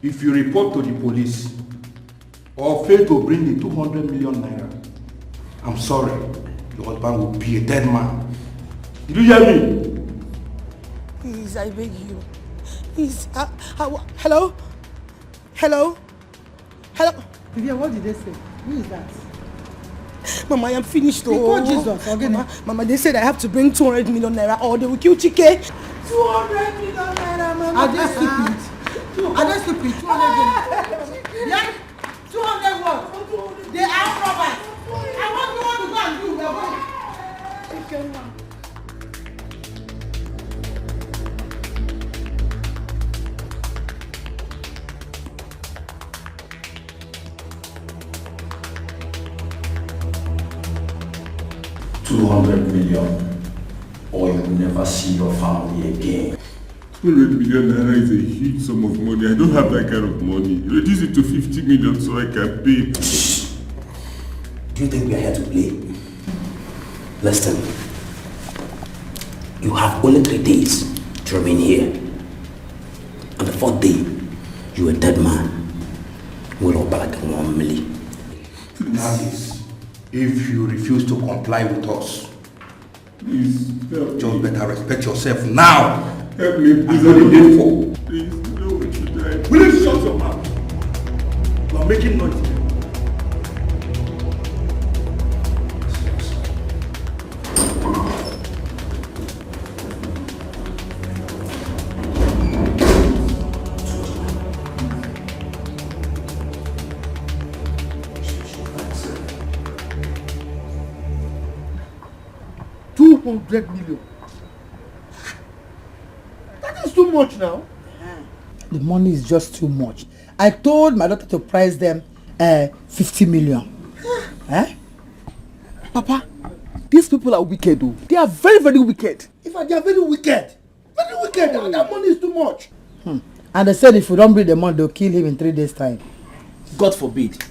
[SPEAKER 22] If you report to the police or fail to bring the 200 million naira, I'm sorry, your husband will be a dead man. Did you hear me?
[SPEAKER 11] Please, I beg you. Please, hello?
[SPEAKER 5] Vivian, what did they say? Who is that?
[SPEAKER 11] Mama, I am finished.
[SPEAKER 5] Call Jesus.
[SPEAKER 11] Mama, they said I have to bring 200 million naira or they will kill Dikeh.
[SPEAKER 5] 200 million naira, Mama. Are they stupid? 200 yeah? 200 what? They are robbers. I want you to go and do. We are going. Okay,
[SPEAKER 1] 200 million, or you will never see your family again.
[SPEAKER 2] 200 million naira is a huge sum of money. I don't have that kind of money. Reduce it to 50 million so I can pay.
[SPEAKER 1] Do you think we are here to play? Listen, you have only 3 days to remain here. On the 4th day, you are a dead man. We'll all back 1 million.
[SPEAKER 22] That is, if you refuse to comply with us.
[SPEAKER 2] Please, help
[SPEAKER 22] just
[SPEAKER 2] me.
[SPEAKER 22] better respect yourself now.
[SPEAKER 2] Help me, please.
[SPEAKER 22] I'm not paid for.
[SPEAKER 2] Please, no one should die.
[SPEAKER 22] Will you shut your mouth? You are making noise.
[SPEAKER 7] $200 million. That is too much now.
[SPEAKER 18] The money is just too much. I told my daughter to price them 50 million.
[SPEAKER 7] Papa, these people are wicked though. They are very, very wicked.
[SPEAKER 18] In fact, they are very wicked.
[SPEAKER 7] Very wicked. That money is too much.
[SPEAKER 18] And they said if you don't bring the money, they'll kill him in 3 days' time.
[SPEAKER 6] God forbid.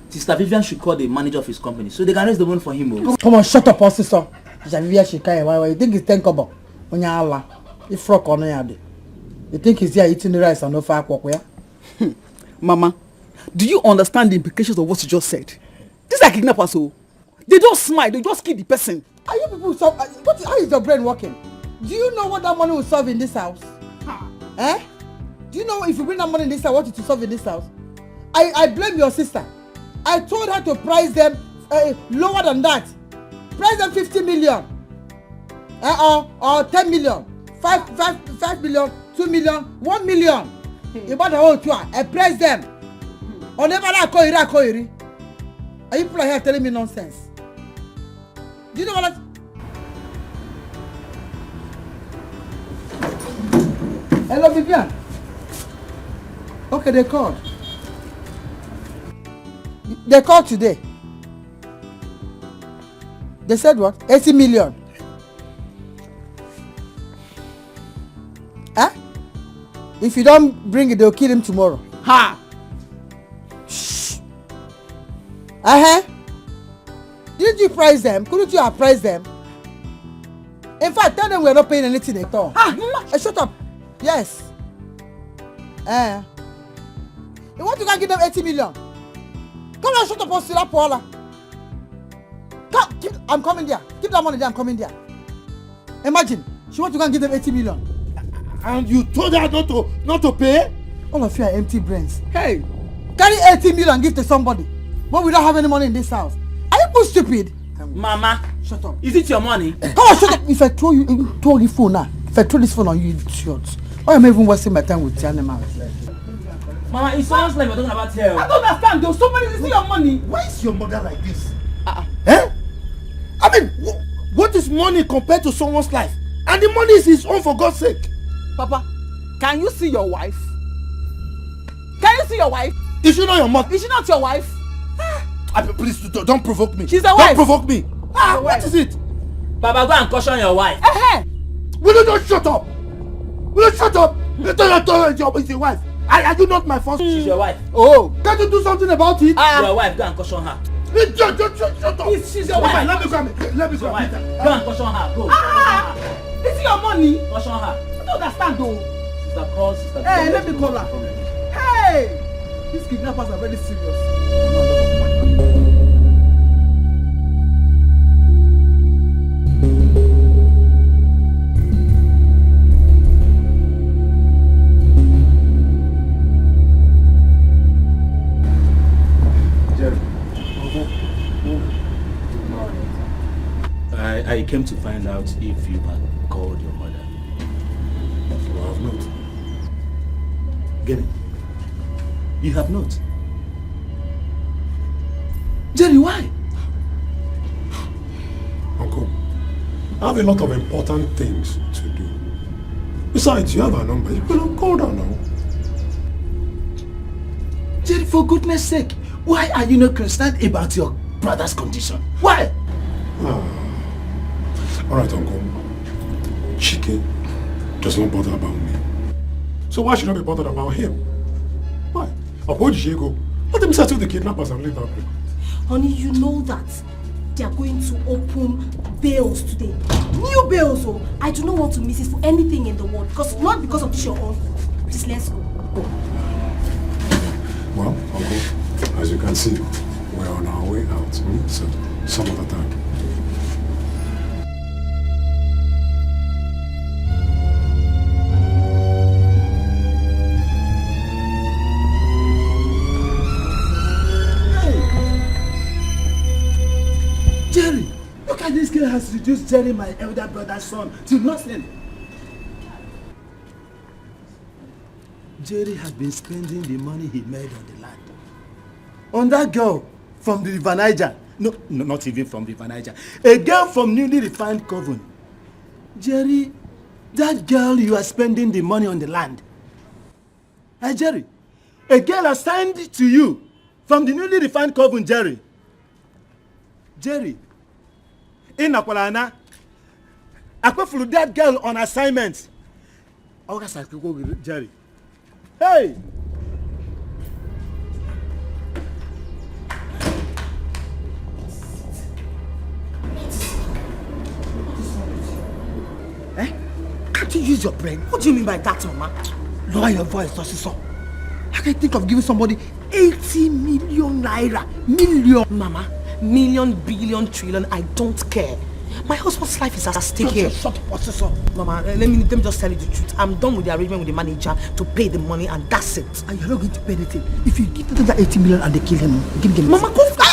[SPEAKER 6] Sister Vivian should call the manager of his company so they can raise the money for him.
[SPEAKER 18] Come on, shut up, sister. Sister Vivian Shikai, why you think it's 10 kobo? When you're Allah, you frock on your. You think he's here eating the rice and no fire cook, yeah?
[SPEAKER 7] Mama, do you understand the implications of what you just said? These are kidnappers, so they don't smile, they just kill the person.
[SPEAKER 18] Are you people how is your brain working? Do you know what that money will solve in this house? Do you know if you bring that money in this house, what it will solve in this house? I blame your sister. I told her to price them lower than that. Price them 50 million. Or 10 million. 5 million, 2 million, 1 million. About the whole tour. I price them. Or never like Koiri. Are you people here telling me nonsense? Do you know what Hello, Vivian. Okay, they called. They called today. They said what? 80 million. If you don't bring it, they'll kill him tomorrow.
[SPEAKER 7] Ha!
[SPEAKER 18] Shh. Didn't you price them? Couldn't you have priced them? In fact, tell them we're not paying anything at all. Shut up. Yes. You want to go and give them 80 million? Come on, shut up, Sila Paula. Come, I'm coming there. Keep that money there, I'm coming there. Imagine, she wants to go and give them 80 million.
[SPEAKER 7] And you told her not to pay?
[SPEAKER 18] All of you are empty brains.
[SPEAKER 7] Hey!
[SPEAKER 18] Carry 80 million and give to somebody. But we don't have any money in this house. Are you people stupid?
[SPEAKER 6] Mama,
[SPEAKER 18] Shut up.
[SPEAKER 6] Is it your money?
[SPEAKER 18] Come on, shut up. If I throw you phone now, if I throw this phone on you, it's yours. Why am I even wasting my time with the animals?
[SPEAKER 6] Mama, it sounds like we're talking about hell.
[SPEAKER 18] I don't understand. There's so many. This is your money. Why is your mother like this? Eh? I mean, what is money compared to someone's life? And the money is his own, for God's sake.
[SPEAKER 5] Papa, can you see your wife? Can you see your wife?
[SPEAKER 18] Is she not your mother?
[SPEAKER 5] Is she not your wife?
[SPEAKER 18] Please don't provoke me.
[SPEAKER 5] She's a wife.
[SPEAKER 18] Don't provoke me. What is it?
[SPEAKER 6] Baba, go and caution your wife.
[SPEAKER 18] Will you not shut up? Will you shut up? You tell your is your wife. Are you not my first?
[SPEAKER 6] She's your wife.
[SPEAKER 18] Oh, can't you do something about it?
[SPEAKER 6] Your wife, go and caution her.
[SPEAKER 18] Shut up.
[SPEAKER 5] She's your wife.
[SPEAKER 18] Let me come. Let me come.
[SPEAKER 6] Go and caution her. Go.
[SPEAKER 5] This is your money.
[SPEAKER 6] Caution her.
[SPEAKER 5] I don't understand though.
[SPEAKER 6] Sister call, sister.
[SPEAKER 5] Hey, let me call her. Hey, these kidnappers are very serious.
[SPEAKER 6] I came to find out if you had called your mother.
[SPEAKER 19] No, I have not.
[SPEAKER 6] Get it? You have not?
[SPEAKER 18] Jerry, why?
[SPEAKER 19] Uncle, I have a lot of important things to do. Besides, you have her number. You could have called her now.
[SPEAKER 18] Jerry, for goodness sake, why are you not concerned about your brother's condition? Why?
[SPEAKER 19] Alright, Uncle. Chike does not bother about me. So why should I be bothered about him? Why? Where did she go? Let them settle the kidnappers and leave her free.
[SPEAKER 12] Honey, you know that they are going to open bails today. New bails, oh. I do not want to miss it for anything in the world. Not because of this your uncle. Please, let's go.
[SPEAKER 19] Well, Uncle, as you can see, we're on our way out. So, some other time.
[SPEAKER 18] Jerry, look at this girl has reduced Jerry, my elder brother's son, to nothing. Jerry has been spending the money he made on the land. On that girl from the River Niger. No, not even from the River Niger. A girl from newly refined Coven. Jerry, that girl you are spending the money on the land. Hey, Jerry, a girl assigned to you from the newly refined Coven, Jerry. Jerry, in Aqualana, I flew that girl on assignment. Jerry. Hey! Eh? Can't you use your brain?
[SPEAKER 11] What do you mean by that, Mama?
[SPEAKER 18] Lower your voice, Tosiso. I can think of giving somebody 80 million naira. Million.
[SPEAKER 11] Mama, million, billion, trillion, I don't care. My husband's life is at stake here.
[SPEAKER 18] Shut up, Tosiso.
[SPEAKER 11] Mama, let me just tell you the truth. I'm done with the arrangement with the manager to pay the money and that's it.
[SPEAKER 18] And you're not going to pay anything. If you give them that 80 million and they kill him, give him.
[SPEAKER 11] Mama, go.
[SPEAKER 18] Stop.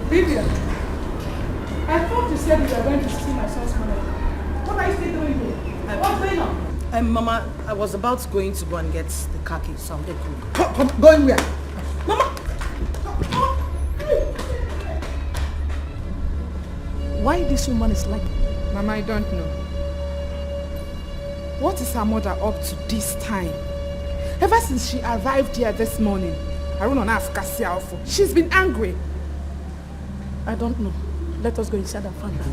[SPEAKER 4] Vivian, I thought you said you were going to steal my son's money. What are you still doing here? What's going on?
[SPEAKER 11] Mama, I was about going to go and get the car keys, so I'm going to go.
[SPEAKER 18] Come, going where?
[SPEAKER 11] Mama! Why this woman is like...
[SPEAKER 4] Mama, I don't know. What is her mother up to this time? Ever since she arrived here this morning, I don't know ask Cassia. She's been angry.
[SPEAKER 11] I don't know. Let us go inside and find out.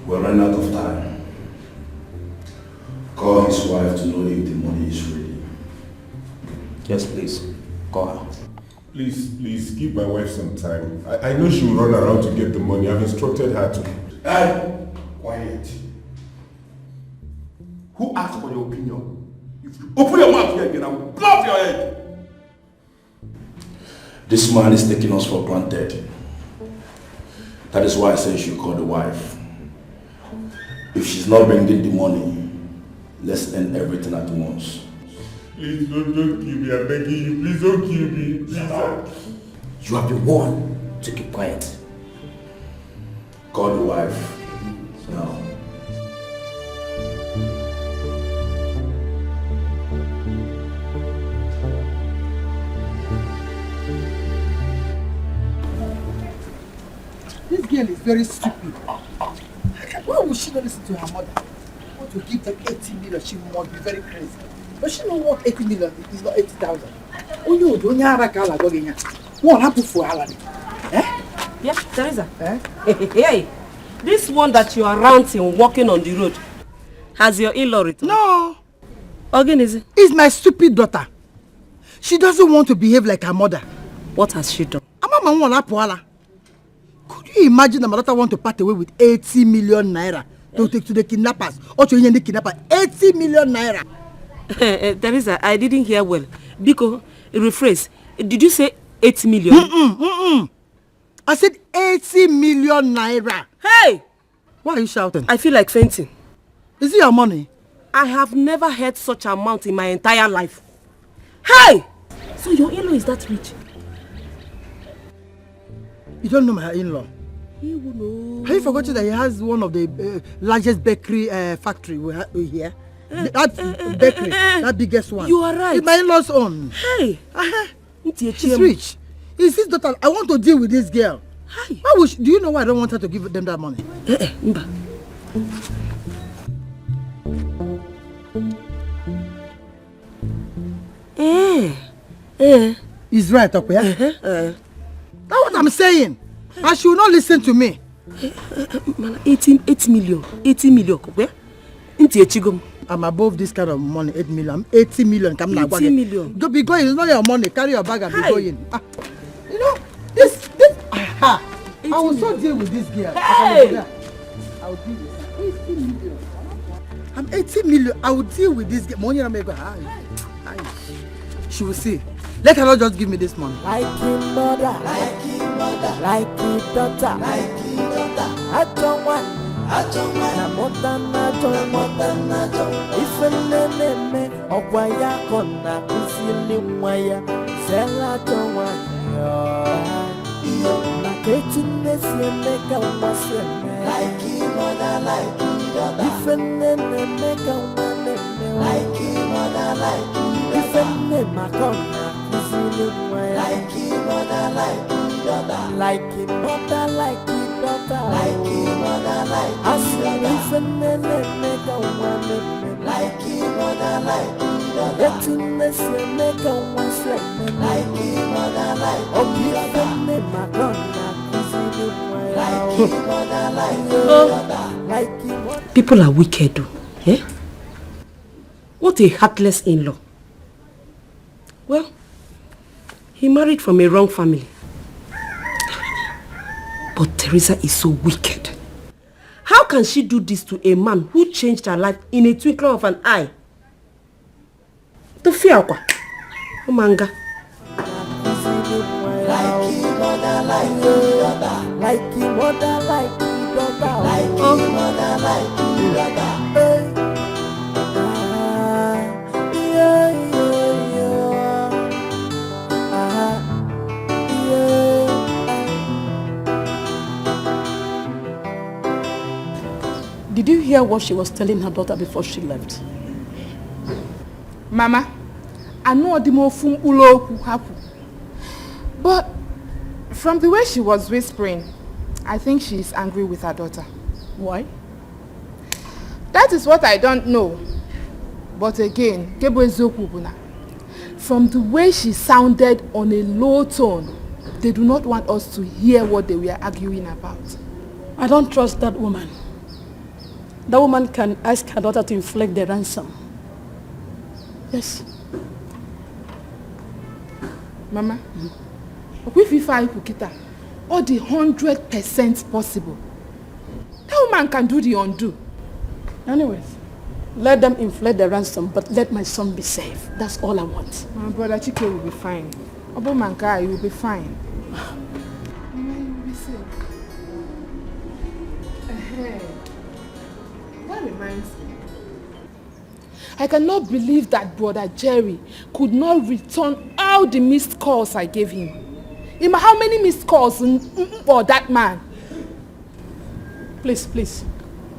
[SPEAKER 1] We're running out of time. Call his wife to know if the money is ready. Yes, please. Call her.
[SPEAKER 19] Please, give my wife some time. I know she will run around to get the money. I've instructed her to.
[SPEAKER 7] Hey, quiet. Who asked for your opinion? If you open your mouth here again, I will blow off your head.
[SPEAKER 1] This man is taking us for granted. That is why I said you should call the wife. If she's not bringing the money, let's end everything at once.
[SPEAKER 19] Please don't kill me, I'm begging you. Please don't kill me. Please.
[SPEAKER 1] You have been warned to keep quiet. Call the wife now.
[SPEAKER 5] This girl is very stupid. Why would she not listen to her mother? Want to give them 80 million, she must be very crazy. But she don't want 80 million, it is not 80,000. Oh no, don't you have a car like what happened for her? Eh?
[SPEAKER 12] Yeah, Teresa. Eh? Hey, this one that you are ranting, walking on the road, has your in-law returned?
[SPEAKER 5] No.
[SPEAKER 12] Again, is it?
[SPEAKER 5] It's my stupid daughter. She doesn't want to behave like her mother.
[SPEAKER 12] What has she done?
[SPEAKER 5] Could you imagine that my daughter want to part away with 80 million naira to take to the kidnappers? Or to the kidnapper? 80 million naira.
[SPEAKER 12] Teresa, I didn't hear well. Biko, rephrase. Did you say 8 million?
[SPEAKER 5] I said 80 million naira.
[SPEAKER 12] Hey!
[SPEAKER 5] Why are you shouting?
[SPEAKER 12] I feel like fainting.
[SPEAKER 5] Is it your money?
[SPEAKER 12] I have never heard such amount in my entire life. Hey! So your in-law is that rich?
[SPEAKER 5] You don't know my in-law?
[SPEAKER 12] He will know.
[SPEAKER 5] Have you forgotten that he has one of the largest bakery factory we here? That bakery, that biggest one.
[SPEAKER 12] You are right.
[SPEAKER 5] It's my in-law's own.
[SPEAKER 12] Hey!
[SPEAKER 5] She's rich. Is his daughter? I want to deal with this girl.
[SPEAKER 12] Hi.
[SPEAKER 5] Why would do you know why I don't want her to give them that money? He's right, okay? That's what I'm saying. And she will not listen to me.
[SPEAKER 12] 8 million. 80 million, okay?
[SPEAKER 5] I'm above this kind of money, 8 million. 80 million.
[SPEAKER 12] 80 million.
[SPEAKER 5] Go be going. It's not your money. Carry your bag and be going. You know, this. I will so deal with this girl.
[SPEAKER 12] Hey!
[SPEAKER 5] I will deal with 80 million. I'm 80 million. I will deal with this girl. Money I make her. She will see. Let her not just give me this money.
[SPEAKER 16] Like your mother, like your mother, like your daughter, like your daughter. I don't want. Na mother, if a name of waya kona, usili mwaya, sella don't want. Na ketiness ye make a wase, like your mother, like your daughter. If a name make a one, like your mother, like your daughter. If a name a kona, usili mwaya, like your mother, like your daughter. Like your mother, like your daughter. Like your mother, like your daughter. Make a one, like your mother, like your daughter. Let you make a one slap, like your mother, like your daughter. Like your mother, like your daughter. Like your mother.
[SPEAKER 12] People are wicked, eh? What a heartless in-law. Well, he married from a wrong family. But Teresa is so wicked. How can she do this to a man who changed her life in a twinkle of an eye? To fear kwa. Manga.
[SPEAKER 16] Like your mother, like your daughter. Like your mother, like your daughter. Like your mother, like your daughter.
[SPEAKER 21] Did you hear what she was telling her daughter before she left?
[SPEAKER 4] Mama, I know the more from Ulo happen. But from the way she was whispering, I think she is angry with her daughter.
[SPEAKER 21] Why?
[SPEAKER 4] That is what I don't know. But again, from the way she sounded on a low tone, they do not want us to hear what they were arguing about.
[SPEAKER 21] I don't trust that woman. That woman can ask her daughter to inflict the ransom. Yes.
[SPEAKER 4] Mama, if I Pukita, all the 100% possible, that woman can do the undo.
[SPEAKER 21] Anyways, let them inflate the ransom, but let my son be safe. That's all I want.
[SPEAKER 4] My brother Chike will be fine. Obo Manka, you will be fine. reminds me. I cannot believe that brother Jerry could not return all the missed calls I gave him. How many missed calls for that man?
[SPEAKER 21] Please, please.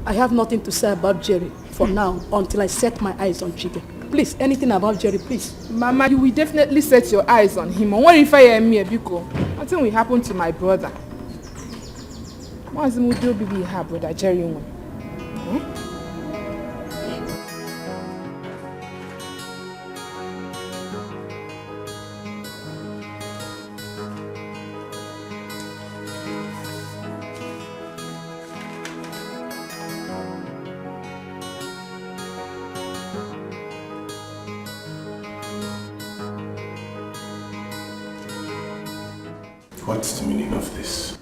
[SPEAKER 21] I have nothing to say about Jerry for now until I set my eyes on Chike. Please, anything about Jerry, please.
[SPEAKER 4] Mama, you will definitely set your eyes on him. What if I am here, Biko? Nothing will happen to my brother. What's the mood be her brother Jerry?
[SPEAKER 2] What's the meaning of this?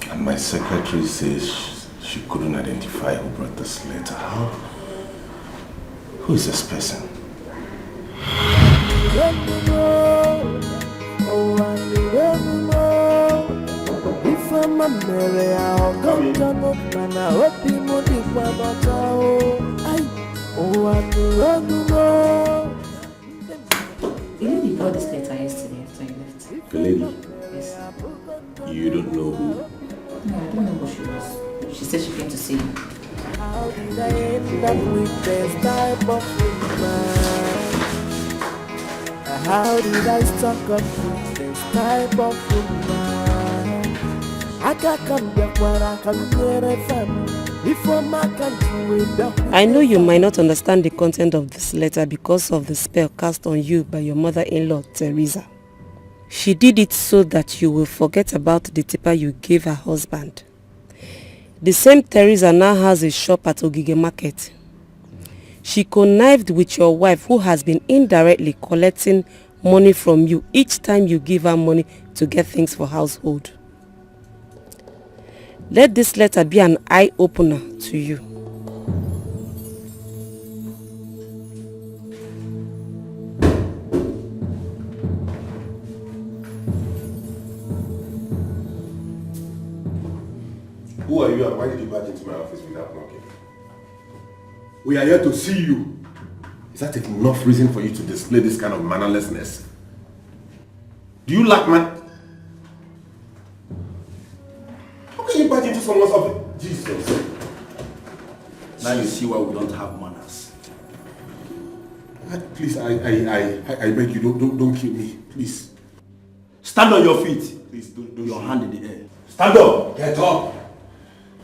[SPEAKER 2] And my secretary says she couldn't identify who brought this letter. Who is this person?
[SPEAKER 16] If I'm a Mary, I'll come to no man. I hope you know the
[SPEAKER 13] You know you brought this letter yesterday after you left.
[SPEAKER 2] The lady?
[SPEAKER 13] Yes.
[SPEAKER 2] You don't know who?
[SPEAKER 13] No, I don't know who she was. She said she came to see you.
[SPEAKER 16] How did I end up with this type of woman? How did I stuck up with this type of woman? I can't come back where I can get a family.
[SPEAKER 12] I know you might not understand the content of this letter because of the spell cast on you by your mother-in-law, Teresa. She did it so that you will forget about the tipper you gave her husband. The same Teresa now has a shop at Ogige Market. She connived with your wife, who has been indirectly collecting money from you each time you give her money to get things for household. Let this letter be an eye-opener to you.
[SPEAKER 2] Who are you and why did you barge into my office without knocking? We are here to see you. Is that enough reason for you to display this kind of mannerlessness? Do you lack man? How can you barge into someone's office? Jesus.
[SPEAKER 1] Now you see why we don't have manners.
[SPEAKER 2] Please, I beg you, don't kill me, please.
[SPEAKER 1] Stand on your feet.
[SPEAKER 2] Please, don't
[SPEAKER 1] your hand in the air.
[SPEAKER 2] Stand up! Get up!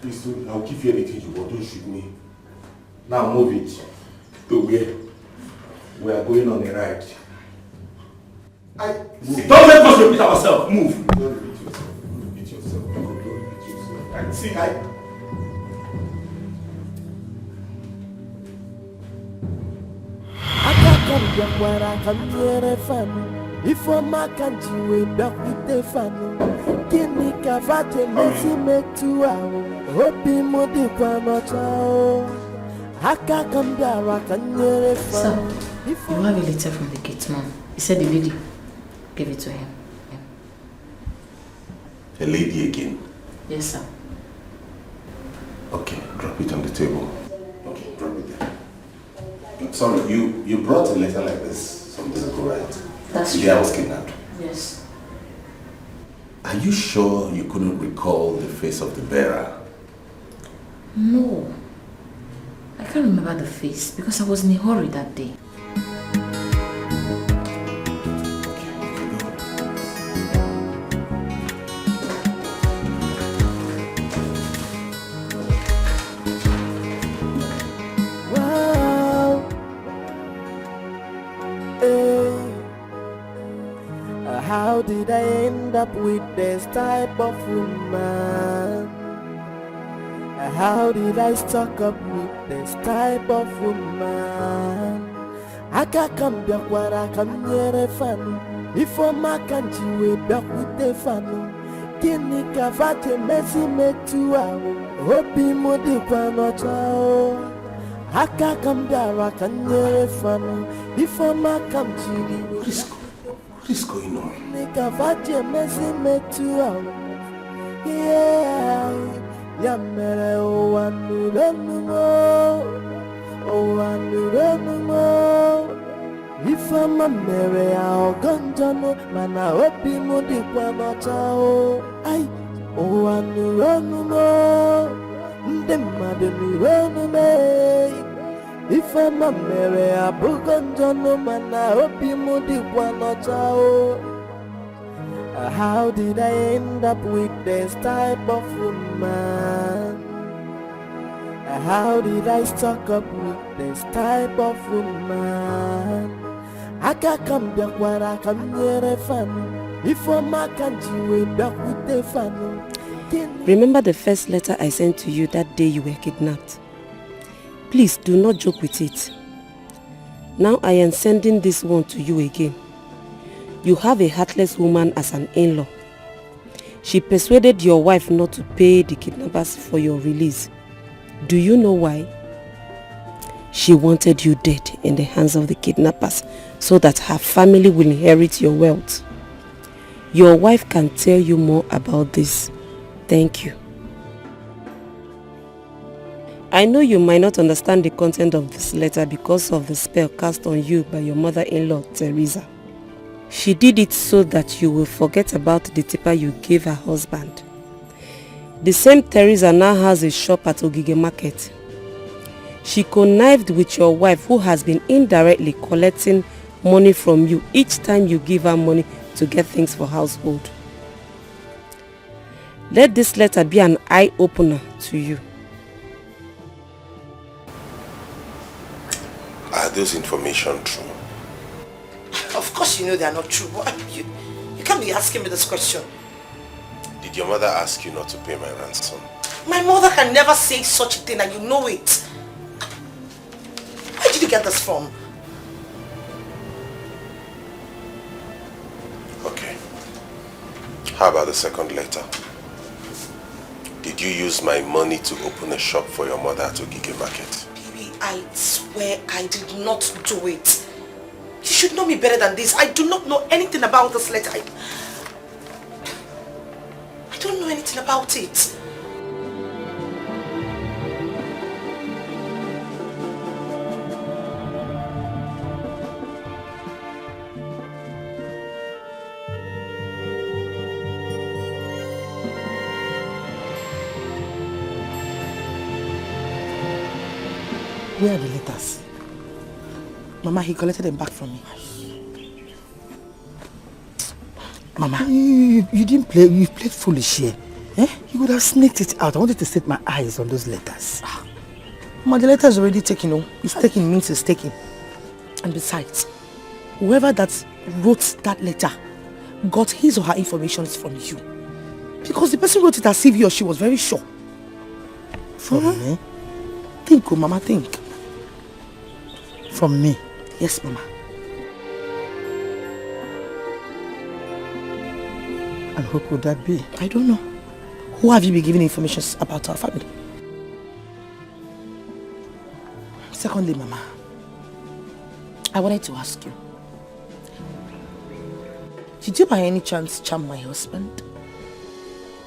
[SPEAKER 2] Please, I'll give you anything you want, don't shoot me.
[SPEAKER 1] Now move it.
[SPEAKER 2] To where?
[SPEAKER 1] We are going on a ride.
[SPEAKER 2] Don't
[SPEAKER 1] let us repeat ourselves. Move.
[SPEAKER 2] Don't repeat yourself. Don't repeat yourself. Don't repeat yourself.
[SPEAKER 16] I can't come back where I can get a family. If I'm a country, way back with the family. Give me cavate, messi make 2 hours. Hope you more the quamata. I can't come down, I can get a family.
[SPEAKER 13] You have a letter from the gate man. He said the lady gave it to him.
[SPEAKER 2] A lady again?
[SPEAKER 13] Yes, sir.
[SPEAKER 2] Okay, drop it on the table. Okay, drop it there. I'm sorry, you brought a letter like this some days ago, right?
[SPEAKER 13] That's
[SPEAKER 2] true.
[SPEAKER 13] true.
[SPEAKER 2] I was kidnapped.
[SPEAKER 13] Yes.
[SPEAKER 2] Are you sure you couldn't recall the face of the bearer?
[SPEAKER 13] No. I can't remember the face because I was in a hurry that day.
[SPEAKER 16] How did I end up with this type of woman? How did I stuck up with this type of woman? I can't come back where I can get a family. If I'm a country, way back with the family. Kini kavate messi make 2 hours. Hope you more the quamata. I can't come down, I can get a family. If I'm a country,
[SPEAKER 2] what is going on?
[SPEAKER 16] Kavate messi make 2 hours. Yeah. Ifama mere owa nurenumo, owa nurenumo. Ifama mere ya oganjano, mana obi mudi kwa notao. Ay, owa nurenumo, nde madu nurenume. Ifama mere ya buganjano, mana obi mudi kwa notao. How did I end up with this type of woman? How did I stuck up with this type of woman? I can't come back where I come near a fan. If I'm a country way back with the fan.
[SPEAKER 12] Remember the first letter I sent to you that day you were kidnapped? Please do not joke with it. Now I am sending this one to you again. You have a heartless woman as an in-law. She persuaded your wife not to pay the kidnappers for your release. Do you know why? She wanted you dead in the hands of the kidnappers so that her family will inherit your wealth. Your wife can tell you more about this. Thank you. I know you might not understand the content of this letter because of the spell cast on you by your mother-in-law, Teresa. She did it so that you will forget about the tipper you gave her husband. The same Teresa now has a shop at Ogige Market. She connived with your wife who has been indirectly collecting money from you each time you give her money to get things for household. Let this letter be an eye-opener to you.
[SPEAKER 2] Are those information true?
[SPEAKER 11] Of course you know they are not true. You can't be asking me this question.
[SPEAKER 2] Did your mother ask you not to pay my ransom?
[SPEAKER 11] My mother can never say such a thing and you know it. Where did you get this from?
[SPEAKER 2] Okay. How about the second letter? Did you use my money to open a shop for your mother at Ogige Market?
[SPEAKER 11] Baby, I swear I did not do it. You should know me better than this. I do not know anything about this letter. I don't know anything about it.
[SPEAKER 5] Where are the letters? Mama, he collected them back from me. Mama, you didn't play, you played foolish here. Eh? You would have sneaked it out. I wanted to set my eyes on those letters. Mama, the letter is already taken. Oh. It's taken means it's taken. And besides, whoever that wrote that letter got his or her information from you. Because the person wrote it as if he or she was very sure. From me? Think, oh, Mama, think. From me? Yes, Mama. And who could that be? I don't know. Who have you been giving information about our family? Secondly, Mama, I wanted to ask you, did you by any chance charm my husband?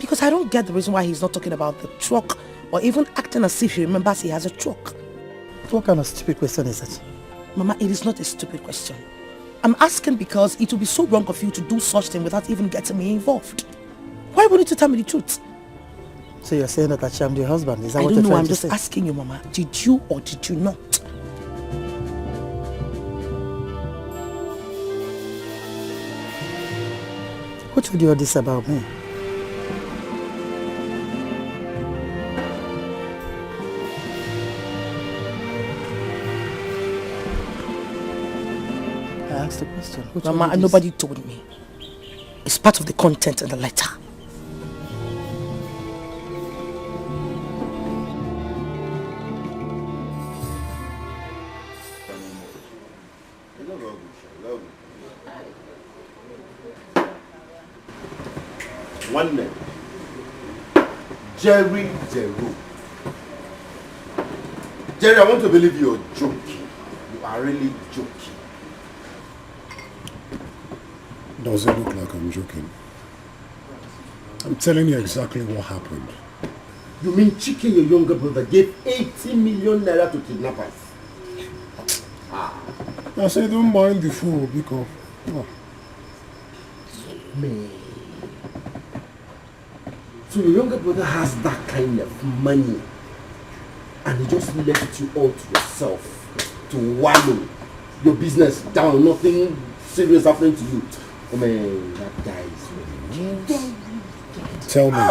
[SPEAKER 5] Because I don't get the reason why he's not talking about the truck or even acting as if he remembers he has a truck. What kind of stupid question is that? Mama, it is not a stupid question. I'm asking because it would be so wrong of you to do such thing without even getting me involved. Why wouldn't you tell me the truth? So you're saying that I charmed your husband? Is that what you're trying to say? I'm just asking you, Mama. Did you or did you not? What told you all this about me? I asked the question. Mama, nobody told me. It's part of the content in the letter.
[SPEAKER 14] One name. Jerry Zero. Jerry, I want to believe you're joking. You are really joking.
[SPEAKER 19] Does it look like I'm joking? I'm telling you exactly what happened.
[SPEAKER 7] You mean Chike, your younger brother, gave 80 million naira to kidnappers?
[SPEAKER 19] I say don't mind the fool because
[SPEAKER 7] Man. So your younger brother has that kind of money and he just left you all to yourself to wallow your business down, nothing serious happening to you. Oh man, that guy is
[SPEAKER 19] tell me,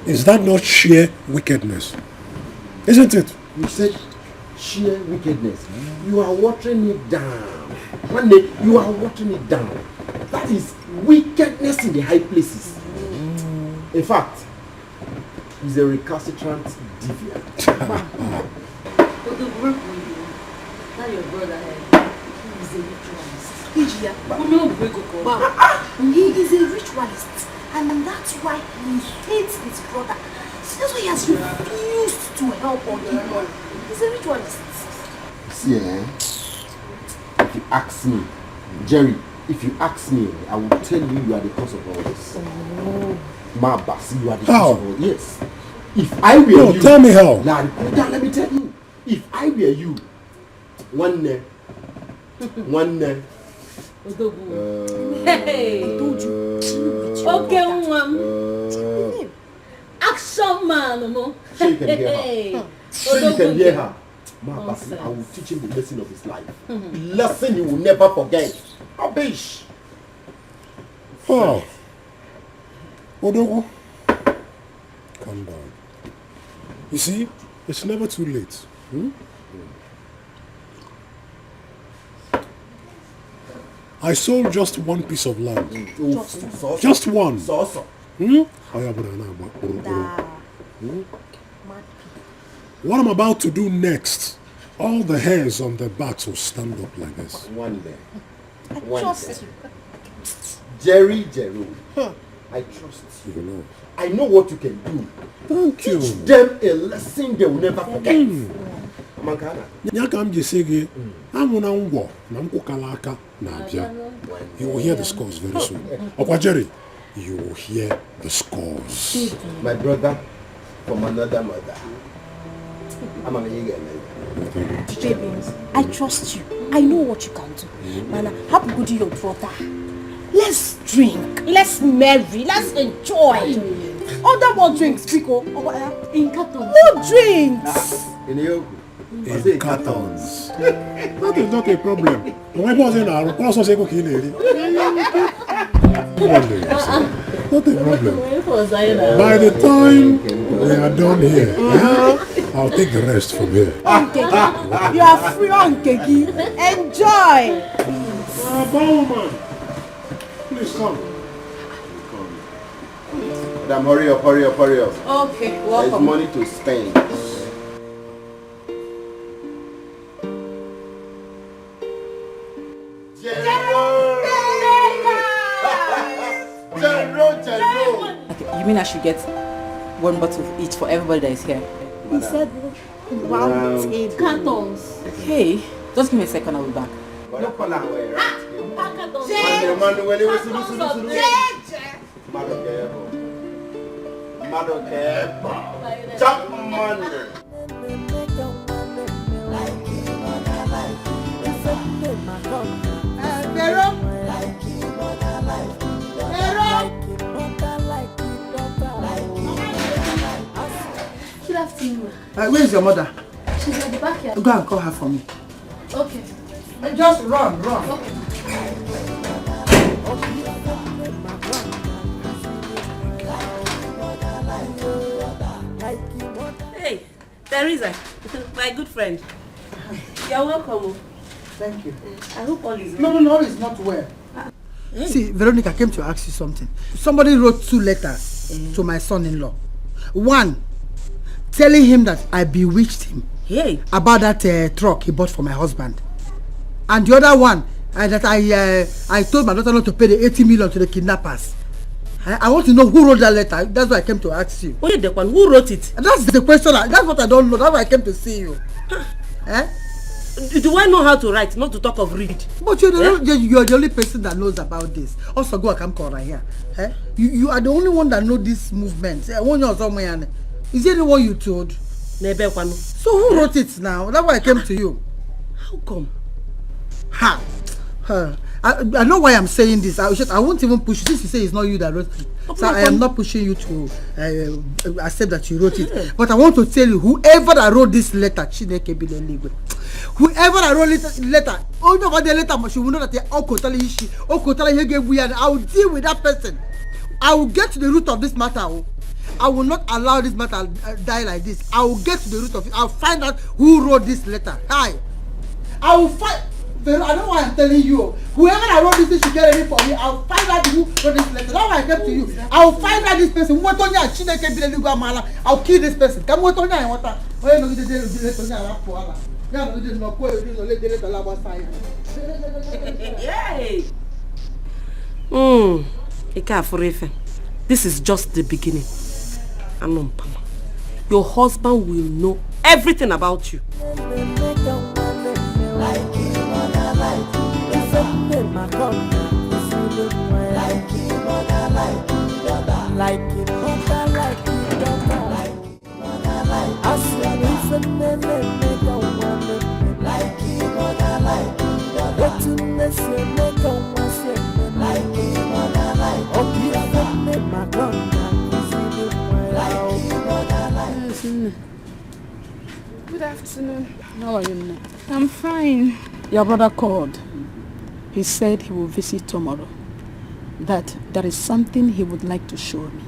[SPEAKER 19] is that not sheer wickedness? Isn't it?
[SPEAKER 7] You said sheer wickedness. You are watering it down. One day you are watering it down. That is wickedness in the high places. In fact, he's a recalcitrant deviant.
[SPEAKER 21] But the work we do, now your brother, he is a ritualist. He is a ritualist, and that's why he hates his brother. That's why he has refused to help or give money. He's a ritualist.
[SPEAKER 7] See, if you ask me, Jerry, if you ask me, I will tell you are the cause of all this. Mabas, you are the cause of all this. Yes. If I were you,
[SPEAKER 19] tell me how.
[SPEAKER 7] Let me tell you. If I were you, one day.
[SPEAKER 21] Hey, I told you. Okay, mom. Action man, no.
[SPEAKER 7] So you can hear her. So you can hear her. Mabas, I will teach him the lesson of his life. Lesson he will never forget. Abish.
[SPEAKER 19] Oh. Odogo. Calm down. You see, it's never too late. I sold just one piece of land. Just one. What I'm about to do next, all the hairs on their backs will stand up like this.
[SPEAKER 7] One day. I trust you. Jerry. I trust you.
[SPEAKER 19] You know.
[SPEAKER 7] I know what you can do.
[SPEAKER 19] Thank you.
[SPEAKER 7] Teach them a lesson they will never forget.
[SPEAKER 19] You will hear the scores very soon. Okwa Jerry, you will hear the scores.
[SPEAKER 7] My brother from another mother. I'm an Igbo.
[SPEAKER 21] Baby, I trust you. I know what you can do. Man, happy good to your brother. Let's drink. Let's marry. Let's enjoy. Other more drinks, Pico. In cartons. More drinks.
[SPEAKER 19] In cartons. That is not a problem. When I was in our also say go kill it. Not a problem. By the time we are done here, I'll take the rest from here.
[SPEAKER 21] You are free on Keki. Enjoy.
[SPEAKER 19] Bowman, please come.
[SPEAKER 7] Madam, hurry up.
[SPEAKER 21] Okay, welcome.
[SPEAKER 7] There's money to spend.
[SPEAKER 8] Okay, you mean I should get one bottle of each for everybody that is here?
[SPEAKER 21] He said round table. Cartons.
[SPEAKER 8] Okay, just give me a second, I'll be back.
[SPEAKER 15] Good afternoon.
[SPEAKER 18] Where is your mother?
[SPEAKER 15] She's at the backyard.
[SPEAKER 18] Go and call her for me.
[SPEAKER 15] Okay.
[SPEAKER 18] Just run.
[SPEAKER 15] Okay.
[SPEAKER 12] Hey, Teresa, my good friend. You're welcome.
[SPEAKER 18] Thank you.
[SPEAKER 12] I hope all is well.
[SPEAKER 18] No, it's not well. See, Veronica, I came to ask you something. Somebody wrote 2 letters to my son-in-law. One, telling him that I bewitched him about that truck he bought for my husband. And the other one, that I told my daughter not to pay the 80 million to the kidnappers. I want to know who wrote that letter. That's why I came to ask you.
[SPEAKER 12] Wait, the one who wrote it?
[SPEAKER 18] That's the question. That's what I don't know. That's why I came to see you.
[SPEAKER 12] Do I know how to write, not to talk of read?
[SPEAKER 18] But you're the only person that knows about this. Also, go and come right here. You are the only one that knows this movement. You Is it the one you told? So who wrote it now? That's why I came to you.
[SPEAKER 12] How come?
[SPEAKER 18] Ha! I know why I'm saying this. I won't even push you. Since you say it's not you that wrote it. So I am not pushing you to accept that you wrote it. But I want to tell you, whoever that wrote this letter, whoever that wrote this letter, all over the letter, she will know that they all I will deal with that person. I will get to the root of this matter. I will not allow this matter die like this. I will get to the root of it. I'll find out who wrote this letter. I will find. I know why I'm telling you. Whoever that wrote this thing should get ready for me. I'll find out who wrote this letter. That's why I came to you. I'll find out this person. I'll kill this person. Come on,
[SPEAKER 12] This is just the beginning. Your husband will know everything about you.
[SPEAKER 21] Good afternoon.
[SPEAKER 15] How are you now?
[SPEAKER 21] I'm fine.
[SPEAKER 15] Your brother called. He said he will visit tomorrow. That there is something he would like to show me.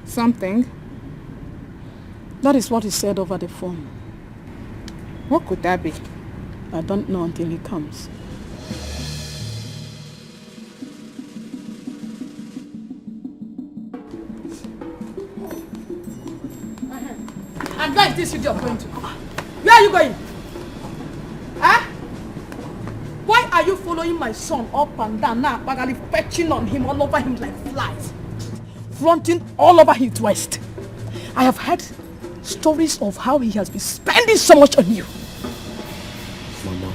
[SPEAKER 21] Something?
[SPEAKER 15] That is what he said over the phone.
[SPEAKER 21] What could that be?
[SPEAKER 15] I don't know until he comes.
[SPEAKER 21] And where is this idiot going to? Where are you going? Huh? Why are you following my son up and down now, bagally fetching on him all over him like flies? Flaunting all over his waist. I have heard stories of how he has been spending so much on you.
[SPEAKER 19] Mama,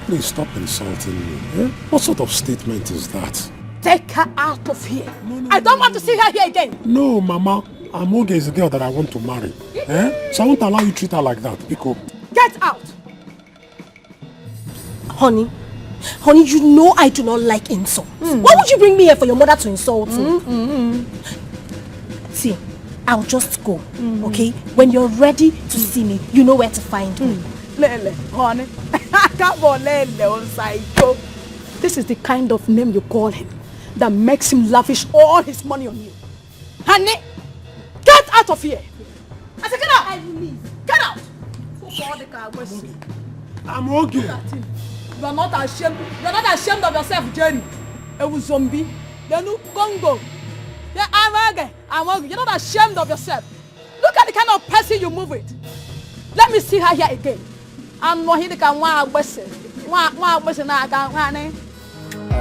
[SPEAKER 19] please stop insulting me. Eh? What sort of statement is that?
[SPEAKER 21] Take her out of here. I don't want to see her here again.
[SPEAKER 19] No, Mama. Amoge is the girl that I want to marry. So I won't allow you to treat her like that. Pico.
[SPEAKER 21] Get out!
[SPEAKER 9] Honey, you know I do not like insults. Why would you bring me here for your mother to insult me? See, I'll just go, okay? When you're ready to see me, you know where to find me.
[SPEAKER 21] Lele, honey. Come on, Lele, on psycho. This is the kind of name you call him that makes him lavish all his money on you. Honey, get out of here! I said get out! I will leave. Get out!
[SPEAKER 19] I'm okay.
[SPEAKER 21] You are not ashamed. You are not ashamed of yourself, Jerry. A zombie. Then you Congo. Yeah, I'm okay. You're not ashamed of yourself. Look at the kind of person you move with. Let me see her here again. I'm not here to come one person.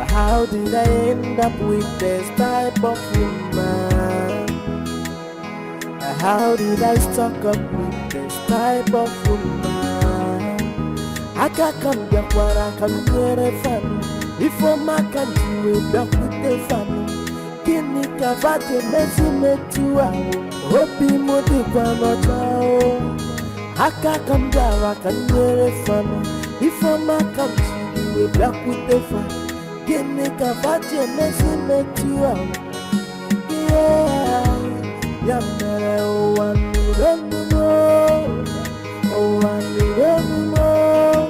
[SPEAKER 16] How did I end up with this type of woman? How did I stuck up with this type of woman? I can't come back where I can get a family. If I'm a country, we're back with the family. Kini kavate mezi metua. Hopi modi kwa nochao. I can't come back, I can get a family. If I'm a country, we're back with the family. Kini kavate mezi metua. Yeah. Yamere oh one don't know. Oh one don't know.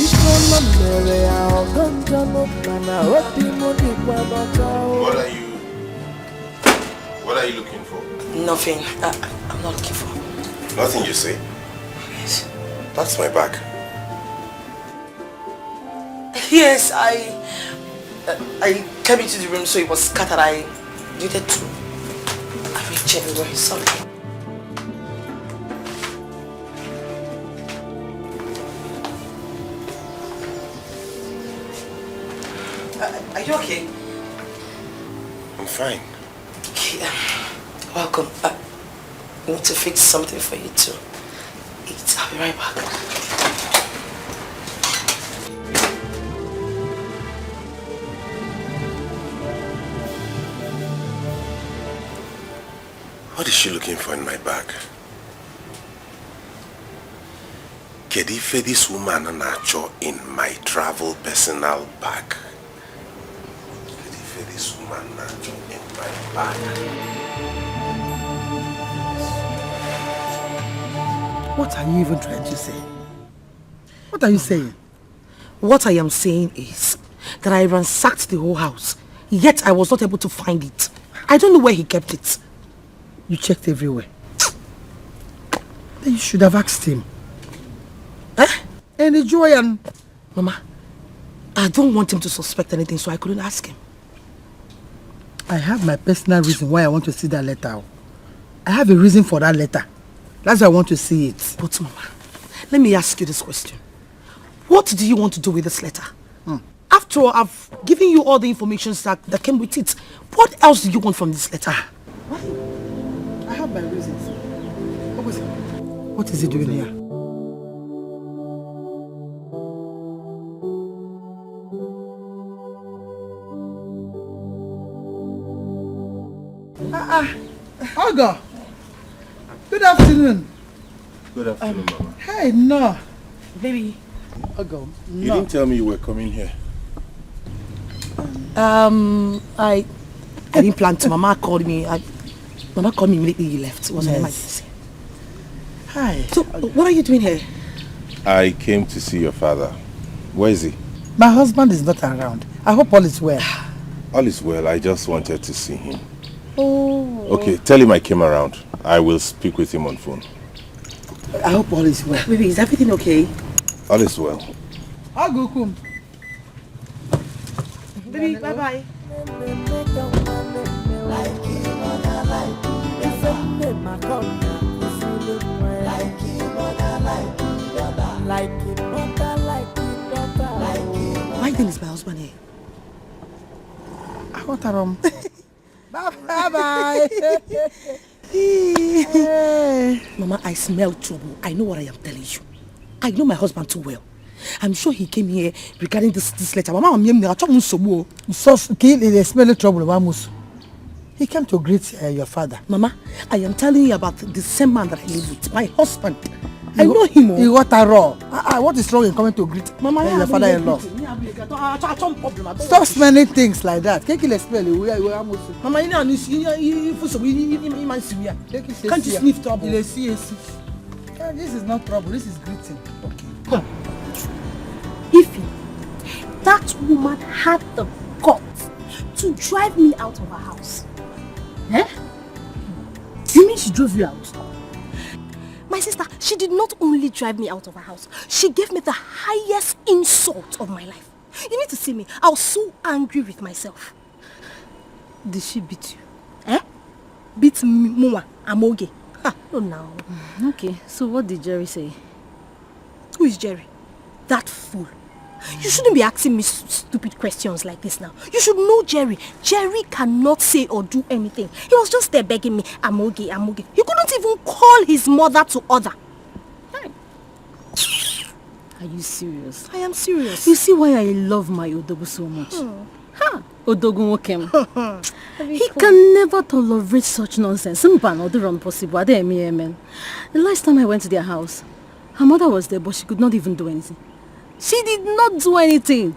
[SPEAKER 16] If I'm a mere I'll come to no mana. Hopi modi kwa nochao.
[SPEAKER 2] What are you looking for?
[SPEAKER 3] Nothing. I'm not looking for.
[SPEAKER 2] Nothing, you say?
[SPEAKER 3] Yes.
[SPEAKER 2] That's my bag.
[SPEAKER 3] Yes, I came into the room so it was scattered. I needed to arrange everywhere. Sorry. Are you okay?
[SPEAKER 2] I'm fine.
[SPEAKER 3] Okay, welcome. I need to fix something for you to eat. I'll be right back.
[SPEAKER 2] What is she looking for in my bag? Kedife this woman nacho in my travel personal bag. Kedife this woman nacho in my bag.
[SPEAKER 11] What are you even trying to say? What are you saying? What I am saying is that I ransacked the whole house, yet I was not able to find it. I don't know where he kept it. You checked everywhere. Then you should have asked him. And enjoy and... Mama, I don't want him to suspect anything, so I couldn't ask him. I have my personal reason why I want to see that letter. I have a reason for that letter. That's why I want to see it. But Mama, let me ask you this question. What do you want to do with this letter? After all, I've given you all the information that came with it. What else do you want from this letter? What? I have my reasons. What was it? What is he doing here? Ogo! Good afternoon.
[SPEAKER 2] Good afternoon, Mama.
[SPEAKER 11] Hey, no. Baby. Ogo, no.
[SPEAKER 2] You didn't tell me you were coming here.
[SPEAKER 11] I didn't plan to. Mama called me. Mama called me immediately you left. It was an emergency. Hi. So, what are you doing here?
[SPEAKER 2] I came to see your father. Where is he?
[SPEAKER 18] My husband is not around. I hope all is well.
[SPEAKER 2] All is well. I just wanted to see him.
[SPEAKER 11] Oh.
[SPEAKER 2] Okay, tell him I came around. I will speak with him on phone.
[SPEAKER 11] I hope all is well. Baby, is everything okay?
[SPEAKER 2] All is well.
[SPEAKER 11] I'll go home. Baby, bye-bye. Why then is my husband here?
[SPEAKER 18] I want a room.
[SPEAKER 11] Bye-bye. Mama, I smell trouble. I know what I am telling you. I know my husband too well. I'm sure he came here regarding this letter. Mama, I'm so
[SPEAKER 18] smell trouble, Mamus. He came to greet your father.
[SPEAKER 11] Mama, I am telling you about the same man that I live with, my husband. I know him.
[SPEAKER 18] He got a raw. What is wrong in coming to greet
[SPEAKER 11] Mama,
[SPEAKER 18] your father-in-law? Stop smelling things like that. Can't you smell it?
[SPEAKER 11] Mama, can't you sniff trouble?
[SPEAKER 18] This is not trouble. This is greeting. Okay.
[SPEAKER 9] Come. Ify, that woman had the guts to drive me out of her house. Eh? You mean she drove you out? My sister, she did not only drive me out of her house, she gave me the highest insult of my life. You need to see me. I was so angry with myself.
[SPEAKER 15] Did she beat you?
[SPEAKER 9] Eh? Beat me, Mwa, Amoge. Oh no.
[SPEAKER 15] Okay, so what did Jerry say?
[SPEAKER 9] Who is Jerry? That fool. You shouldn't be asking me stupid questions like this now. You should know Jerry. Jerry cannot say or do anything. He was just there begging me, Amoge, Amoge. He couldn't even call his mother to order.
[SPEAKER 15] Are you serious?
[SPEAKER 9] I am serious.
[SPEAKER 15] You see why I love my Odogu so much? Odogu Wokem. He can never tolerate such nonsense. The last time I went to their house, her mother was there, but she could not even do anything. She did not do anything.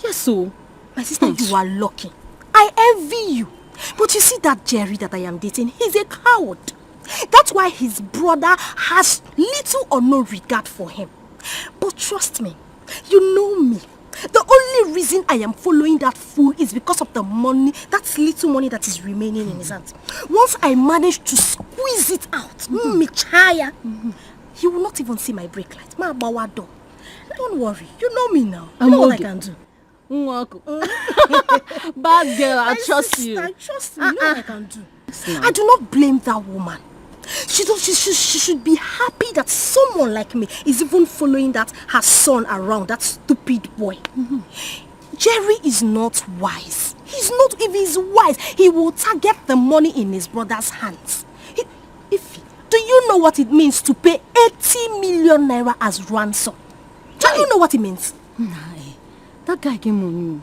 [SPEAKER 15] Yes, so.
[SPEAKER 9] My sister, you are lucky. I envy you. But you see that Jerry that I am dating, he's a coward. That's why his brother has little or no regard for him. But trust me, you know me. The only reason I am following that fool is because of the money, that little money that is remaining in his hands. Once I manage to squeeze it out, he will not even see my brake light. My bawa door. Don't worry, you know me now. You know what I can do.
[SPEAKER 15] Bad girl, I trust you.
[SPEAKER 9] I trust you. You know what I can do. I do not blame that woman. She should be happy that someone like me is even following that her son around, that stupid boy. Jerry is not wise. He's not, if he's wise, he will target the money in his brother's hands. Do you know what it means to pay 80 million naira as ransom? Do you know what it means?
[SPEAKER 15] That guy came on you.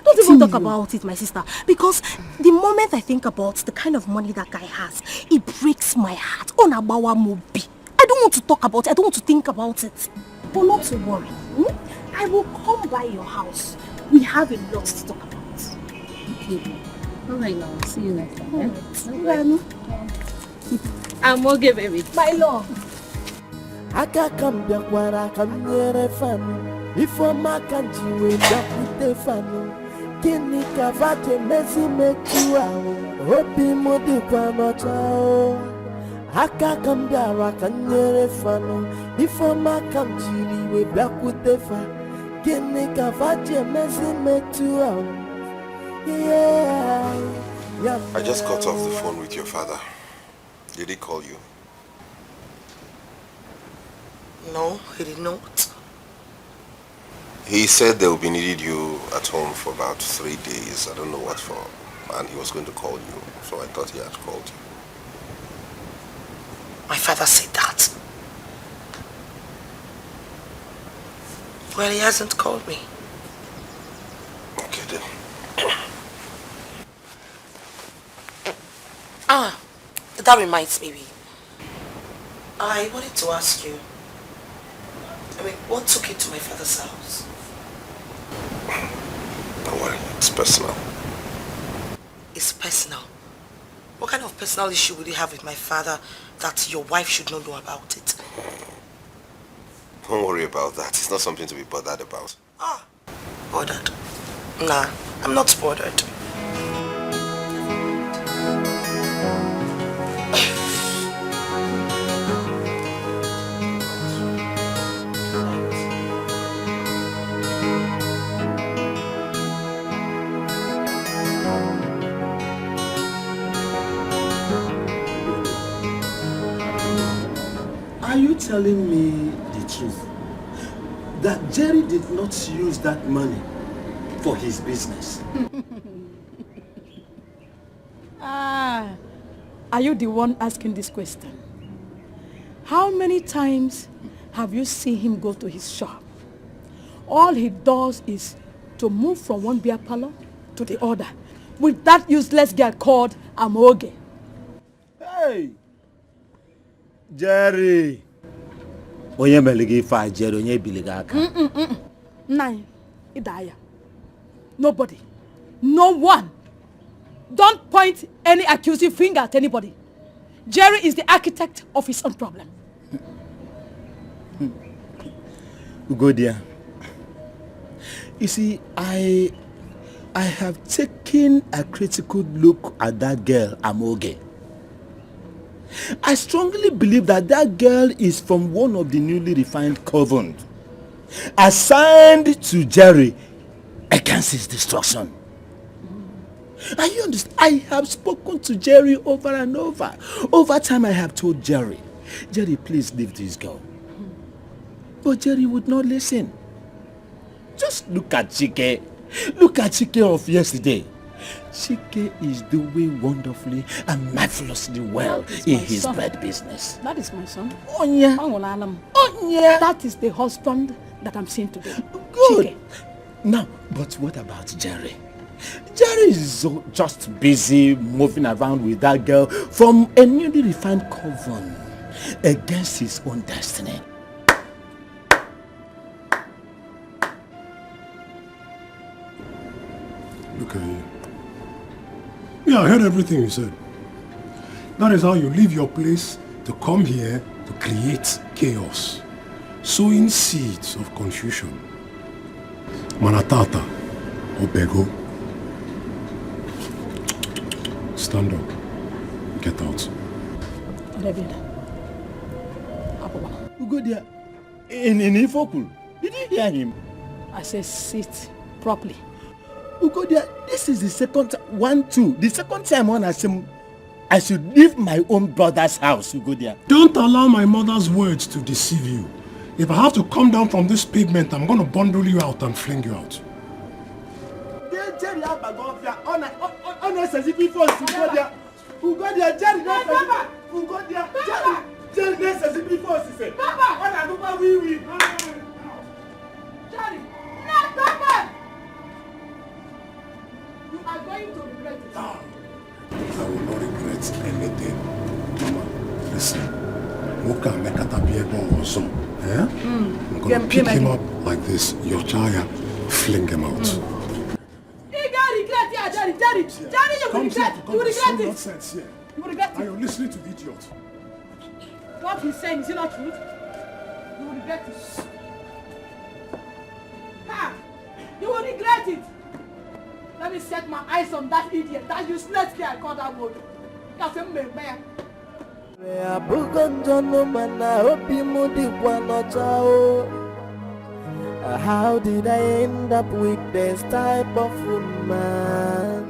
[SPEAKER 9] Don't even talk about it, my sister. Because the moment I think about the kind of money that guy has, it breaks my heart. On Abawa Mobi. I don't want to talk about it. I don't want to think about it. But not to worry. I will come by your house. We have a lot to talk about.
[SPEAKER 15] Okay. Alright now. See you next time. I'm okay, baby.
[SPEAKER 9] My love.
[SPEAKER 16] Aka come back where I come near a fan. If my country way back with the fan. Kini kavate mesi metua. Hopi modi kwa nocha. Aka come back I come near a fan. If my country way back with the fan. Kini kavate mesi metua. Yeah.
[SPEAKER 2] I just got off the phone with your father. Did he call you?
[SPEAKER 11] No, he did not.
[SPEAKER 2] He said they will be needing you at home for about 3 days. I don't know what for. And he was going to call you. So I thought he had called you.
[SPEAKER 11] My father said that. Well, he hasn't called me.
[SPEAKER 2] Okay then.
[SPEAKER 11] That reminds me. I wanted to ask you. What took you to my father's house?
[SPEAKER 2] Don't worry, it's personal.
[SPEAKER 11] It's personal. What kind of personal issue would you have with my father that your wife should not know about it?
[SPEAKER 2] Don't worry about that. It's not something to be bothered about.
[SPEAKER 11] Bothered? Nah, I'm not bothered.
[SPEAKER 10] Are you telling me the truth? That Jerry did not use that money for his business?
[SPEAKER 21] Are you the one asking this question? How many times have you seen him go to his shop? All he does is to move from one beer parlor to the other with that useless girl called Amoge.
[SPEAKER 10] Hey! Jerry! Onye meligi fa Jerry, onye biliga aka.
[SPEAKER 21] Nine, Idaya. Nobody. No one. Don't point any accusing finger at anybody. Jerry is the architect of his own problem.
[SPEAKER 10] Ugodia. You see, I have taken a critical look at that girl, Amoge. I strongly believe that that girl is from one of the newly refined coven assigned to Jerry against his destruction. And you understand? I have spoken to Jerry over and over. Over time, I have told Jerry, please leave this girl. But Jerry would not listen. Just look at Chike. Look at Chike of yesterday. Chike is doing wonderfully and marvelously well in his bread business.
[SPEAKER 21] That is my son.
[SPEAKER 10] Onya.
[SPEAKER 21] Onya. That is the husband that I'm seeing today.
[SPEAKER 10] Good.
[SPEAKER 21] Chike.
[SPEAKER 10] Now, but what about Jerry? Jerry is just busy moving around with that girl from a newly refined coven against his own destiny.
[SPEAKER 19] Look at you. Yeah, I heard everything you said. That is how you leave your place to come here to create chaos, sowing seeds of confusion. Manatata or Bego. Stand up. Get out.
[SPEAKER 21] David.
[SPEAKER 10] Ugodia, in Ifokul, did you hear him?
[SPEAKER 21] I said sit properly.
[SPEAKER 10] Ugodia, this is the second the second time when I should leave my own brother's house, Ugodia.
[SPEAKER 19] Don't allow my mother's words to deceive you. If I have to come down from this pavement, I'm going to bundle you out and fling you out. listen. Woka mekata biebo also. Yeah? I'm gonna pick him up like this. Your child, fling him out.
[SPEAKER 21] You got regret, yeah, Jerry, you will regret. You will regret it.
[SPEAKER 19] Nonsense here.
[SPEAKER 21] You will regret
[SPEAKER 19] Are
[SPEAKER 21] it.
[SPEAKER 19] you listening to the idiot?
[SPEAKER 21] What he's saying, is it not truth? You will regret it. Ha! You will regret it. Let me set my eyes on that idiot, that useless guy I call that word. That's a man.
[SPEAKER 16] How did I end up with this type of woman?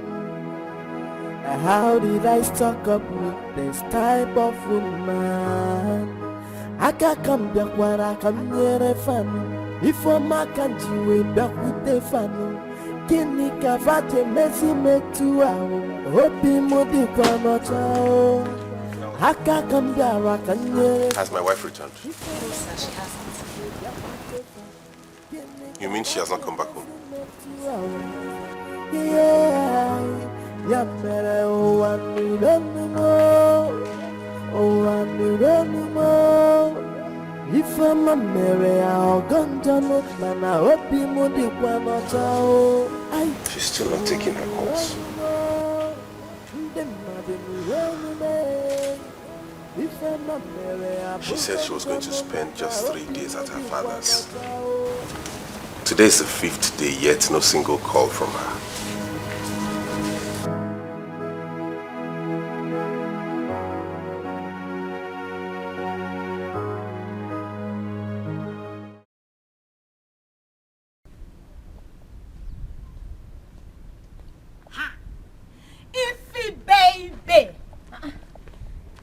[SPEAKER 16] How did I stuck up with this type of woman? I can't come back where I come near a fan. If I'm a country way back with the fan. Kini kavate mesi metu ao. Hopi modi kwa nochao. Haka come back where I come near.
[SPEAKER 2] Has my wife returned?
[SPEAKER 3] No, sir, she hasn't.
[SPEAKER 2] You mean she has not come back home?
[SPEAKER 16] Yeah, better oh I need anymore. Oh I need anymore. If I'm a Mary, I'll go down man. I hope you would be one or two.
[SPEAKER 2] She's still not taking her calls. She said she was going to spend just 3 days at her father's. Today is the 5th day, yet no single call from her.
[SPEAKER 21] Ify baby.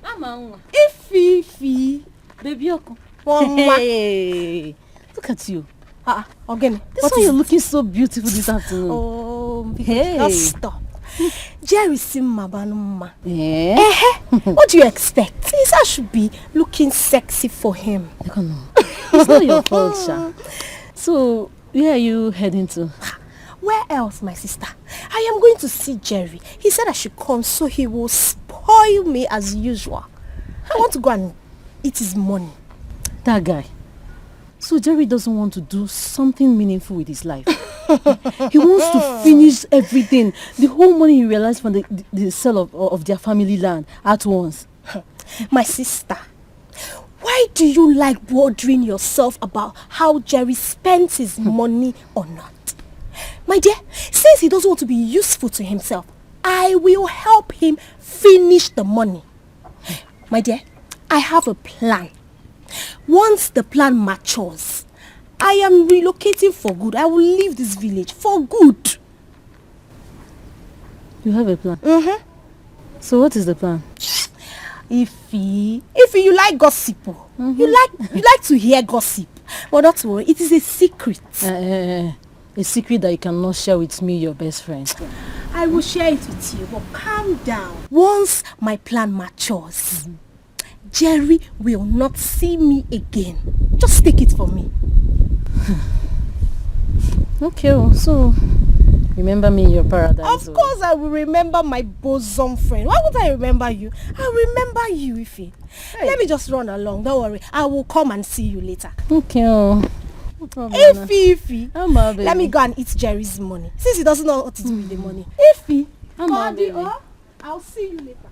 [SPEAKER 15] Mama.
[SPEAKER 21] Ify.
[SPEAKER 15] Baby Oko.
[SPEAKER 21] Hey.
[SPEAKER 15] Look at you.
[SPEAKER 21] Again.
[SPEAKER 15] This one you're looking so beautiful this afternoon.
[SPEAKER 21] Oh,
[SPEAKER 15] hey.
[SPEAKER 21] Just stop. Jerry Simmabanuma.
[SPEAKER 15] Yeah.
[SPEAKER 21] What do you expect? He said I should be looking sexy for him.
[SPEAKER 15] It's not your fault, Sha. So, where are you heading to?
[SPEAKER 21] Where else, my sister? I am going to see Jerry. He said I should come so he will spoil me as usual. I want to go and eat his money.
[SPEAKER 15] That guy. So Jerry doesn't want to do something meaningful with his life. He wants to finish everything. The whole money he realized from the sale of their family land at once.
[SPEAKER 21] My sister, why do you like bothering yourself about how Jerry spends his money or not? My dear, since he doesn't want to be useful to himself, I will help him finish the money. My dear, I have a plan. Once the plan matures, I am relocating for good. I will leave this village for good.
[SPEAKER 15] You have a plan? So what is the plan?
[SPEAKER 21] Ify, you like gossip. You like to hear gossip. But don't worry, it is a secret.
[SPEAKER 15] A secret that you cannot share with me, your best friend.
[SPEAKER 21] I will share it with you, but calm down. Once my plan matures, Jerry will not see me again. Just take it from me.
[SPEAKER 15] Okay, so remember me in your paradise.
[SPEAKER 21] Of course I will remember my bosom friend. Why would I remember you? I'll remember you, Ify. Let me just run along. Don't worry. I will come and see you later.
[SPEAKER 15] Okay. No problem.
[SPEAKER 21] Ify.
[SPEAKER 15] Baby.
[SPEAKER 21] Let me go and eat Jerry's money. Since he doesn't know what to do with the money. Ify. I'll see you later.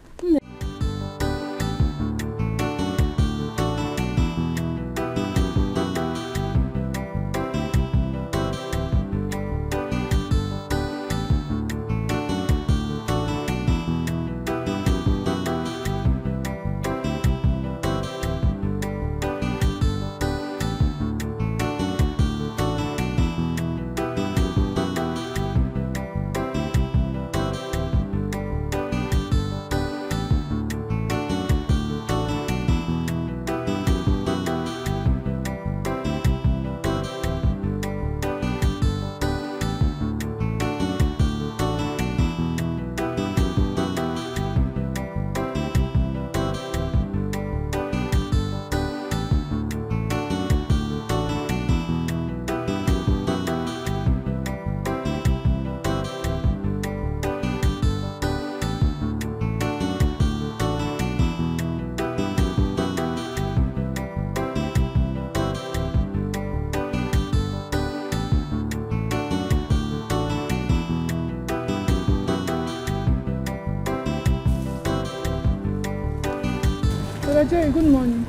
[SPEAKER 4] Brother Jerry, good morning.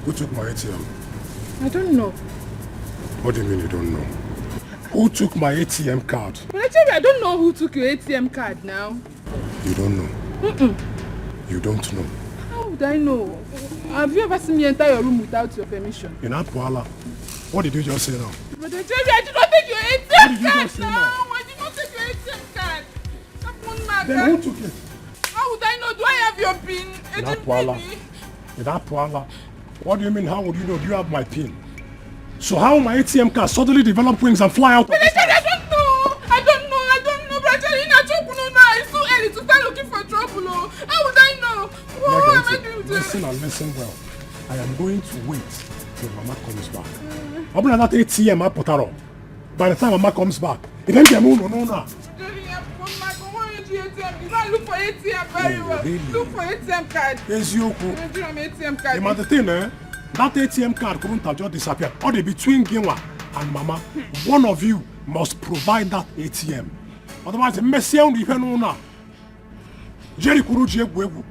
[SPEAKER 19] Who took my ATM?
[SPEAKER 4] I don't know.
[SPEAKER 19] What do you mean you don't know? Who took my ATM card?
[SPEAKER 4] Brother Jerry, I don't know who took your ATM card now.
[SPEAKER 19] You don't know?
[SPEAKER 4] Mm-mm.
[SPEAKER 19] You don't know?
[SPEAKER 4] How would I know? Have you ever seen me enter your room without your permission?
[SPEAKER 19] In Apuala, what did you just say now?
[SPEAKER 4] Brother Jerry, I did not take your ATM card now. I did not take your ATM card. That one man.
[SPEAKER 19] Then who took it?
[SPEAKER 4] How would I know? Do I have your PIN?
[SPEAKER 19] In Apuala. In Apuala. What do you mean, how would you know? Do you have my PIN? So how my ATM card suddenly develop wings and fly out of this house?
[SPEAKER 4] I don't know, Brother Jerry. It's too early to start looking for trouble. How would I know? What am I doing today?
[SPEAKER 19] Listen and listen well. I am going to wait till Mama comes back. I'm going to that ATM I put her on. By the time Mama comes back, it ain't no.
[SPEAKER 4] Look for ATM very well. Really? Look for ATM card. ATM card.
[SPEAKER 19] The matter thing, that ATM card couldn't have just disappeared. Or between Ginwa and Mama, one of you must provide that ATM. Otherwise, the messy on the pen. Jerry Kuruji Egwu.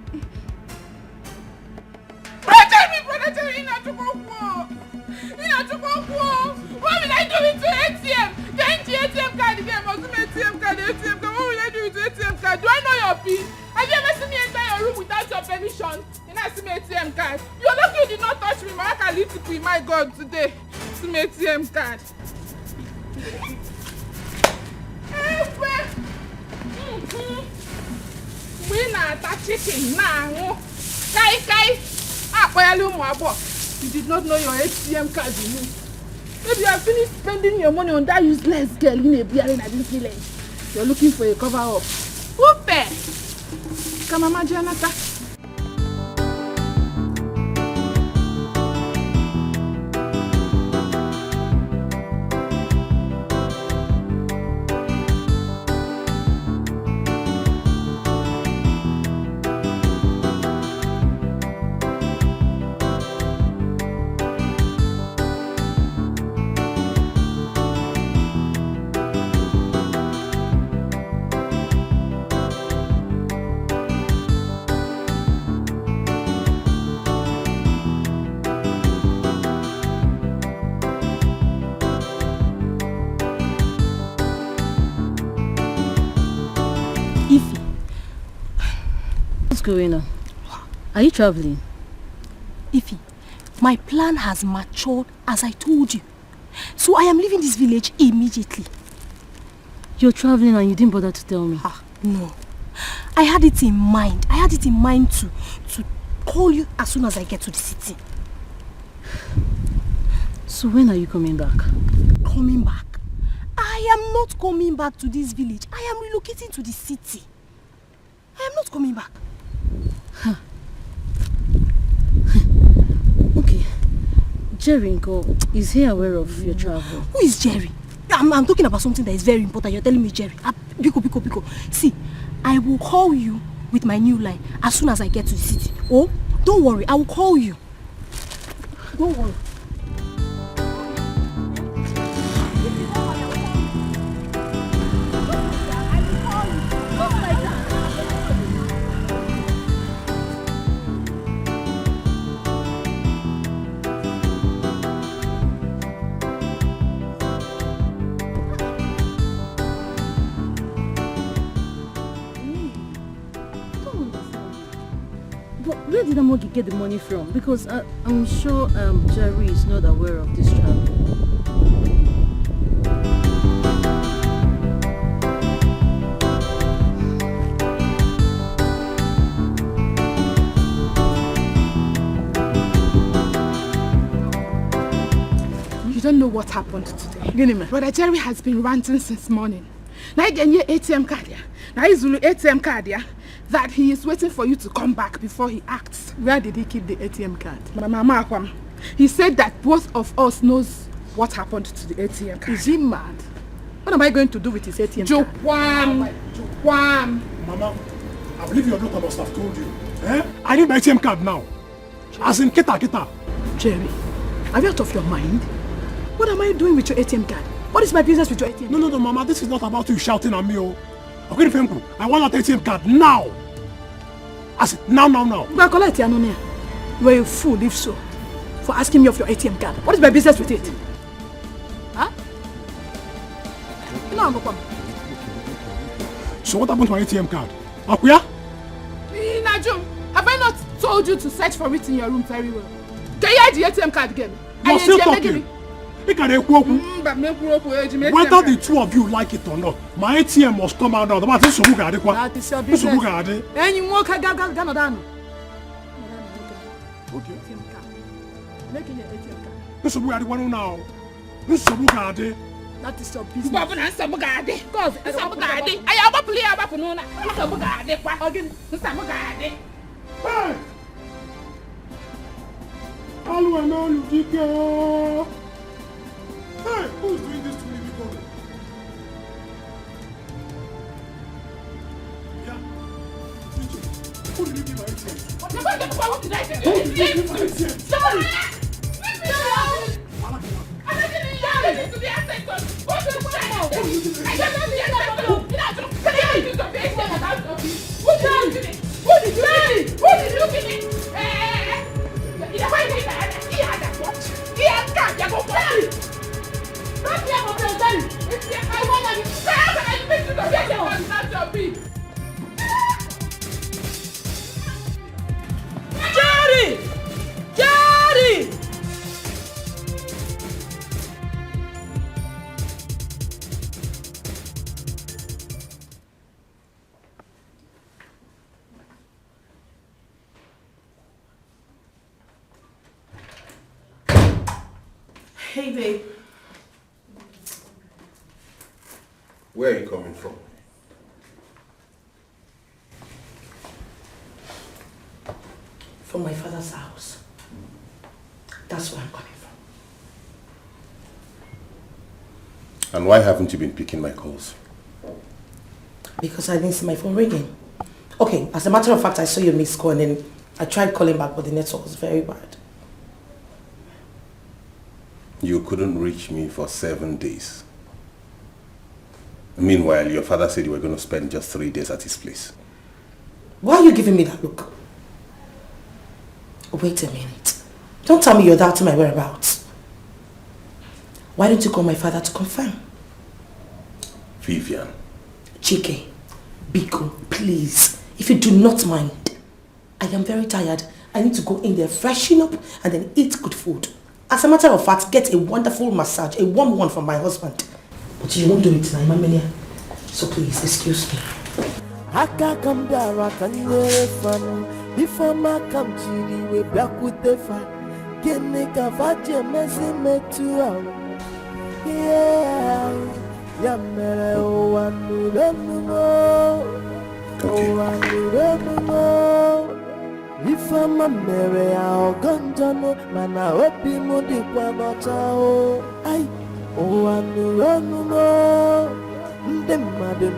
[SPEAKER 4] Brother Jerry, what will I do with the ATM? Get the ATM card again. Must be ATM card. What will I do with the ATM card? Do I know your PIN? Have you ever seen me enter your room without your permission? You not see my ATM card. You're lucky you did not touch me. My can lead to be my God today. See my ATM card. We not that chicken now. Kai. You did not know your ATM card you need. Maybe you have finished spending your money on that useless girl in a beer in this village. You're looking for a cover up. Whoop! Come on, Janata.
[SPEAKER 15] Going on? Are you traveling?
[SPEAKER 9] Ify, my plan has matured as I told you. So I am leaving this village immediately.
[SPEAKER 15] You're traveling and you didn't bother to tell me?
[SPEAKER 9] No. I had it in mind. I had it in mind to call you as soon as I get to the city.
[SPEAKER 15] So when are you coming back?
[SPEAKER 9] Coming back? I am not coming back to this village. I am relocating to the city. I am not coming back.
[SPEAKER 15] Huh. Okay. Jerry is he aware of your travel?
[SPEAKER 9] Who is Jerry? I'm talking about something that is very important. You're telling me Jerry. Biko. See, I will call you with my new line as soon as I get to the city. Oh, don't worry. I will call you. Don't worry.
[SPEAKER 15] Where did Amogi get the money from? Because I'm sure Jerry is not aware of this travel.
[SPEAKER 4] You don't know what happened today. Brother Jerry has been ranting since morning. Now you get your ATM card here. Now he's Zulu ATM card here. That he is waiting for you to come back before he acts.
[SPEAKER 21] Where did he keep the ATM card?
[SPEAKER 4] Mama Akwam. He said that both of us knows what happened to the ATM card.
[SPEAKER 21] Is he mad? What am I going to do with his ATM card?
[SPEAKER 4] Jukwam.
[SPEAKER 19] Mama, I believe your daughter must have told you. I need my ATM card now. As in Kita.
[SPEAKER 21] Jerry, are you out of your mind? What am I doing with your ATM card? What is my business with your ATM card?
[SPEAKER 19] No, Mama, this is not about you shouting at me. Okay, I want that ATM card now. As in, now.
[SPEAKER 21] But collect your money. You are a fool, if so, for asking me of your ATM card. What is my business with it? Huh? You know I'm not.
[SPEAKER 19] So what happened to my ATM card? Akuya?
[SPEAKER 4] Najum, have I not told you to search for it in your room very well? Can you hide the ATM card again?
[SPEAKER 19] You're still talking. Whether the two of you like it or not, my ATM must come out now. That is
[SPEAKER 21] your business. And you walk again. Okay. Making your ATM card.
[SPEAKER 19] That
[SPEAKER 21] is your business.
[SPEAKER 19] Hey! Dikeh! Hey, who's doing this to me, Nicole? Yeah. Who did you give my ATM? What did I say? Who did you give my ATM? Sorry!
[SPEAKER 21] Jerry! Jerry!
[SPEAKER 11] Hey, babe.
[SPEAKER 2] Where are you coming from?
[SPEAKER 11] From my father's house. That's where I'm coming from.
[SPEAKER 2] And why haven't you been picking my calls?
[SPEAKER 11] Because I didn't see my phone ringing. Okay, as a matter of fact, I saw your missed call and then I tried calling back, but the network was very bad.
[SPEAKER 2] You couldn't reach me for 7 days. Meanwhile, your father said you were going to spend just 3 days at his place.
[SPEAKER 11] Why are you giving me that look? Wait a minute. Don't tell me you're doubting my whereabouts. Why don't you call my father to confirm?
[SPEAKER 2] Vivian.
[SPEAKER 11] Chike, Biko, please, if you do not mind, I am very tired. I need to go in there, freshen up, and then eat good food. As a matter of fact, get a wonderful massage, a warm one from my husband. But you won't do it now, Mamilia. So please, excuse me.
[SPEAKER 16] Aka come there, I can hear fun. Before my come chili, we back with the fun. Get me cavaje, messy me too. Yeah, Yamere, oh, I don't know. Oh, I don't know. If I'm a Mary, I'll go to man, I hope you would be one or two. I, oh, I don't know. The mother,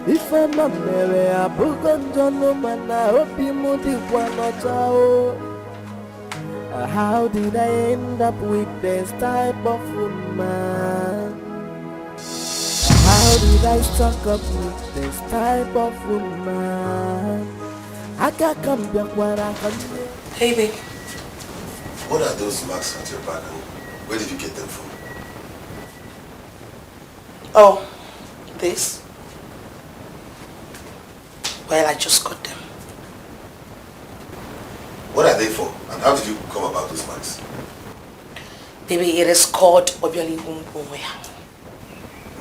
[SPEAKER 16] if I'm a Mary, I'll go to man, I hope you would be one or two. How did I end up with this type of woman? How did I stuck up with this type of woman? I can't come back where I can.
[SPEAKER 11] Hey, babe.
[SPEAKER 2] What are those marks at your back? Where did you get them from?
[SPEAKER 11] Oh, this? Well, I just got them.
[SPEAKER 2] What are they for? And how did you come about those marks?
[SPEAKER 11] Baby, it is called Obiali Umboya.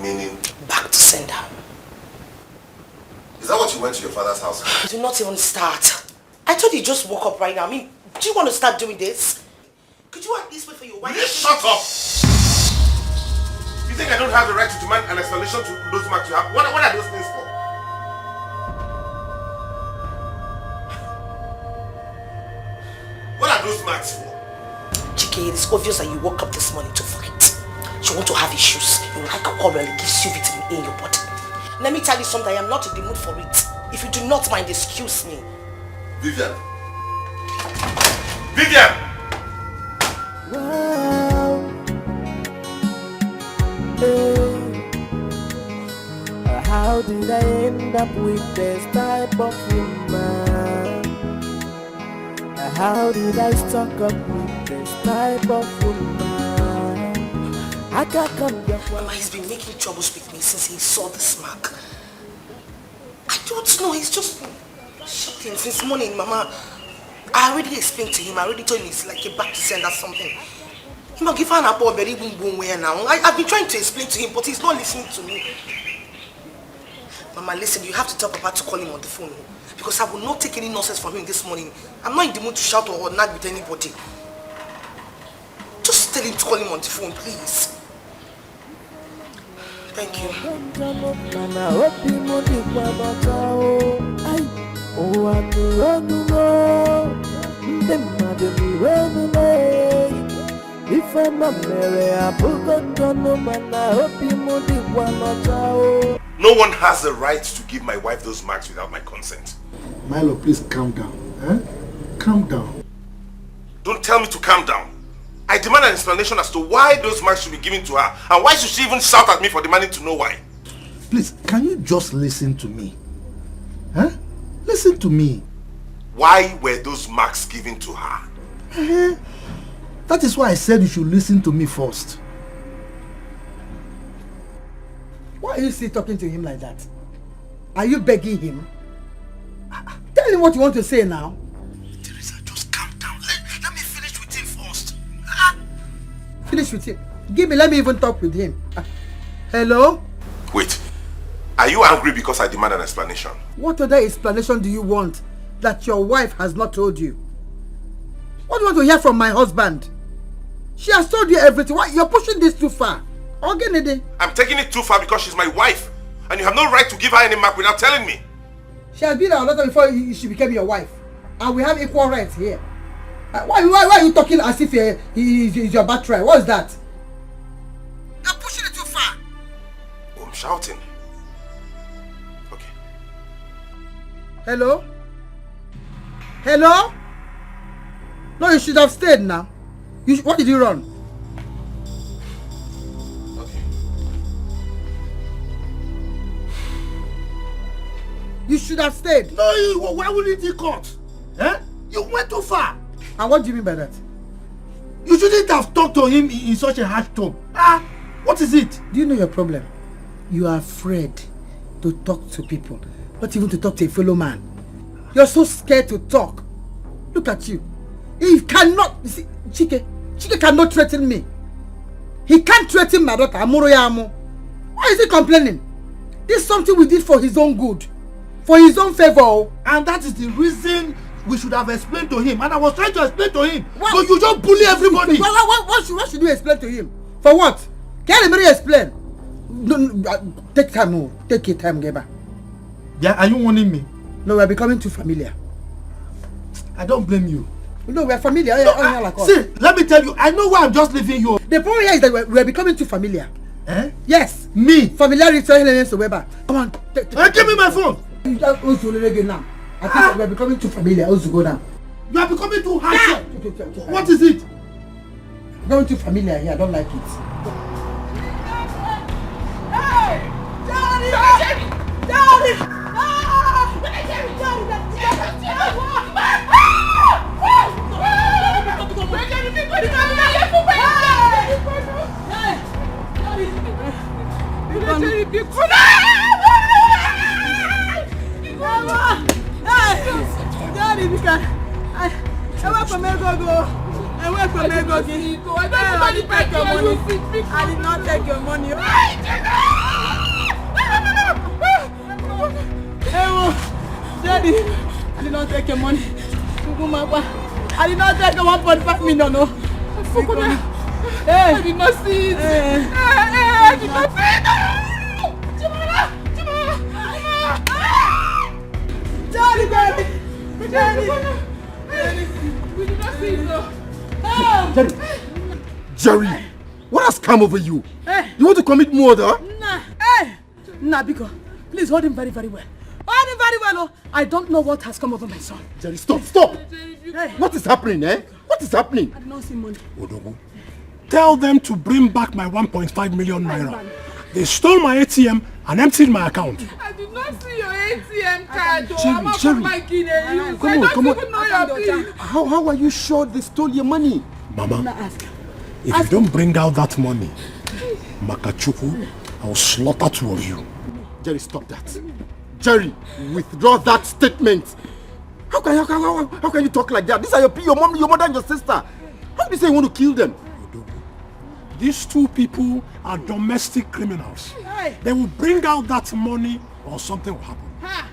[SPEAKER 2] Meaning?
[SPEAKER 11] Back to sender.
[SPEAKER 2] Is that what you went to your father's house for?
[SPEAKER 11] Do not even start. I thought you just woke up right now. I mean, do you want to start doing this? Could you at least wait for your wife?
[SPEAKER 2] Will you shut up? You think I don't have the right to demand an explanation to those marks you have? What are those things for? What are those marks for?
[SPEAKER 11] Chike, it is obvious that you woke up this morning to fight. You want to have issues. You like a quarrel, it gives you vitamin A in your body. Let me tell you something, I am not in the mood for it. If you do not mind, excuse me.
[SPEAKER 2] Vivian. Vivian!
[SPEAKER 16] Wow. Hey. How did I end up with this type of woman? How did I stuck up with this type of woman? I can't come down.
[SPEAKER 11] Mama, he's been making troubles with me since he saw this mark. I don't know, he's just shouting since morning, Mama. I already explained to him, I already told him it's like a back to send or something. He might give her an apple very boom where now. I've been trying to explain to him, but he's not listening to me. Mama, listen, you have to tell Papa to call him on the phone. Because I will not take any nonsense from him this morning. I'm not in the mood to shout or nag with anybody. Just tell him to call him on the phone, please. Thank you.
[SPEAKER 16] If I'm a Mary, I
[SPEAKER 2] No one has the right to give my wife those marks without my consent.
[SPEAKER 7] Milo, please calm down. Eh? Calm down.
[SPEAKER 2] Don't tell me to calm down. I demand an explanation as to why those marks should be given to her, and why should she even shout at me for demanding to know why?
[SPEAKER 7] Please, can you just listen to me? Huh? Listen to me.
[SPEAKER 2] Why were those marks given to her?
[SPEAKER 7] That is why I said you should listen to me first.
[SPEAKER 5] Why are you still talking to him like that? Are you begging him? Tell him what you want to say now.
[SPEAKER 7] Teresa, just calm down. Let me finish with him first.
[SPEAKER 5] Finish with him. Let me even talk with him. Hello?
[SPEAKER 2] Wait. Are you angry because I demand an explanation?
[SPEAKER 5] What other explanation do you want that your wife has not told you? What do you want to hear from my husband? She has told you everything. Why? You're pushing this too far.
[SPEAKER 2] I'm taking it too far because she's my wife. And you have no right to give her any mark without telling me.
[SPEAKER 5] She has been our daughter before she became your wife. And we have equal rights here. Why are you talking as if he's your birthright? What is that? You're pushing it too far.
[SPEAKER 2] Oh, I'm shouting. Okay.
[SPEAKER 5] Hello? Hello? No, you should have stayed now. What did you run?
[SPEAKER 2] Okay.
[SPEAKER 5] You should have stayed.
[SPEAKER 7] No, why wouldn't he cut? Eh? You went too far.
[SPEAKER 5] And what do you mean by that?
[SPEAKER 7] You shouldn't have talked to him in such a harsh tone. What is it?
[SPEAKER 5] Do you know your problem? You are afraid to talk to people, not even to talk to a fellow man. You're so scared to talk. Look at you. He cannot, you see, Chike cannot threaten me. He can't threaten my daughter, Amoroyamo. Why is he complaining? This is something we did for his own good. For his own favor.
[SPEAKER 7] And that is the reason we should have explained to him. And I was trying to explain to him. What? So you don't bully everybody.
[SPEAKER 5] What should you explain to him? For what? Can anybody explain? No, take time, no. Take your time, Geba.
[SPEAKER 7] Yeah, are you warning me?
[SPEAKER 5] No, we are becoming too familiar.
[SPEAKER 7] I don't blame you.
[SPEAKER 5] No, we are familiar.
[SPEAKER 7] See, let me tell you, I know why I'm just leaving you.
[SPEAKER 5] The problem here is that we are becoming too familiar.
[SPEAKER 7] Eh?
[SPEAKER 5] Yes.
[SPEAKER 7] Me?
[SPEAKER 5] Familiarity. Come on.
[SPEAKER 7] Give me my phone.
[SPEAKER 5] I think we are becoming too familiar. Also go down.
[SPEAKER 7] You are becoming too harsh. What is it?
[SPEAKER 5] Becoming too familiar here. I don't like it.
[SPEAKER 21] Hey! Daddy! Daddy!
[SPEAKER 5] I went from Egogi. I did not take your money. Daddy, I did not take your money. I did not take the 1.5 million. No. I did not see it. I did not see it. Daddy, we did not see it.
[SPEAKER 7] Jerry, what has come over you? You want to commit murder?
[SPEAKER 21] Nah, Biko, please hold him very, very well. Hold him very well. I don't know what has come over my son.
[SPEAKER 7] Jerry, stop. What is happening, eh? What is happening?
[SPEAKER 21] I did not see money.
[SPEAKER 19] Odogu, tell them to bring back my 1.5 million naira. They stole my ATM and emptied my account.
[SPEAKER 4] I did not see your ATM card.
[SPEAKER 7] Jerry, come on. How are you sure they stole your money?
[SPEAKER 19] Mama, if you don't bring out that money, Makachuku, I will slaughter 2 of you.
[SPEAKER 7] Jerry, stop that. Jerry, withdraw that statement. How can you talk like that? These are your mom, your mother and your sister. How do you say you want to kill them?
[SPEAKER 19] These 2 people are domestic criminals. They will bring out that money or something will happen.
[SPEAKER 21] I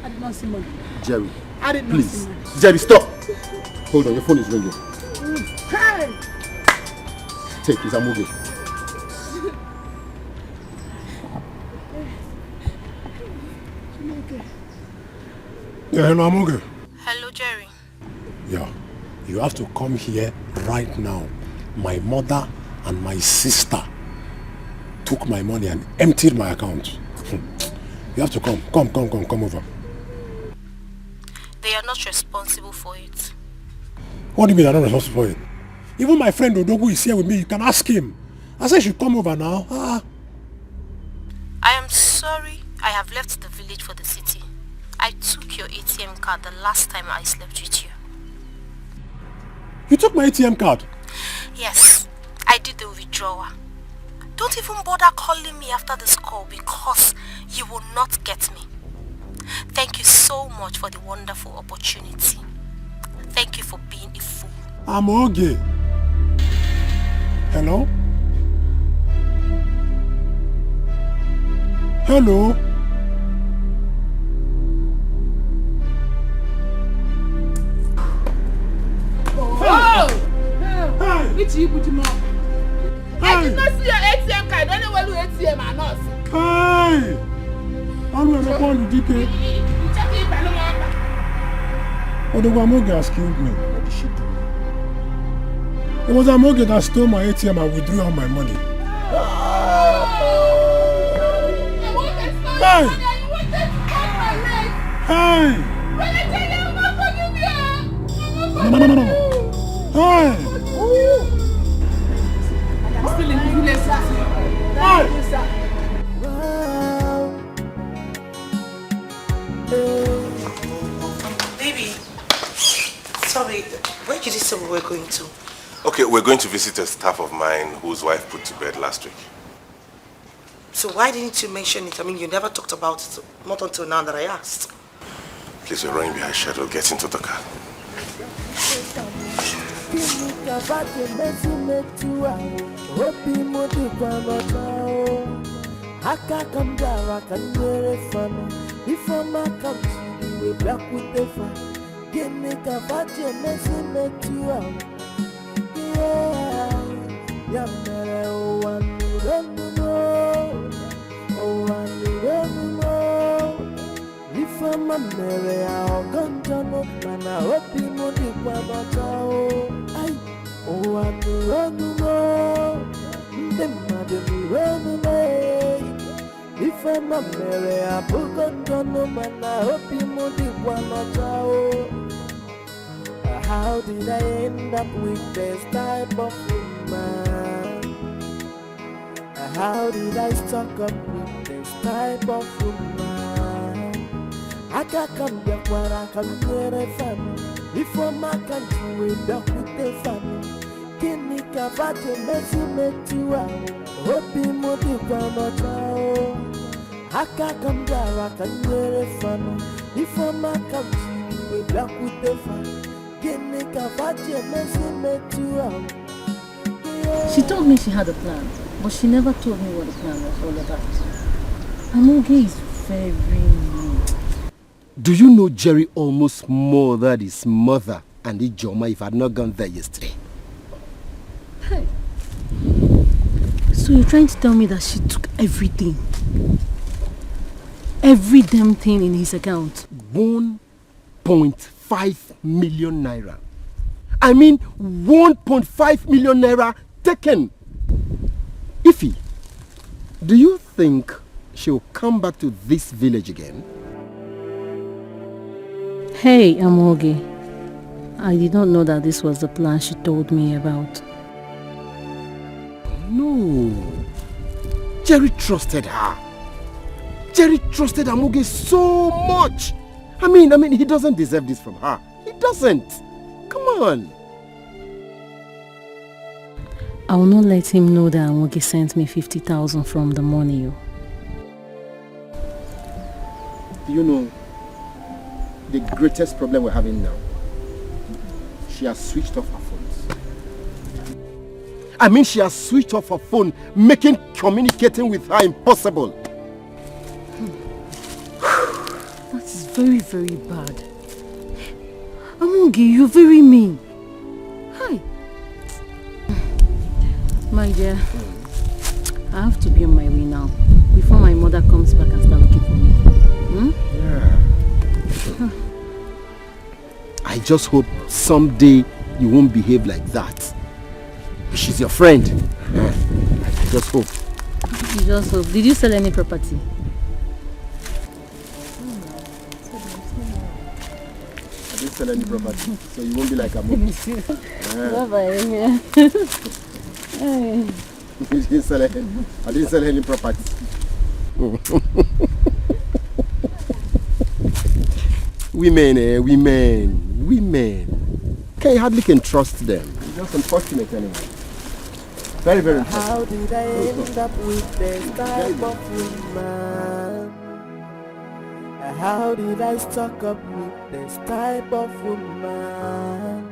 [SPEAKER 21] did not see money.
[SPEAKER 7] Jerry,
[SPEAKER 21] I did not
[SPEAKER 7] please.
[SPEAKER 21] see money.
[SPEAKER 7] Jerry, stop. Hold on, your phone is ringing.
[SPEAKER 21] Hey!
[SPEAKER 7] Take it, I'm moving.
[SPEAKER 19] Yeah, hello, Amoge.
[SPEAKER 3] Hello, Jerry.
[SPEAKER 19] Yeah, you have to come here right now. My mother and my sister took my money and emptied my account. You have to come. Come over.
[SPEAKER 3] They are not responsible for it.
[SPEAKER 19] What do you mean they're not responsible for it? Even my friend Odogu is here with me. You can ask him. I said you should come over now.
[SPEAKER 3] I am sorry I have left the village for the city. I took your ATM card the last time I slept with you.
[SPEAKER 19] You took my ATM card?
[SPEAKER 3] Yes, I did the withdrawal. Don't even bother calling me after this call because you will not get me. Thank you so much for the wonderful opportunity. Thank you for being a fool.
[SPEAKER 19] I'm okay. Hello? Hello?
[SPEAKER 4] Which you put him up? I did not see your ATM card. I don't know where your ATM are not.
[SPEAKER 19] Hey! I'm going to call you, Dikeh. Amoge has killed me. What did she do? It was Amoge that stole my ATM and withdrew all my money. Hey! Hey! No. Hey!
[SPEAKER 4] I'm still in the village.
[SPEAKER 11] Baby, sorry, where did you say we were going to?
[SPEAKER 2] Okay, we're going to visit a staff of mine whose wife put to bed last week.
[SPEAKER 11] So why didn't you mention it? I mean, you never talked about it, not until now that I asked.
[SPEAKER 2] Please, we're running behind schedule. Get into the car.
[SPEAKER 16] How did I end up with this type of woman? How did I stuck up with this type of woman? I can't come back where I can get a family. Before my country, we back with the family. Can you cover the messy make you out? Hope you would be one or two. I can't come back, I can get a family. Before my country, we back with the family.
[SPEAKER 15] She told me she had a plan, but she never told me what the plan was all about. Amoge is very mean.
[SPEAKER 7] Do you know Jerry almost murdered his mother and Ijoma if I had not gone there yesterday?
[SPEAKER 15] Hey. So you're trying to tell me that she took everything? Every damn thing in his account?
[SPEAKER 7] 1.5 million naira. I mean 1.5 million naira taken. Ify, do you think she'll come back to this village again?
[SPEAKER 15] Hey, Amoge. I did not know that this was the plan she told me about.
[SPEAKER 7] No.
[SPEAKER 14] Jerry trusted her. Jerry trusted Amoge so much. I mean, he doesn't deserve this from her. He doesn't. Come on.
[SPEAKER 15] I will not let him know that Amoge sent me 50,000 from the money.
[SPEAKER 14] Do you know the greatest problem we're having now? She has switched off her phones. I mean, she has switched off her phone, making communicating with her impossible.
[SPEAKER 15] That is very, very bad. Amoge, you're very mean. Hi. My dear, I have to be on my way now before my mother comes back and starts looking for me.
[SPEAKER 14] Yeah. I just hope someday you won't behave like that. She's your friend. I just hope.
[SPEAKER 15] You just hope. Did you sell any property?
[SPEAKER 14] I didn't sell any property, so you won't be like a mom.
[SPEAKER 15] Bye-bye.
[SPEAKER 14] I didn't sell any property. Women. Hardly can trust them. It's just unfortunate anyway. Very, very unfortunate.
[SPEAKER 16] How did I end up with this type of woman? How did I stuck up with this type of woman?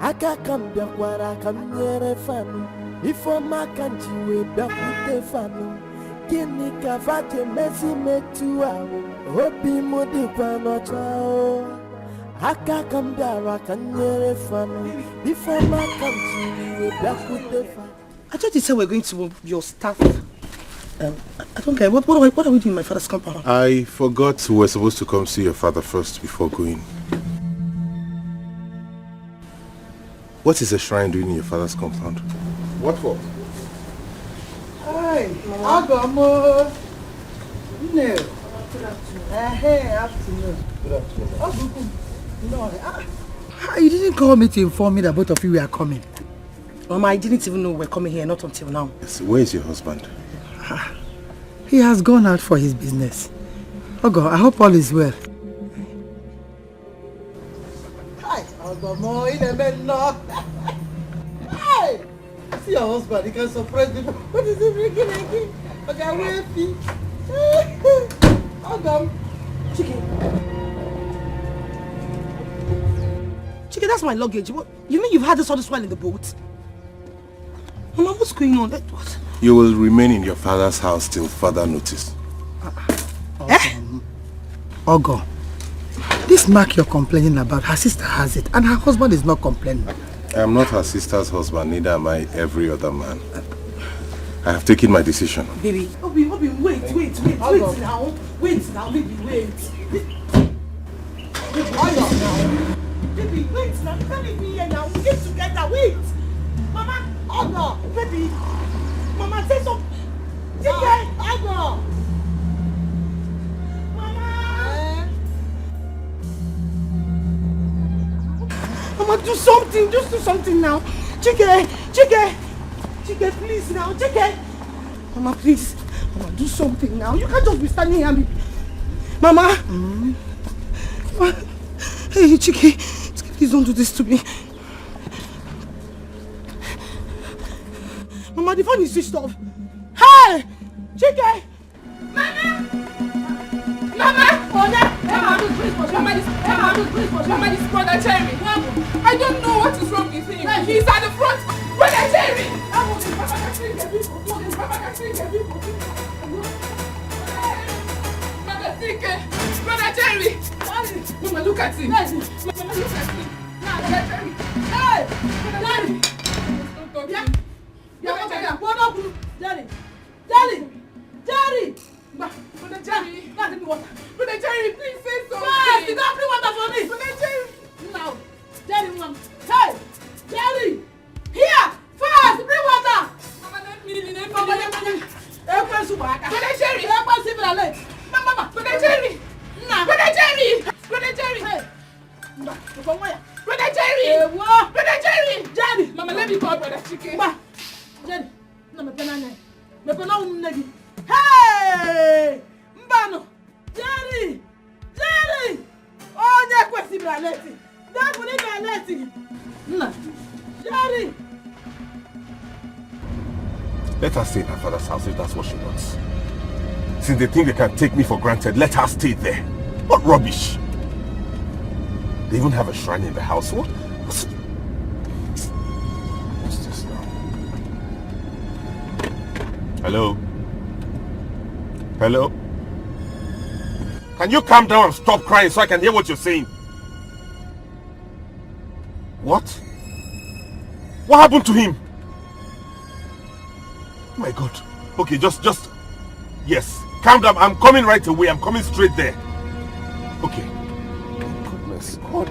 [SPEAKER 16] I can't come back where I come near a family. If I'm a country, we back with the family. Kinika fate mesi metu awo. Hopi modi kwa nochao. Haka kamdara kanyere family. If I'm a country, we back with the family.
[SPEAKER 11] I thought you said we're going to your staff. I don't care. What are we doing in my father's compound?
[SPEAKER 2] I forgot we were supposed to come see your father first before going. What is a shrine doing in your father's compound? What for?
[SPEAKER 5] Hi, Agamo. No. Hey, afternoon.
[SPEAKER 2] Good afternoon.
[SPEAKER 5] No.
[SPEAKER 18] You didn't call me to inform me that both of you were coming.
[SPEAKER 11] Mama, I didn't even know we're coming here, not until now.
[SPEAKER 2] Yes, where is your husband?
[SPEAKER 18] He has gone out for his business. Ogo, I hope all is well.
[SPEAKER 5] Hi, Agamo. Hey, see your husband. He can surprise people. What is he drinking again? Okay, where is Agam.
[SPEAKER 11] Chike, that's my luggage. What? You mean you've had this all this while in the boat? Mama, what's going on? What?
[SPEAKER 2] You will remain in your father's house till further notice.
[SPEAKER 18] Ogo, this mark you're complaining about, her sister has it, and her husband is not complaining.
[SPEAKER 2] I am not her sister's husband, neither am I every other man. I have taken my decision.
[SPEAKER 11] Baby, Obi, wait now. Wait now, baby, wait. Baby, now. Baby, wait now. You can't leave me here now. We get together. Wait. Mama, Ogo, baby. Mama, say something. Ogo. Mama, do something. Just do something now. Chike, please now. Chike. Mama, please. Mama, do something now. You can't just be standing here and be... Mama. Hey, Chike, please don't do this to me. Mama, the phone is switched off. Hey! Chike!
[SPEAKER 4] Mama, this brother Jerry. I don't know what is wrong with him. He's at the front. Brother Jerry! Brother Jerry! Mama, look at him. Mama, look at him. Brother Jerry. Hey! Daddy! Brother Jerry, please say something.
[SPEAKER 11] Yes, you got free water for me.
[SPEAKER 4] Brother Jerry.
[SPEAKER 11] Now, Jerry, mom. Hey, Jerry. Here, fast, bring water.
[SPEAKER 4] Mama, let me.
[SPEAKER 11] Brother Jerry. Mama,
[SPEAKER 4] Brother Jerry. Brother Jerry. Brother Jerry.
[SPEAKER 11] Hey.
[SPEAKER 4] Brother Jerry. Brother Jerry.
[SPEAKER 11] Jerry.
[SPEAKER 4] Mama, let me call Brother Chike.
[SPEAKER 11] Jerry. No, me penanya. Me penanya.
[SPEAKER 21] Hey! Mbano! Jerry! Jerry! Oh, they're questioning my letting. They're putting my letting. No. Jerry!
[SPEAKER 2] Let her stay in her father's house if that's what she wants. Since they think they can take me for granted, let her stay there. What rubbish! They even have a shrine in the house. What's this now? Hello? Hello? Can you calm down and stop crying so I can hear what you're saying? What? What happened to him? Oh my God. Okay, just... Yes. Calm down. I'm coming right away. I'm coming straight there. Okay. Oh, goodness. God.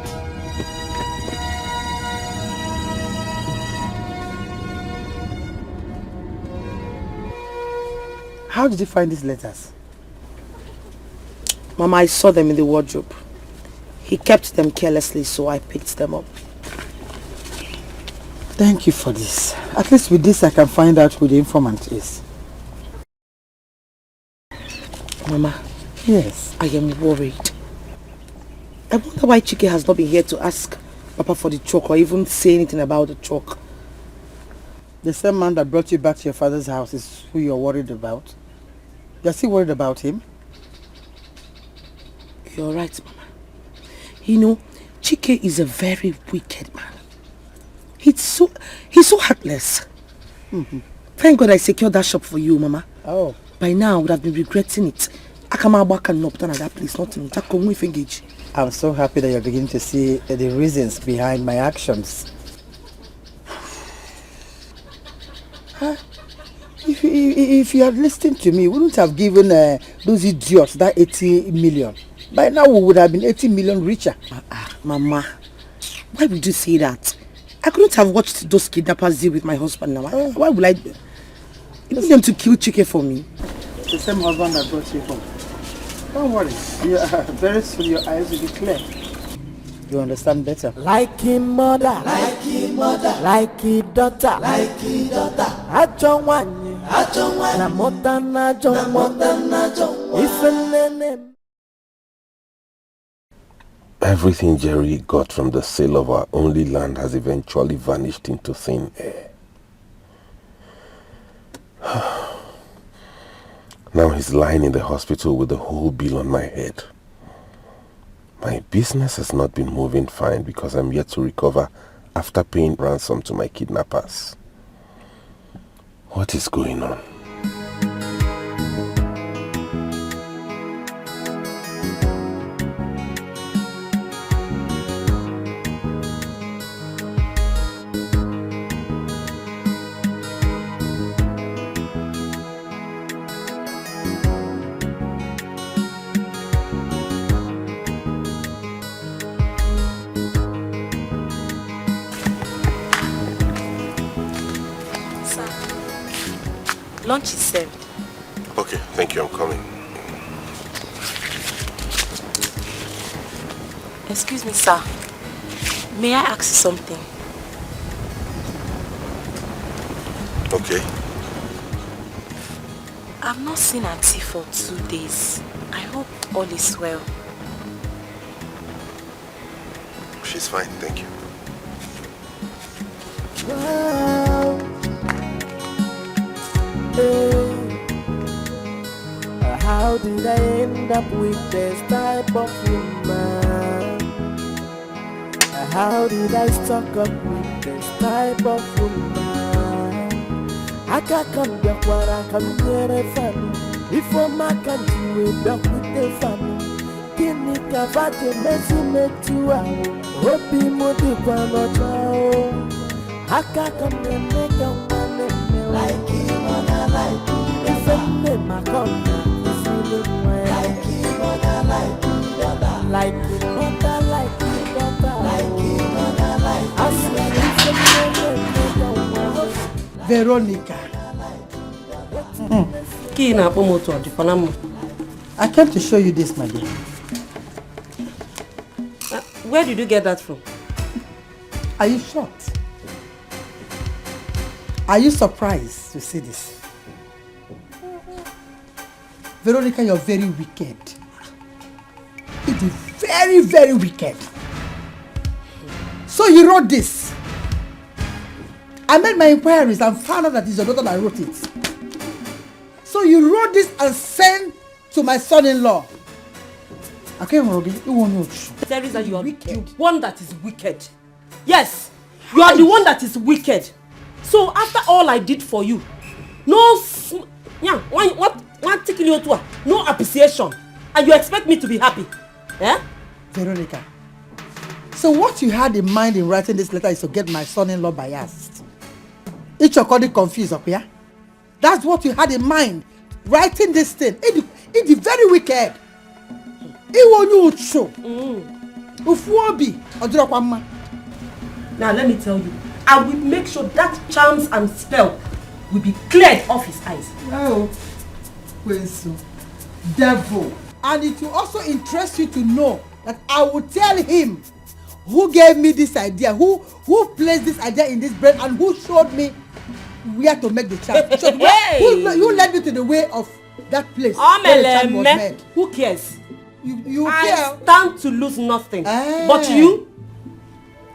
[SPEAKER 11] How did you find these letters? Mama, I saw them in the wardrobe. He kept them carelessly, so I picked them up.
[SPEAKER 18] Thank you for this. At least with this I can find out who the informant is.
[SPEAKER 11] Mama.
[SPEAKER 18] Yes?
[SPEAKER 11] I am worried. I wonder why Chike has not been here to ask Papa for the chalk or even say anything about the chalk.
[SPEAKER 18] The same man that brought you back to your father's house is who you're worried about? You're still worried about him?
[SPEAKER 11] You're right, Mama. You know, Chike is a very wicked man. He's so heartless. Thank God I secured that shop for you, Mama.
[SPEAKER 18] Oh.
[SPEAKER 11] By now I would have been regretting it. I come back and not done at that place, not in engage.
[SPEAKER 18] I'm so happy that you're beginning to see the reasons behind my actions. If you had listened to me, you wouldn't have given those idiots that 80 million. By now we would have been 80 million richer.
[SPEAKER 11] Mama, why would you say that? I couldn't have watched those kidnappers deal with my husband now. Why would I? You want them to kill Chike for me?
[SPEAKER 18] The same husband that brought you home. Don't worry. Very soon your eyes will be clear. You understand better.
[SPEAKER 16] Like him mother, like him mother, like his daughter, like his daughter. Ajonwanye, na mother na John, Ifenene.
[SPEAKER 2] Everything Jerry got from the sale of our only land has eventually vanished into thin air. Now he's lying in the hospital with the whole bill on my head. My business has not been moving fine because I'm yet to recover after paying ransom to my kidnappers. What is going on?
[SPEAKER 3] Lunch is served.
[SPEAKER 2] Okay, thank you, I'm coming.
[SPEAKER 3] Excuse me, sir. May I ask you something?
[SPEAKER 2] Okay.
[SPEAKER 3] I've not seen Auntie for 2 days. I hope all is well.
[SPEAKER 2] She's fine, thank you.
[SPEAKER 16] Wow. Hey. How did I end up with this type of woman? How did I stuck up with this type of woman? I can't come back where I can get a family. If I can't do it back with the family, give me a fatty messy make you out. Hope you mould be one or two. I can't come and make a money like him and I like him. If I make my contact, it's really like him and I like him. Like him and I like him. Like him and I like him.
[SPEAKER 18] Veronica. I came to show you this, my dear.
[SPEAKER 12] Where did you get that from?
[SPEAKER 18] Are you shocked? Are you surprised to see this? Veronica, you're very wicked. It is very, very wicked. So you wrote this. I made my inquiries and found out that it's your daughter that wrote it. So you wrote this and sent to my son-in-law. Okay, Morogi, you won't know.
[SPEAKER 12] Teresa, you are the one that is wicked. Yes, you are the one that is wicked. So after all I did for you, no appreciation, and you expect me to be happy? Eh?
[SPEAKER 18] Veronica, so what you had in mind in writing this letter is to get my son-in-law biased. It's according confused up here. That's what you had in mind writing this thing. It's very wicked. It won't show.
[SPEAKER 12] Now let me tell you, I will make sure that charms and spell will be cleared off his eyes.
[SPEAKER 18] Oh, Kwensu, devil. And it will also interest you to know that I will tell him who gave me this idea, who placed this idea in this brain, and who showed me where to make the charm. Who led me to the way of that place where the charm was made.
[SPEAKER 12] Who cares?
[SPEAKER 18] You
[SPEAKER 12] I
[SPEAKER 18] care?
[SPEAKER 12] stand to lose nothing. But you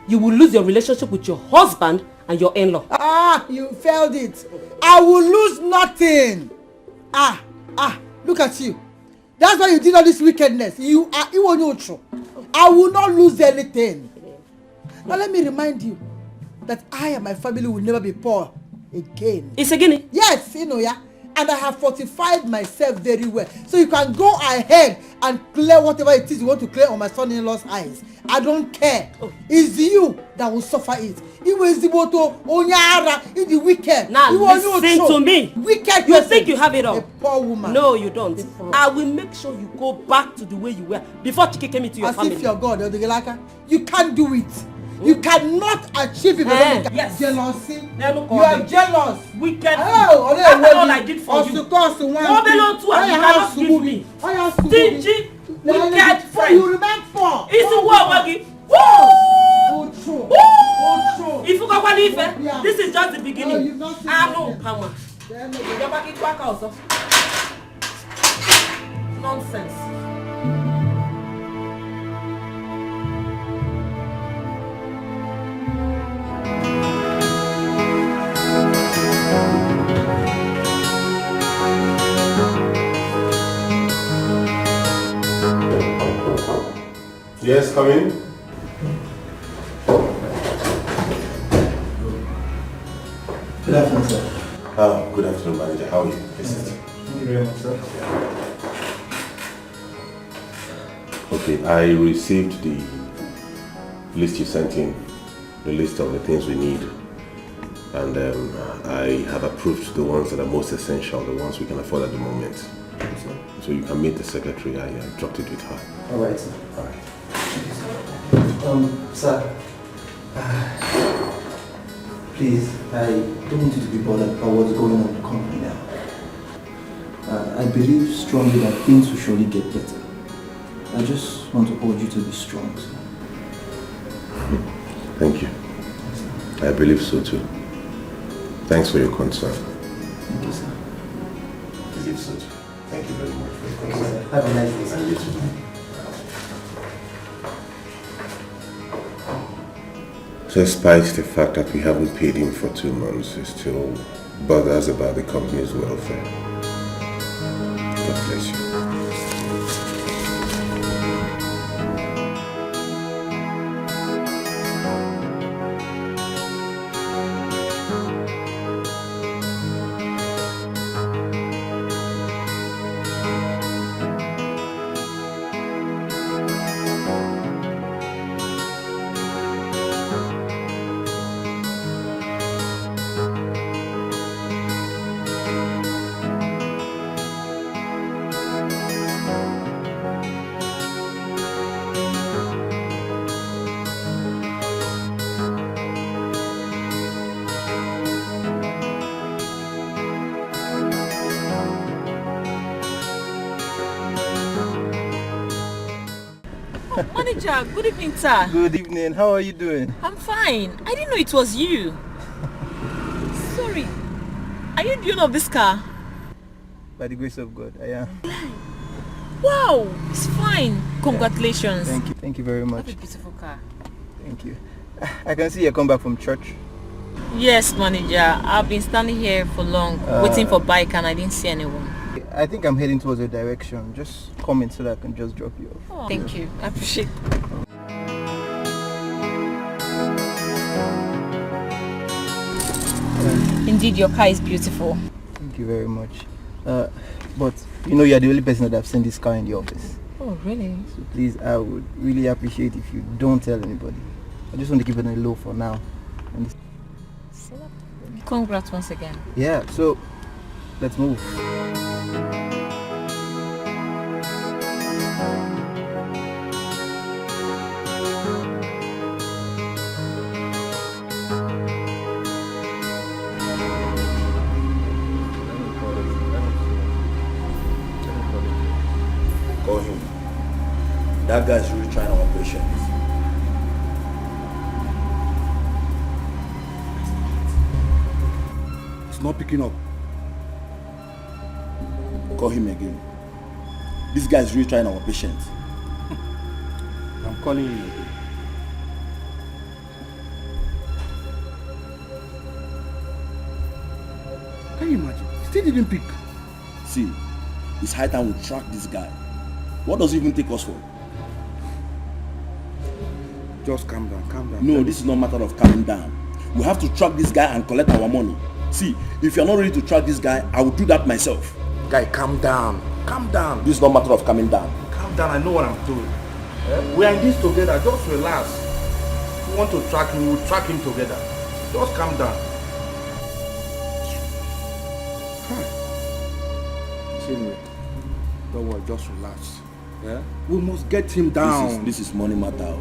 [SPEAKER 12] will lose your relationship with your husband and your in-law.
[SPEAKER 18] You failed it. I will lose nothing. Look at you. That's why you did all this wickedness. You are neutral. I will not lose anything. Now let me remind you that I and my family will never be poor again.
[SPEAKER 12] It's a guinea?
[SPEAKER 18] Yes, yeah. And I have fortified myself very well. So you can go ahead and clear whatever it is you want to clear on my son-in-law's eyes. I don't care. It's you that will suffer it. It was the Onyara, it's the wicked.
[SPEAKER 12] Now listen to me.
[SPEAKER 18] Wicked.
[SPEAKER 12] You think you have it all?
[SPEAKER 18] A poor woman.
[SPEAKER 12] No, you don't. I will make sure you go back to the way you were before Chike came into your family.
[SPEAKER 18] As if you're God, you can't do it. You cannot achieve it.
[SPEAKER 12] Yes.
[SPEAKER 18] Jealousy. You
[SPEAKER 12] are
[SPEAKER 18] jealous.
[SPEAKER 12] Wicked. After all I did for you. You cannot give me. Stingy, wicked friend.
[SPEAKER 18] You remain poor.
[SPEAKER 12] It's a war, Wagi. If you go Ife, this is just the beginning. I know, come on. You're back in back also. Nonsense.
[SPEAKER 2] Yes, come in.
[SPEAKER 6] Good afternoon, sir.
[SPEAKER 2] Good afternoon, manager. How are you?
[SPEAKER 6] Thank you very much, sir.
[SPEAKER 2] Okay, I received the list you sent in, the list of the things we need. And I have approved the ones that are most essential, the ones we can afford at the moment. So you can meet the secretary. I dropped it with her.
[SPEAKER 6] All right, sir.
[SPEAKER 2] All right.
[SPEAKER 6] Sir, please, I don't want you to be bothered about what's going on in the company now. I believe strongly that things will surely get better. I just want to urge you to be strong, sir.
[SPEAKER 2] Thank you. I believe so too. Thanks for your concern.
[SPEAKER 6] Thank you, sir.
[SPEAKER 2] I believe so too. Thank you very much for your concern.
[SPEAKER 6] Okay, have a nice day, sir.
[SPEAKER 2] And you too. Despite the fact that we haven't paid him for 2 months, he still bothers about the company's welfare. God bless you.
[SPEAKER 17] Manager, good evening, sir.
[SPEAKER 6] Good evening. How are you doing?
[SPEAKER 17] I'm fine. I didn't know it was you. Sorry. Are you the owner of this car?
[SPEAKER 6] By the grace of God, I am.
[SPEAKER 17] Wow, it's fine. Congratulations.
[SPEAKER 6] Thank you very much.
[SPEAKER 17] What a beautiful car.
[SPEAKER 6] Thank you. I can see you come back from church.
[SPEAKER 17] Yes, manager. I've been standing here for long, waiting for bike, and I didn't see anyone.
[SPEAKER 6] I think I'm heading towards your direction. Just come in so that I can just drop you off.
[SPEAKER 17] Oh, thank you. I appreciate it. Indeed, your car is beautiful.
[SPEAKER 6] Thank you very much. But you know you're the only person that I've seen this car in the office.
[SPEAKER 17] Oh, really?
[SPEAKER 6] So please, I would really appreciate if you don't tell anybody. I just want to keep it on the low for now. And
[SPEAKER 17] Congrats once again.
[SPEAKER 6] yeah, so let's move.
[SPEAKER 1] Call him. That guy's really trying our patience.
[SPEAKER 7] It's not picking up.
[SPEAKER 1] Call him again. This guy's really trying our patience.
[SPEAKER 7] I'm calling him again. Can you imagine? Still didn't pick.
[SPEAKER 1] See, it's high time we track this guy. What does it even take us for?
[SPEAKER 7] Just calm down, calm down.
[SPEAKER 1] No, this is not a matter of calming down. We have to track this guy and collect our money. See, if you're not ready to track this guy, I will do that myself.
[SPEAKER 7] Guy, calm down. Calm down.
[SPEAKER 1] This is not a matter of calming down.
[SPEAKER 7] Calm down, I know what I'm doing. We are in this together, just relax. If you want to track him, we'll track him together. Just calm down. Anyway, don't worry, just relax. Yeah? We must get him down.
[SPEAKER 1] This is money matter.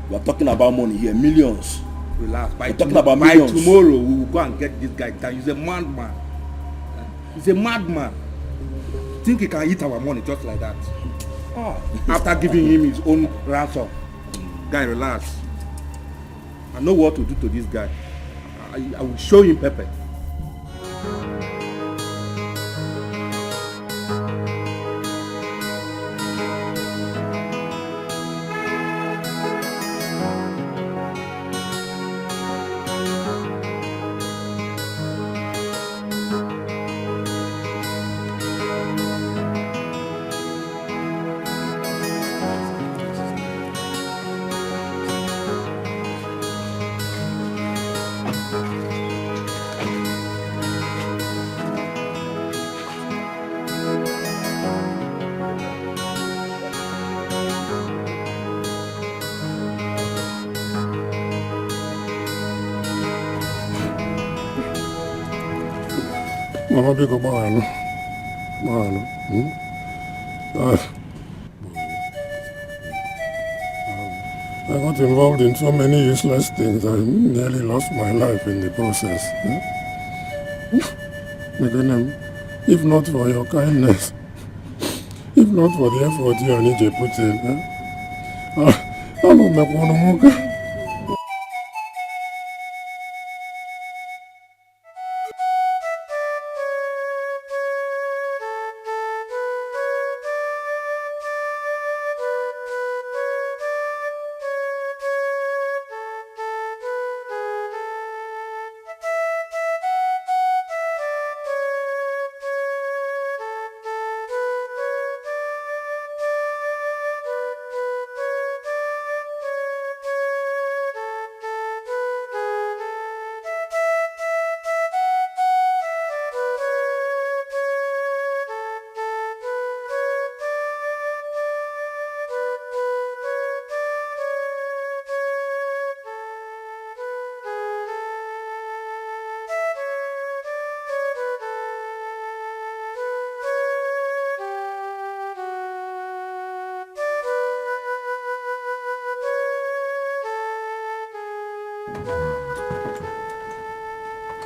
[SPEAKER 1] We are talking about money here, millions.
[SPEAKER 7] Relax.
[SPEAKER 1] We're talking about millions.
[SPEAKER 7] By tomorrow, we will go and get this guy down. He's a madman. He's a madman. Think he can eat our money just like that? After giving him his own ransom. Guy, relax. I know what to do to this guy. I will show him pepper.
[SPEAKER 19] Mama, big up, man. I got involved in so many useless things. I nearly lost my life in the process. If not for your kindness, if not for the effort you and EJ put in, I don't make one more.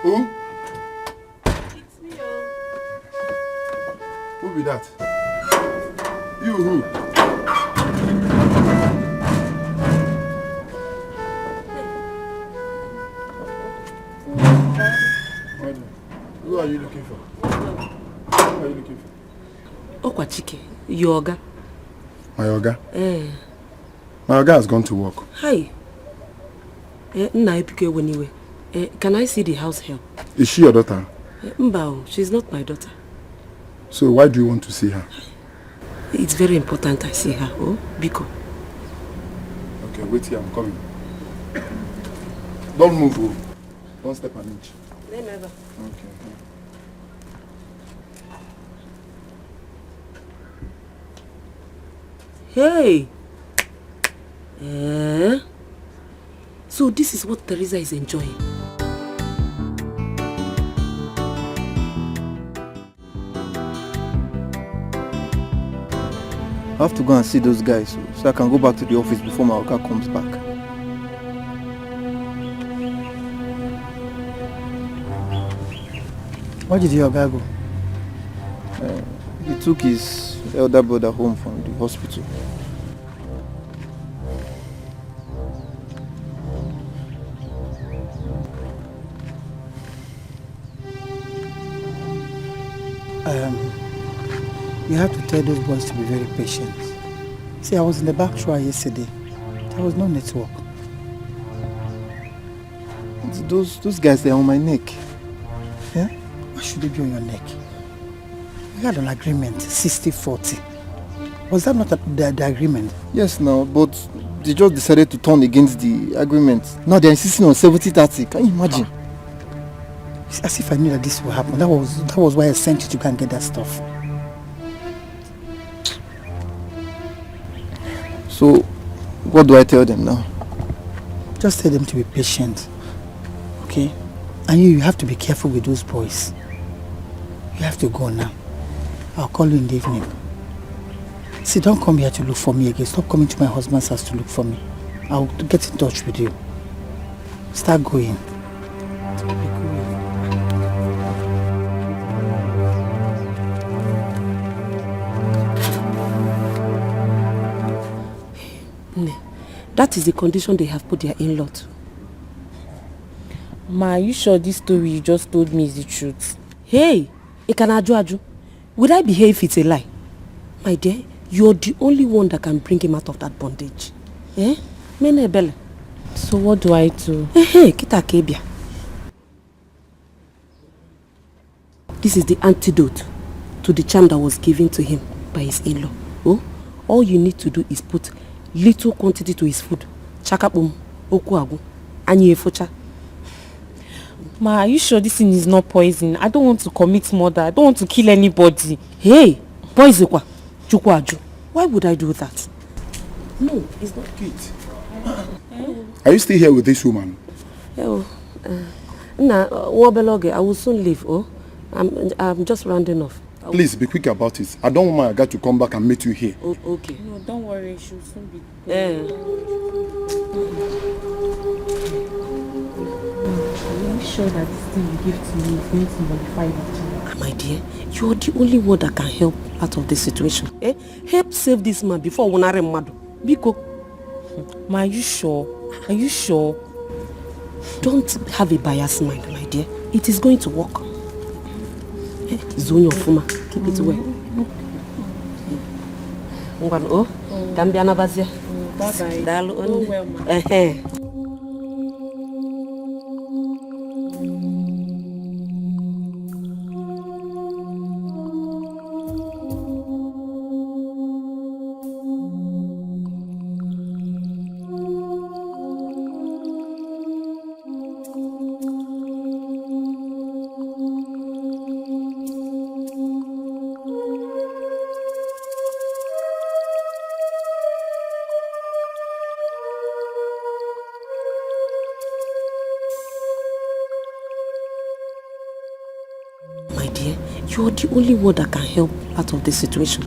[SPEAKER 19] Who?
[SPEAKER 17] It's me,
[SPEAKER 19] Who be that? You who? Who are you looking for? Who are you looking for?
[SPEAKER 12] Okwa Chike, your Oga.
[SPEAKER 19] My Oga? My Oga has gone to work.
[SPEAKER 12] Hi. Can I see the house help?
[SPEAKER 19] Is she your daughter?
[SPEAKER 12] Mbao, she's not my daughter.
[SPEAKER 19] So why do you want to see her?
[SPEAKER 12] It's very important I see her, Biko.
[SPEAKER 19] Okay, wait here, I'm coming. Don't move, Don't step an inch.
[SPEAKER 12] Never.
[SPEAKER 19] Okay.
[SPEAKER 12] Hey! So this is what Teresa is enjoying.
[SPEAKER 20] I have to go and see those guys so I can go back to the office before my Oga comes back.
[SPEAKER 18] Where did your Oga go?
[SPEAKER 20] He took his elder brother home from the hospital.
[SPEAKER 18] You have to tell those boys to be very patient. See, I was in the back shower yesterday. There was no network.
[SPEAKER 20] Those guys, they're on my neck.
[SPEAKER 18] Yeah? Why should they be on your neck? We had an agreement, 60-40. Was that not the agreement?
[SPEAKER 20] Yes, now, but they just decided to turn against the agreement. Now they're insisting on 70-30. Can you imagine?
[SPEAKER 18] It's as if I knew that this would happen. That was why I sent you to go and get that stuff.
[SPEAKER 20] So, what do I tell them now?
[SPEAKER 18] Just tell them to be patient. Okay? And you have to be careful with those boys. You have to go now. I'll call you in the evening. See, don't come here to look for me again. Stop coming to my husband's house to look for me. I'll get in touch with you. Start going.
[SPEAKER 12] That is the condition they have put their in-law to.
[SPEAKER 17] Ma, are you sure this story you just told me is the truth?
[SPEAKER 12] Hey, Ikanaju, would I behave if it's a lie? My dear, you're the only one that can bring him out of that bondage. Eh? Menebele.
[SPEAKER 17] So what do I do?
[SPEAKER 12] Hey, Kita Kebia. This is the antidote to the charm that was given to him by his in-law. Oh, all you need to do is put little quantity to his food. Chakapum, okuagu, anyefocha.
[SPEAKER 17] Ma, are you sure this thing is not poison? I don't want to commit murder. I don't want to kill anybody.
[SPEAKER 12] Hey, poison kwa? Chukwaju. Why would I do that? No, it's not.
[SPEAKER 19] Kate. Are you still here with this woman?
[SPEAKER 12] Oh, Wabeloge, I will soon leave. Oh, I'm just rounding off.
[SPEAKER 19] Please be quick about it. I don't want my guy to come back and meet you here.
[SPEAKER 12] Oh, okay.
[SPEAKER 17] No, don't worry. She'll soon be.
[SPEAKER 12] Are
[SPEAKER 17] you sure that this thing you give to me is going to modify the child?
[SPEAKER 12] My dear, you're the only one that can help out of this situation. Help save this man before Wonare Mado. Biko.
[SPEAKER 17] Ma, are you sure? Are you sure?
[SPEAKER 12] Don't have a biased mind, my dear. It is going to work. Zone your fuma. Keep it well. Oh, Gambiana Bazia.
[SPEAKER 17] Bye-bye.
[SPEAKER 12] Dalu on.
[SPEAKER 17] Oh, well, ma.
[SPEAKER 12] You're the only one that can help out of this situation.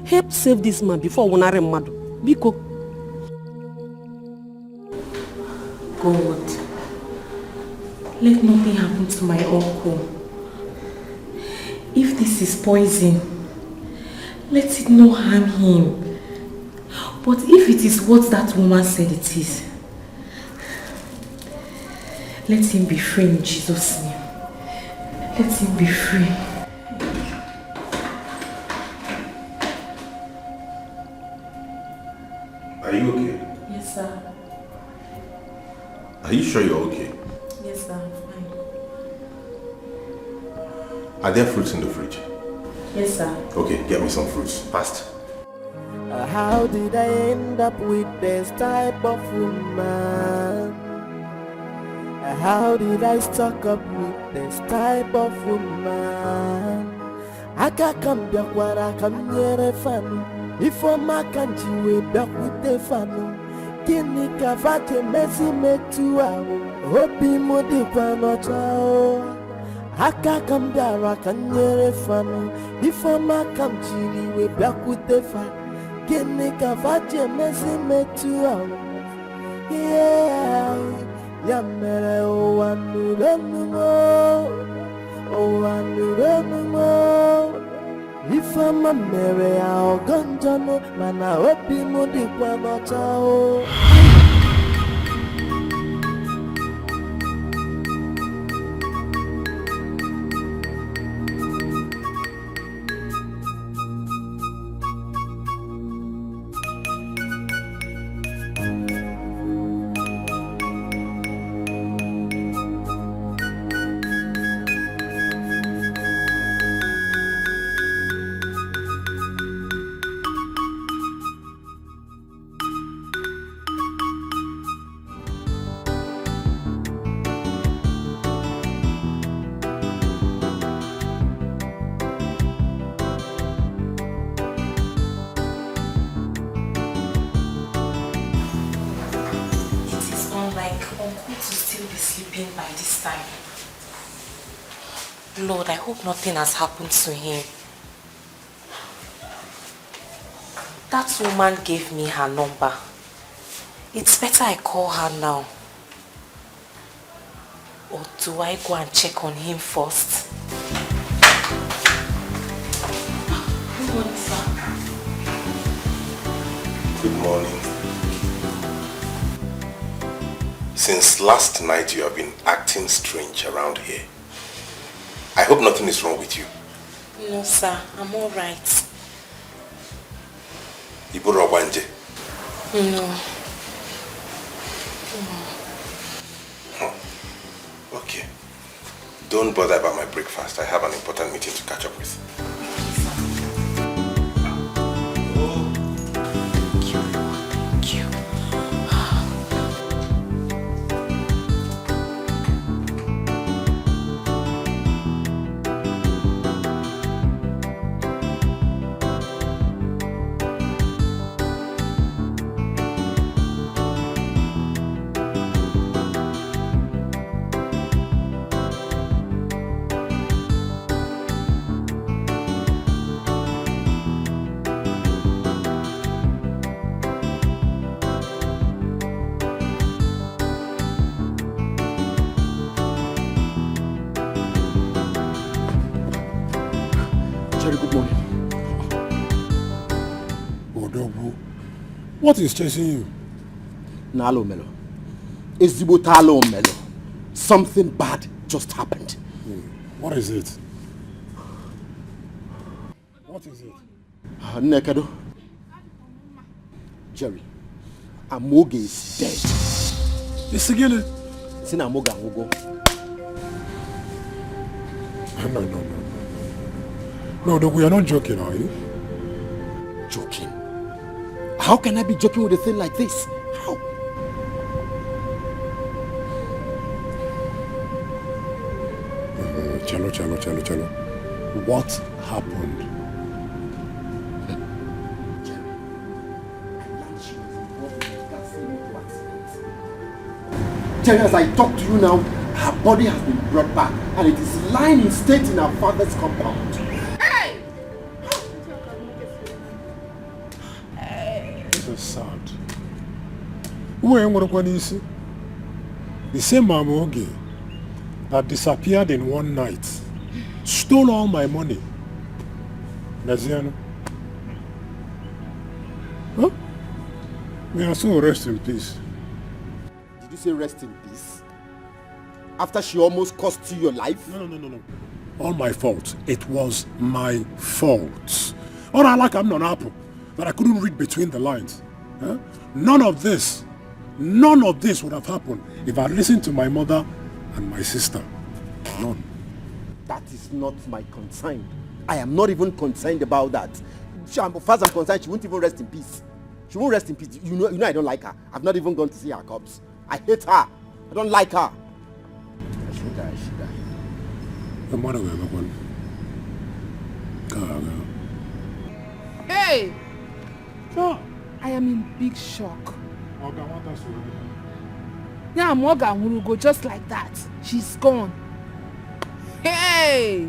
[SPEAKER 12] Help save this man before Wonare Mado. Biko.
[SPEAKER 17] God, let nothing happen to my uncle. If this is poison, let it not harm him. But if it is what that woman said it is, let him be free in Jesus' name. Let him be free.
[SPEAKER 2] sure you're okay?
[SPEAKER 17] Yes, sir, I'm fine.
[SPEAKER 2] Are there fruits in the fridge?
[SPEAKER 17] Yes, sir.
[SPEAKER 2] Okay, get me some fruits. Fast.
[SPEAKER 16] How did I end up with this type of woman? How did I stuck up with this type of woman? I can't come back where I come near a fan. If I'm a country way back with the fan. Kini kavate mesi metu ao. Hopi modi kwano chao. I can't come back where I come near a fan. If I'm a country way back with the fan. Kini kavate mesi metu ao. Yeah. Yamere o anurenumo, o anurenumo. If I'm a mere ao ganjano, mana opi mudi kwa chao.
[SPEAKER 17] Lord, I hope nothing has happened to him. That woman gave me her number. It's better I call her now. Or do I go and check on him first? Good morning, sir.
[SPEAKER 2] Good morning. Since last night you have been acting strange around here. I hope nothing is wrong with you.
[SPEAKER 17] No, sir. I'm all right.
[SPEAKER 2] Iburo Wanje?
[SPEAKER 17] No.
[SPEAKER 2] Okay. Don't bother about my breakfast. I have an important meeting to catch up with.
[SPEAKER 19] What is chasing you?
[SPEAKER 7] Nalo Melo. Ezibotalo Melo. Something bad just happened.
[SPEAKER 19] What is it? What is it?
[SPEAKER 7] Nekedo. Jerry. Amoge is dead.
[SPEAKER 19] It's again.
[SPEAKER 7] Sina Amoga Amogo.
[SPEAKER 19] No, we are not joking, are you?
[SPEAKER 7] Joking? How can I be joking with a thing like this? How?
[SPEAKER 19] Chalo. What happened?
[SPEAKER 7] Jerry, as I talk to you now, her body has been brought back and it is lying in state in her father's compound.
[SPEAKER 19] This is sad. The same Mamoge that disappeared in one night stole all my money. Naziano. Huh? May I so rest in peace.
[SPEAKER 7] Did you say rest in peace? After she almost cost you your life?
[SPEAKER 19] No. All my fault. It was my fault. All I like, I'm not an apple, but I couldn't read between the lines. Huh? None of this would have happened if I listened to my mother and my sister. None.
[SPEAKER 14] That is not my concern. I am not even concerned about that. As far as I'm concerned, she won't even rest in peace. She won't rest in peace. You know I don't like her. I've not even gone to see her corpse. I hate her. I don't like her. I should die.
[SPEAKER 4] Hey! I am in big shock. Yeah, Moga will go just like that. She's gone. Hey!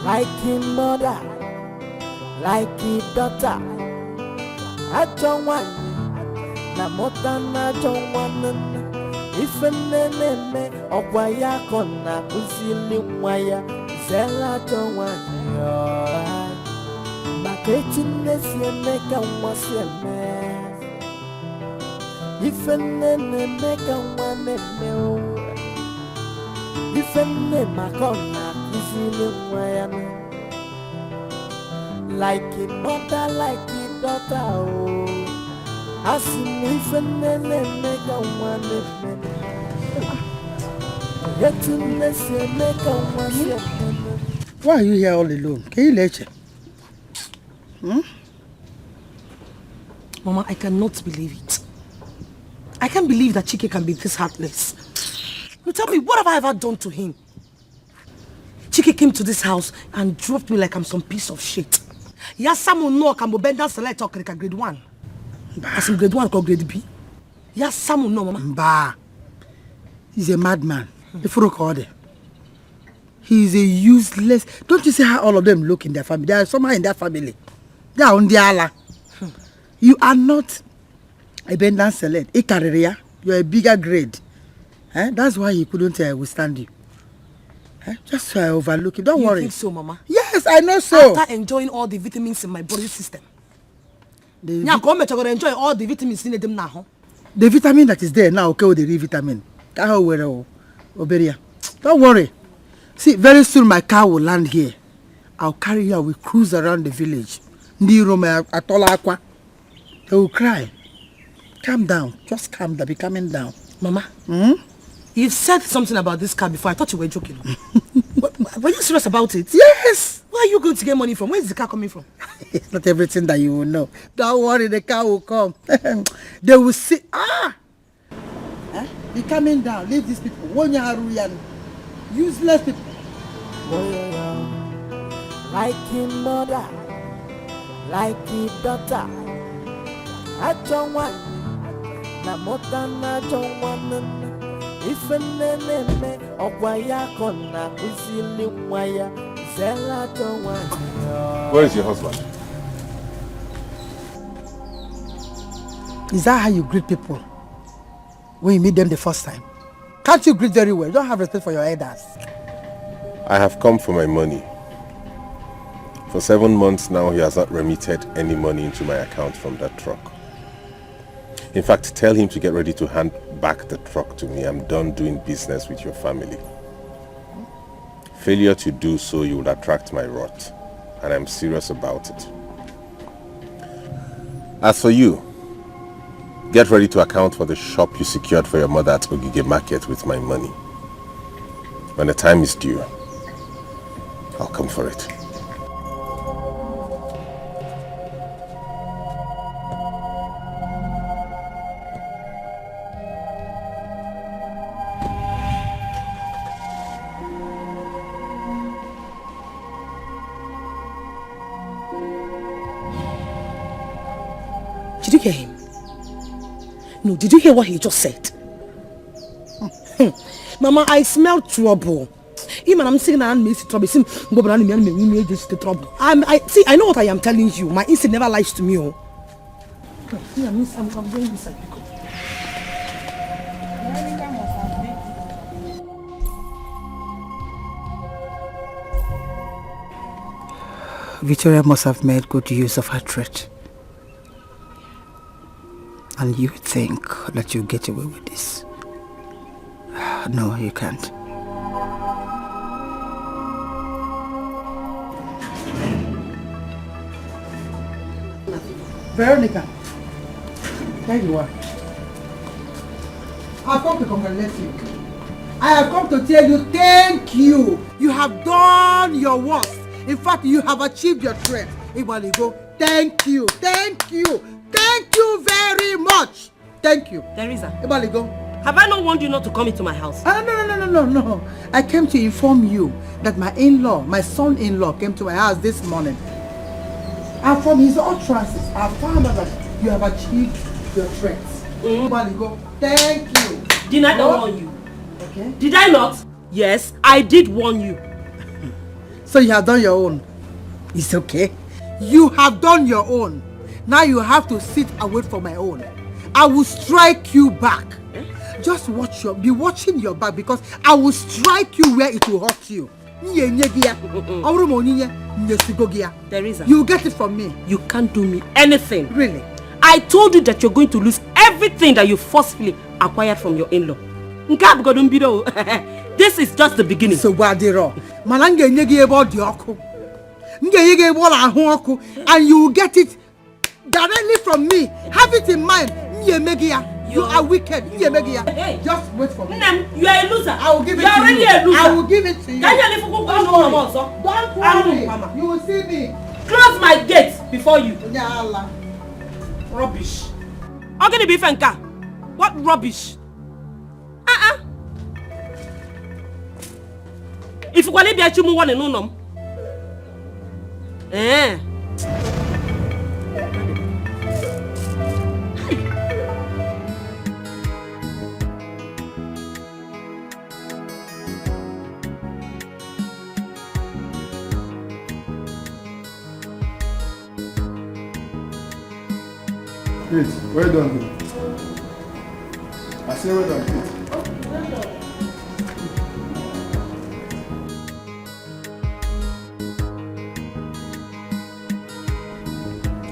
[SPEAKER 16] Like him mother, like his daughter. I don't want na mota na don't want. If a nene or waya kona kusili waya zela don't want you. Makechiness ye make a wasi me. If a nene make a one me. If a nene makona kusili waya like a mother, like a daughter. Oh. I see if a nene make a one.
[SPEAKER 18] Why are you here all alone? Can you let you?
[SPEAKER 11] Mama, I cannot believe it. I can't believe that Chike can be this heartless. You tell me, what have I ever done to him? Chike came to this house and dropped me like I'm some piece of shit. Yes, someone know can bend down select or grade 1. As in grade 1 or grade B. Yes, someone know, Mama.
[SPEAKER 18] Bah. He's a madman. He's a useless. Don't you see how all of them look in their family? They are somehow in their family. They are on the Allah. You are not a bend select, a career. You are a bigger grade. That's why he couldn't withstand you. Just overlook it. Don't worry.
[SPEAKER 11] You think so, Mama?
[SPEAKER 18] Yes, I know so.
[SPEAKER 11] After enjoying all the vitamins in my body system. I'm going to enjoy all the vitamins in them now.
[SPEAKER 18] The vitamin that is there now, okay, with the vitamin. Don't worry. See, very soon my car will land here. I'll carry you and we'll cruise around the village. They will cry. Calm down. Just calm down. Be calming down.
[SPEAKER 11] Mama, you've said something about this car before. I thought you were joking. Were you serious about it?
[SPEAKER 18] Yes.
[SPEAKER 11] Where are you going to get money from? Where is the car coming from?
[SPEAKER 18] It's not everything that you will know. Don't worry, the car will come. They will see. Be coming down. Leave these people. Useless people.
[SPEAKER 16] Like him mother, like his daughter. I don't want na mota na don't want. If a nene or waya kona kusili waya zela don't want.
[SPEAKER 2] Where is your husband?
[SPEAKER 18] Is that how you greet people when you meet them the first time? Can't you greet very well? You don't have respect for your elders.
[SPEAKER 2] I have come for my money. For 7 months now, he has not remitted any money into my account from that truck. In fact, tell him to get ready to hand back the truck to me. I'm done doing business with your family. Failure to do so, you will attract my wrath, and I'm serious about it. As for you, get ready to account for the shop you secured for your mother at Ogige Market with my money. When the time is due, I'll come for it.
[SPEAKER 11] Did you hear him? No, did you hear what he just said? Mama, I smell trouble. Even I'm saying I miss trouble. Trouble. I know what I am telling you. My instinct never lies to me. I'm going inside.
[SPEAKER 18] Victoria must have made good use of her threat. And you think that you get away with this? No, you can't. Veronica, there you are.
[SPEAKER 5] I've come to congratulate you. I have come to tell you thank you. You have done your worst. In fact, you have achieved your threat. Everybody go, thank you, thank you, thank you very much. Thank you.
[SPEAKER 12] Teresa.
[SPEAKER 5] Everybody go.
[SPEAKER 12] Have I not warned you not to come into my house?
[SPEAKER 5] No. I came to inform you that my in-law, my son-in-law came to my house this morning. And from his utterances, I found out that you have achieved your threats. Everybody go, thank you.
[SPEAKER 12] Did I not warn you?
[SPEAKER 5] Okay.
[SPEAKER 12] Did I not? Yes, I did warn you.
[SPEAKER 5] So you have done your own. It's okay. You have done your own. Now you have to sit and wait for my own. I will strike you back. Just be watching your back because I will strike you where it will hurt you.
[SPEAKER 12] Teresa,
[SPEAKER 5] you get it from me.
[SPEAKER 12] You can't do me anything.
[SPEAKER 5] Really?
[SPEAKER 12] I told you that you're going to lose everything that you forcefully acquired from your in-law. This is just the beginning.
[SPEAKER 5] So Wadiro, and you will get it directly from me. Have it in mind. You are wicked.
[SPEAKER 12] Hey.
[SPEAKER 5] Just wait for me.
[SPEAKER 12] You are a loser.
[SPEAKER 5] I will give it
[SPEAKER 12] you are
[SPEAKER 5] to you.
[SPEAKER 12] A loser.
[SPEAKER 5] I will give it to you.
[SPEAKER 12] Don't
[SPEAKER 5] worry. You will see me.
[SPEAKER 12] Close my gate before you.
[SPEAKER 5] Allah.
[SPEAKER 12] Rubbish. How can it be Fenka? What rubbish? If you want to be a chumu one and no.
[SPEAKER 20] Kate, well done. I say well done,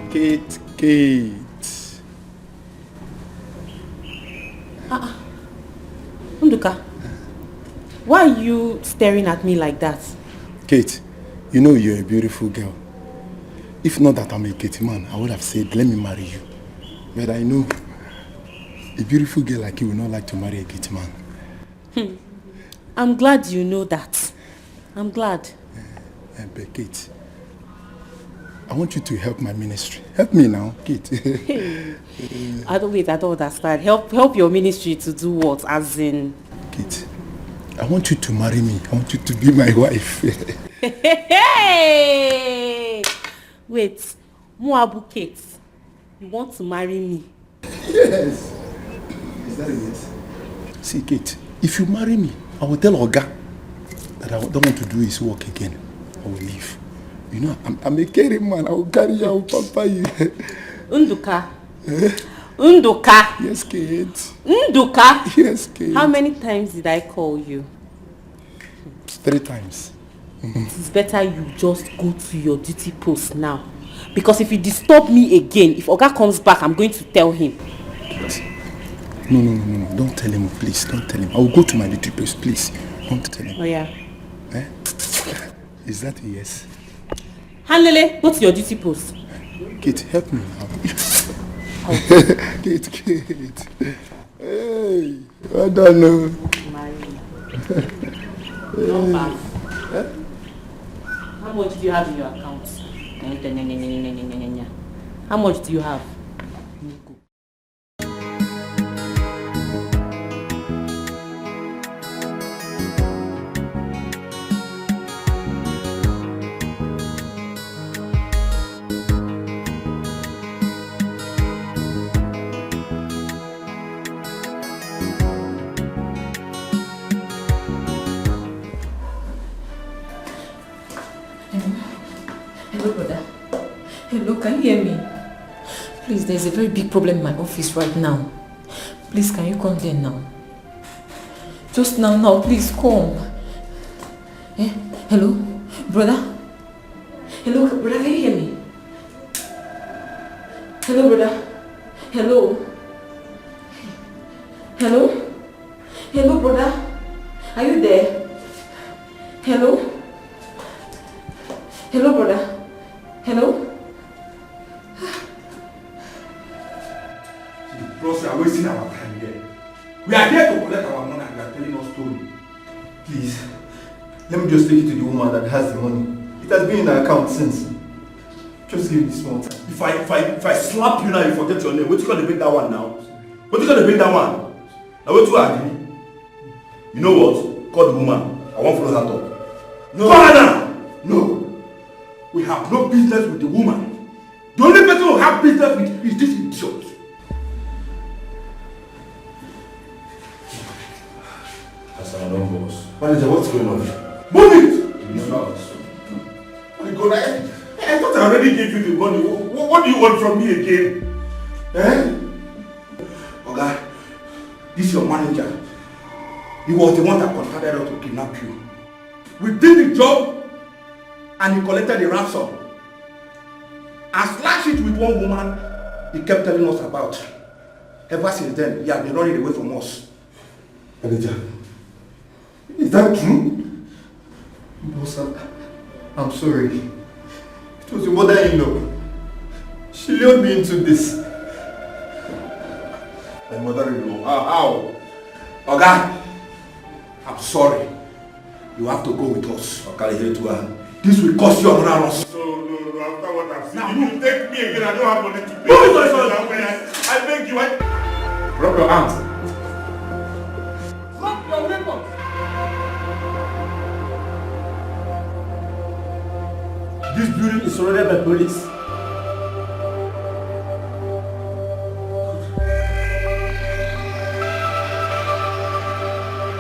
[SPEAKER 20] Kate. Kate.
[SPEAKER 17] Nduka, why are you staring at me like that?
[SPEAKER 7] Kate, you know you're a beautiful girl. If not that I'm a Kate man, I would have said, let me marry you. But I know a beautiful girl like you will not like to marry a Kate man.
[SPEAKER 17] I'm glad you know that. I'm glad.
[SPEAKER 7] But Kate, I want you to help my ministry. Help me now, Kate.
[SPEAKER 17] I don't understand. Help your ministry to do what? As in...
[SPEAKER 7] Kate, I want you to marry me. I want you to be my wife.
[SPEAKER 17] Hey! Wait, Moabu Kate, you want to marry me?
[SPEAKER 7] Yes. Is that a yes? See, Kate, if you marry me, I will tell Oga that I don't want to do his work again. I will leave. You know, I'm a caring man. I will carry you, I will pamper you.
[SPEAKER 17] Nduka. Nduka.
[SPEAKER 7] Yes, Kate.
[SPEAKER 17] Nduka.
[SPEAKER 7] Yes, Kate.
[SPEAKER 17] How many times did I call you?
[SPEAKER 7] 3 times.
[SPEAKER 17] It's better you just go to your duty post now. Because if you disturb me again, if Oga comes back, I'm going to tell him.
[SPEAKER 7] No. Don't tell him, please. Don't tell him. I will go to my duty post, please. Don't tell him.
[SPEAKER 17] Oh, yeah.
[SPEAKER 7] Is that a yes?
[SPEAKER 17] Hanlele, go to your duty post.
[SPEAKER 7] Kate, help me now. Kate. Hey, I don't know.
[SPEAKER 17] No bad. How much do you have in your account? How much do you have? Hello, brother. Hello, can you hear me? Please, there's a very big problem in my office right now. Please, can you come there now? Just now, please come. Hello, brother? Hello, brother, can you hear me? Hello, brother? Hello? Hello? Hello, brother? Are you there? Hello? Hello, brother? Hello?
[SPEAKER 13] Plus, we are wasting our time here. We
[SPEAKER 7] are here to collect our money and you are telling us story.
[SPEAKER 20] Please, let me just take it to the woman that has the money. It has been in her account since. Just give me small time.
[SPEAKER 10] If I slap you now, you forget your name. What you gonna bring that one now? What you gonna bring that one? Now what you agree? You know what? Call the woman. I want to follow that up. No. Call her now! No. We have no business with the woman. The only person who have business with is this idiot. That's our own boss. Manager, what's going on? Move it! I thought I already gave you the money. What do you want from me again? Eh? Okay, this is your manager. He was the one that contracted us to kidnap you. We did the job and he collected the ransom. And slashed it with one woman he kept telling us about. Ever since then, he has been running away from us. Manager, is that true?
[SPEAKER 20] Boss, I'm sorry. It was your mother-in-law. She lured me into this.
[SPEAKER 10] My mother-in-law? How? Okay, I'm sorry. You have to go with us. Okay, this will cost you another loss.
[SPEAKER 2] No, after what I've seen, if you take me again, I don't have money to pay.
[SPEAKER 10] No,
[SPEAKER 2] I beg you,
[SPEAKER 10] Drop your hands.
[SPEAKER 5] Drop your weapon.
[SPEAKER 10] This building is surrounded by police.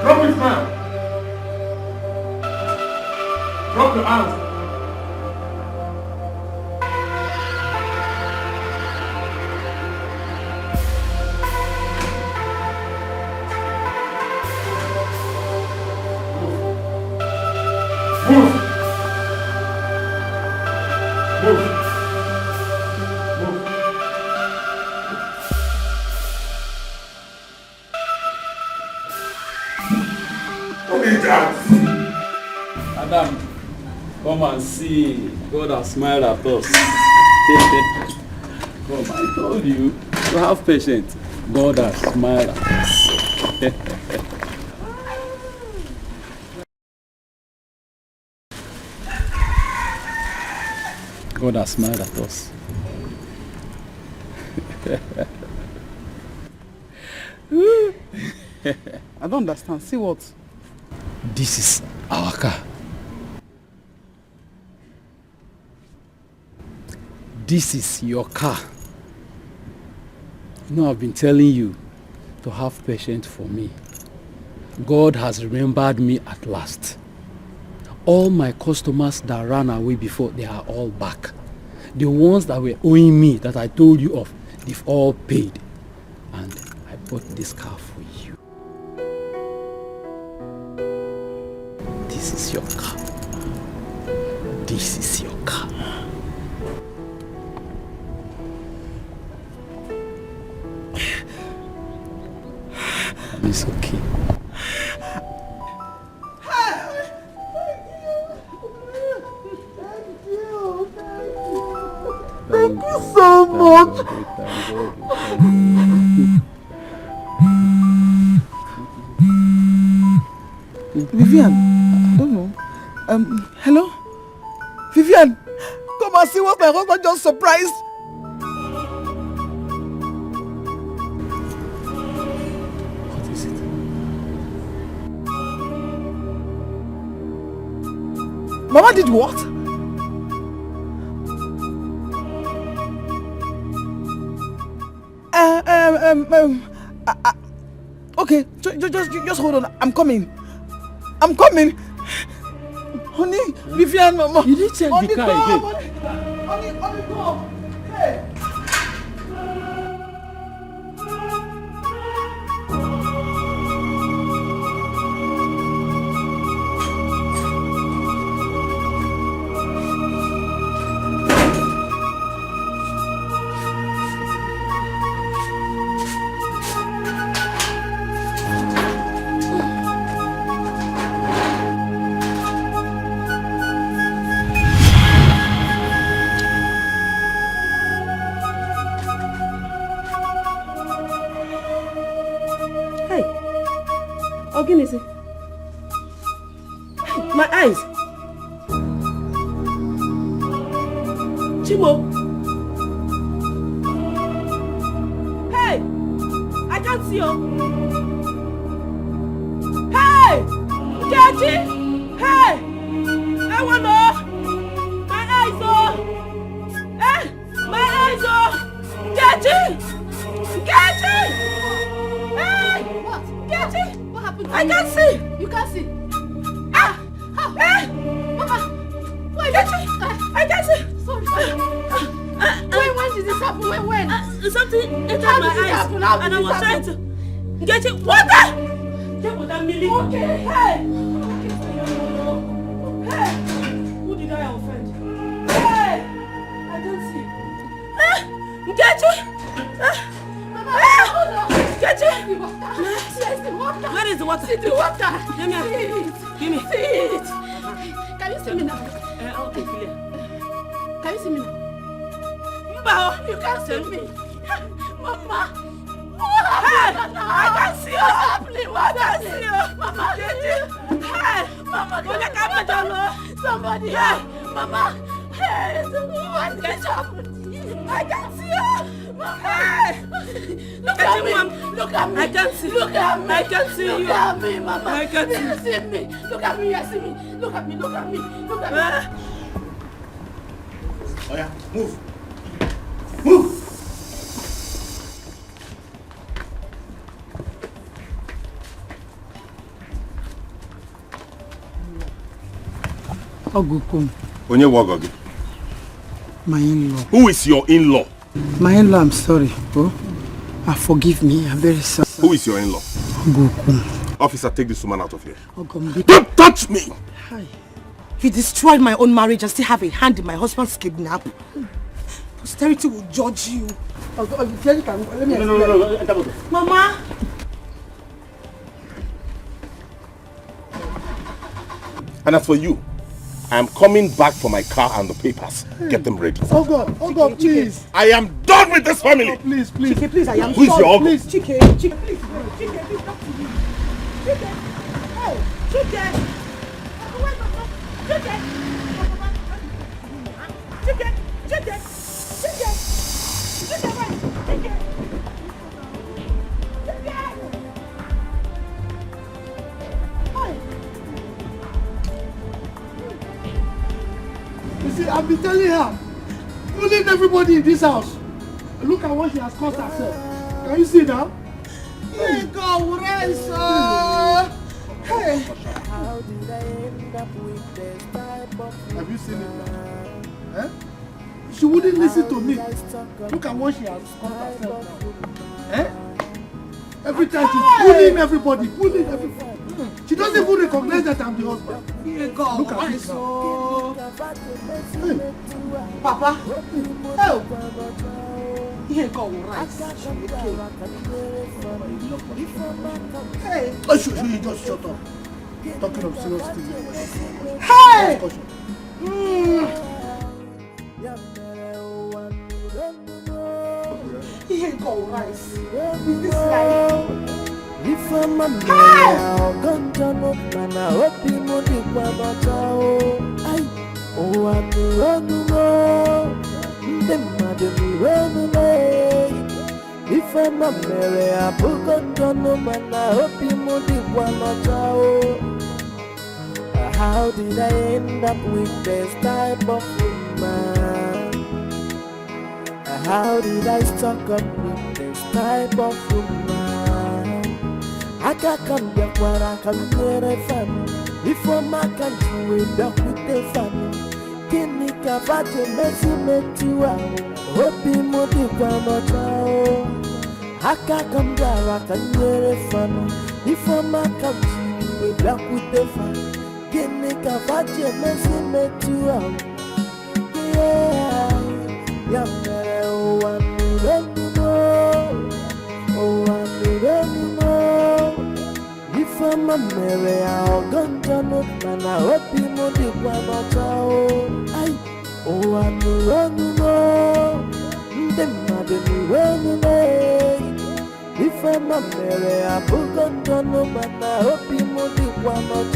[SPEAKER 10] Drop it now. Drop your hands.
[SPEAKER 13] Adam, come and see. God has smiled at us. Come, I told you to have patience. God has smiled at us. God has smiled at us.
[SPEAKER 11] I don't understand. See what?
[SPEAKER 13] This is our car. This is your car. You know, I've been telling you to have patience for me. God has remembered me at last. All my customers that ran away before, they are all back. The ones that were owing me, that I told you of, they've all paid. And I bought this car for you. This is your car. This is your car. It's okay.
[SPEAKER 5] Thank you so much.
[SPEAKER 11] Vivian, I don't know. Hello? Vivian, come and see what my husband just surprised.
[SPEAKER 13] What is it?
[SPEAKER 11] Mama did what? Okay, just hold on. I'm coming. Honey, Vivian, Mama.
[SPEAKER 13] You didn't check the car again.
[SPEAKER 11] Honey, go. Hey.
[SPEAKER 12] Okay, Nisi. My eyes. Chimo. Hey! I can't see you. Hey! Nkechi! Hey! I wanna. My eyes oh! Eh! My eyes oh! Nkechi! Nkechi! Hey!
[SPEAKER 21] What?
[SPEAKER 12] Nkechi!
[SPEAKER 21] What happened to
[SPEAKER 12] I
[SPEAKER 21] you?
[SPEAKER 12] can't see!
[SPEAKER 21] You can't see?
[SPEAKER 12] Ah! Eh!
[SPEAKER 21] Mama! Wait,
[SPEAKER 12] Nkechi! I can't see!
[SPEAKER 21] Sorry. When did this happen? When?
[SPEAKER 12] Something entered
[SPEAKER 21] How
[SPEAKER 12] my
[SPEAKER 21] did it
[SPEAKER 12] eyes
[SPEAKER 21] happen? How did
[SPEAKER 12] and I
[SPEAKER 21] it
[SPEAKER 12] was trying
[SPEAKER 21] happen?
[SPEAKER 12] to get it. Water! Get water, Millie.
[SPEAKER 21] Okay.
[SPEAKER 12] Hey! Hey! Who did I offend? Hey! I don't see. Get it! Get it!
[SPEAKER 21] Yes, the water.
[SPEAKER 12] Where is the water?
[SPEAKER 21] See the water.
[SPEAKER 12] Give me. Give me.
[SPEAKER 21] See it. Can you see me now?
[SPEAKER 12] Okay, clear.
[SPEAKER 21] Can you see me now? You can't see me. Mama. What happened?
[SPEAKER 12] I can't see you.
[SPEAKER 21] What's happening? What's
[SPEAKER 12] I can't see
[SPEAKER 21] happening?
[SPEAKER 12] you.
[SPEAKER 21] Mama,
[SPEAKER 12] Hey!
[SPEAKER 21] Mama, somebody.
[SPEAKER 12] Yeah.
[SPEAKER 21] Hey, Mama. Hey, what just happened? I can't see you. Mama.
[SPEAKER 12] Hey!
[SPEAKER 21] Look at me. Look at me.
[SPEAKER 12] I can't see.
[SPEAKER 21] Look at me.
[SPEAKER 12] I can't see you.
[SPEAKER 21] Look at me, Mama.
[SPEAKER 12] I can't see.
[SPEAKER 21] You see me. Look at me. You see me. Look at me. Look at me. Look at me.
[SPEAKER 7] Oh yeah, move. Move!
[SPEAKER 18] Ogukum,
[SPEAKER 2] Onye Wagogi.
[SPEAKER 18] my in-law.
[SPEAKER 2] Who is your in-law?
[SPEAKER 18] My in-law, I'm sorry. Oh, forgive me. I'm very sorry.
[SPEAKER 2] Who is your in-law?
[SPEAKER 18] Ogukum.
[SPEAKER 2] Officer, take this woman out of here.
[SPEAKER 18] Ogumbi.
[SPEAKER 2] Don't touch me!
[SPEAKER 11] Hi. You destroyed my own marriage and still have a hand in my husband's kidnap. Posterity will judge you.
[SPEAKER 7] Let me
[SPEAKER 11] No. Mama!
[SPEAKER 2] And as for you, I am coming back for my car and the papers. Get them ready.
[SPEAKER 7] Oh God, please.
[SPEAKER 2] I am done with this family.
[SPEAKER 7] Oh, please.
[SPEAKER 11] Chike, please, I am
[SPEAKER 2] Who is
[SPEAKER 11] sorry.
[SPEAKER 2] your uncle?
[SPEAKER 11] Please, Chike, please, please, talk to me. Chike, hey, Chike.
[SPEAKER 7] You see, I've been telling her, bullying everybody in this house. Look at what she has caused herself. Can you see now?
[SPEAKER 11] Hey, God, hey.
[SPEAKER 7] Have you seen it now? Eh? She wouldn't listen to me. Look at what she has caused herself now. Eh? Every time she's bullying everybody. She doesn't even recognize that I'm the husband. Look at this now. Hey.
[SPEAKER 11] Papa, help. Here go rice. Hey.
[SPEAKER 7] Oh, you just shut up. Talking of serious things.
[SPEAKER 11] Hey! Here go rice. Is this right?
[SPEAKER 16] If I'm a man, don't you know, man, I hope you know the one of oh, I'm running on. The mother be running away. If I'm a Mary, I book on Jono, man, I hope you know the one of how did I end up with this type of woman? How did I stuck up with this type of woman? I can't come back where I can get a family. If I'm a country, we back with the family. Kini kabaje mesi metua. Hopi modi kwa motao. Haka kamdara kanyere fano. If I'm a country, we back with the family. Kini kabaje mesi metua. Yeah, yeah, oh, I don't know. Oh, I don't know. If I'm a Mary, I'll go to no man. I hope you know the one of oh, I'm running. The mother be running away. If ife mamere abụgo ntọnụ mana obi m dịkwa n'ọcha